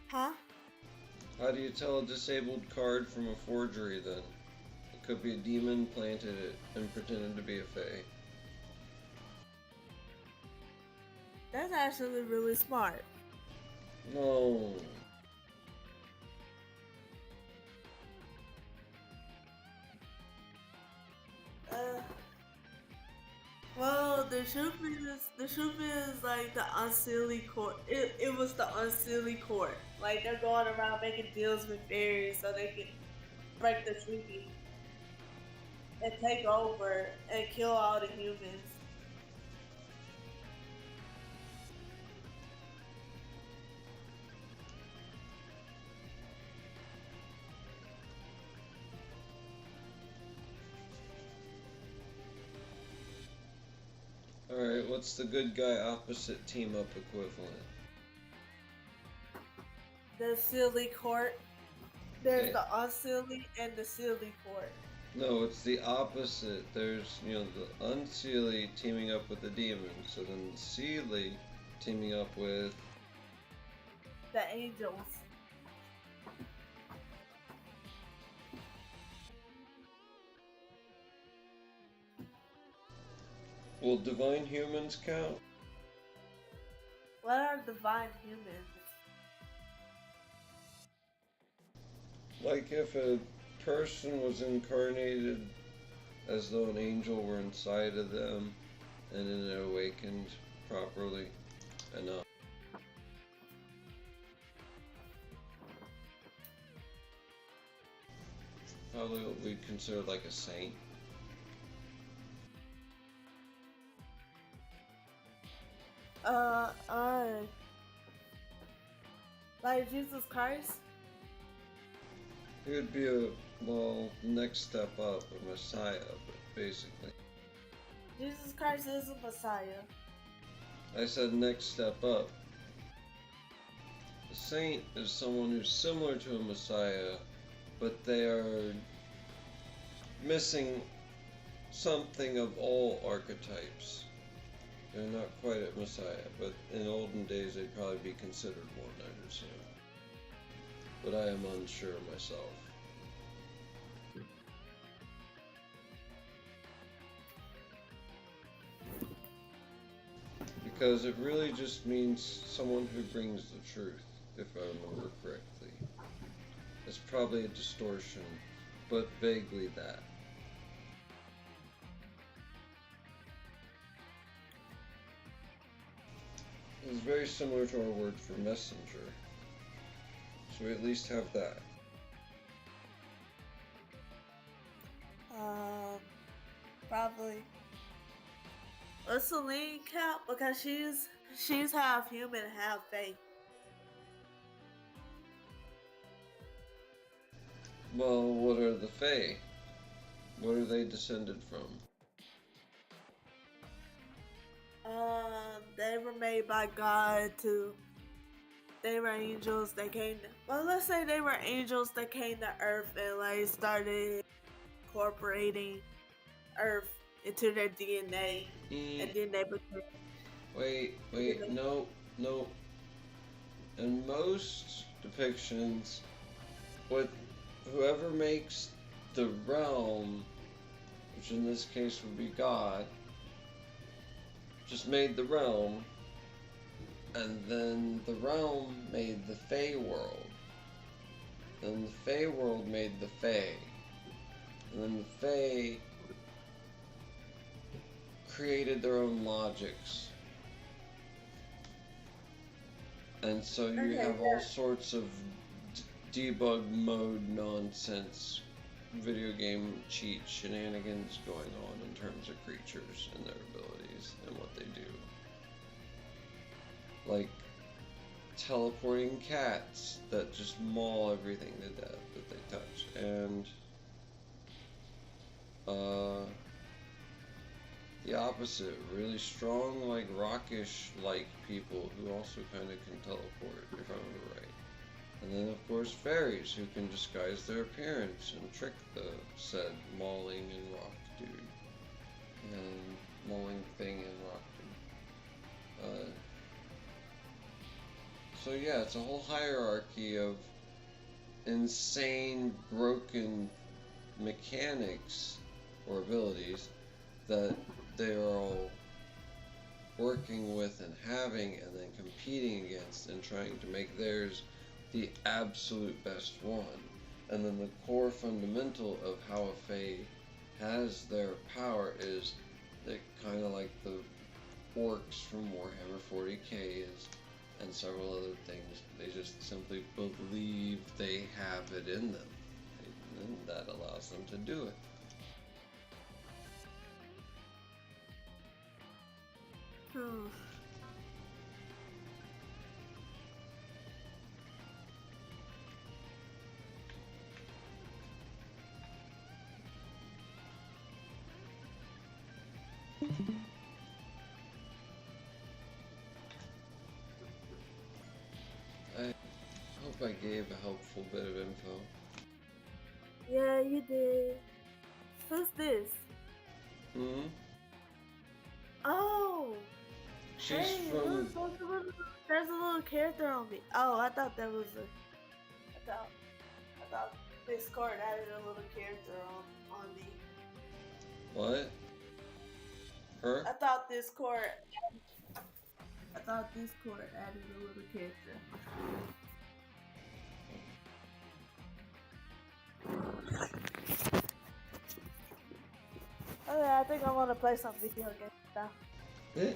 S18: Huh?
S1: How do you tell a disabled card from a forgery then? It could be a demon planted it and pretended to be a fae.
S18: That's actually really smart.
S1: No.
S18: Well, the truth is like the unseelie court. It was the unseelie court. Like they're going around making deals with fairies so they can break the treaty and take over and kill all the humans.
S1: Alright, what's the good guy opposite team up equivalent?
S18: The silly court. There's the unseelie and the silly court.
S1: No, it's the opposite. There's, the unseelie teaming up with the demons, so then the seelie teaming up with
S18: The angels.
S1: Will divine humans count?
S18: What are divine humans?
S1: Like if a person was incarnated as though an angel were inside of them and then it awakened properly enough. Probably what we'd consider like a saint.
S18: Like Jesus Christ?
S1: He would be a, next step up, a messiah, basically.
S18: Jesus Christ is a Messiah.
S1: I said next step up. A saint is someone who's similar to a messiah, but they are missing something of all archetypes. They're not quite at messiah, but in olden days they'd probably be considered one, I'd assume. But I am unsure myself. Because it really just means someone who brings the truth, if I remember correctly. It's probably a distortion, but vaguely that. It's very similar to our word for messenger. So we at least have that.
S18: Probably. What's Celine count? Because she's half human, half fae.
S1: Well, what are the fae? What are they descended from?
S18: They were made by God to. They were angels that came to. Well, let's say they were angels that came to Earth and like started incorporating Earth into their DNA, and then they became.
S1: Wait, no. In most depictions, whoever makes the realm, which in this case would be God, just made the realm, and then the realm made the Fey world, and the Fey world made the Fey, and then the Fey created their own logics. And so you
S18: Okay,
S1: have
S18: yeah.
S1: all sorts of debug mode nonsense, video game cheat shenanigans going on in terms of creatures and their abilities and what they do. Like teleporting cats that just maul everything to death that they touch, and the opposite, really strong, like rockish-like people who also kind of can teleport, if I remember right. And then, of course, fairies who can disguise their appearance and trick the said mauling and rock dude. And mauling thing and rock dude. So yeah, it's a whole hierarchy of insane, broken mechanics or abilities that they are all working with and having and then competing against and trying to make theirs the absolute best one. And then the core fundamental of how a Fae has their power is that kind of like the orcs from Warhammer 40k is, and several other things. They just simply believe they have it in them, and that allows them to do it.
S18: Hmm.
S1: I hope I gave a helpful bit of info.
S18: Yeah, you did. Who's this?
S1: Hmm?
S18: Oh!
S1: She's
S18: Hey,
S1: from...
S18: look, there's a little character on me. Oh, I thought that was a... I thought Discord added a little character on me.
S1: What? Her?
S18: I thought Discord added a little character. Okay, I think I want to play some video games now.
S1: Eh?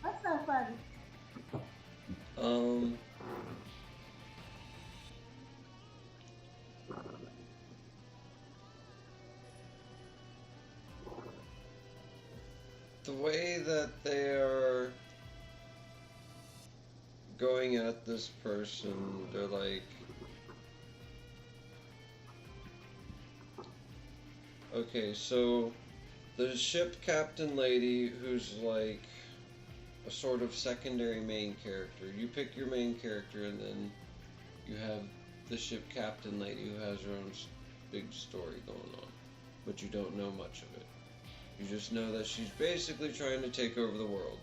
S18: That's not funny.
S1: The way that they are going at this person, they're like, okay, so the ship captain lady who's like a sort of secondary main character. You pick your main character and then you have the ship captain lady who has her own big story going on, but you don't know much of it. You just know that she's basically trying to take over the world.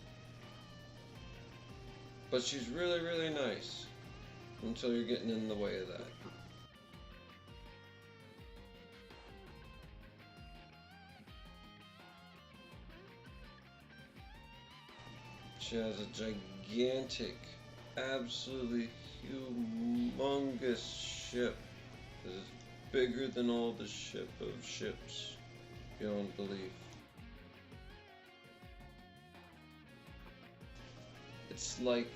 S1: But she's really, really nice until you're getting in the way of that. She has a gigantic, absolutely humongous ship that is bigger than all the ship of ships beyond belief. It's like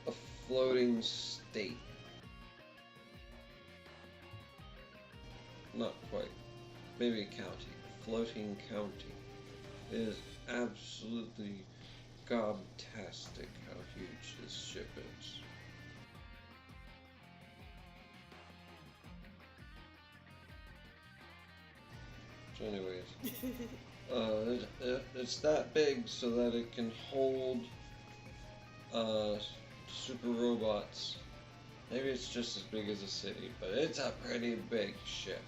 S1: a floating state. Not quite. Maybe a county. A floating county. It is absolutely gobtastic how huge this ship is. So anyways, it's that big so that it can hold super robots. Maybe it's just as big as a city, but it's a pretty big ship.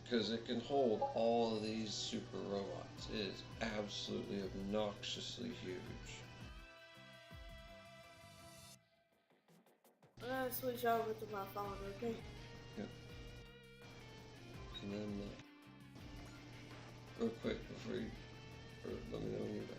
S1: Because it can hold all of these super robots. It is absolutely obnoxiously huge.
S18: I'm gonna switch over to my phone, okay?
S1: Yep. And then, real quick before you, or let me know when you're done.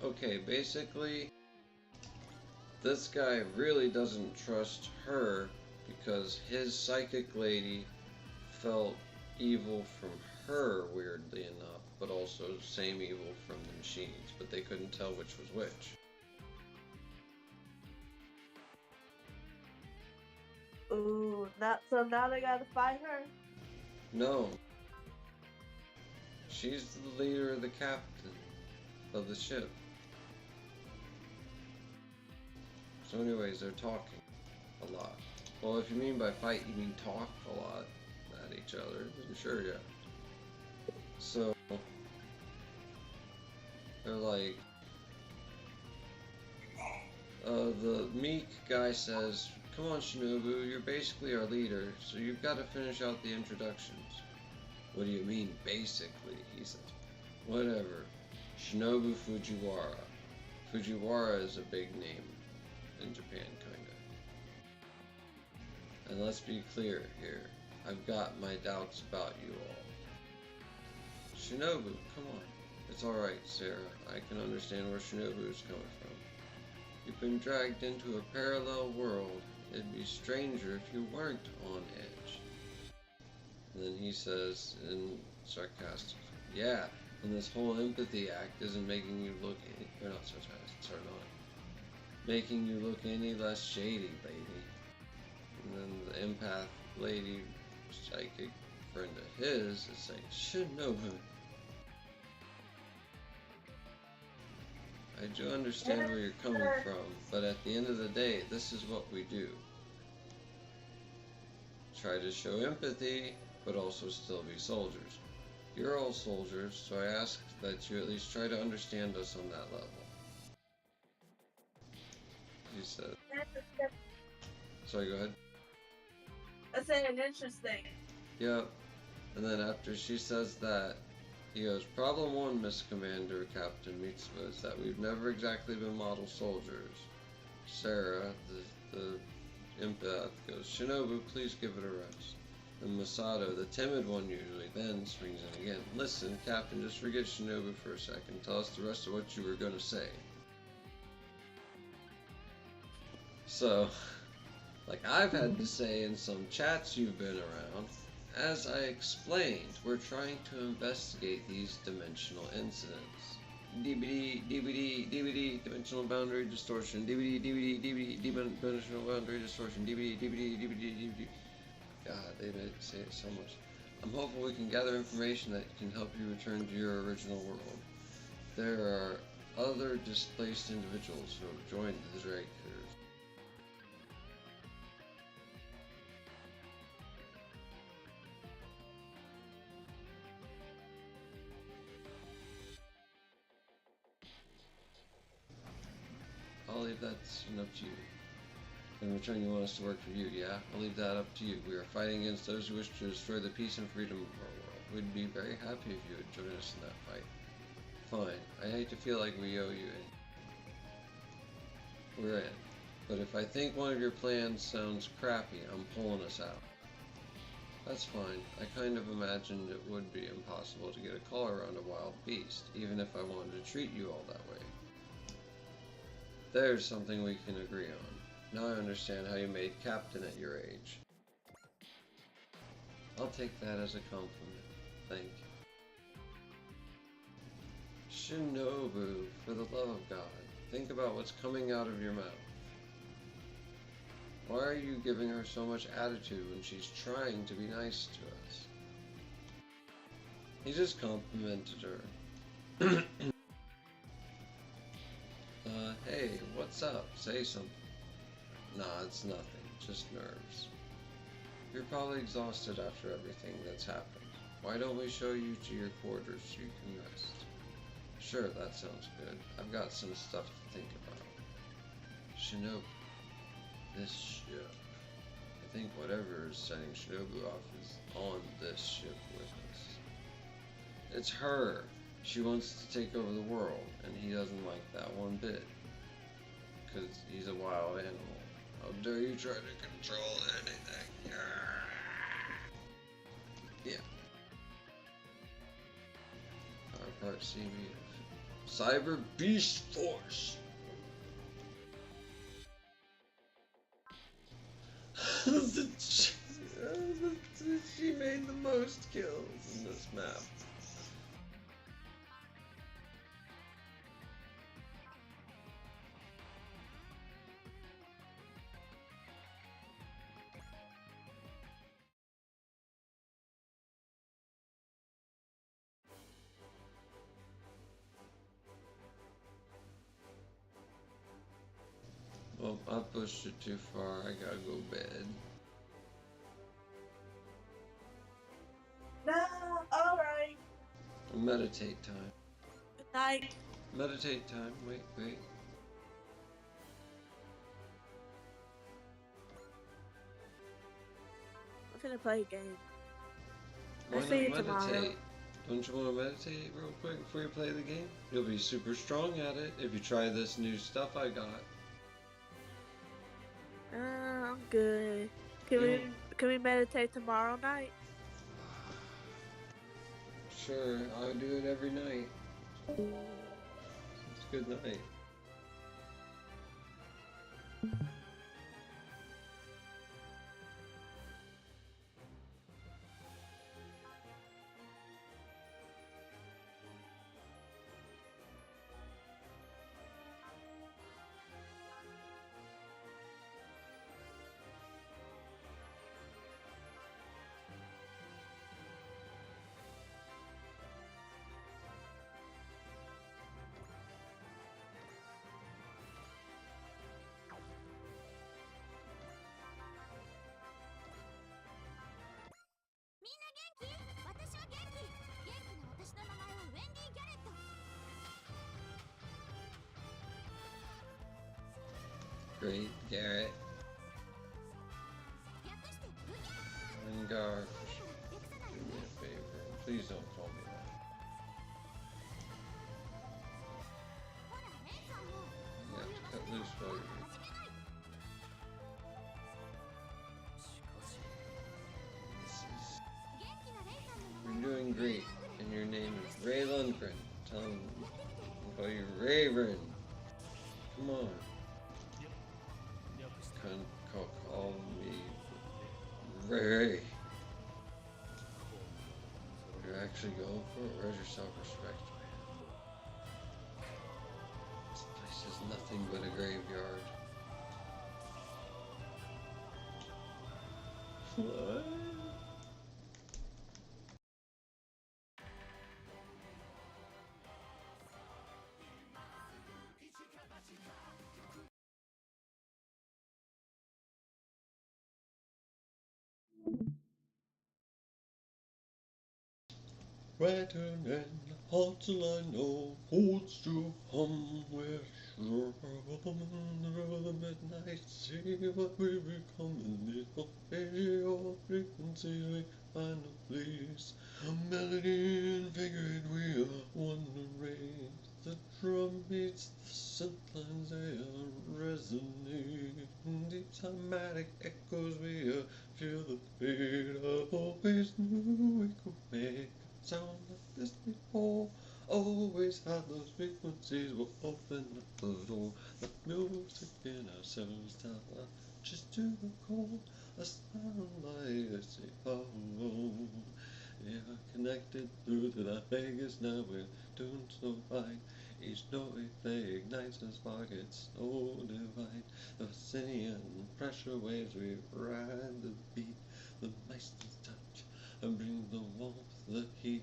S1: Okay, basically, this guy really doesn't trust her because his psychic lady felt evil from her, weirdly enough, but also same evil from the machines, but they couldn't tell which was which.
S18: Ooh, so now they gotta fight her?
S1: No. She's the leader of the captain of the ship. So anyways, they're talking a lot. Well, if you mean by fight, you mean talk a lot at each other, then sure, yeah. So, they're like, the meek guy says, come on Shinobu, you're basically our leader, so you've got to finish out the introductions. What do you mean, basically? He says. Whatever. Shinobu Fujiwara. Fujiwara is a big name in Japan, kinda. And let's be clear here. I've got my doubts about you all. Shinobu, come on. It's alright, Sarah. I can understand where Shinobu is coming from. You've been dragged into a parallel world. It'd be stranger if you weren't on edge. And then he says, in sarcastic, yeah, and this whole empathy act isn't making you look any, or not sarcastic, sorry, not making you look any less shady, lady. And then the empath lady, psychic friend of his, is saying, Shinobu. I do understand where you're coming from, but at the end of the day, this is what we do. Try to show empathy, but also still be soldiers. You're all soldiers, so I ask that you at least try to understand us on that level. He said. Sorry, go ahead.
S18: That's saying interesting.
S1: Yep. And then after she says that, he goes, problem one, Miss Commander, Captain Mitsuba, is that we've never exactly been model soldiers. Sarah, the empath, goes, Shinobu, please give it a rest. And Masato, the timid one usually, then swings in again. Listen, Captain, just forget Shinobu for a second. Tell us the rest of what you were going to say. So, like I've had to say in some chats you've been around, as I explained, we're trying to investigate these dimensional incidents. DVD, dimensional boundary distortion. DVD, dimensional boundary distortion. DVD. God, they say it so much. I'm hopeful we can gather information that can help you return to your original world. There are other displaced individuals who have joined the Drake crews. I'll leave that up to you. In return, you want us to work for you, yeah? I'll leave that up to you. We are fighting against those who wish to destroy the peace and freedom of our world. We'd be very happy if you would join us in that fight. Fine. I hate to feel like we owe you in. We're in. But if I think one of your plans sounds crappy, I'm pulling us out. That's fine. I kind of imagined it would be impossible to get a call around a wild beast, even if I wanted to treat you all that way. There's something we can agree on. Now I understand how you made captain at your age. I'll take that as a compliment. Thank you. Shinobu, for the love of God, think about what's coming out of your mouth. Why are you giving her so much attitude when she's trying to be nice to us? He just complimented her. Hey, what's up? Say something. Nah, it's nothing. Just nerves. You're probably exhausted after everything that's happened. Why don't we show you to your quarters so you can rest? Sure, that sounds good. I've got some stuff to think about. Shinobu. This ship. I think whatever is setting Shinobu off is on this ship with us. It's her. She wants to take over the world, and he doesn't like that one bit. Because he's a wild animal. How dare you try to control anything? Yeah. Our part CV of Cyber Beast Force. She made the most kills in this map. Well, I pushed it too far. I gotta go bed.
S18: No, alright.
S1: Meditate time.
S18: Good night.
S1: Meditate time. Wait.
S18: I'm gonna play a game.
S1: Why
S18: I'll
S1: not
S18: see you tomorrow.
S1: meditate? Don't you want to meditate real quick before you play the game? You'll be super strong at it if you try this new stuff I got.
S18: I'm good. Can we meditate tomorrow night?
S1: Sure, I do it every night. It's good night. Great, Garrett. Rengar, do me a favor. Please don't call me that. You have to cut loose while you're You're doing great, and your name is Ray Lundgren. Tell him I'll call you Raven. Come on. Call me Ray. You're actually going for it? Where's your self-respect, man? This place is nothing but a graveyard. What? Return and hearts I know holds to hum with sure the midnight see what we become in little radio frequencies we find a place a melody invigorated we are one race the drum beats the synth lines they are resonating deep somatic echoes we feel the beat I always knew we could make sound like this before. Always had those frequencies will open up the door. The music in ourselves tell us just to the core. A sound like a say oh, oh. Yeah, connected through to that Vegas now we're tuned so fine. Each note we play ignites a spark, it's so divine. The Vaccinian pressure waves we ride the beat. The maestros touch and bring the warmth, the heat.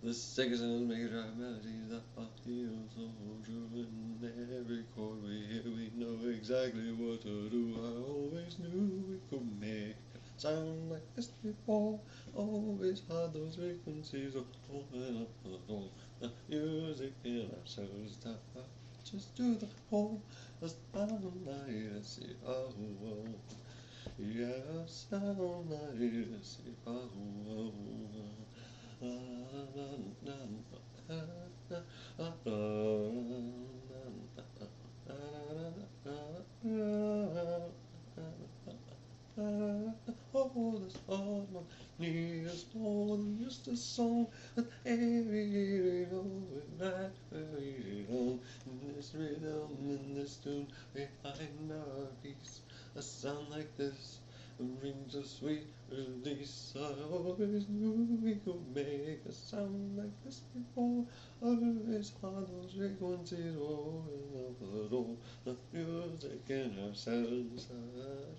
S1: The second make drive melodies that our heels so true. In every chord we hear, we know exactly what to do. I always knew we could make a sound like this before. Always had those frequencies of open up the door. The music in our souls tap just to the core. A sound like this, oh, oh. Yeah, a sound like this, oh, oh. Oh, this harmony is more just a song, and every night, in this rhythm, in this tune, behind our peace, a sound like this brings a sweet release. I always knew we could make a sound like this before. Always heard those frequencies rolling up the door. The music in our sounds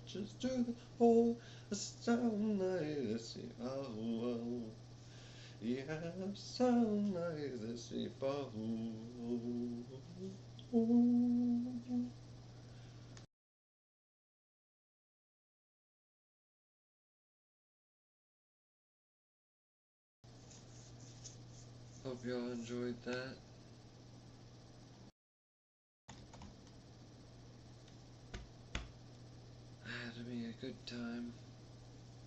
S1: touches to the whole. A sound like this, oh. Yeah, a sound like this before. Hope y'all enjoyed that. Had to be a good time.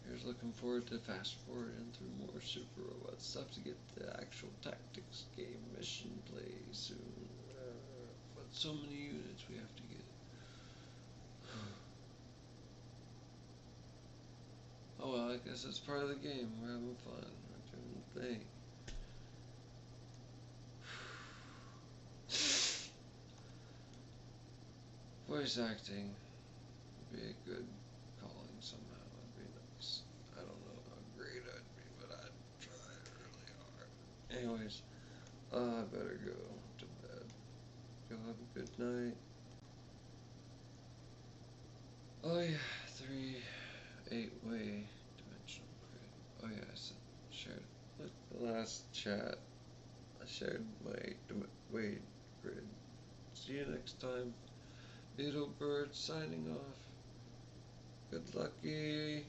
S1: Here's looking forward to fast forwarding through more Super Robot stuff to get the actual tactics game mission play soon. But so many units we have to get. Oh well, I guess it's part of the game. We're having fun. We're doing the thing. Voice acting would be a good calling somehow. It'd be nice. I don't know how great I'd be, but I'd try really hard. Anyways, I better go to bed. Y'all have a good night. Oh yeah, 8-way dimensional grid. Oh yeah, I shared. Look, the last chat. I shared my 8-way grid. See you next time. BeetleBird signing off. Good lucky.